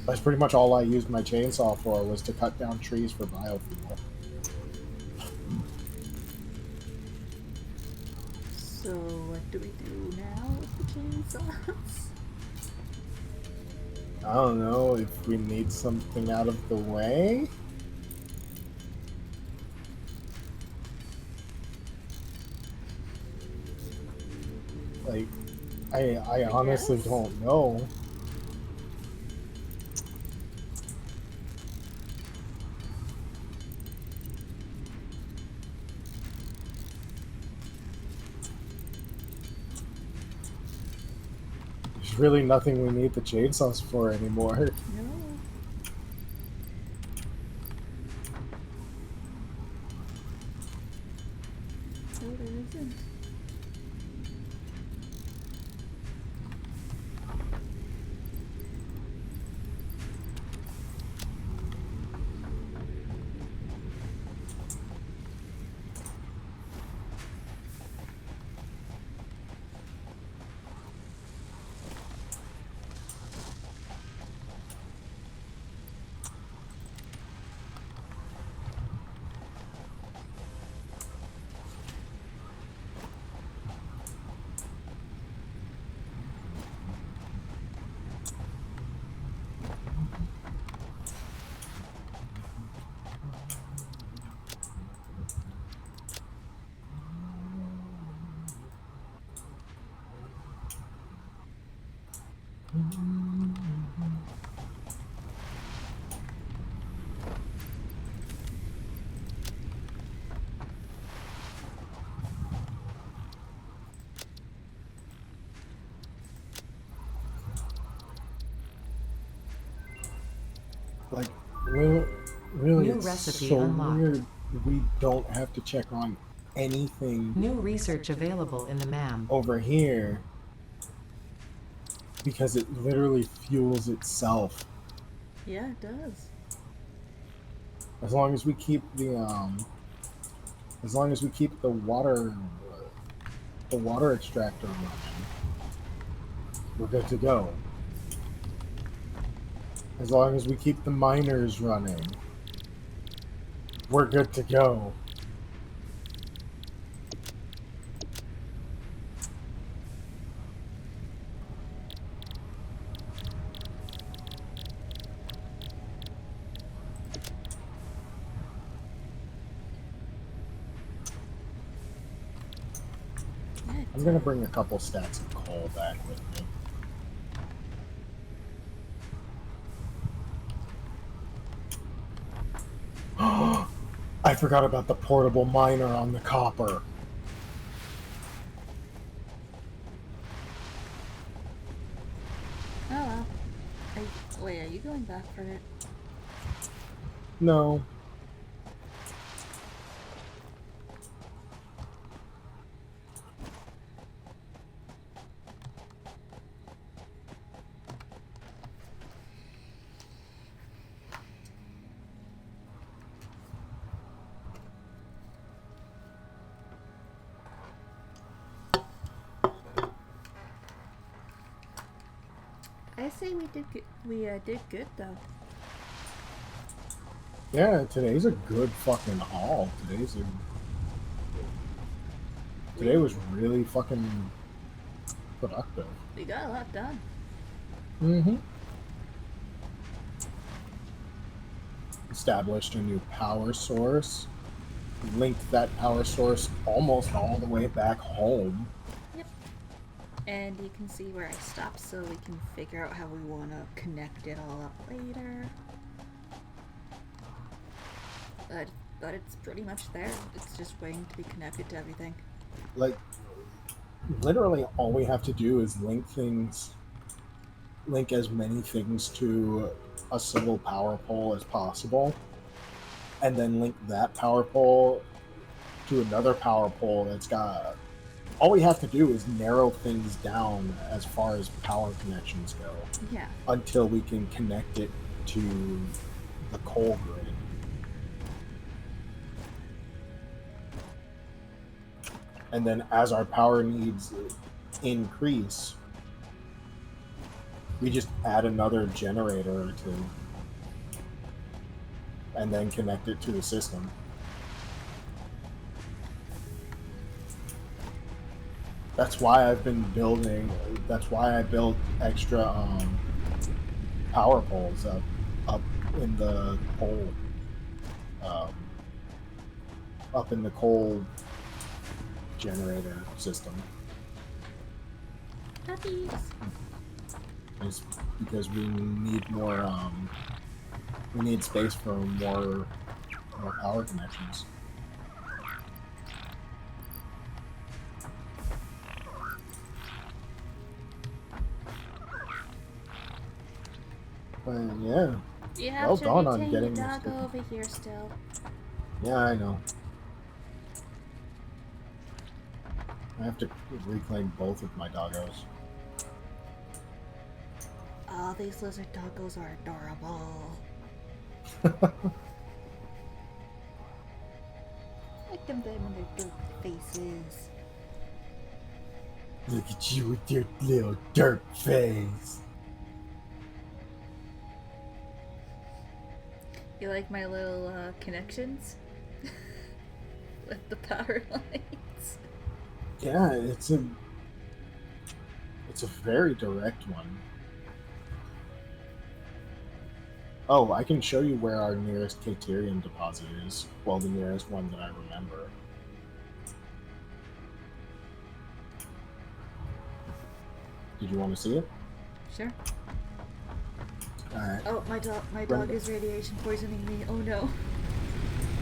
S1: That's pretty much all I used my chainsaw for, was to cut down trees for biofuel.
S2: So what do we do now with the chainsaws?
S1: I don't know if we need something out of the way. Like, I honestly
S2: guess.
S1: don't know. There's really nothing we need the chainsaws for anymore.
S2: No. No, there isn't.
S1: Like, really,
S4: New
S1: it's
S4: recipe
S1: so
S4: unlocked.
S1: weird. We don't have to check on anything
S4: New research available in the MAM.
S1: over here because it literally fuels itself.
S2: Yeah, it does.
S1: As long as we keep the water extractor running, we're good to go. As long as we keep the miners running, we're good to go.
S2: Yeah, it
S1: I'm gonna bring a couple stacks of coal back with me. I forgot about the portable miner on the copper.
S2: Oh well. Wait, are you going back for it?
S1: No.
S2: I say we did good. We did good though.
S1: Yeah, today's a good fucking haul. Today was really fucking productive.
S2: We got a lot done.
S1: Mm-hmm. Established a new power source. Linked that power source almost all the way back home.
S2: Yep. And you can see where I stopped so we can figure out how we want to connect it all up later. But it's pretty much there. It's just waiting to be connected to everything.
S1: Like, literally all we have to do is link as many things to a single power pole as possible, and then link that power pole to another power pole that's got... All we have to do is narrow things down as far as power connections go,
S2: Yeah.
S1: until we can connect it to the coal grid. And then as our power needs increase, we just add another generator or two and then connect it to the system. That's why I've been building. That's why I built extra power poles up in the coal, um, up in the coal generator system.
S2: Puppies.
S1: It's because we need more. We need space for more power connections. But yeah,
S2: You have
S1: well
S2: to
S1: done on
S2: retain
S1: getting
S2: your
S1: this
S2: dog
S1: thing.
S2: over here still.
S1: Yeah, I know. I have to reclaim both of my doggos.
S2: Oh, these lizard doggos are adorable. Look at them and their dirt faces.
S1: Look at you with your little dirt face.
S2: You like my little connections? With the power lines?
S1: Yeah, it's a very direct one. Oh, I can show you where our nearest Caterium deposit is. Well, the nearest one that I remember. Did you want to see it?
S2: Sure.
S1: Alright.
S2: Oh, my dog is radiation poisoning me. Oh no.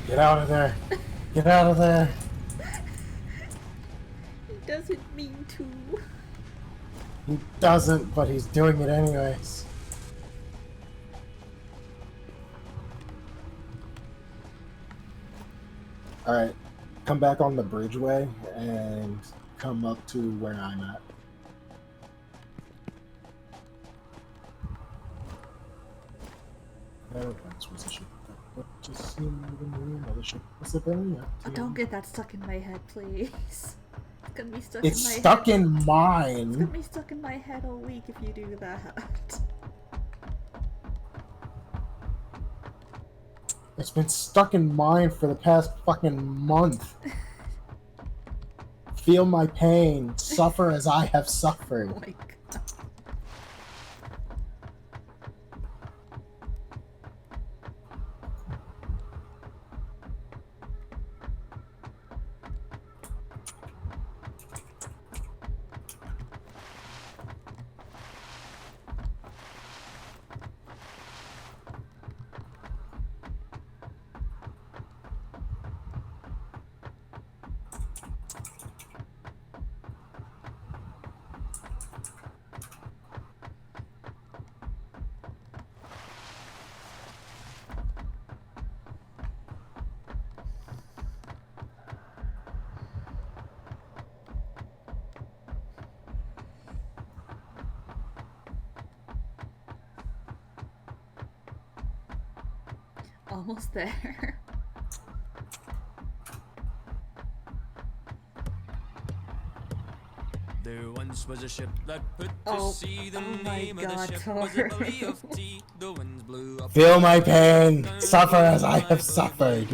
S1: Get out of there! Get out of there!
S2: He doesn't mean to.
S1: He doesn't, but he's doing it anyways. Alright, come back on the bridgeway and come up to where I'm at.
S2: Oh, don't get that stuck in my head, please. It's gonna be stuck
S1: It's
S2: in my head.
S1: stuck in
S2: It's gonna
S1: mine.
S2: be stuck in my head all week if you do that.
S1: It's been stuck in mine for the past fucking month. Feel my pain. Suffer as I have suffered.
S2: Oh my god. Almost there.
S5: There once was a ship that put to
S2: Oh,
S5: sea. The
S2: oh my
S5: name of the
S2: God,
S5: ship
S2: Tor.
S5: was a belly of tea. The winds blew up.
S1: Feel my pain. Suffer as I have suffered.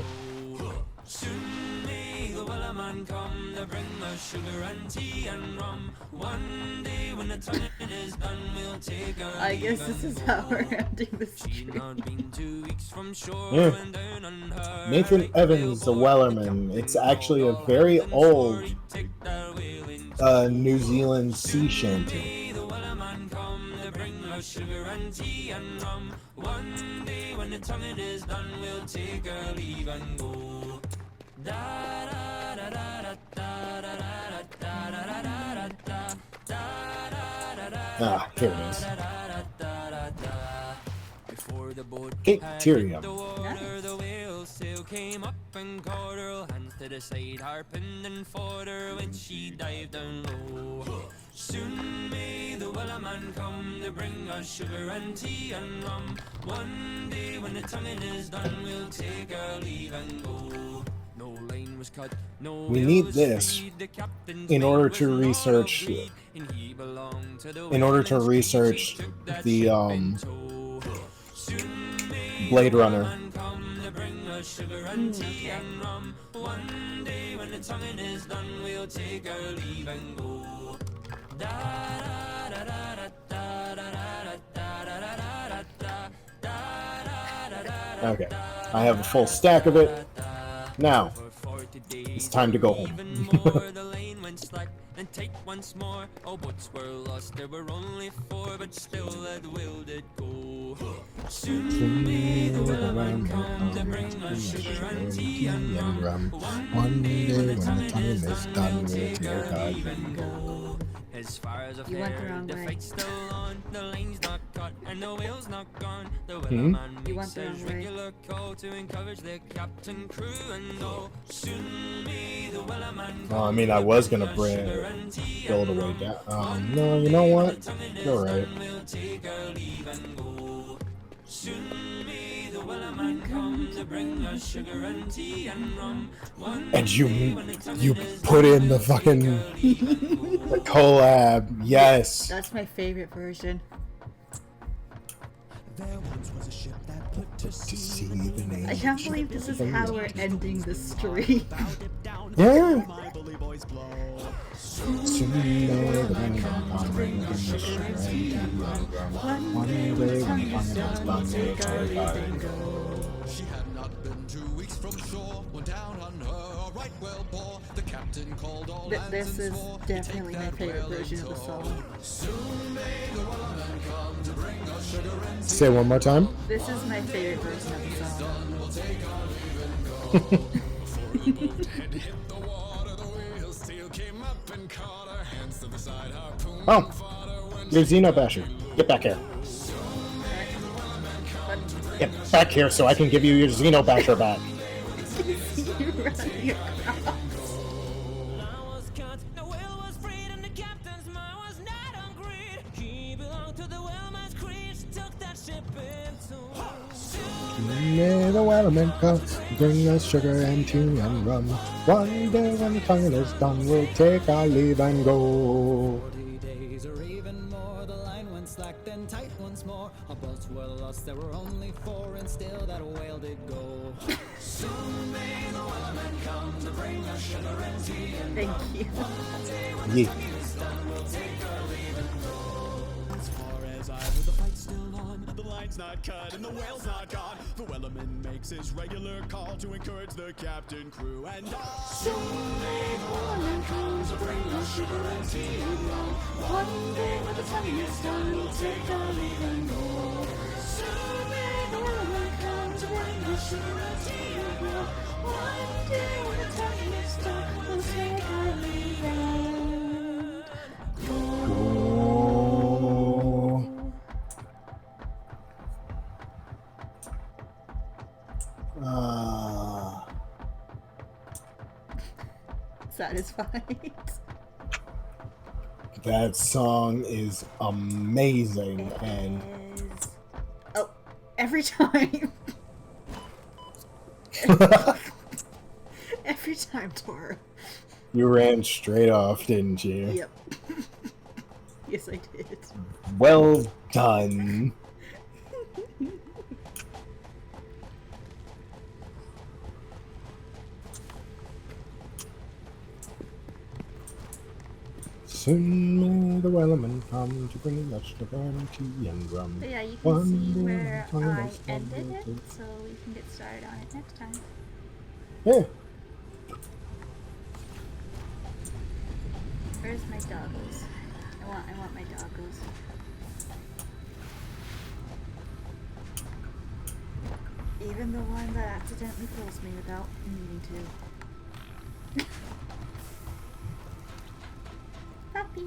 S5: Soon may the wellerman come to bring us sugar and tea and rum. One day when the tonguing is done, we'll take our
S2: I guess
S5: leave
S2: this
S5: and
S2: is how
S5: go.
S2: we're ending this
S5: She'd
S2: stream.
S5: not been 2 weeks from shore
S1: Yeah.
S5: when down on her
S1: Nathan
S5: right
S1: Evans, the
S5: whaleboard,
S1: Wellerman.
S5: the
S1: It's
S5: captain
S1: actually a
S5: called all
S1: very
S5: hands and swore
S1: old
S5: he'd take that whale into
S1: New Zealand sea shanty.
S5: May the wellerman come to bring us sugar and tea and rum. One day when the tonguing is done, we'll take our leave and go. Da da da da da da da da da da da da da da.
S1: Ah, here it is.
S5: Before the boat
S1: Cape
S5: had
S1: Tyrium.
S5: hit the water,
S2: Nice.
S5: the whale's tail came up and caught her hands to the side, harping and fought her when she dived down low. Soon may the wellerman come to bring us sugar and tea and rum. One day when the tonguing is done, we'll take our leave and go. No line was cut, no
S1: We
S5: whale
S1: need
S5: was
S1: this
S5: freed. The captain's
S1: in
S5: mate
S1: order
S5: was
S1: to
S5: not of
S1: research-
S5: breed, and he belonged to the
S1: in order to
S5: whaling
S1: research
S5: fleet. He took that
S1: the,
S5: ship in tow. Soon may
S1: Blade
S5: the
S1: Runner.
S5: wellerman come to bring us us sugar and tea and rum. One day when the tonguing is done, we'll take our leave and go. Da da da da da da da da da da da da.
S1: Okay, I have a full stack of it. Now, it's time to go home.
S5: Even more, the lane went slack and tight once more. All boats were lost, there were only 4, but still that will did go. Soon may the wellerman come to bring us sugar and tea and rum. One day when the tonguing is done, we'll take our leave and go. As far as I've
S2: You went the
S5: heard,
S2: wrong
S5: the
S2: way.
S5: fight's still on, the line's not cut, and the whale's not gone. The wellerman
S2: You
S5: makes
S2: went the
S5: his
S2: wrong way.
S5: regular call to encourage the captain, crew, and all. Soon may the wellerman
S1: Oh, I mean, I was gonna bring build a way down. No, you know what? You're right.
S5: we'll take our leave and go. Soon may the wellerman come to bring us sugar and tea and rum. One
S1: And
S5: day
S1: you
S5: when the tonguing
S1: you
S5: is
S1: put
S5: done,
S1: in the fucking the collab. Yes.
S2: That's my favorite version.
S5: there once was a ship that put to
S1: To see the name.
S2: I can't believe this is how we're ending the stream.
S1: Yeah.
S5: my bully boys blow.
S1: Soon may the wellerman come bring us sugar and tea and rum. One day when the tonguing is done, we'll take our leave and go.
S6: She had not been 2 weeks from shore when down on her a right whale bore. The captain called all hands
S2: This
S6: and
S2: is
S6: swore he'd
S2: definitely
S6: take
S2: my
S6: that
S2: favorite
S6: whale in
S2: version of the
S6: tow.
S2: song.
S6: Soon may the wellerman come to bring us sugar and
S1: Say it one more time.
S2: This is my favorite version of the song.
S6: and hit the water. The whale's tail came up and caught her. Hands to the side, harpoon
S1: Oh,
S6: fought her when
S1: you're Xeno Basher. Get back here. Get back here so I can give you your Xeno Basher back.
S2: You running across.
S5: was cut, the whale was freed, and the captain's mind was not on greed. He belonged to the whaleman's creed, she took that ship in tow.
S1: May the wellerman come bring us sugar and tea and rum. One day when the tonguing is done, we'll take our leave and go.
S7: 40 days or even more, the line went slack, then tight once more. Our boats were lost, there were only 4, and still that whale did go.
S2: Thank you.
S1: Yeah.
S7: As far as I heard, the fight's still on, the line's not cut, and the whale's not gone. The wellerman makes his regular call to encourage the captain, crew, and all.
S2: One day when the tonguing is done, we'll take our leave and go. Soon may the wellerman come to bring us sugar and tea and rum. One day when the tonguing is done, we'll take our leave and go. Satisfied.
S1: That song is amazing, and
S2: Is... Oh, every time. Every time, Tora.
S1: you ran straight off, didn't you?
S2: Yep. Yes, I did.
S1: Well done. Soon may the wellerman come to bring us sugar and tea and rum.
S2: But yeah, you can
S1: One
S2: see
S1: day
S2: where
S1: when the
S2: I
S1: tonguing is done,
S2: ended
S1: we'll
S2: it,
S1: take-
S2: so we can get started on it next time.
S1: Yeah.
S2: Where's my doggos? I want my doggos. Even the one that accidentally kills me without needing to. Puppies!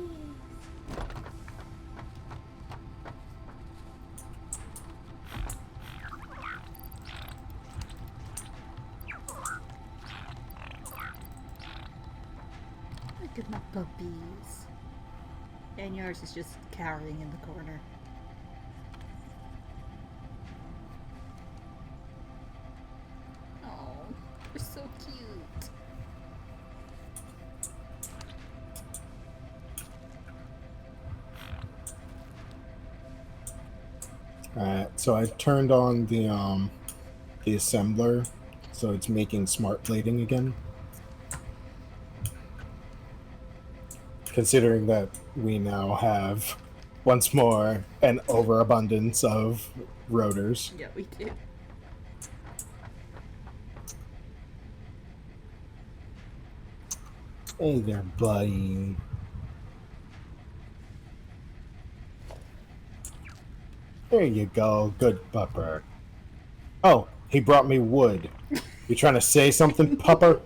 S2: Look at my puppies. And yours is just cowering in the corner. Oh, you're so cute.
S1: Alright, so I turned on the assembler So it's making smart plating again. Considering that we now have, once more, an overabundance of rotors.
S2: Yeah, we do.
S1: Hey there, buddy. There you go, good pupper. Oh, he brought me wood. You trying to say something, pupper?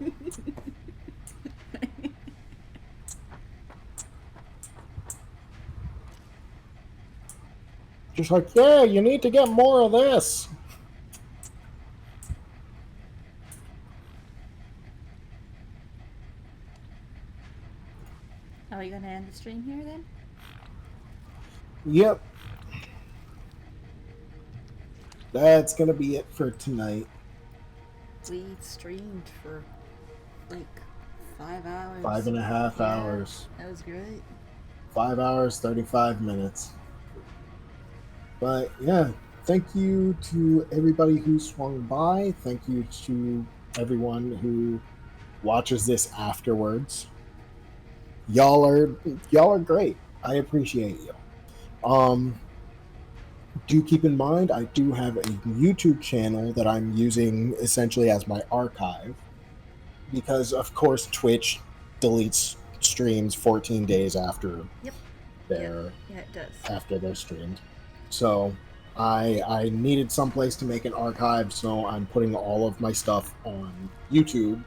S1: Just like, yeah, you need to get more of this.
S2: Are we gonna end the stream here then?
S1: Yep. That's gonna be it for tonight.
S2: We streamed for like 5 hours.
S1: 5.5
S2: Yeah,
S1: hours.
S2: That was great.
S1: 5 hours, 35 minutes. But yeah, thank you to everybody who swung by. Thank you to everyone who watches this afterwards. Y'all are great. I appreciate you. Do keep in mind I do have a YouTube channel that I'm using essentially as my archive, because of course Twitch deletes streams 14 days after
S2: Yep.
S1: they're
S2: Yeah, it does.
S1: after they're streamed. So I needed someplace to make an archive, so I'm putting all of my stuff on YouTube.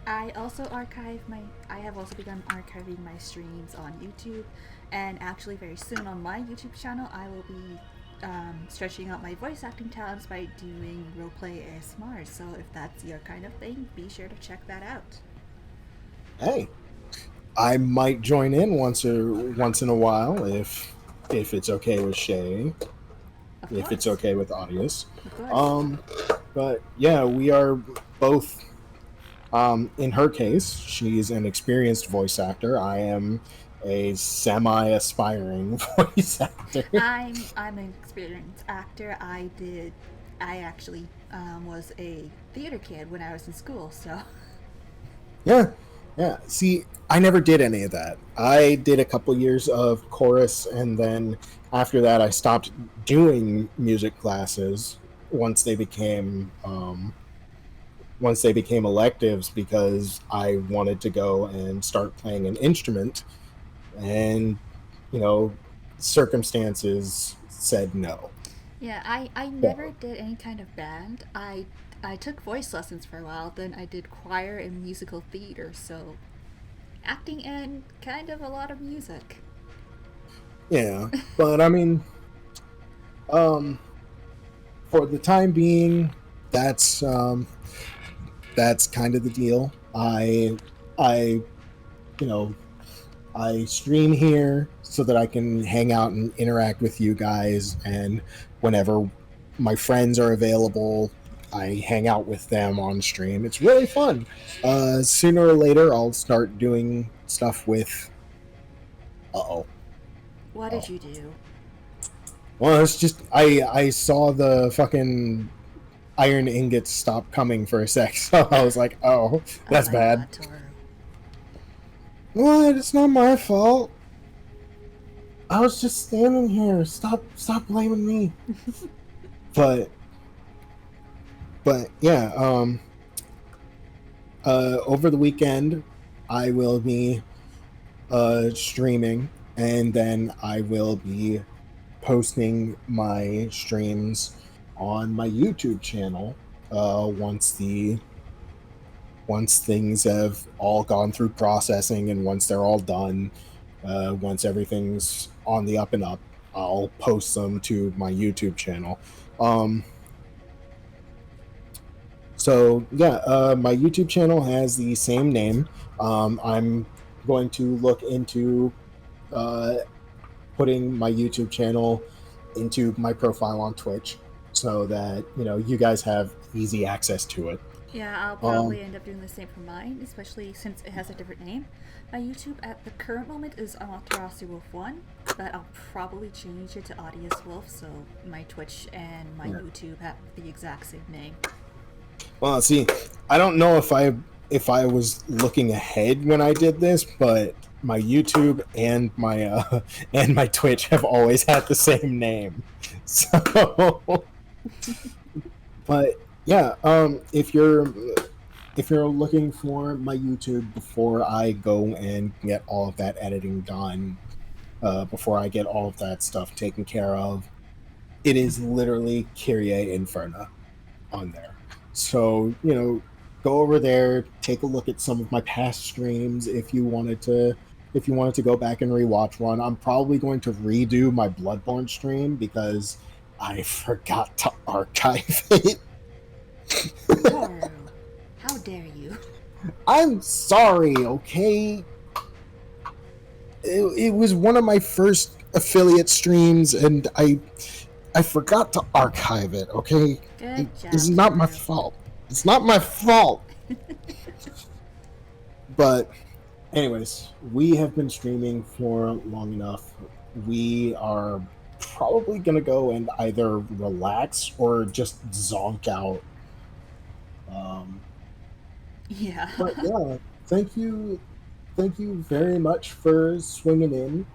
S2: I also I have also begun archiving my streams on YouTube, and actually very soon on my YouTube channel I will be stretching out my voice acting talents by doing roleplay ASMR, so if that's your kind of thing, be sure to check that out.
S1: Hey, I might join in once in a while if it's okay with Shay,
S2: Of
S1: if it's
S2: course.
S1: okay with Audius.
S2: Of course.
S1: But yeah, we are both. In her case, she's an experienced voice actor. I am a semi-aspiring voice actor.
S2: I'm an experienced actor. I actually was a theater kid when I was in school, so
S1: Yeah. See, I never did any of that. I did a couple years of chorus, and then after that, I stopped doing music classes once they became electives, because I wanted to go and start playing an instrument, and circumstances said no.
S2: yeah, I never did any kind of band. I took voice lessons for a while, then I did choir and musical theater, so acting and kind of a lot of music.
S1: Yeah, but I mean, for the time being, that's kind of the deal. I stream here so that I can hang out and interact with you guys, and whenever my friends are available, I hang out with them on stream. It's really fun. Sooner or later, I'll start doing stuff with.
S2: What did you do?
S1: Well, it's just I saw the fucking iron ingots stop coming for a sec, so I was like, oh, that's
S2: Oh my
S1: bad.
S2: God, Toru.
S1: What? It's not my fault. I was just standing here. Stop blaming me. But yeah, over the weekend I will be streaming, and then I will be posting my streams on my YouTube channel once things have all gone through processing, and once they're all done, once everything's on the up and up, I'll post them to my YouTube channel. So yeah, my YouTube channel has the same name. I'm going to look into putting my YouTube channel into my profile on Twitch, so that you guys have easy access to it.
S2: Yeah, I'll probably end up doing the same for mine, especially since it has a different name. My YouTube at the current moment is Amaterasu Wolf 1, but I'll probably change it to Audius Wolf, so my Twitch and my YouTube have the exact same name.
S1: Well, see, I don't know if I was looking ahead when I did this, but my YouTube and my and my Twitch have always had the same name. So, but yeah, if you're looking for my YouTube before I go and get all of that editing done, before I get all of that stuff taken care of, it is literally Kyrie Inferna on there. So, go over there, take a look at some of my past streams if you wanted to go back and rewatch one. I'm probably going to redo my Bloodborne stream because I forgot to archive it.
S2: Toru, how dare you?
S1: I'm sorry, okay? It was one of my first affiliate streams and I forgot to archive it, okay?
S2: Good job.
S1: It's not my
S2: Toru.
S1: fault. It's not my fault. But anyways, we have been streaming for long enough. We are probably going to go and either relax or just zonk out.
S2: Yeah.
S1: But yeah, thank you very much for swinging in.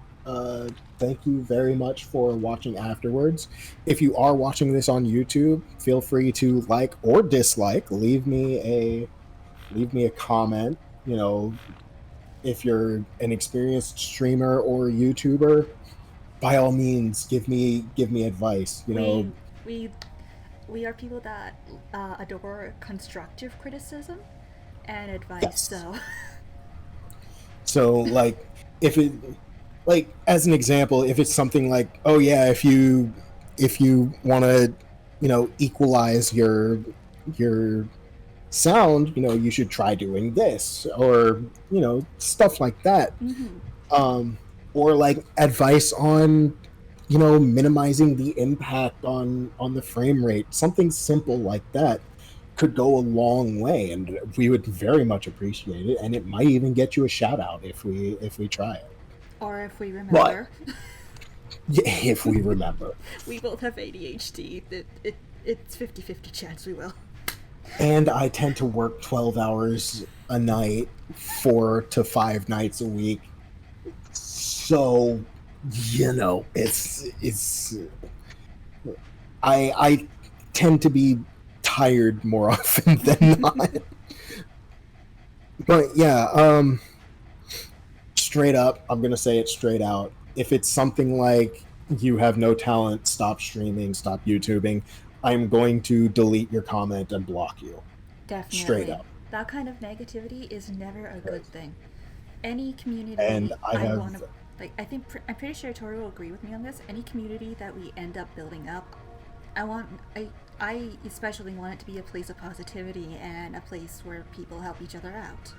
S1: Thank you very much for watching afterwards. If you are watching this on YouTube, feel free to like or dislike. Leave me a comment. If you're an experienced streamer or YouTuber, by all means, give me advice.
S2: We are people that adore constructive criticism and advice.
S1: Yes.
S2: So
S1: So as an example, if it's something like, oh yeah, if you want to, equalize your sound, you should try doing this, or stuff like that. Or like advice on minimizing the impact on the frame rate. Something simple like that could go a long way, and we would very much appreciate it, and it might even get you a shout out if we try it.
S2: or if we remember,
S1: Yeah, if we remember.
S2: we both have ADHD. It's 50-50 chance we will.
S1: And I tend to work 12 hours a night, 4 to 5 nights a week. So, it's I tend to be tired more often than not. But yeah, straight up, I'm going to say it straight out. If it's something like you have no talent, stop streaming, stop YouTubing, I'm going to delete your comment and block you.
S2: Definitely.
S1: Straight up.
S2: That kind of negativity is never a good thing. Any community
S1: And I have-
S2: want to I'm pretty sure Tori will agree with me on this. Any community that we end up building up, I especially want it to be a place of positivity and a place where people help each other out.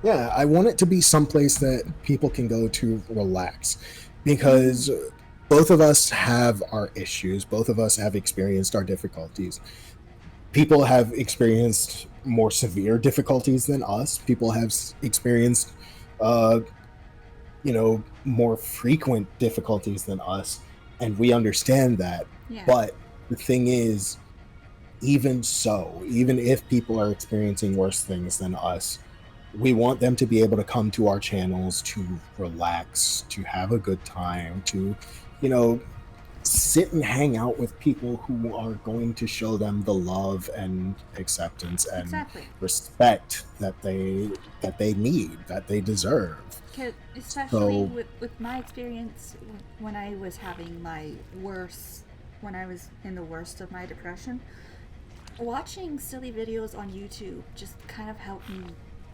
S1: Yeah, I want it to be someplace that people can go to relax, because both of us have our issues. Both of us have experienced our difficulties. People have experienced more severe difficulties than us. People have experienced, more frequent difficulties than us, and we understand that.
S2: Yeah.
S1: But the thing is, even so, even if people are experiencing worse things than us, we want them to be able to come to our channels to relax, to have a good time, to, sit and hang out with people who are going to show them the love and acceptance and
S2: Exactly.
S1: respect that they need, that they deserve.
S2: Especially
S1: So-
S2: with my experience when I was when I was in the worst of my depression, watching silly videos on YouTube just kind of helped me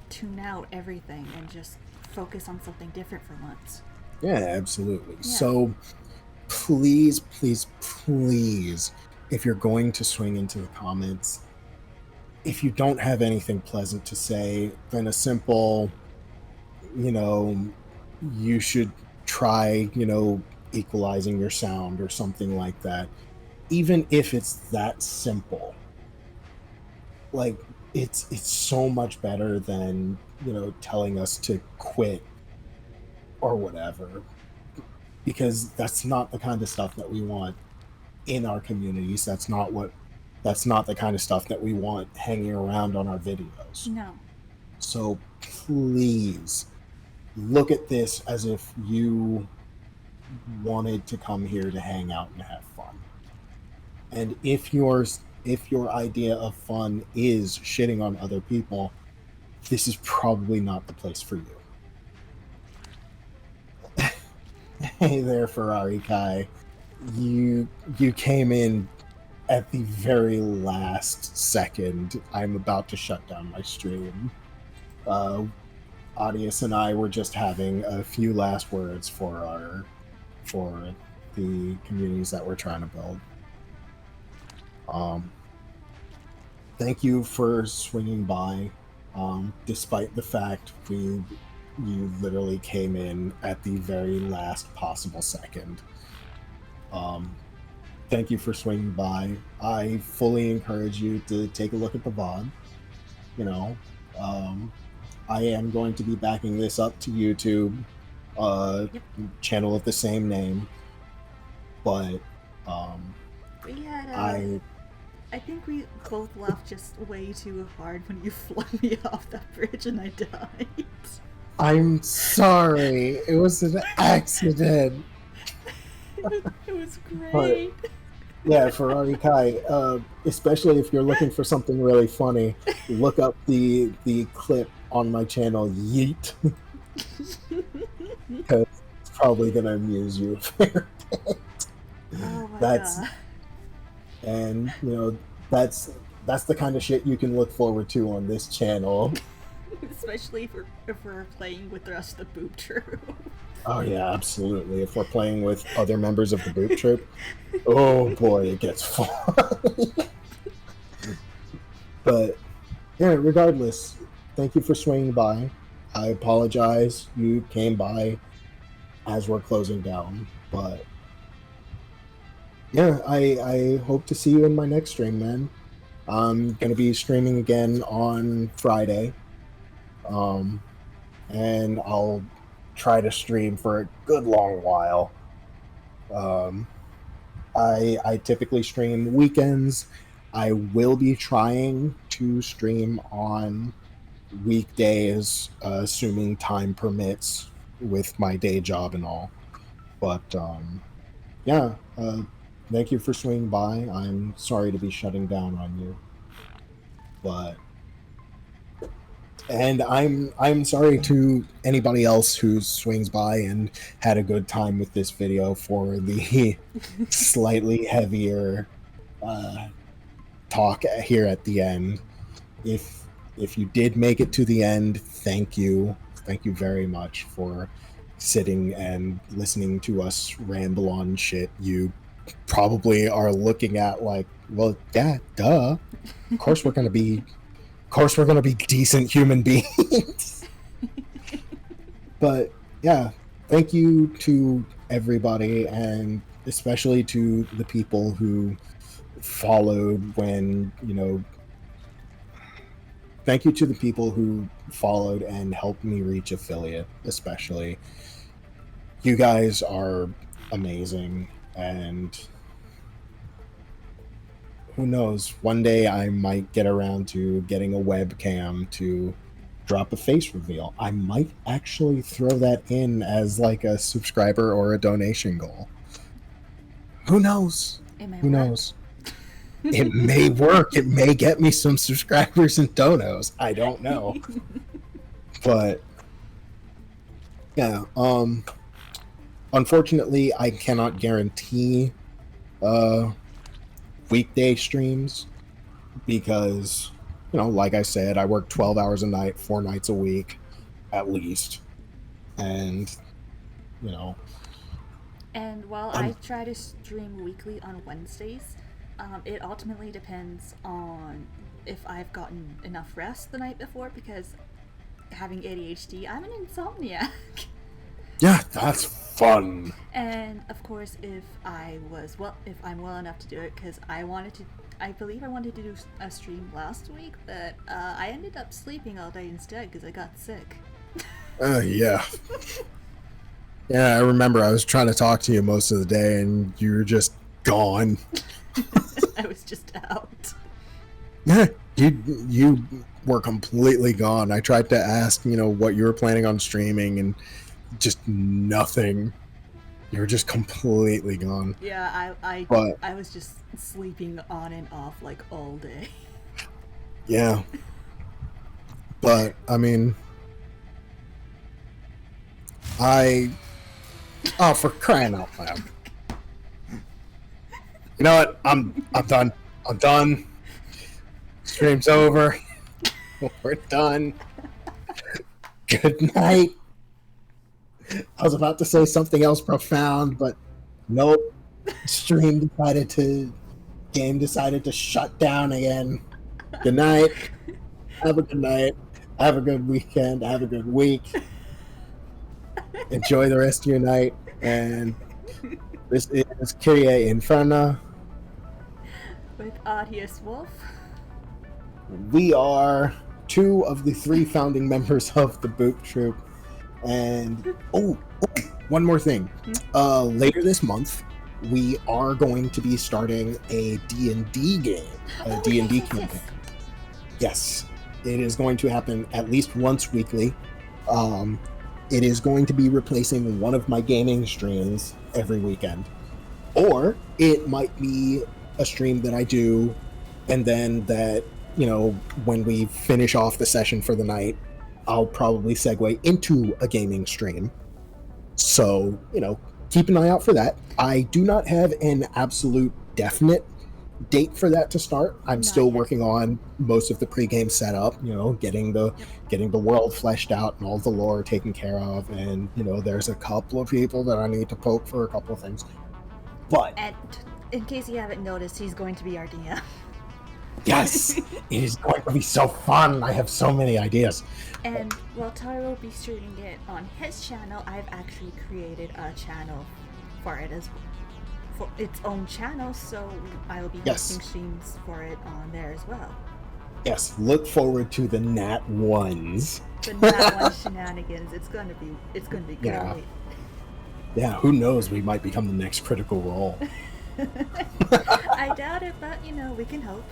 S2: tune out everything and just focus on something different for once.
S1: Yeah, absolutely.
S2: Yeah.
S1: So please, please, please, if you're going to swing into the comments, if you don't have anything pleasant to say, then a simple, you should try, equalizing your sound or something like that. Even if it's that simple, like it's so much better than, telling us to quit or whatever, because that's not the kind of stuff that we want in our communities. That's not what That's not the kind of stuff that we want hanging around on our videos.
S2: No.
S1: So please look at this as if you wanted to come here to hang out and have fun. And if your idea of fun is shitting on other people, this is probably not the place for you. Hey there, Ferrari Kai. You came in at the very last second. I'm about to shut down my stream. Audius and I were just having a few last words for the communities that we're trying to build. Thank you for swinging by, despite the fact you literally came in at the very last possible second. Thank you for swinging by. I fully encourage you to take a look at the VOD. You know, I am going to be backing this up to YouTube, channel of the same name, but
S2: We had I think we both laughed just way too hard when you flung me off that bridge and I died.
S1: I'm sorry. It was an accident.
S2: It was great.
S1: Yeah, Ferrari Kai, especially if you're looking for something really funny, look up the clip on my channel, Yeet. Because it's probably going to amuse you a fair bit.
S2: Oh my god.
S1: And, you know, that's the kind of shit you can look forward to on this channel.
S2: Especially if we're playing with the rest of the Boob Troop.
S1: Oh yeah, absolutely. If we're playing with other members of the Boot Troop, oh boy, it gets fun. But yeah, regardless, thank you for swinging by. I apologize you came by as we're closing down, but yeah, I hope to see you in my next stream, man. I'm gonna be streaming again on Friday, and I'll try to stream for a good long while. I typically stream weekends. I will be trying to stream on weekdays, assuming time permits with my day job and all. But yeah, thank you for swinging by. I'm sorry to be shutting down on you, but and I'm sorry to anybody else who swings by and had a good time with this video for the slightly heavier talk here at the end. If you did make it to the end, thank you very much for sitting and listening to us ramble on shit. You probably are looking at like, well, yeah, duh. Of course we're gonna be decent human beings. But yeah, thank you to everybody, and especially to the people who followed when, you know, thank you to the people who followed and helped me reach affiliate, especially. You guys are amazing, and who knows, one day I might get around to getting a webcam to drop a face reveal. I might actually throw that in as like a subscriber or a donation goal. Who knows? Who knows? It may work. It may get me some subscribers and donos. I don't know. But yeah, unfortunately I cannot guarantee weekday streams because, you know, like I said, I work 12 hours a night, 4 nights a week at least. And, you know.
S2: And while I try to stream weekly on Wednesdays, it ultimately depends on if I've gotten enough rest the night before, because having ADHD, I'm an insomniac.
S1: Yeah, that's fun.
S2: And of course, if I'm well enough to do it, because I believe I wanted to do a stream last week, but I ended up sleeping all day instead because I got sick.
S1: Yeah. Yeah, I remember I was trying to talk to you most of the day and you were just gone.
S2: I was just out.
S1: Yeah, you were completely gone. I tried to ask, what you were planning on streaming, and just nothing. You were just completely gone.
S2: Yeah,
S1: But
S2: I was just sleeping on and off like all day.
S1: yeah, but I mean, for crying out loud. You know what? I'm done. I'm done. Stream's over. We're done. Good night. I was about to say something else profound, but nope. Game decided to shut down again. Good night. Have a good night. Have a good weekend. Have a good week. Enjoy the rest of your night. And this is Kyrie Inferno.
S2: With Audius Wolf.
S1: We are 2 of the 3 founding members of the Boot Troop. And one more thing. Later this month, we are going to be starting a D&D game, a D&D campaign. Yes, it is going to happen at least once weekly. It is going to be replacing one of my gaming streams every weekend, or it might be a stream that I do, and then that, when we finish off the session for the night, I'll probably segue into a gaming stream. So, keep an eye out for that. I do not have an absolute definite date for that to start. I'm still working on most of the pregame setup, getting the world fleshed out and all the lore taken care of, and there's a couple of people that I need to poke for a couple of things. But
S2: And in case you haven't noticed, he's going to be our DM.
S1: yes, it is going to be so fun. I have so many ideas.
S2: And while Taro will be streaming it on his channel, I've actually created a channel for it for its own channel, so I will be hosting streams for it on there as well.
S1: Yes, look forward to the Nat Ones.
S2: The Nat One shenanigans. It's gonna be great.
S1: Yeah. Yeah, who knows? We might become the next Critical Role.
S2: I doubt it, but we can hope.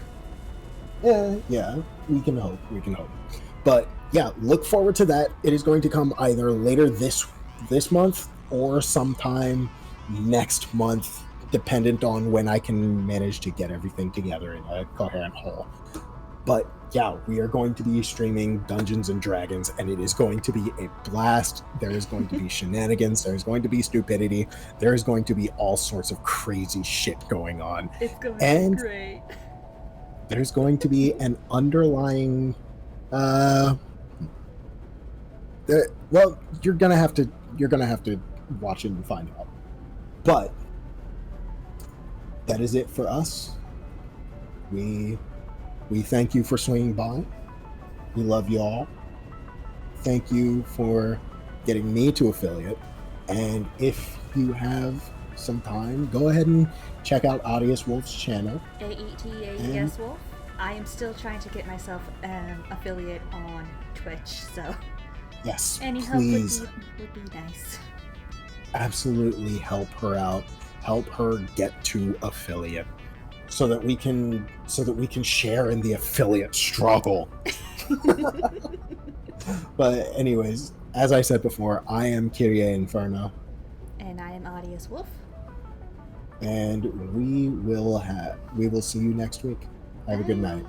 S1: Yeah, we can hope. But yeah, look forward to that. It is going to come either later this month or sometime next month, dependent on when I can manage to get everything together in a coherent whole. But yeah, we are going to be streaming Dungeons and Dragons, and it is going to be a blast. There is going to be shenanigans. There is going to be stupidity. There is going to be all sorts of crazy shit going on.
S2: It's going to be great.
S1: There's going to be an underlying well, you're gonna have to watch it and find out. But that is it for us. We thank you for swinging by. We love you all. Thank you for getting me to affiliate. And if you have some time, go ahead and check out Audius Wolf's channel.
S2: AETAES Wolf. I am still trying to get myself an affiliate on Twitch, so
S1: yes,
S2: any
S1: please,
S2: help would be nice.
S1: Absolutely help her out. Help her get to affiliate, so that we can share in the affiliate struggle. But anyways, as I said before, I am Kyrie Inferno.
S2: And I am Audius Wolf.
S1: And we will see you next week. Have a good night.